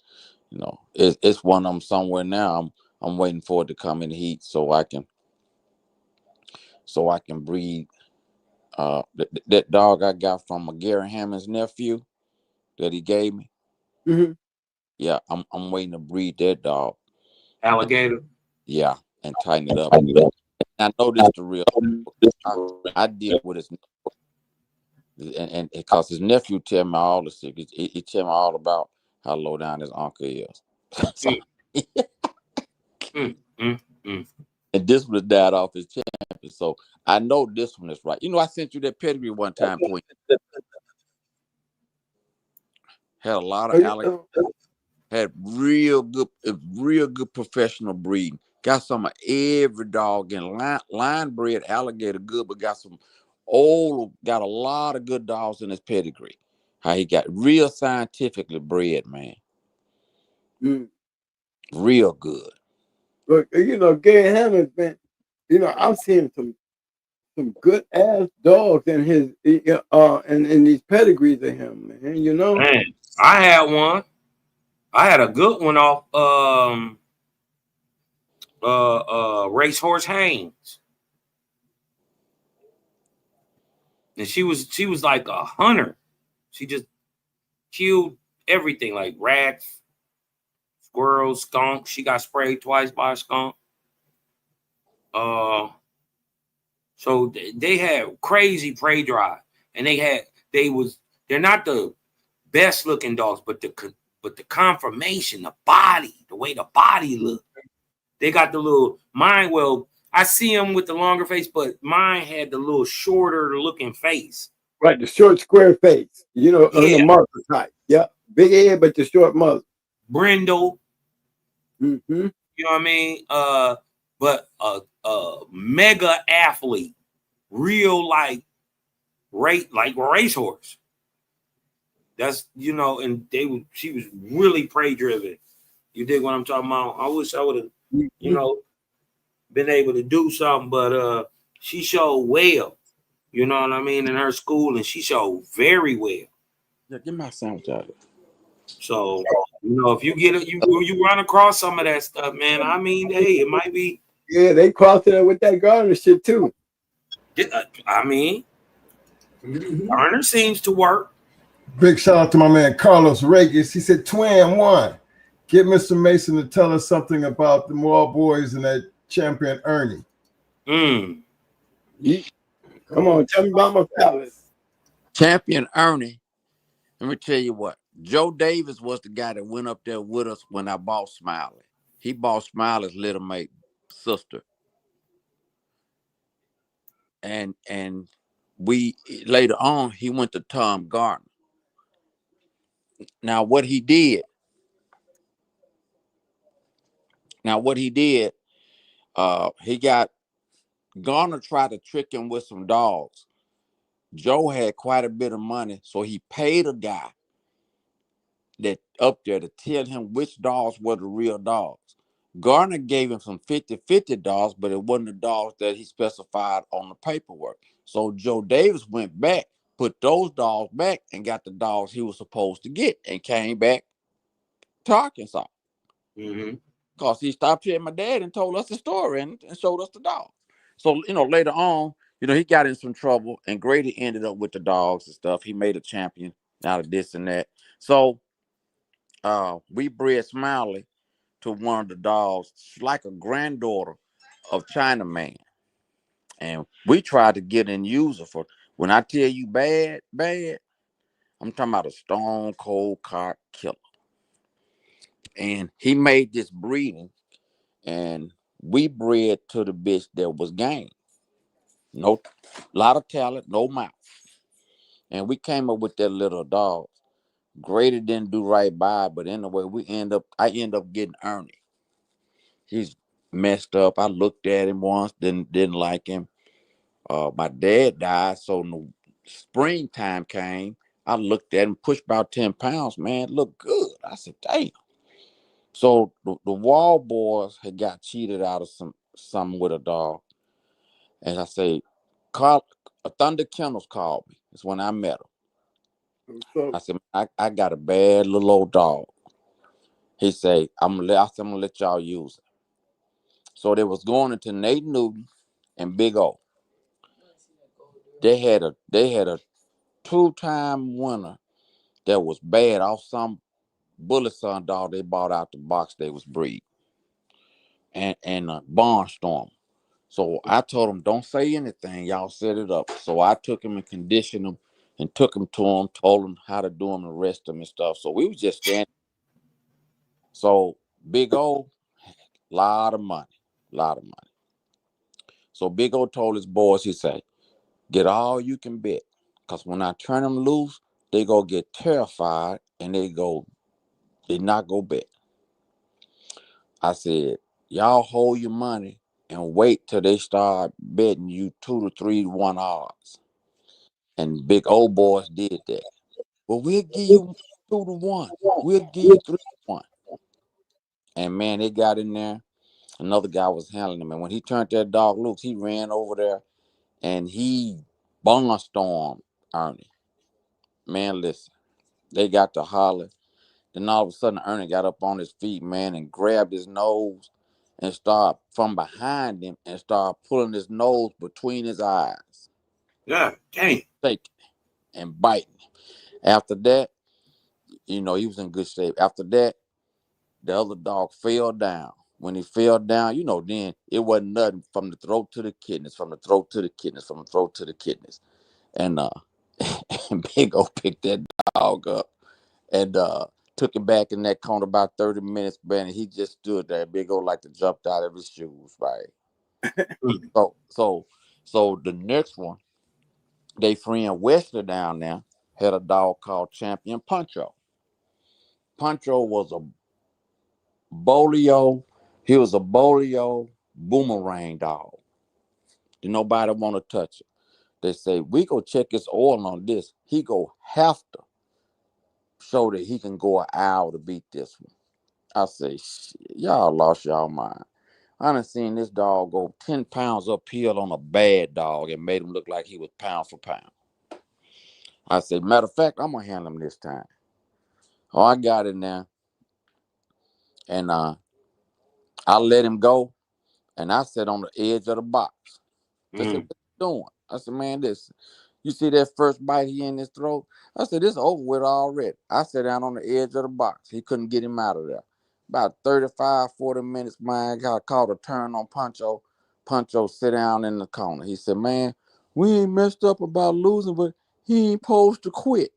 It's one of them somewhere now. I'm waiting for it to come in heat so I can breed. That dog I got from Gary Hammond's nephew that he gave me. Mm-hmm. Yeah, I'm waiting to breed that dog. Alligator. Yeah, and tighten it up. I know this the real. I deal with his and because his nephew tell me all the secrets. He tell me all about how low down his uncle is. So, and this one died off his champion. So I know this one is right. I sent you that pedigree one time. Point had a lot of alligators. Had real good professional breeding. Got some of every dog in line bred alligator good, but got a lot of good dogs in his pedigree. How he got real scientifically bred, man. Real good. Look, Gary Hammond, man, I've seen some good ass dogs in his in these pedigrees of him, man. Man, I had one. I had a good one off Racehorse Haynes. And she was like a hunter. She just killed everything like rats, squirrels, skunks. She got sprayed twice by a skunk. So they had crazy prey drive, and they're not the best looking dogs, but the conformation, the body, the way the body looked. They got the little mine. Well, I see them with the longer face, but mine had the little shorter looking face. Right, the short square face, on the marker type. Yeah, big head, but the short muzzle. Brindle. Mm-hmm. You know what I mean? But a mega athlete, real like racehorse. That's and she was really prey driven. You dig what I'm talking about? I wish I would have, been able to do something, but she showed well. You know what I mean? In her school, and she showed very well. Yeah, get my sandwich out of it. So, if you get it, you run across some of that stuff, man. I mean, hey, it might be. Yeah, they crossed it with that Garner shit too. I mean, Garner seems to work. Big shout out to my man Carlos Regis. He said, "Twin one, get Mr. Mason to tell us something about the Moore boys and that champion Ernie." Come on, tell me about my fellas. Champion Ernie. Let me tell you what. Joe Davis was the guy that went up there with us when I bought Smiley. He bought Smiley's little mate sister. And we later on he went to Tom Gardner. Now what he did, he got Garner tried to trick him with some dogs. Joe had quite a bit of money, so he paid a guy that up there to tell him which dogs were the real dogs. Garner gave him some 50-50 dogs, but it wasn't the dogs that he specified on the paperwork. So Joe Davis went back, put those dogs back, and got the dogs he was supposed to get, and came back to Arkansas. Because he stopped here at my dad and told us the story and showed us the dogs. So, later on, he got in some trouble, and Grady ended up with the dogs and stuff. He made a champion out of this and that. So we bred Smiley to one of the dogs, like a granddaughter of Chinaman. And we tried to get in user for, when I tell you bad, I'm talking about a stone cold cock killer. And he made this breeding, and we bred to the bitch that was game. No, lot of talent, no mouth. And we came up with that little dog. Grady didn't do right by, but anyway, I end up getting Ernie. He's messed up. I looked at him once, didn't like him. My dad died, so when the springtime came, I looked at him, pushed about 10 pounds, man, looked good. I said, damn. So the wall boys had got cheated out of something with a dog. And I say, Thunder Kennels called me. That's when I met him. I said, I got a bad little old dog. He say, I'm gonna let y'all use it. So they was going into Nate Newton and Big O. They had a two-time winner that was bad off some bullet son dog they bought out the box they was breed. And barnstorm. So I told him, don't say anything. Y'all set it up. So I took him and conditioned him and took him to him, told him how to do him and rest him and stuff. So we was just standing. So Big O, lot of money. So Big O told his boys, he said, get all you can bet. Because when I turn them loose, they go get terrified and they not go bet. I said, y'all hold your money and wait till they start betting you 2 to 3 to 1 odds. And big old boys did that. Well, we'll give you 2 to 1. We'll give you 3 to 1. And man, they got in there. Another guy was handling him. And when he turned that dog loose, he ran over there and he barnstormed Ernie. Man, listen, they got to holler. Then all of a sudden, Ernie got up on his feet, man, and grabbed his nose and started from behind him and started pulling his nose between his eyes. Yeah, dang. Shaking and biting. After that, he was in good shape. After that, the other dog fell down. When he fell down, then it wasn't nothing from the throat to the kidneys, from the throat to the kidneys, from the throat to the kidneys. And and Big O picked that dog up and took him back in that corner about 30 minutes, man. And he just stood there. Big O like to jumped out of his shoes, right? So the next one, they friend Wesley down there had a dog called Champion Puncho. Puncho was a Bolio. He was a Bolio boomerang dog. Did nobody want to touch it? They say, we go check his oil on this. He go have to show that he can go an hour to beat this one. I say, y'all lost y'all mind. I done seen this dog go 10 pounds uphill on a bad dog and made him look like he was pound for pound. I say, matter of fact, I'm going to handle him this time. Oh, I got in there. And I let him go. And I sat on the edge of the box. They said, what you doing? I said, man, listen. You see that first bite he in his throat? I said, this is over with already. I sat down on the edge of the box. He couldn't get him out of there. About 35, 40 minutes, man, got called a turn on Puncho. Puncho sit down in the corner. He said, man, we ain't messed up about losing, but he ain't supposed to quit.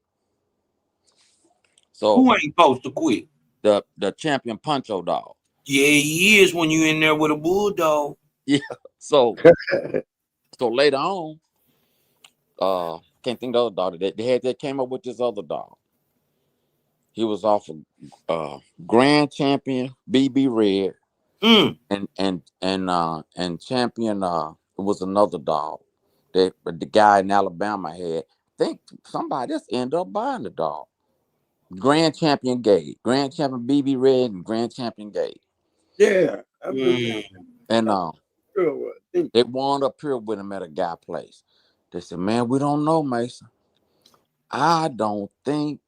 So who ain't supposed to quit? The champion Puncho dog. Yeah, he is when you in there with a bulldog. Yeah. So later on, can't think of the other dog. They came up with this other dog. He was off of Grand Champion BB Red, and Champion it was another dog that the guy in Alabama had. I think somebody else ended up buying the dog. Grand Champion Gay, Grand Champion BB Red, and Grand Champion Gay. Yeah, and they wound up here with him at a guy place. They said, "Man, we don't know, Mason. I don't think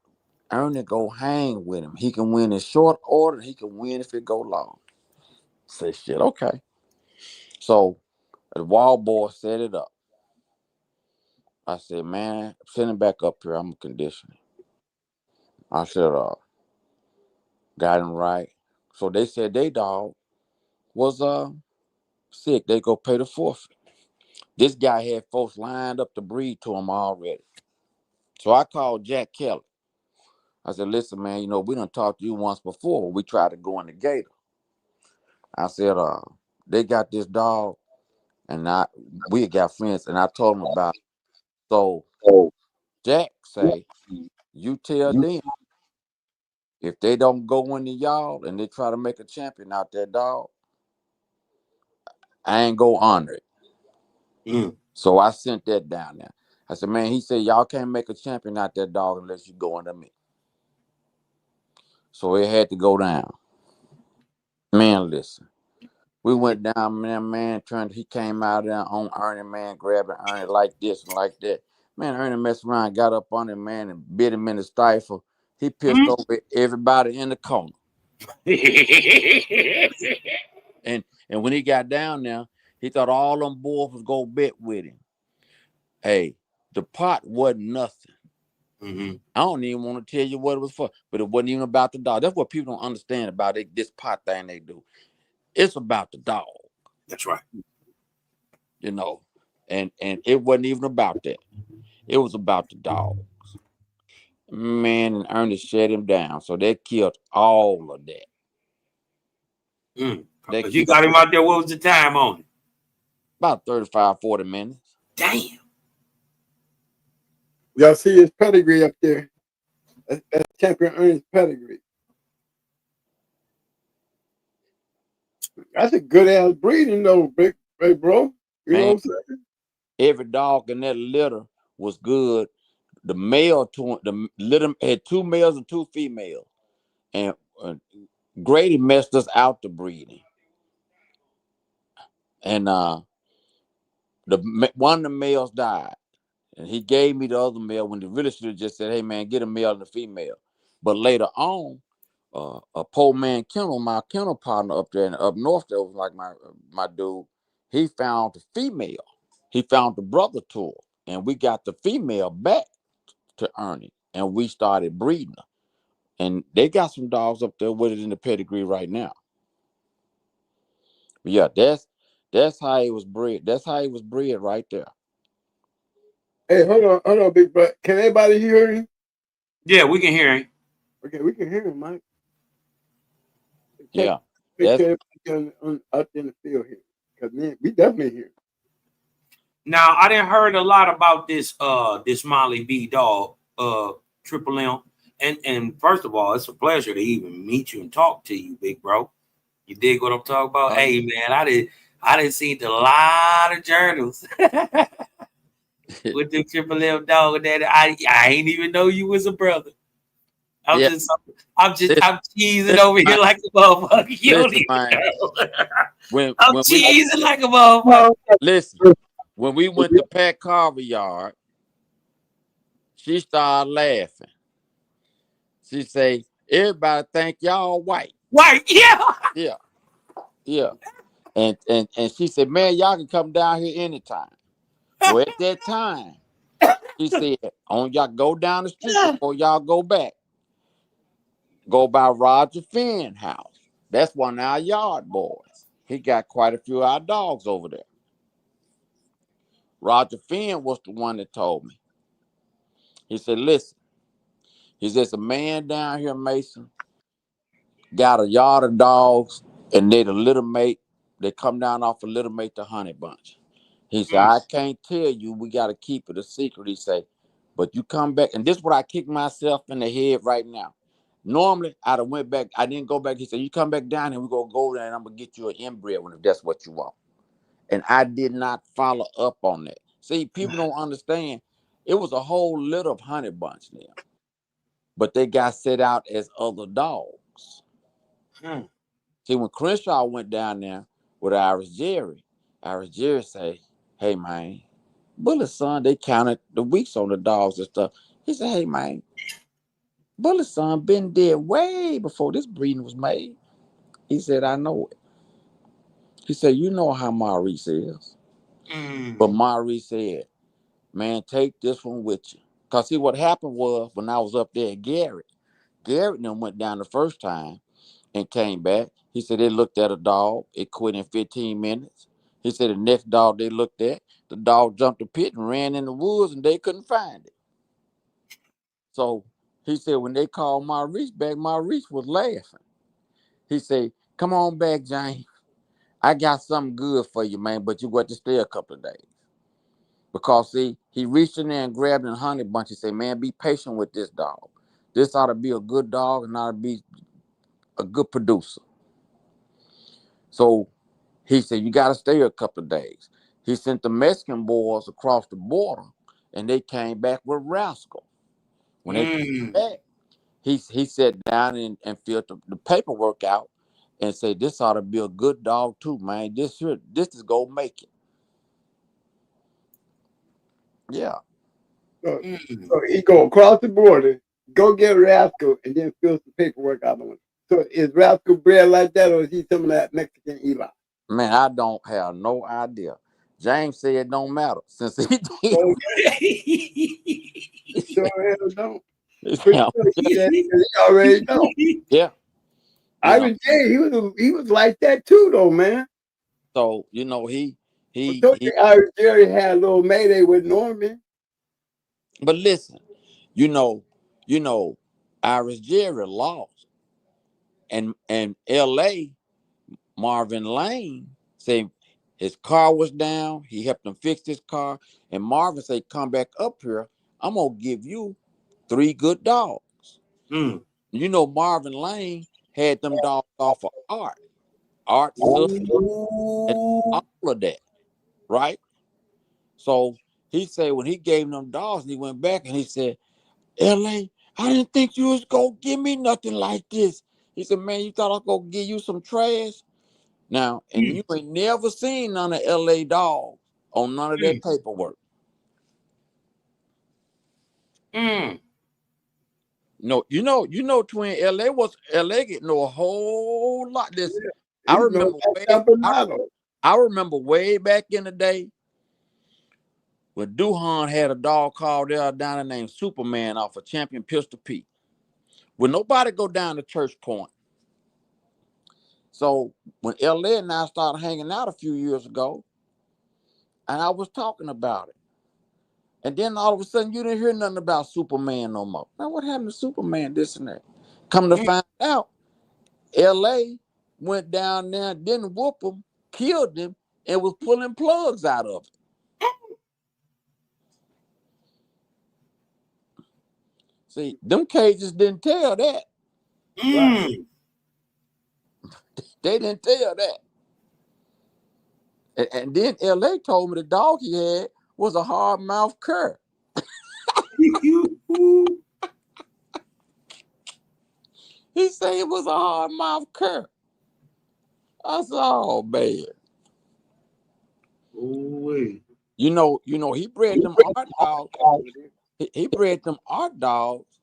Ernie go hang with him. He can win in short order. He can win if it go long." Say shit, okay. So the wall boy set it up. I said, man, send him back up here. I'm gonna condition him. I said, got him right. So they said they dog was sick. They go pay the forfeit. This guy had folks lined up to breed to him already. So I called Jack Kelly. I said, listen, man, we done talked to you once before. We tried to go in the Gator. I said, they got this dog, and we got friends, and I told him about it. So Jack say, you tell them if they don't go into y'all and they try to make a champion out there, dog, I ain't go under it. Mm. So I sent that down there. I said, man, he said, y'all can't make a champion out that dog unless you go under me. So it had to go down. Man, listen. We went down, man, he came out there on Ernie, man, grabbing Ernie like this and like that. Man, Ernie messed around, got up on him, man, and bit him in the stifle. He pissed over everybody in the corner. And when he got down there, he thought all them boys was go bet with him. Hey, the pot wasn't nothing. Mm-hmm. I don't even want to tell you what it was for, but it wasn't even about the dog. That's what people don't understand about it, this pot thing they do. It's about the dog. That's right. You know, and it wasn't even about that. It was about the dogs. Man, and Ernie shut him down. So they killed all of that. You got him out there. What was the time on it? About 35, 40 minutes. Damn. Y'all see his pedigree up there? That's champion Ernie's pedigree. That's a good ass breeding though, big bro. You know what I'm saying? Every dog in that litter was good. The male, the litter had 2 males and 2 females. And Grady messed us out the breeding. And one of the males died. And he gave me the other male when the really should have just said, hey, man, get a male and a female. But later on, a poor man Kennel, my kennel partner up there and up north, that was like my dude, he found the female. He found the brother to her. And we got the female back to Ernie. And we started breeding her. And they got some dogs up there with it in the pedigree right now. But yeah, that's how he was bred. That's how he was bred right there. Hey, hold on, big bro. Can anybody hear him? Yeah, we can hear him. Okay, we can hear him, Mike. Yeah. Out there in the field here. Because man, we definitely hear him. Now, I didn't heard a lot about this this Molly B dog, Triple M. And first of all, it's a pleasure to even meet you and talk to you, big bro. You dig what I'm talking about? Hey man, I didn't see a lot of journals with the Triple M dog and that I ain't even know you was a brother. I'm cheesing over here like a motherfucker. You don't even know. I'm cheesing like a motherfucker. Listen, when we went to Pat Carver yard, she started laughing. She say, everybody think y'all white. White, yeah. Yeah. Yeah. And she said, man, y'all can come down here anytime. Well, at that time, she said, on y'all go down the street before y'all go back. Go by Roger Finn's house. That's one of our yard boys. He got quite a few of our dogs over there. Roger Finn was the one that told me. He said, listen, he says, a man down here, Mason, got a yard of dogs, and they the little mate. They come down off a little mate to Honey Bunch. He said, I can't tell you. We got to keep it a secret. He said, but you come back. And this is what I kick myself in the head right now. Normally, I'd have went back. I didn't go back. He said, you come back down and we're going to go there and I'm going to get you an inbred one if that's what you want. And I did not follow up on that. See, people don't understand. It was a whole litter of Honey Bunch now. But they got set out as other dogs. See, when Crenshaw went down there with Irish Jerry say, hey, man, Bullet's son, they counted the weeks on the dogs and stuff. He said, hey, man, Bullet's son been dead way before this breeding was made. He said, I know it. He said, you know how Maurice is. But Maurice said, man, take this one with you. Because see, what happened was when I was up there at Garrett and them went down the first time and came back. He said they looked at a dog. It quit in 15 minutes. He said the next dog they looked at, the dog jumped the pit and ran in the woods and they couldn't find it. So he said when they called Maurice back, Maurice was laughing. He said, come on back, James. I got something good for you, man, but you got to stay a couple of days. Because, see, he reached in there and grabbed a Honey Bunch. He said, man, be patient with this dog. This ought to be a good dog and ought to be a good producer. So He said, you got to stay a couple of days. He sent the Mexican boys across the border, and they came back with Rasco. When they came back, he sat down and filled the paperwork out and said, this ought to be a good dog too, man. This is going to make it. Yeah. So he go across the border, go get Rasco, and then fill some paperwork out on it. So is Rasco bred like that, or is he some of that Mexican Eli? Man, I don't have no idea. James said it don't matter since he did. So hell don't. Yeah. He already know. Yeah. I was there. He was like that too, though, man. So he Irish Jerry had a little Mayday with Norman. But listen, you know, Irish Jerry lost, and L.A. Marvin Lane said his car was down. He helped him fix his car, and Marvin said, "Come back up here. I'm gonna give you 3 good dogs." You know, Marvin Lane had them dogs off of Art's sister, and all of that, right? So he said when he gave them dogs, he went back and he said, LA, I didn't think you was gonna give me nothing like this. He said, man, you thought I was gonna give you some trash? Now, and you ain't never seen none of LA dogs on none of that paperwork. No, you know, twin LA getting a whole lot this. I remember way back in the day when Duhan had a dog called down there named Superman off of Champion Pistol Pete. When nobody go down to Church Point. So when LA and I started hanging out a few years ago, and I was talking about it. And then all of a sudden you didn't hear nothing about Superman no more. Now what happened to Superman, this and that? Come to find out, LA went down there, didn't whoop him, killed him, and was pulling plugs out of it. See, them cages didn't tell that. They didn't tell that. And then LA told me the dog he had was a hard mouth cur. He said it was a hard mouth cur. I said, oh man. You know, he bred them art dogs. He bred them art dogs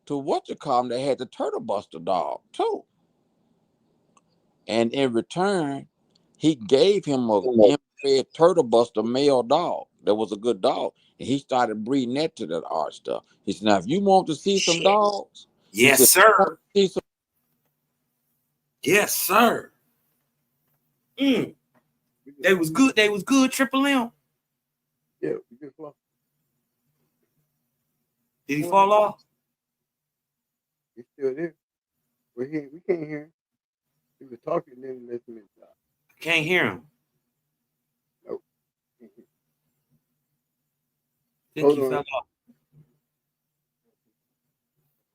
to what you call them. They had the Turtle Buster dog too. And in return, he gave him a inbred Turtle Buster male dog that was a good dog. And he started breeding that to that art stuff. He said, now if you want to see some dogs, yes, sir. Yes, sir. They was good. They was good. Triple M. Yeah, we just lost. Did he fall off? He's still there. We can't hear him. He was talking then listening. Can't hear him. Nope. Think he fell off.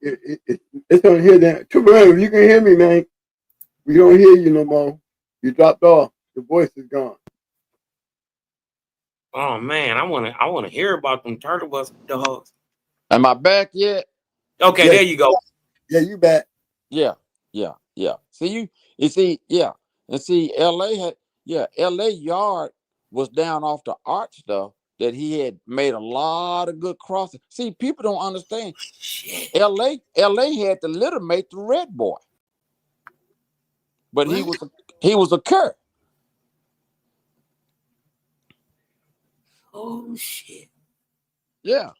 It's on here then. Triple M, you can hear me, man. We don't hear you no more. You dropped off. The voice is gone. Oh man, I wanna hear about them Turtle Buster dogs. Am I back yet? Okay, there you go. Yeah, you back. Yeah. See you see, yeah. And see, LA yard was down off the art stuff that he had made a lot of good crossing. See, people don't understand. Shit. LA had to littermate the red boy. But what? he was a cur. Oh shit. Yeah.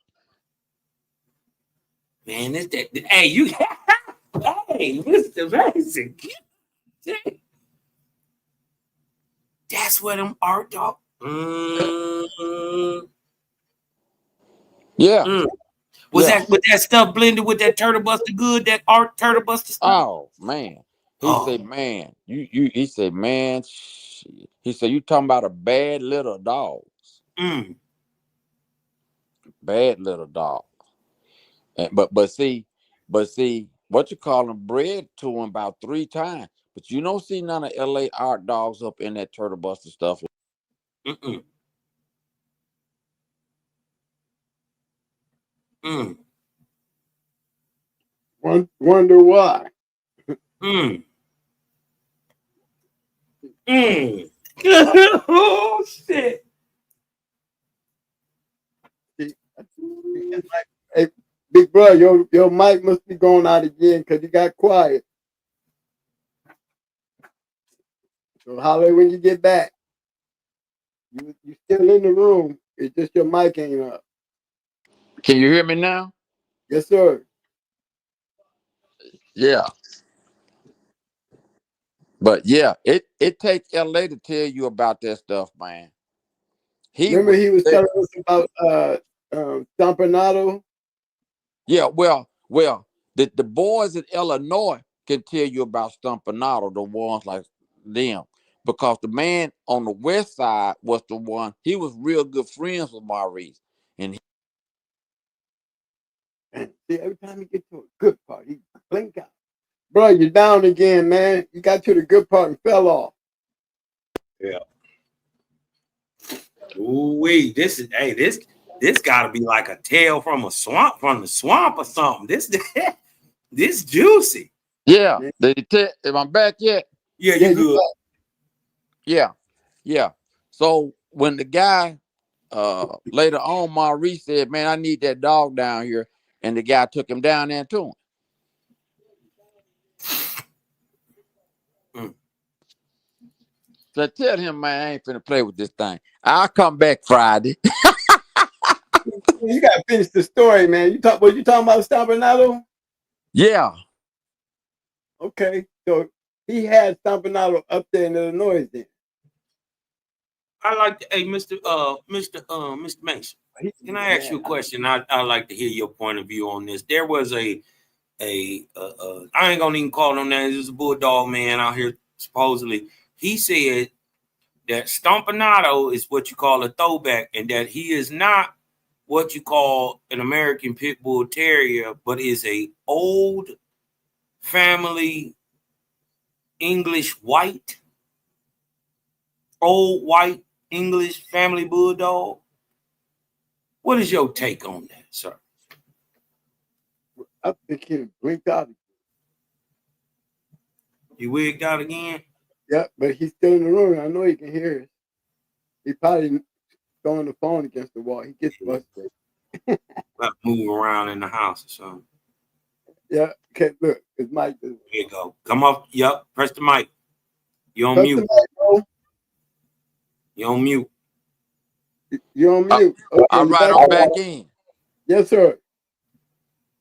Man, this that hey, you hey, Mr. Mason. That's where them art dog. Yeah. Was that stuff blended with that Turtle Buster good, that art Turtle Buster stuff? Oh man. He said, man, he said, man, shit. He said, you talking about a bad little dogs. Bad little dog. And but see, what you call them bred to him about 3 times. But you don't see none of LA art dogs up in that Turtle Buster stuff. Mm-mm. Mm. Wonder why. Mm. Mm. Oh shit. Hey, big brother, your mic must be going out again because you got quiet. So holler when you get back. You still in the room. It's just your mic ain't up. Can you hear me now? Yes, sir. Yeah. But yeah, it takes LA to tell you about that stuff, man. Remember he was telling us about Stompanato? Yeah, well, the boys in Illinois can tell you about Stompanato, the ones like them. Because the man on the west side was the one, he was real good friends with Maurice. And See, every time you get to a good part, he blink out. Bro, you're down again, man. You got to the good part and fell off. Yeah. Ooh wee. This gotta be like a tale from the swamp or something. This juicy. yeah, am I back yet? Yeah, Yeah, you good. Yeah. So when the guy later on, Maurice said, "Man, I need that dog down here," and the guy took him down there to him. So tell him, man, I ain't finna play with this thing. I'll come back Friday. You gotta finish the story, man. Was you talking about Stompanato? Yeah. Okay. So he had Stompanato up there in Illinois then. I like to, hey, Mr. Mason. Can I ask you a question? I like to hear your point of view on this. There was I ain't gonna even call no names. There's a bulldog man out here supposedly. He said that Stompanato is what you call a throwback, and that he is not what you call an American pit bull terrier, but is a old family English white, old white English family bulldog. What is your take on that, sir? I think he blinked out. You wigged out again? Yeah, but he's still in the room. I know he can hear us. He probably throwing the phone against the wall. He gets frustrated. About move around in the house or something. Yeah, okay, look, his mic. Here you go. Come up. Yep, press the mic. You're on Press mute. the mic, bro. You're on mute. You're on mute. Okay, All right, I'm back in. Yes, sir.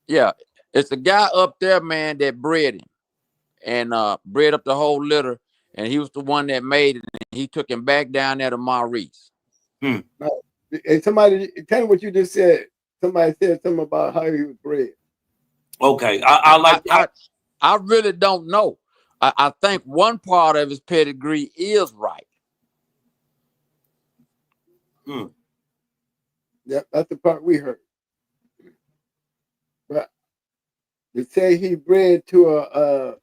Yeah, it's the guy up there, man, that bred him and bred up the whole litter, and he was the one that made it. And he took him back down there to Maurice. Hey, somebody tell me what you just said. Somebody said something about how he was bred. Okay, I really don't know. I think one part of his pedigree is right. Yeah, that's the part we heard. But to say he bred to out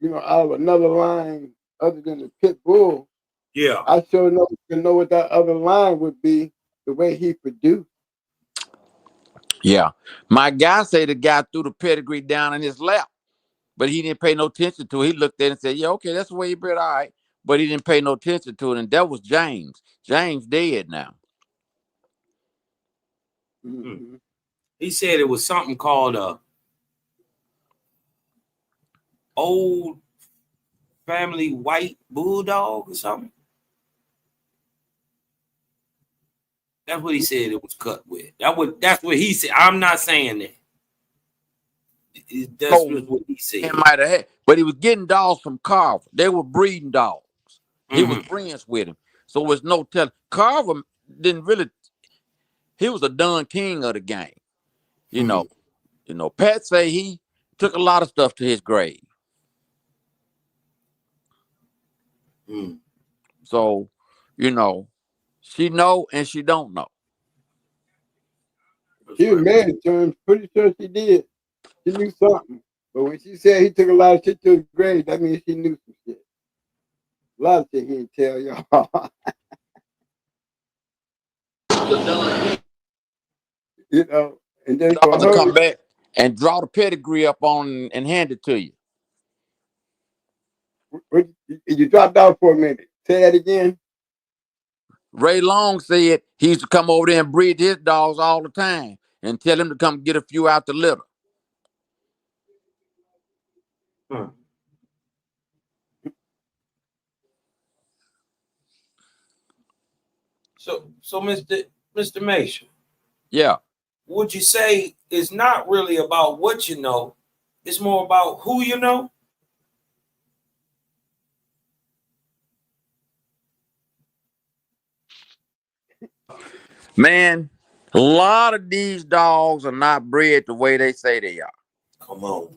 of another line other than the pit bull. Yeah, I sure know what that other line would be. The way he produced. Yeah, my guy say the guy threw the pedigree down in his lap, but he didn't pay no attention to it. He looked at it and said, "Yeah, okay, that's the way he bred. All right," but he didn't pay no attention to it, and that was James. James dead now. Mm-hmm. He said it was something called a old family white bulldog or something. That's what he said it was cut with. That's what he said. I'm not saying that. That's what he said. He might have had, but he was getting dogs from Carver. They were breeding dogs. He was friends with him, so it was no telling. Carver didn't really. He was a done king of the game. You know. Pat say he took a lot of stuff to his grave. So, she know and she don't know. She was married to him. Pretty sure she did. She knew something. But when she said he took a lot of shit to his grave, that means she knew some shit. A lot of shit he didn't tell y'all. You know, and then for To her, come back and draw the pedigree up on and hand it to you. you dropped out for a minute. Say that again. Ray Long said he used to come over there and breed his dogs all the time and tell him to come get a few out the litter. So Mr. Mason. Yeah. Would you say it's not really about what you know, it's more about who you know? Man, a lot of these dogs are not bred the way they say they are. Come on.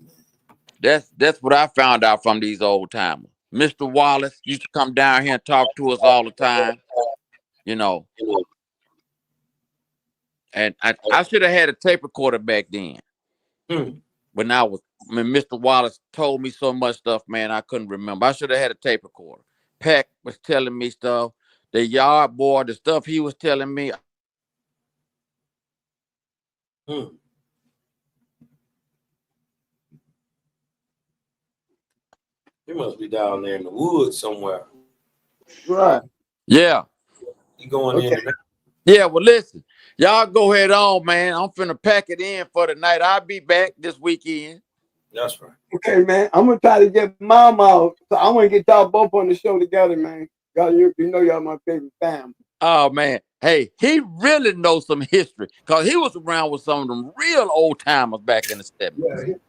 That's what I found out from these old timers. Mr. Wallace used to come down here and talk to us all the time, you know. And I should have had a tape recorder back then. When Mr. Wallace told me so much stuff, man, I couldn't remember. I should have had a tape recorder. Peck was telling me stuff. The yard boy, the stuff he was telling me. He must be down there in the woods somewhere. Right. Yeah. You going in and out. Yeah, well, listen. Y'all go ahead on, man. I'm finna pack it in for the night. I'll be back this weekend. That's right. Okay, man. I'm gonna try to get Mama. So I want to get y'all both on the show together, man. Y'all, you know y'all my favorite family. Oh man, hey, he really knows some history because he was around with some of them real old timers back in the 70s.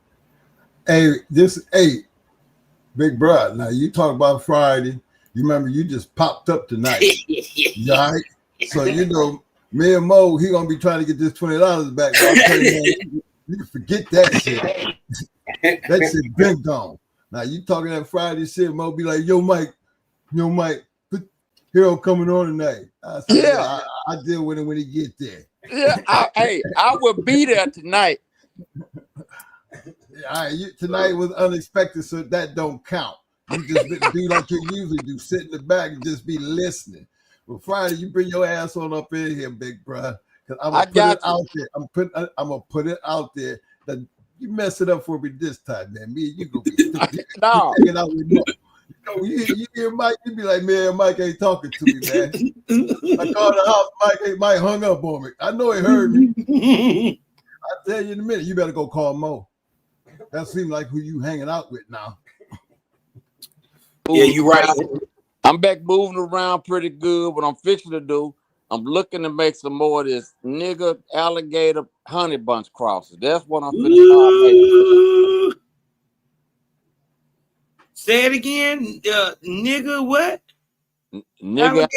Hey, big brother. Now you talk about Friday. You remember you just popped up tonight, right? So you know me and Mo, he gonna be trying to get this $20 back. But I'm telling you, man, you can forget that shit. That shit been gone. Now you talking that Friday shit, Mo be like, yo, Mike, Hero coming on tonight. I said, yeah, I deal with him when he get there. Yeah, I will be there tonight. All right, tonight was unexpected, so that don't count. You just do like you usually do, sit in the back and just be listening. But Friday, you bring your ass on up in here, big bro. Because I'm gonna put it out there. I'm gonna put it out there that you mess it up for me this time, man. Me and you gonna be no. hanging out with Mo. You hear Mike, you be like, man, Mike ain't talking to me, man. I called the house, Mike hung up on me. I know he heard me. I'll tell you in a minute, you better go call Mo. That seems like who you hanging out with now. Yeah, you right. I'm back moving around pretty good. What I'm fixing to do, I'm looking to make some more of this nigger alligator honey bunch crosses. That's what I'm finna start making. Say it again. Nigga what? Nigga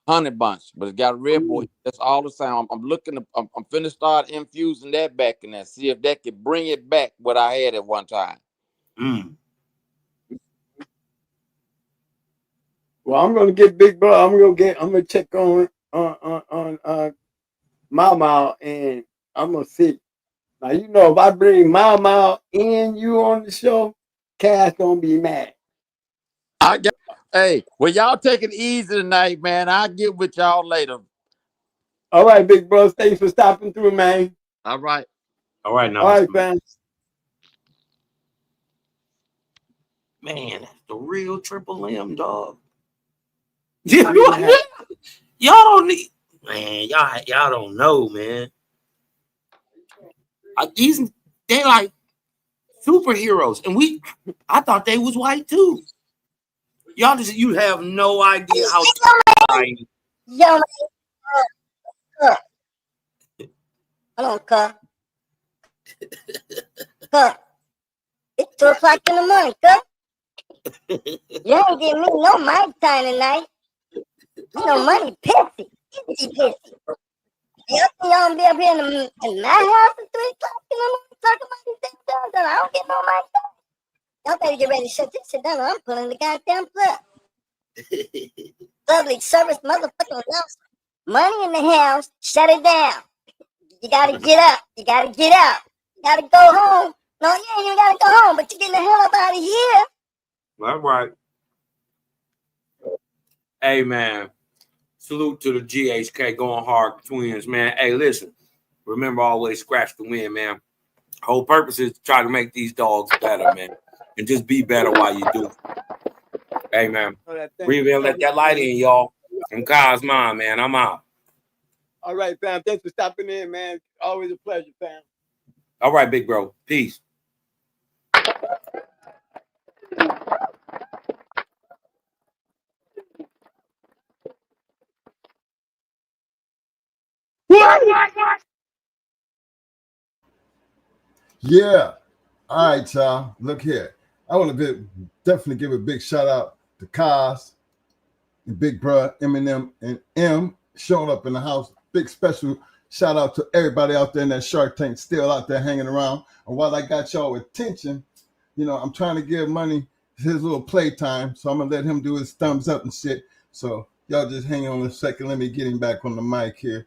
honey bunch, but it's got a red boy. That's all the same. I'm looking to, I'm finna start infusing that back in there. See if that could bring it back what I had at one time. Well, I'm gonna get Big Bro. I'm gonna check on Mama, and I'm gonna see. Now you know if I bring Mama and you on the show, Cass gonna be mad. Hey, well, y'all take it easy tonight, man. I'll get with y'all later. All right, Big Bro. Thanks for stopping through, man. All right. All right, now. All right, fam. Man, that's the real Triple M, dog. Y'all don't need, man. Y'all don't know, man. They like superheroes, and I thought they was white too. You have no idea how. Yo, hold on, cuz. It's 2 o'clock in the morning, cuz. You ain't give me no mic time tonight. You know, money pissy. Pissy. You don't be up here in my house at 3 o'clock in the morning talking about these damn dogs, and I don't get no mic time. Y'all better get ready to shut this shit down, or I'm pulling the goddamn plug. Public service motherfucking announcement. Money in the house, shut it down. You gotta get up. You gotta get out. You gotta go home. No, you ain't even gotta go home, but you getting the hell up out of here. All right. Hey, man. Salute to the GHK going hard twins, man. Hey, listen. Remember, always scratch the win, man. Whole purpose is to try to make these dogs better, man. And just be better while you do. Hey, man. Reveal, let that light in, y'all. I'm Kyle's mom, man. I'm out. All right, fam. Thanks for stopping in, man. Always a pleasure, fam. All right, big bro. Peace. Yeah. All right, y'all. Look here. I want to definitely give a big shout out to Kaz and Big Bruh, Eminem, and M showing up in the house. Big special shout out to everybody out there in that Shark Tank still out there hanging around. And while I got y'all attention, you know, I'm trying to give Money his little playtime. So I'm going to let him do his thumbs up and shit. So y'all just hang on a second. Let me get him back on the mic here.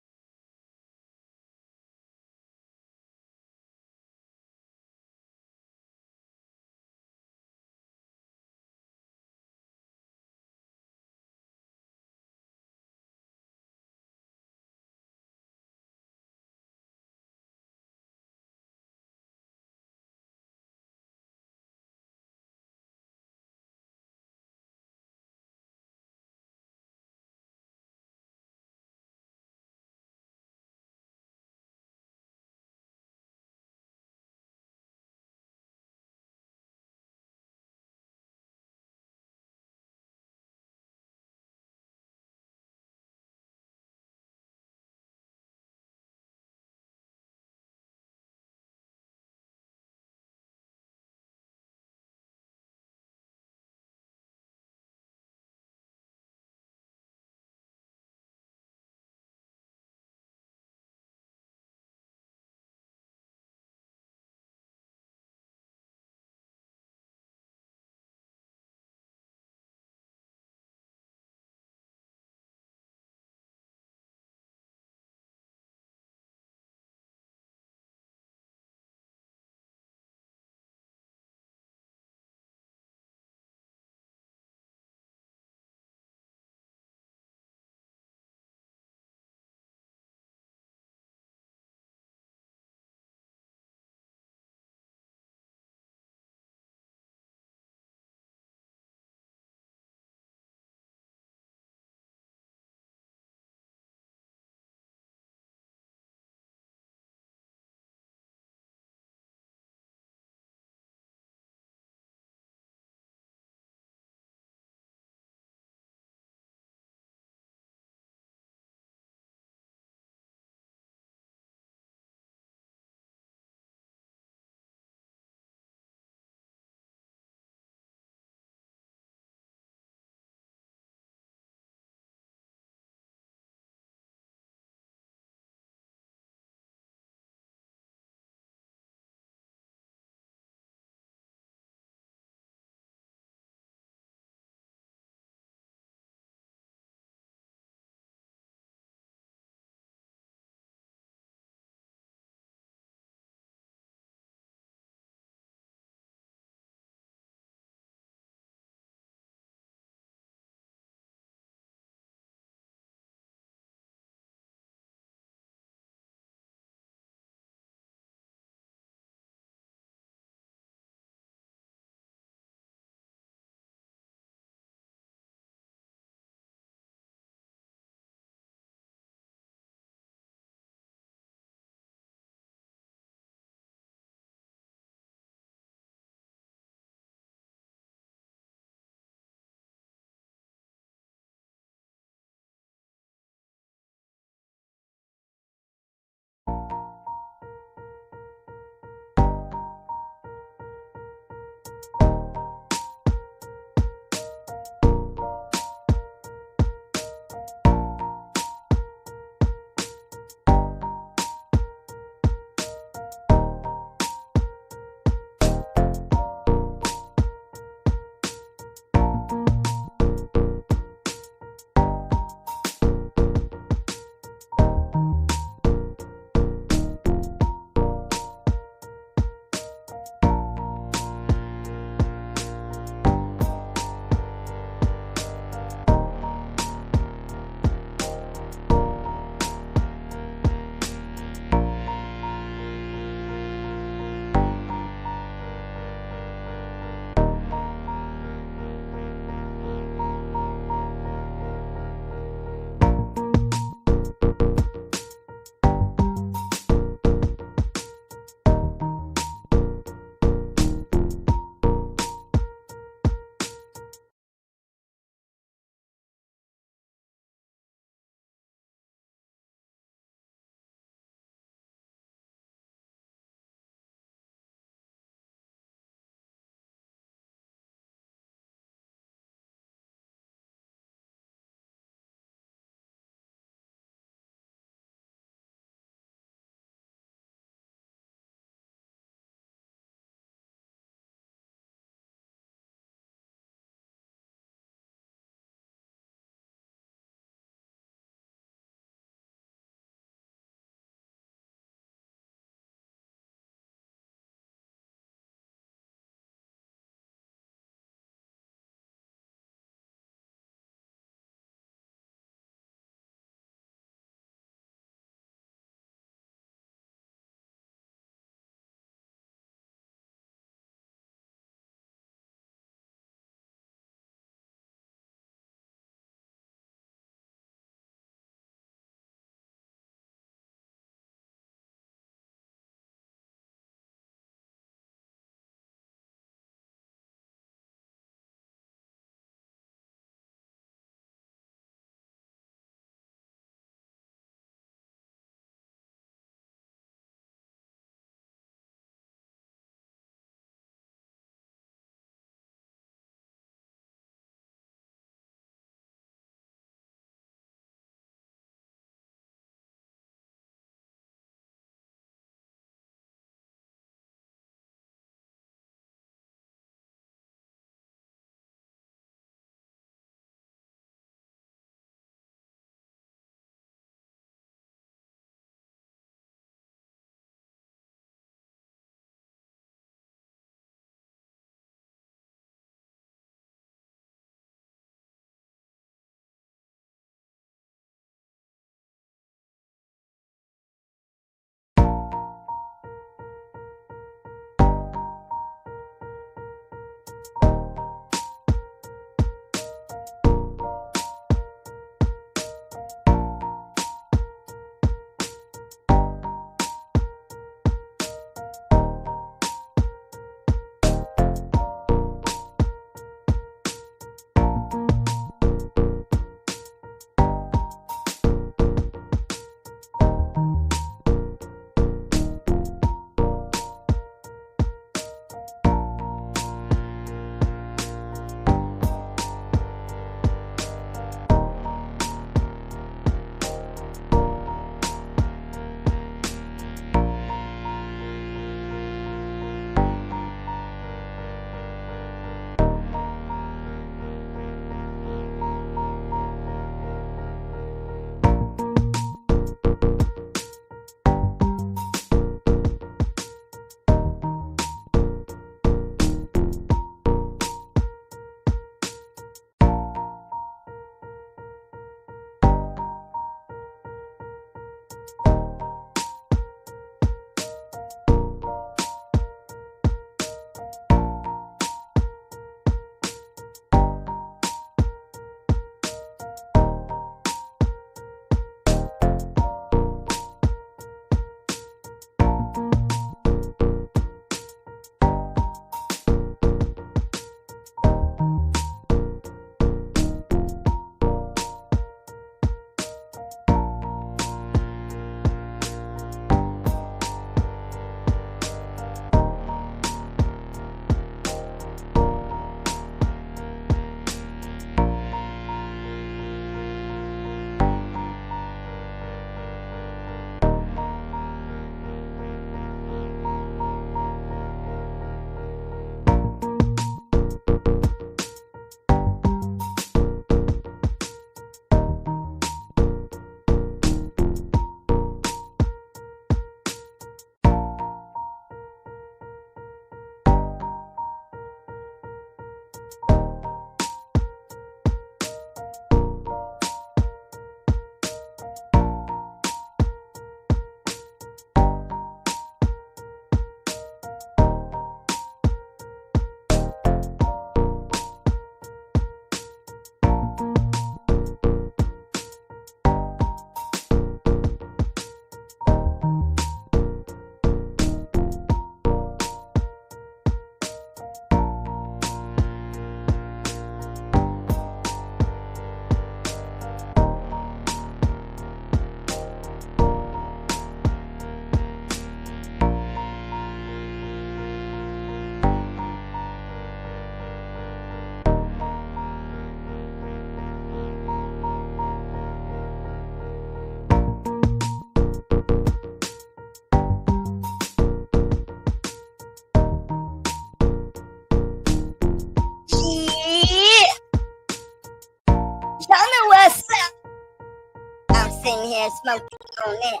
there smoking on that,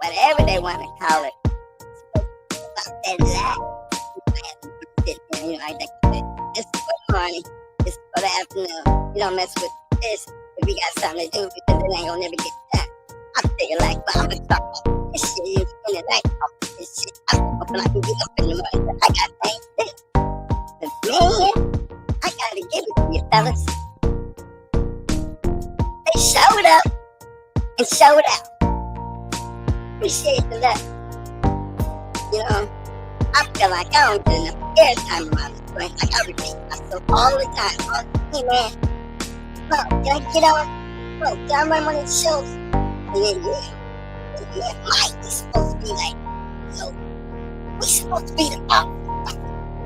whatever they want to call it. About that lie. You know, like that. This is for the morning. This is for the afternoon. You don't mess with this if we got something to do because it ain't gonna never get done. I feel like, well, I'm gonna talk about this shit in the night. This shit. I don't know if I can get up in the morning, but I got things to do. But man, I gotta give it to you, fellas. They showed up and showed out. Appreciate the love. You know, I feel like I don't get enough airtime around this place. Like I repeat myself all the time. Hey man, look, can I get on? Look, can I run one of these shows? And then Mike is supposed to be like, yo, we supposed to be the boss.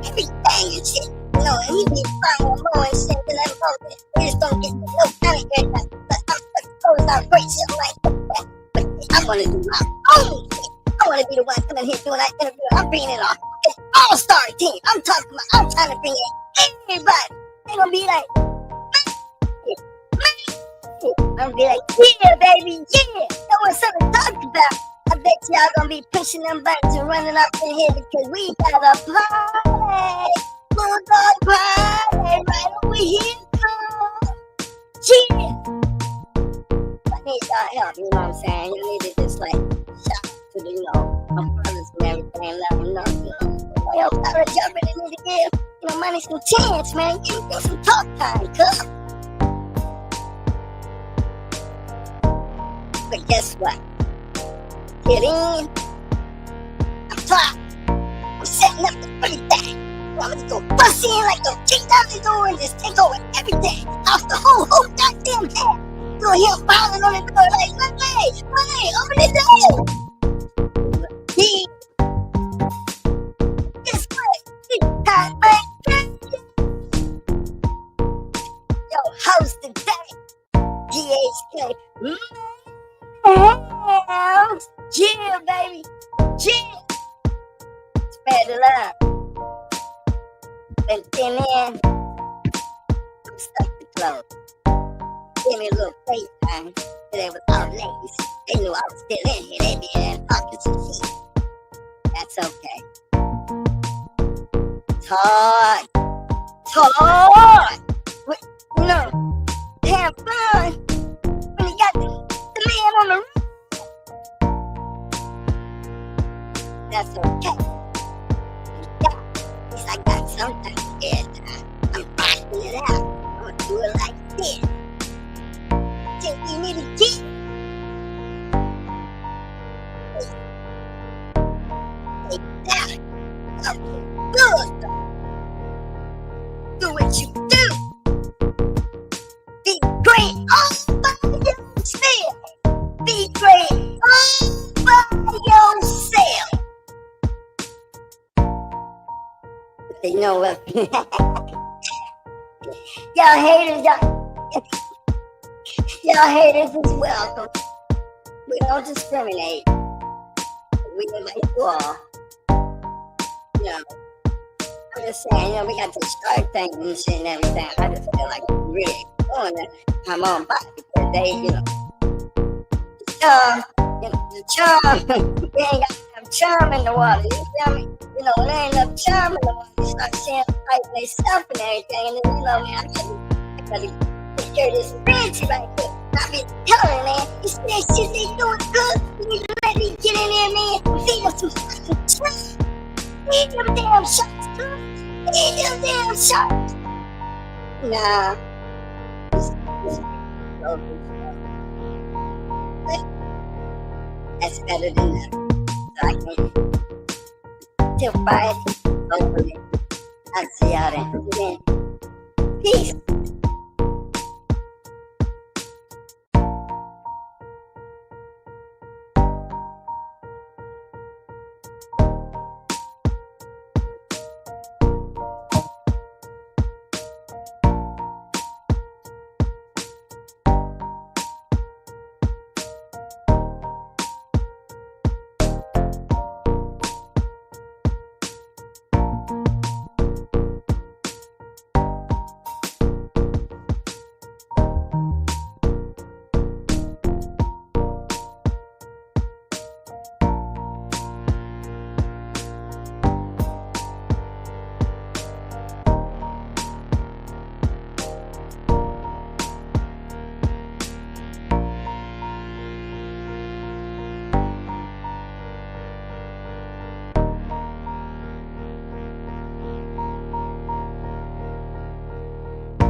Everything and shit. You know, and he be flying more and shit than I'm supposed to. We just don't get the little kind of airtime. But I'm supposed to great shit like that. But I want to do my own shit. I want to be the one coming here doing that interview. I'm bringing it on. It's all-star team. I'm talking about, I'm trying to bring in everybody. They're going to be like, I'm going to be like, yeah, baby, yeah. That was something to talk about. I bet y'all going to be pushing them buttons and running up in here because we got a party. Bulldog party right over here. Yeah. I need y'all help, you know what I'm saying? You need to just like, shout to the, you know, my brothers and everything, let them know, you know. Yo, Sarah, y'all really need to give, you know, money some chance, man. Give me some talk time, cuz. But guess what? Get in. I'm tired. I'm setting up the pretty thing. I'm just gonna bust in like those kick down the door and just take over everything. Off the whole goddamn head. You gonna hear him pounding on the door like, hey, open the door. He. Guess what? He got my yo, host today. GHK. Chill, baby. Chill. Spread the love. Been thin in. I'm stuck to close. Give me a little FaceTime. They was all ladies. They knew I was still in here. They be in there talking some shit. That's okay. It's hard. It's hard. You know, have fun when you got the man on the roof. That's okay. At least I got some type of airtime. I'm rocking it out. I'm gonna do it like this. Till you need to get. Take that. I'm good. Do what you do. Be great all by yourself. Be great all by yourself. But you know what? Y'all haters is welcome. We don't discriminate. We invite you all. You know, I'm just saying, you know, we got to start things and shit and everything. I just feel like it's really going to come on by because they, you know, the charm, they ain't got enough charm in the water, you feel me? You know, when there ain't enough charm in the water, you start seeing fighting they stuff and everything, and then, you know, man, I gotta take care of this Frenchy right here. I be telling man, you see that shit they doing good, you need to let me get in there, man, and feed them some fucking shots. Feed them damn shots, dude. Feed them damn shots. Nah. That's better than that. So I can till Friday, hopefully. I'll see y'all then. Peace.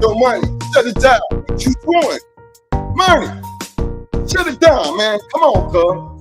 Yo, Money, shut it down. What you doing? Money, shut it down, man. Come on, cuz.